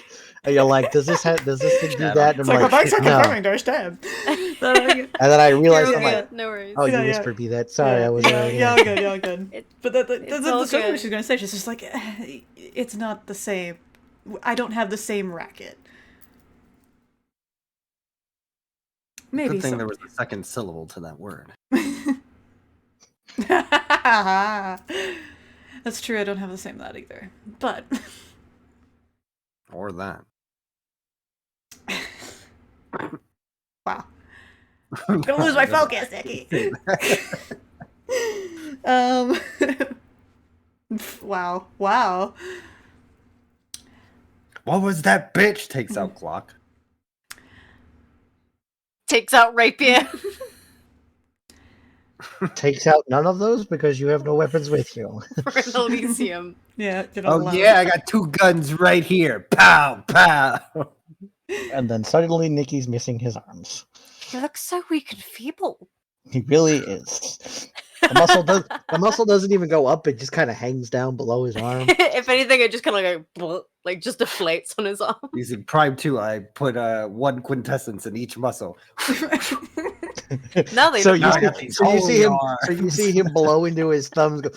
and you're like, "Does this thing do that?" And It's I'm like, well, thanks for "No." confirming to understand. And then I realized, I'm like, no worries. "Oh, you whispered me that." Sorry, I was. Y'all good. But that's what she's gonna say. She's just like, it's not the same. I don't have the same racket. Maybe Good thing there was a second syllable to that word. That's true. I don't have the same that either. But Or that. wow, I'm gonna lose my focus, Nicky. Wow. What was that bitch? Takes out clock. Takes out rapier. Takes out none of those because you have no weapons with you. For an Elysium. Yeah. I got 2 guns right here. Pow, pow. And then suddenly Nicky's missing his arms. He looks so weak and feeble. He really is. The muscle doesn't even go up; it just kind of hangs down below his arm. If anything, it just kind of like just deflates on his arm. Using Prime 2, I put 1 quintessence in each muscle. Now they So don't you see him blow into his thumbs. Go.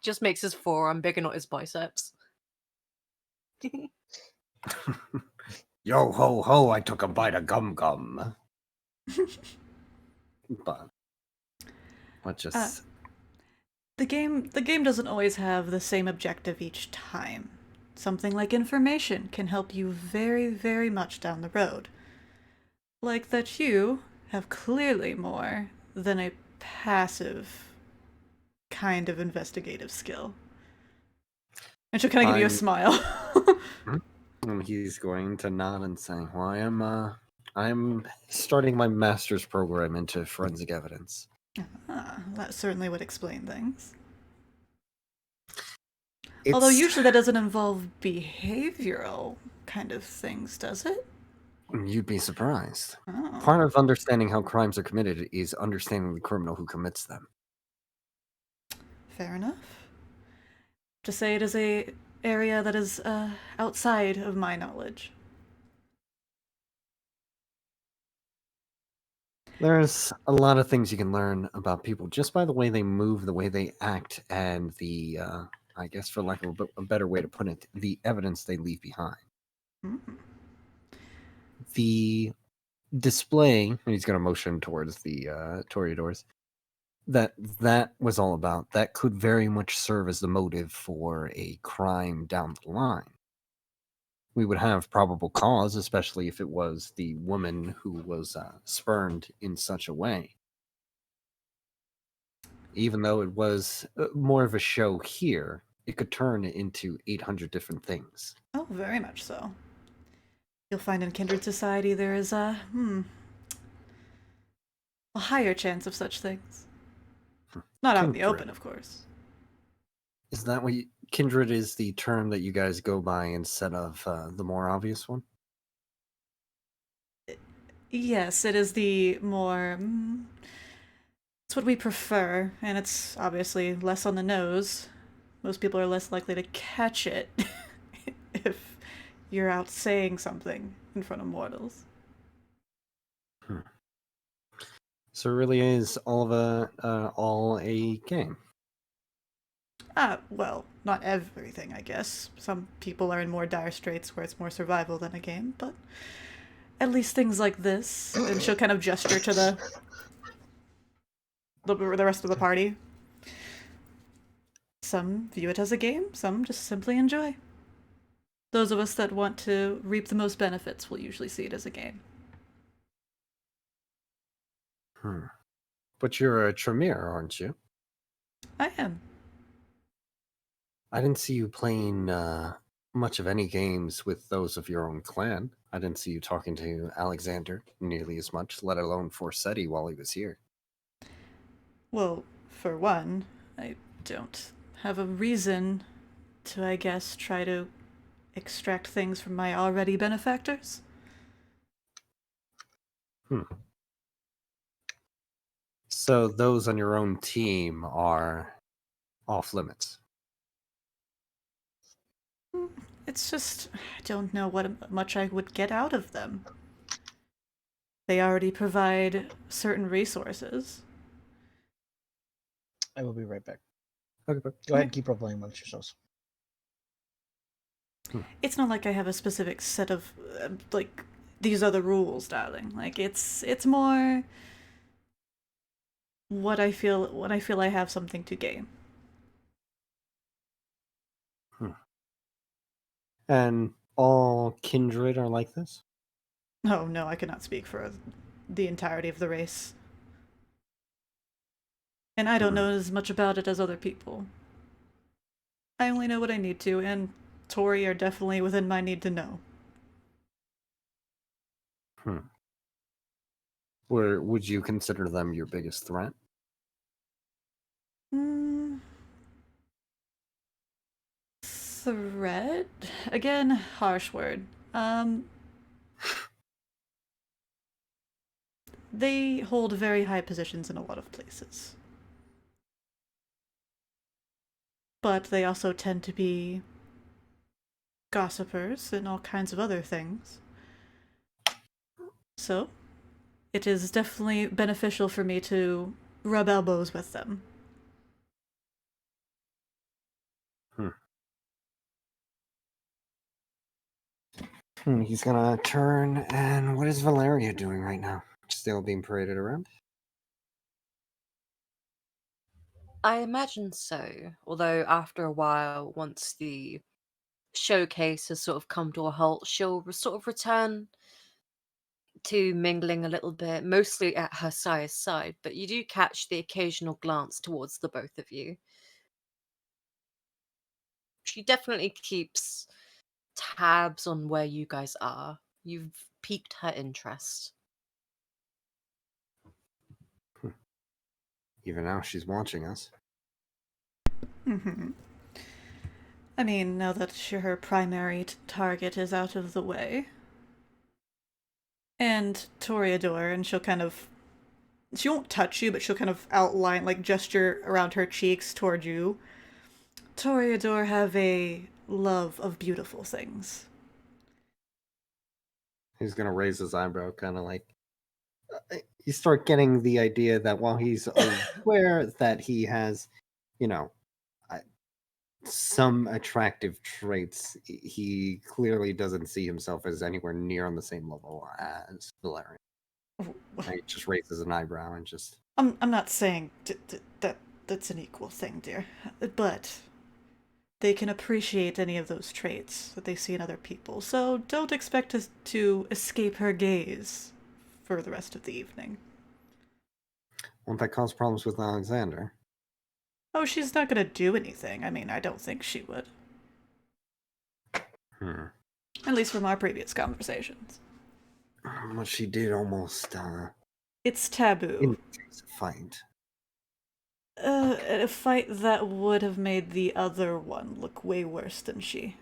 Just makes his forearm bigger, not his biceps. Yo ho ho! I took a bite of gum gum. but what just The game doesn't always have the same objective each time. Something like information can help you very, very much down the road. Like that you have clearly more than a passive kind of investigative skill. And she'll kind of give you a smile. He's going to nod and say, "Well, I'm starting my master's program into forensic evidence." That certainly would explain things. It's, Although usually that doesn't involve behavioral kind of things, does it? You'd be surprised. Oh. Part of understanding how crimes are committed is understanding the criminal who commits them. Fair enough. To say it is a area that is outside of my knowledge. There's a lot of things you can learn about people just by the way they move, the way they act, and the, I guess for lack of a better way to put it, the evidence they leave behind. The display, and he's going to motion towards the Toreadors, that was all about, that could very much serve as the motive for a crime down the line. We would have probable cause, especially if it was the woman who was spurned in such a way. Even though it was more of a show here, it could turn into 800 different things. Oh, very much so. You'll find in kindred society there is a higher chance of such things. Not out in the open, of course. Is that what kindred is the term that you guys go by instead of the more obvious one? Yes, it is the more... it's what we prefer, and it's obviously less on the nose. Most people are less likely to catch it if you're out saying something in front of mortals. So it really is all a game. Well, not everything, I guess. Some people are in more dire straits where it's more survival than a game, but at least things like this. And she'll kind of gesture to the rest of the party. Some view it as a game, some just simply enjoy. Those of us that want to reap the most benefits will usually see it as a game. But you're a Tremere, aren't you? I am. I didn't see you playing much of any games with those of your own clan. I didn't see you talking to Alexander nearly as much, let alone Forseti while he was here. Well, for one, I don't have a reason to, I guess, try to extract things from my already benefactors. So those on your own team are off limits. It's just, I don't know what much I would get out of them. They already provide certain resources. I will be right back. Okay. Go ahead and keep role-playing amongst yourselves. It's not like I have a specific set of, like, these are the rules, darling. Like, it's more what I feel when I feel I have something to gain. And all kindred are like this? Oh, no, I cannot speak for the entirety of the race. And I don't know as much about it as other people. I only know what I need to, and Tori are definitely within my need to know. Where would you consider them your biggest threat? Threat? Again, harsh word. They hold very high positions in a lot of places. But they also tend to be gossipers and all kinds of other things. So, it is definitely beneficial for me to rub elbows with them. He's gonna turn, and what is Valeria doing right now? Still being paraded around? I imagine so. Although after a while, once the showcase has sort of come to a halt, she'll sort of return to mingling a little bit, mostly at her sire's side, but you do catch the occasional glance towards the both of you. She definitely keeps tabs on where you guys are. You've piqued her interest. Even now, she's watching us. Mm-hmm. I mean, now that her primary target is out of the way. And Toreador, and she'll kind of... She won't touch you, but she'll kind of outline, like, gesture around her cheeks toward you. Toreador have a love of beautiful things. He's gonna raise his eyebrow, kind of like... You start getting the idea that while he's aware that he has, some attractive traits, he clearly doesn't see himself as anywhere near on the same level as Valeria. He just raises an eyebrow and just... I'm not saying that's an equal thing, dear, but they can appreciate any of those traits that they see in other people, so don't expect us to escape her gaze for the rest of the evening. Won't that cause problems with Alexander? Oh, she's not gonna do anything. I mean, I don't think she would. At least from our previous conversations. But she did almost, It's taboo. fight. A fight that would have made the other one look way worse than she.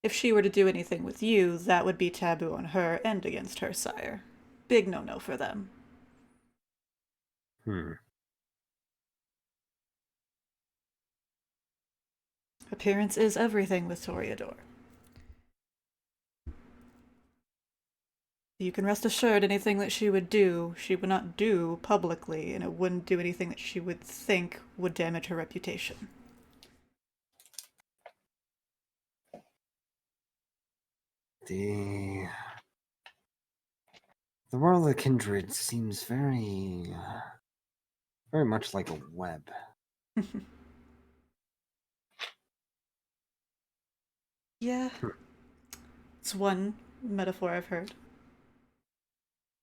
If she were to do anything with you, that would be taboo on her and against her sire. Big no-no for them. Appearance is everything with Toreador. You can rest assured anything that she would do, she would not do publicly, and it wouldn't do anything that she would think would damage her reputation. The world of the kindred seems very much like a web. Yeah. It's one metaphor I've heard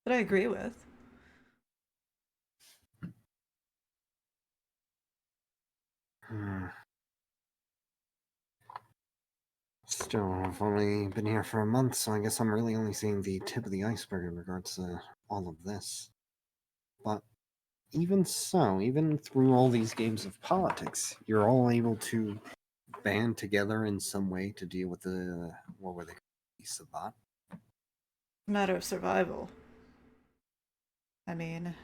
that I agree with. Still, I've only been here for a month, so I guess I'm really only seeing the tip of the iceberg in regards to all of this. But even so, even through all these games of politics, you're all able to band together in some way to deal with the, what were they, Sabat? Matter of survival. I mean,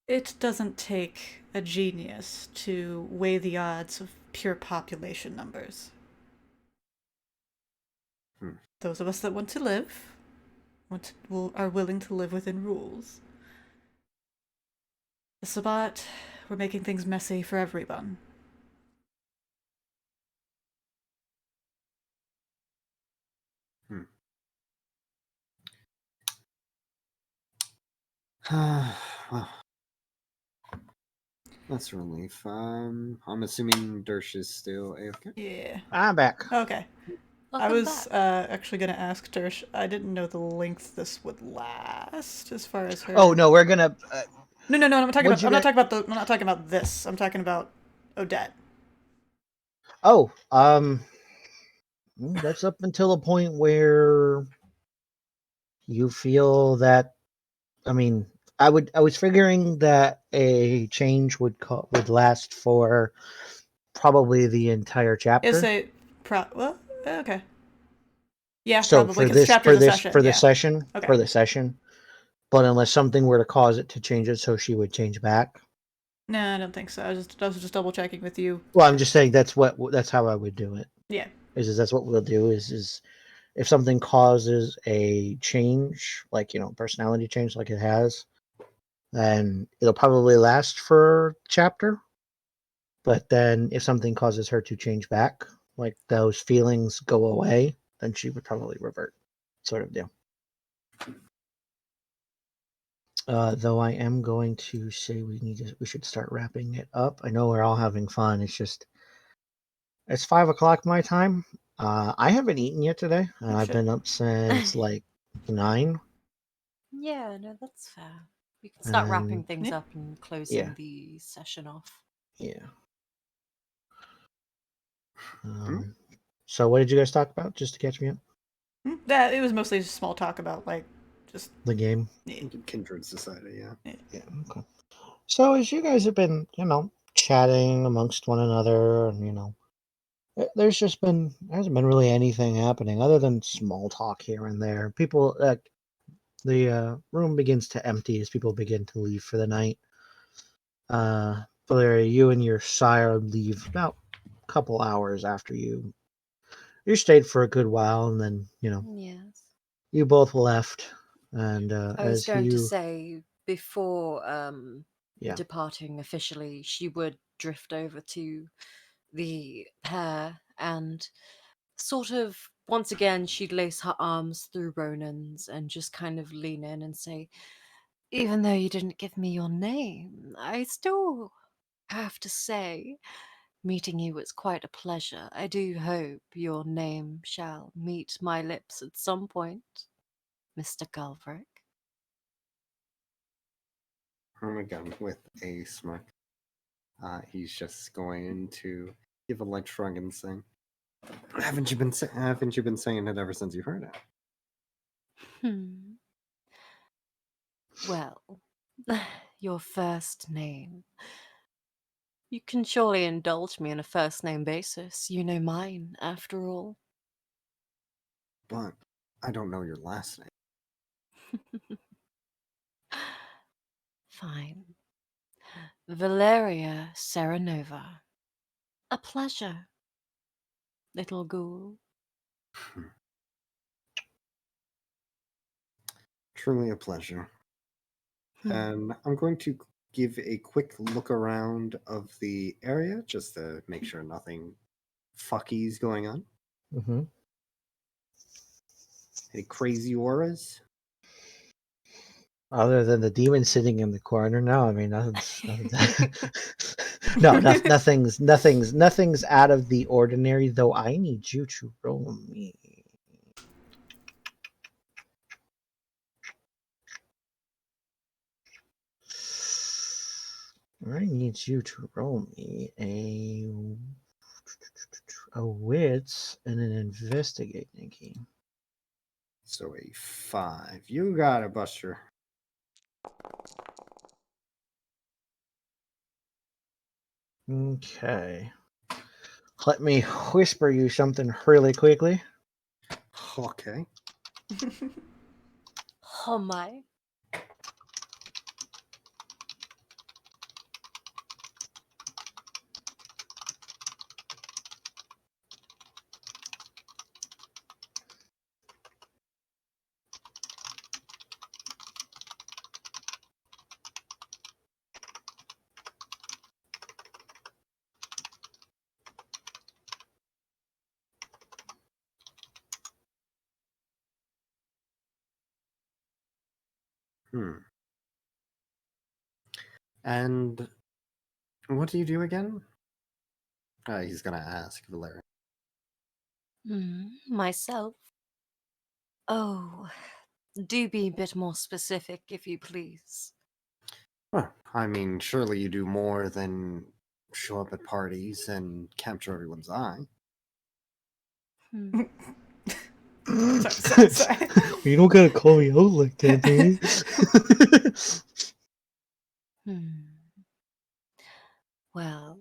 it doesn't take a genius to weigh the odds of pure population numbers. Those of us that want to live, are willing to live within rules. The Sabat, we're making things messy for everyone. Well, that's a relief. I'm assuming Dersh is still AFK? Yeah. I'm back. Okay. Welcome I was back. actually going to ask Dersh. I didn't know the length this would last, as far as her. Oh no, we're gonna. No. I'm not talking about this. I'm talking about Odette. Oh, that's up until a point where you feel that. I mean, I was figuring that a change would last for probably the entire chapter. Is a well, okay. Yeah, so probably. For this Session. Okay. For the session, but unless something were to cause it to change it, so she would change back. No, I don't think so. I was just double checking with you. Well, I'm just saying that's how I would do it. Yeah. Is that's what we'll do is if something causes a change, like personality change, like it has, then it'll probably last for chapter. But then if something causes her to change back, like those feelings go away, then she would probably revert, sort of deal. Though I am going to say we should start wrapping it up. I know we're all having fun. It's just it's 5 o'clock my time. I haven't eaten yet today. I've Shit. been up since like 9. Yeah, no, that's fair. We can start wrapping And things Yeah. up and closing yeah. the session off. yeah. So what did you guys talk about? Just to catch me up. That it was mostly just small talk about like just The game. Kindred Society, yeah. Yeah. Okay. So as you guys have been, chatting amongst one another, and there's just been there hasn't been really anything happening other than small talk here and there. People the room begins to empty as people begin to leave for the night. Valeria, you and your sire leave about a couple hours after you stayed for a good while, and then Yes. you both left. And I was as going to you say before yeah departing officially, she would drift over to the pair and sort of once again she'd lace her arms through Ronan's and just kind of lean in and say, even though you didn't give me your name, I still have to say meeting you was quite a pleasure. I do hope your name shall meet my lips at some point, Mr. Galverick. Again, with a smirk. He's just going to give a light shrug and say, haven't you been saying it ever since you heard it? Well, your first name. You can surely indulge me on a first name basis. You know mine, after all. But I don't know your last name. Fine. Valeria Serenova. A pleasure, little ghoul. Truly a pleasure. And I'm going to give a quick look around of the area just to make sure nothing fucky's going on. Mm-hmm. Any crazy auras? Other than the demon sitting in the corner, no. I mean, nothing's out of the ordinary. Though I need you to roll me. I need you to roll me a wits and an investigate, Nicky. So a 5. You got it, Buster. Okay. Let me whisper you something really quickly. Okay. Oh my. And what do you do again? He's gonna ask Valeria. Myself? Oh, do be a bit more specific, if you please. Well, I mean, surely you do more than show up at parties and capture everyone's eye. Sorry. You don't gotta call me out like that, dude. Well,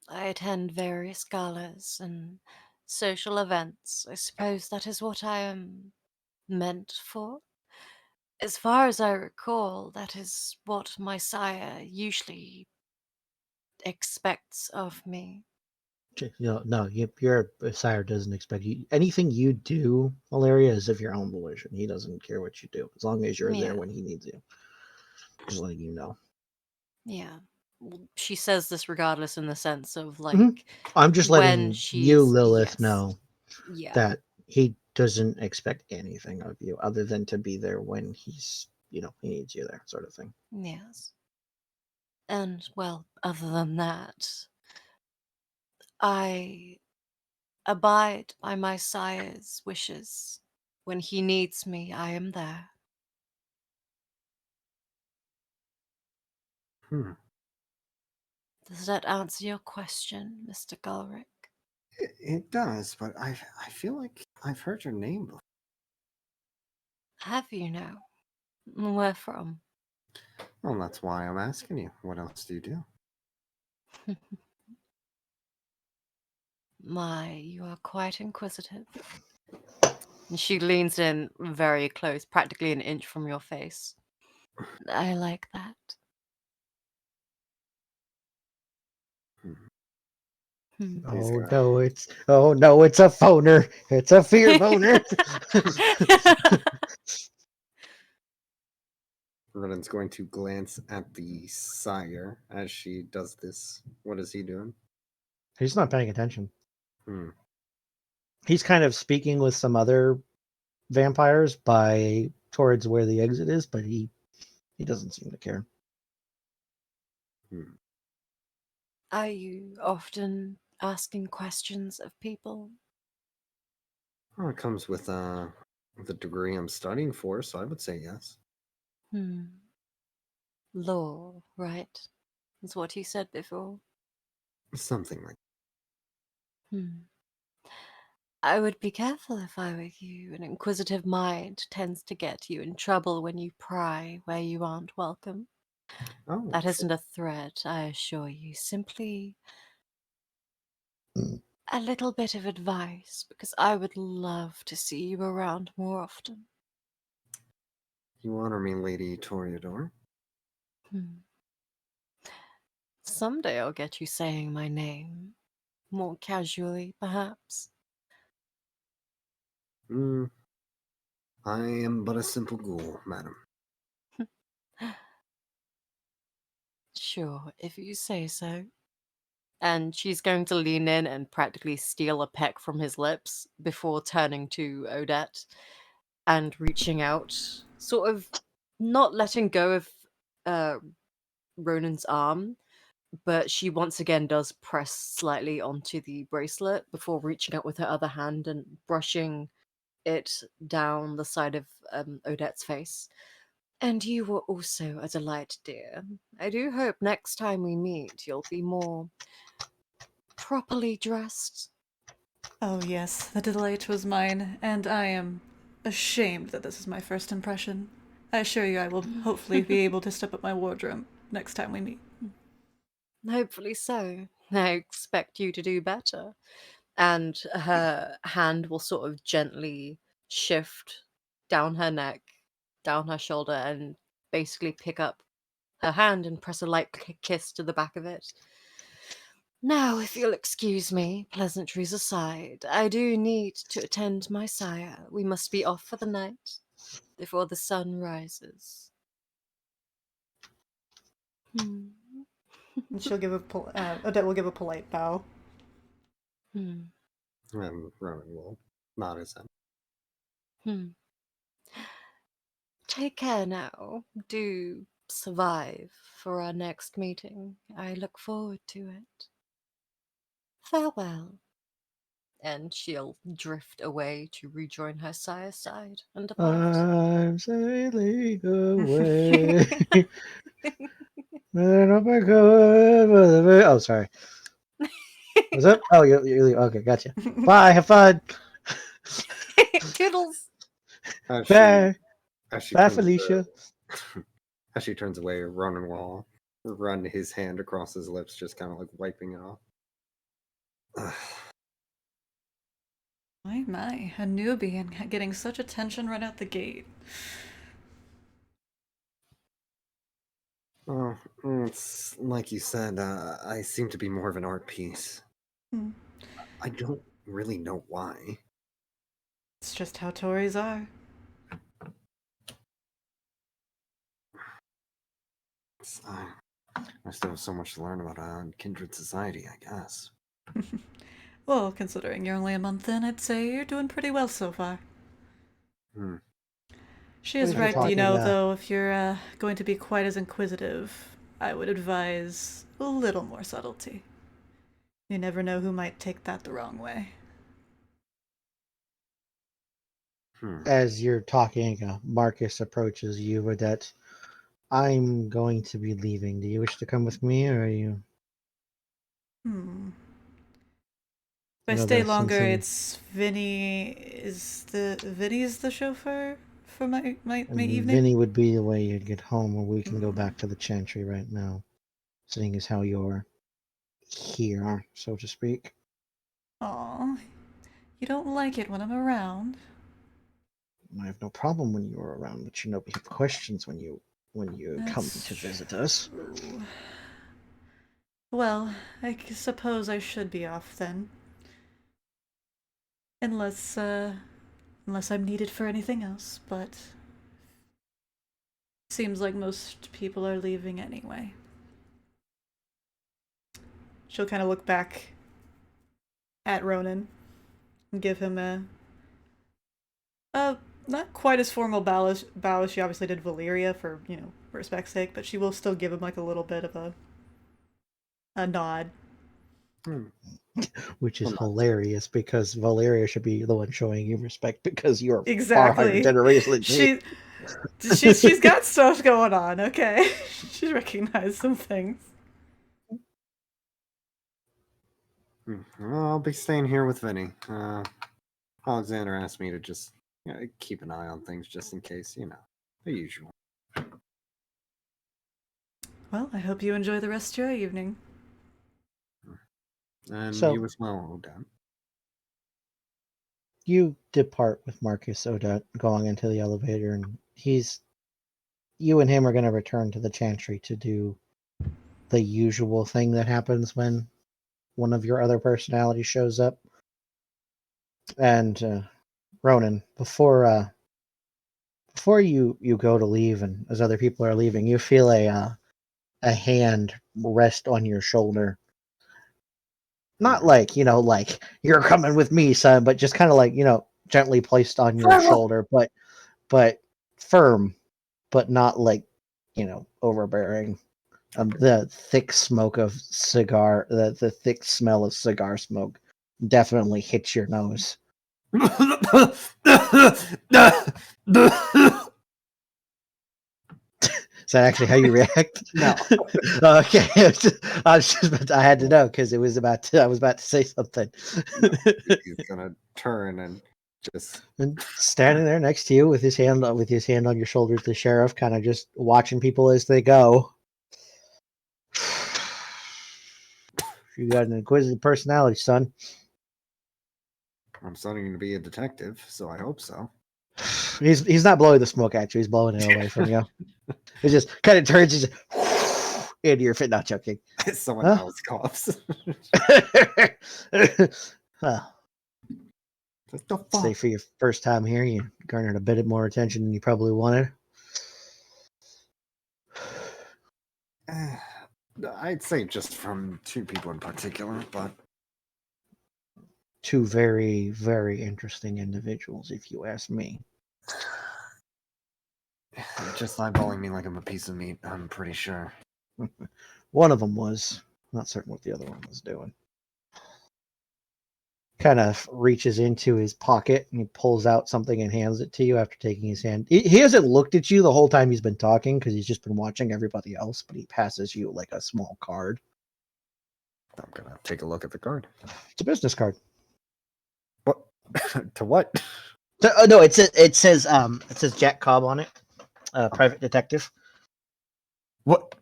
I attend various galas and social events. I suppose that is what I am meant for. As far as I recall, that is what my sire usually expects of me. No, your sire doesn't expect you. Anything you do, Valeria, is of your own volition. He doesn't care what you do, as long as you're there Yeah. when he needs you. Just letting you know. Yeah. She says this regardless in the sense of I'm just when letting she's you, Lilith, yes. know Yeah. that he doesn't expect anything of you other than to be there when he's he needs you there, sort of thing. Yes. And, well, other than that, I abide by my sire's wishes. When he needs me, I am there. Hmm. Does that answer your question, Mr. Gulrick? It does, but I feel like I've heard your name before. Have you now? Where from? Well, that's why I'm asking you. What else do you do? My, you are quite inquisitive. And she leans in very close, practically an inch from your face. I like that. Hmm. Oh no, it's a phoner. It's a fear boner. Ronan's going to glance at the sire as she does this. What is he doing? He's not paying attention. Hmm. He's kind of speaking with some other vampires towards where the exit is, but he doesn't seem to care. Hmm. Are you often asking questions of people? Well, it comes with the degree I'm studying for, so I would say yes. Law, right? Is what you said before. Something like I would be careful if I were you. An inquisitive mind tends to get you in trouble when you pry where you aren't welcome. oh, That isn't a threat, I assure you. Simply a little bit of advice, because I would love to see you around more often. you honor me, Lady Toreador. Someday I'll get you saying my name. More casually, perhaps. I am but a simple ghoul, madam. Sure, if you say so. And she's going to lean in and practically steal a peck from his lips before turning to Odette and reaching out, sort of not letting go of Ronan's arm, but she once again does press slightly onto the bracelet before reaching out with her other hand and brushing it down the side of Odette's face. And you were also a delight, dear. I do hope next time we meet you'll be more properly dressed. Oh, yes, the delight was mine, and I am ashamed that this is my first impression. I assure you I will hopefully be able to step up my wardrobe next time we meet. Hopefully so. I expect you to do better. And her hand will sort of gently shift down her neck, down her shoulder, and basically pick up her hand and press a light kiss to the back of it. Now, if you'll excuse me, pleasantries aside, I do need to attend my sire. We must be off for the night before the sun rises. And she'll give Odette will give a polite bow. And Ronan will nod his head. Take care now. Do survive for our next meeting. I look forward to it. Farewell. And she'll drift away to rejoin her sire's side and depart. I'm sailing away. Oh, sorry. Was it? Oh, you okay? Gotcha. Bye. Have fun. Toodles. Bye. Bye, Turns Felicia. as she turns away, Ronan will run his hand across his lips, just kind of like wiping it off. My, a newbie and getting such attention right out the gate. Well, it's like you said, I seem to be more of an art piece. I don't really know why. It's just how Tories are. I still have so much to learn about kindred society, I guess. Well, considering you're only a month in, I'd say you're doing pretty well so far. She is We've been right, talking, though, if you're going to be quite as inquisitive, I would advise a little more subtlety. You never know who might take that the wrong way. As you're talking, Marcus approaches you with that. I'm going to be leaving. Do you wish to come with me, or are you? If I You know, stay there's longer, something- it's Vinny's the chauffeur for my evening? Vinny would be the way you'd get home, or we can go back to the Chantry right now, seeing as how you're here, so to speak. Aw, you don't like it when I'm around. I have no problem when you're around, but we have questions when you come That's to visit us. true. Well, I suppose I should be off then. Unless I'm needed for anything else, but seems like most people are leaving anyway. She'll kind of look back at Ronan and give him a not quite as formal bow as she obviously did Valeria for, respect's sake, but she will still give him like a little bit of a nod. Which is hilarious because Valeria should be the one showing you respect because you're far Exactly. higher generation than she. She's got stuff going on, okay? She's recognized some things. Well, I'll be staying here with Vinny. Alexander asked me to just keep an eye on things just in case, the usual. Well, I hope you enjoy the rest of your evening. And So- you as well, Odette. You depart with Marcus Odette going into the elevator, and you and him are going to return to the Chantry to do the usual thing that happens when one of your other personalities shows up. And Ronan, before you go to leave, and as other people are leaving, you feel a hand rest on your shoulder. Not like, like you're coming with me, son, but just kind of like, gently placed on your shoulder, but firm, but not like, overbearing. The thick smoke of cigar, the thick smell of cigar smoke definitely hits your nose. Is that actually how you react? No. Okay. I had to know because I was about to say something. He's gonna turn and just And standing there next to you with his hand on your shoulders, the sheriff kind of just watching people as they go. You got an inquisitive personality, son. I'm starting to be a detective, so I hope so. He's not blowing the smoke at you. He's blowing it away from you. It just kind of turns into your fit. Not joking. Someone Huh? else coughs. Well, What the say fuck? for your first time here, you garnered a bit more attention than you probably wanted. I'd say just from two people in particular, but Two very, very interesting individuals, if you ask me. just eyeballing me like I'm a piece of meat, I'm pretty sure. One of them was. Not certain what the other one was doing. Kind of reaches into his pocket and he pulls out something and hands it to you after taking his hand. He hasn't looked at you the whole time he's been talking because he's just been watching everybody else, but he passes you like a small card. I'm gonna take a look at the card. It's a business card. What? To what? No, it says Jack Cobb on it. Private detective. What?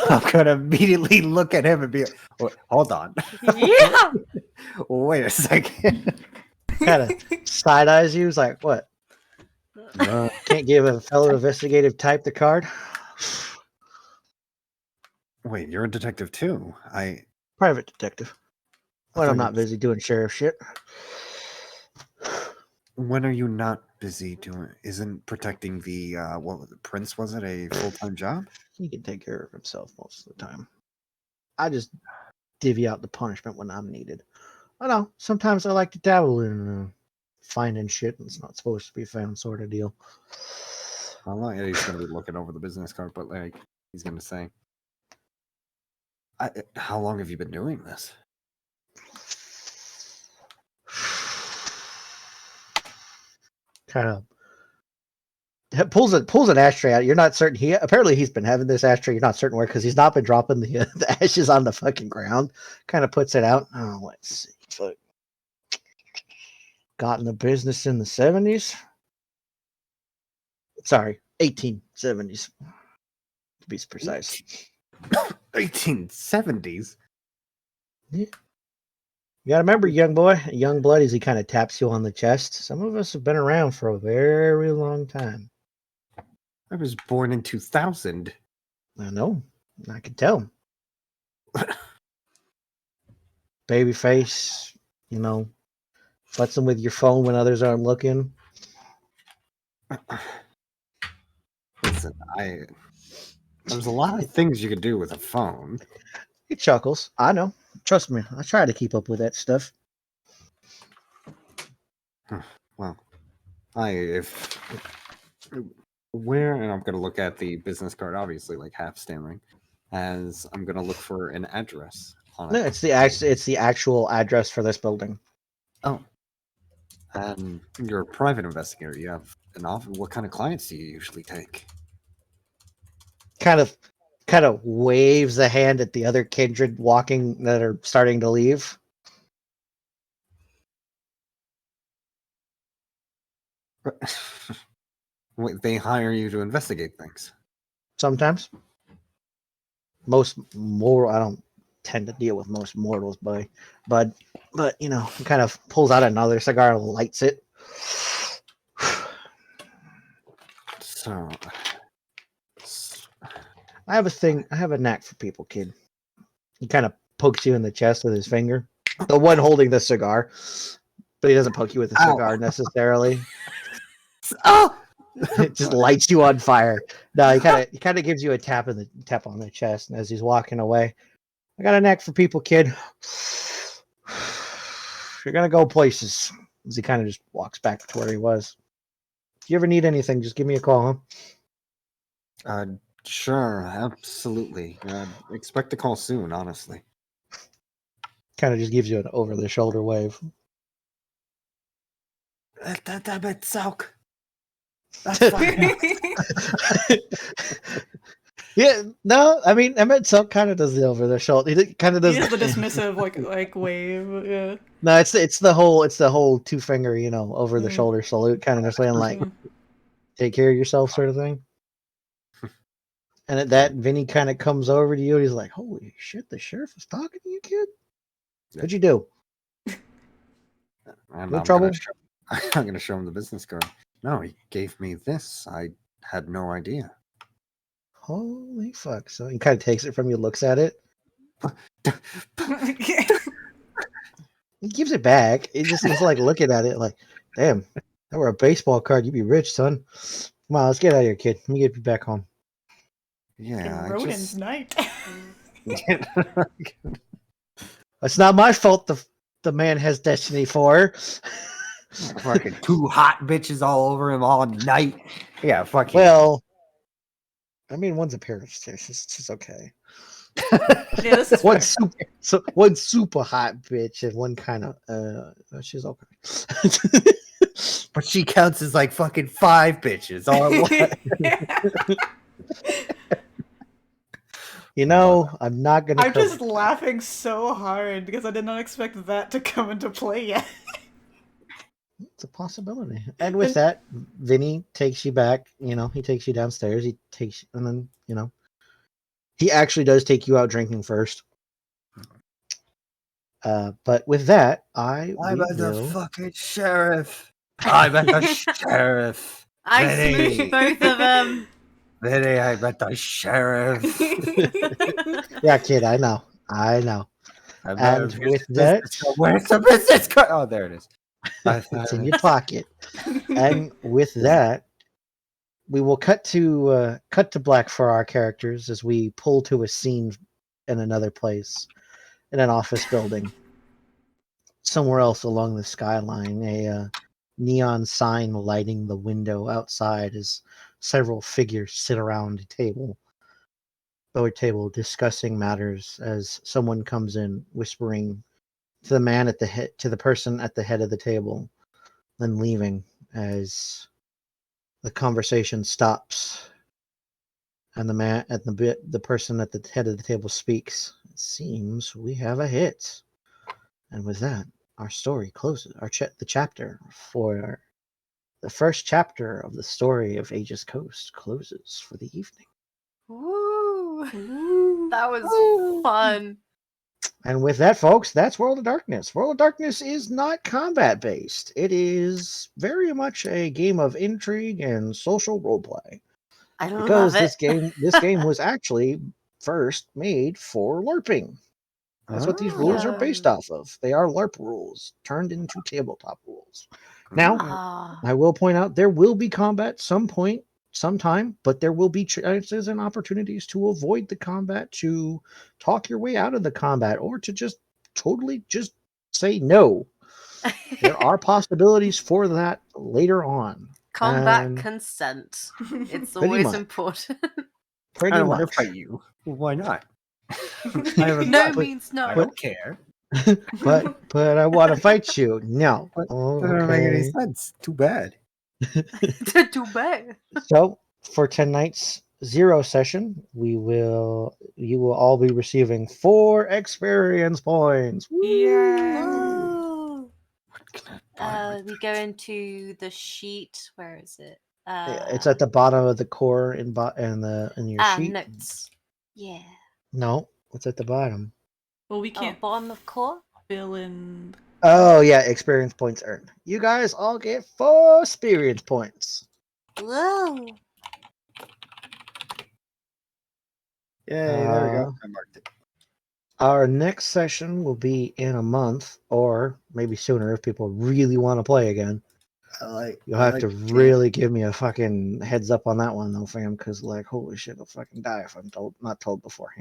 I'm gonna immediately look at him and be like, "Wait, hold on. Yeah. Wait a second. Kind of side eyes you. He's like, what? Can't give a fellow investigative type the card? Wait, you're a detective too. Private detective. When thought I'm you not busy doing sheriff shit. When are you not busy doing? Isn't protecting the what was it, Prince? Was it a full-time job? He can take care of himself most of the time. I just divvy out the punishment when I'm needed. I know. Sometimes I like to dabble in finding shit that's not supposed to be found, sort of deal. I'm not he's going to be looking over the business card, but like he's going to say, "How long have you been doing this?" Kind of pulls an ashtray out. You're not certain. Apparently he's been having this ashtray. You're not certain where because he's not been dropping the ashes on the fucking ground. Kind of puts it out. Oh, let's see. Fuck. Got in the business in the 70s. Sorry, 1870s to be precise. 1870s. Yeah. You gotta remember, young boy, young blood, as he kind of taps you on the chest. Some of us have been around for a very long time. I was born in 2000. I know. I can tell. Baby face, futzing with your phone when others aren't looking. Listen, there's a lot of things you could do with a phone. He chuckles. I know. Trust me. I try to keep up with that stuff. Well, where, and I'm going to look at the business card, obviously, like half stammering, as I'm going to look for an address on it. No, it's the actual address for this building. Oh. And you're a private investigator. You have an office. What kind of clients do you usually take? Kind of waves a hand at the other kindred walking that are starting to leave. Wait, they hire you to investigate things. Sometimes. I don't tend to deal with most mortals, but he kind of pulls out another cigar, lights it. So, I have a knack for people, kid. He kind of pokes you in the chest with his finger. The one holding the cigar, but he doesn't poke you with the cigar necessarily. Oh! It just lights you on fire. No, he kind of gives you a tap on the chest, and as he's walking away, I got a knack for people, kid. You're gonna go places. As he kind of just walks back to where he was. If you ever need anything, just give me a call, huh? Sure, absolutely. Expect a call soon, honestly. Kind of just gives you an over-the-shoulder wave. That bit soak. That's fine. Yeah, no, I mean, Emmett Silk kind of does the over-the-shoulder. He kind of does. He is the dismissive like wave. Yeah. No, it's the whole two-finger, over-the-shoulder salute, kind of just saying like, take care of yourself, sort of thing. And at that, Vinny kind of comes over to you and he's like, holy shit, the sheriff was talking to you, kid? What'd you do? I'm trouble? I'm going to show him the business card. No, he gave me this. I had no idea. Holy fuck. So he kind of takes it from you, looks at it. He gives it back. He's like looking at it like, damn, if that were a baseball card, you'd be rich, son. Come on, let's get out of here, kid. Let me get you back home. Yeah, Ronan's night. It's not my fault the man has destiny for. Fucking two hot bitches all over him all night. Yeah, fuck you. Well, I mean, one's a pair of stairs. She's okay. Yeah, this is one super hot bitch and one kind of she's okay. But she counts as like fucking 5 bitches all at once. I'm not gonna. I'm just laughing so hard because I did not expect that to come into play yet. It's a possibility. And with that, Vinny takes you back. He takes you downstairs. And then he actually does take you out drinking first. But with that, I'm the fucking sheriff. I'm at the sheriff. I Vinny. smooshed both of them. Vinny, I met the sheriff. Yeah, kid, I know. And with that, where's the business card? Oh, there it is. It's in your pocket. And with that, we will cut to black for our characters as we pull to a scene in another place, in an office building. Somewhere else along the skyline, a neon sign lighting the window outside is several figures sit around a billiard table, discussing matters as someone comes in, whispering to the man at the head, to the person at the head of the table, then leaving as the conversation stops, and the person at the head of the table speaks. It seems we have a hit, and with that, our story closes. The chapter for the first chapter of the story of AegisCoast closes for the evening. Woo! Ooh. That was fun. And with that, folks, that's World of Darkness. World of Darkness is not combat based. It is very much a game of intrigue and social roleplay. I Because love it. this game was actually first made for LARPing. That's what these rules are based off of. They are LARP rules turned into tabletop rules. Now, Ah. I will point out there will be combat sometime, but there will be chances and opportunities to avoid the combat, to talk your way out of the combat, or to just totally just say no. There are possibilities for that later on. Combat And consent. It's Pretty always much. important. I pretty don't want much. to fight you. Why not? I have a No gun. means no. I don't care. but I want to fight you. No. But Oh, that doesn't make any okay. sense. Too bad. Too bad. So for tonight's zero session, you will all be receiving 4 experience points. Yeah. Woo. What can I buy with We go into the sheet. Where is it? It's at the bottom of the core in your sheet. Notes. Yeah. No, it's at the bottom. Well, we Oh, can't bottom of core. fill in. Oh yeah, experience points earned. You guys all get 4 experience points. Whoa. Yay, there we Uh, go. I marked it. Our next session will be in a month, or maybe sooner if people really want to play again. You'll have to really give me a fucking heads up on that one though, fam, because like holy shit, I'll fucking die if I'm not told beforehand.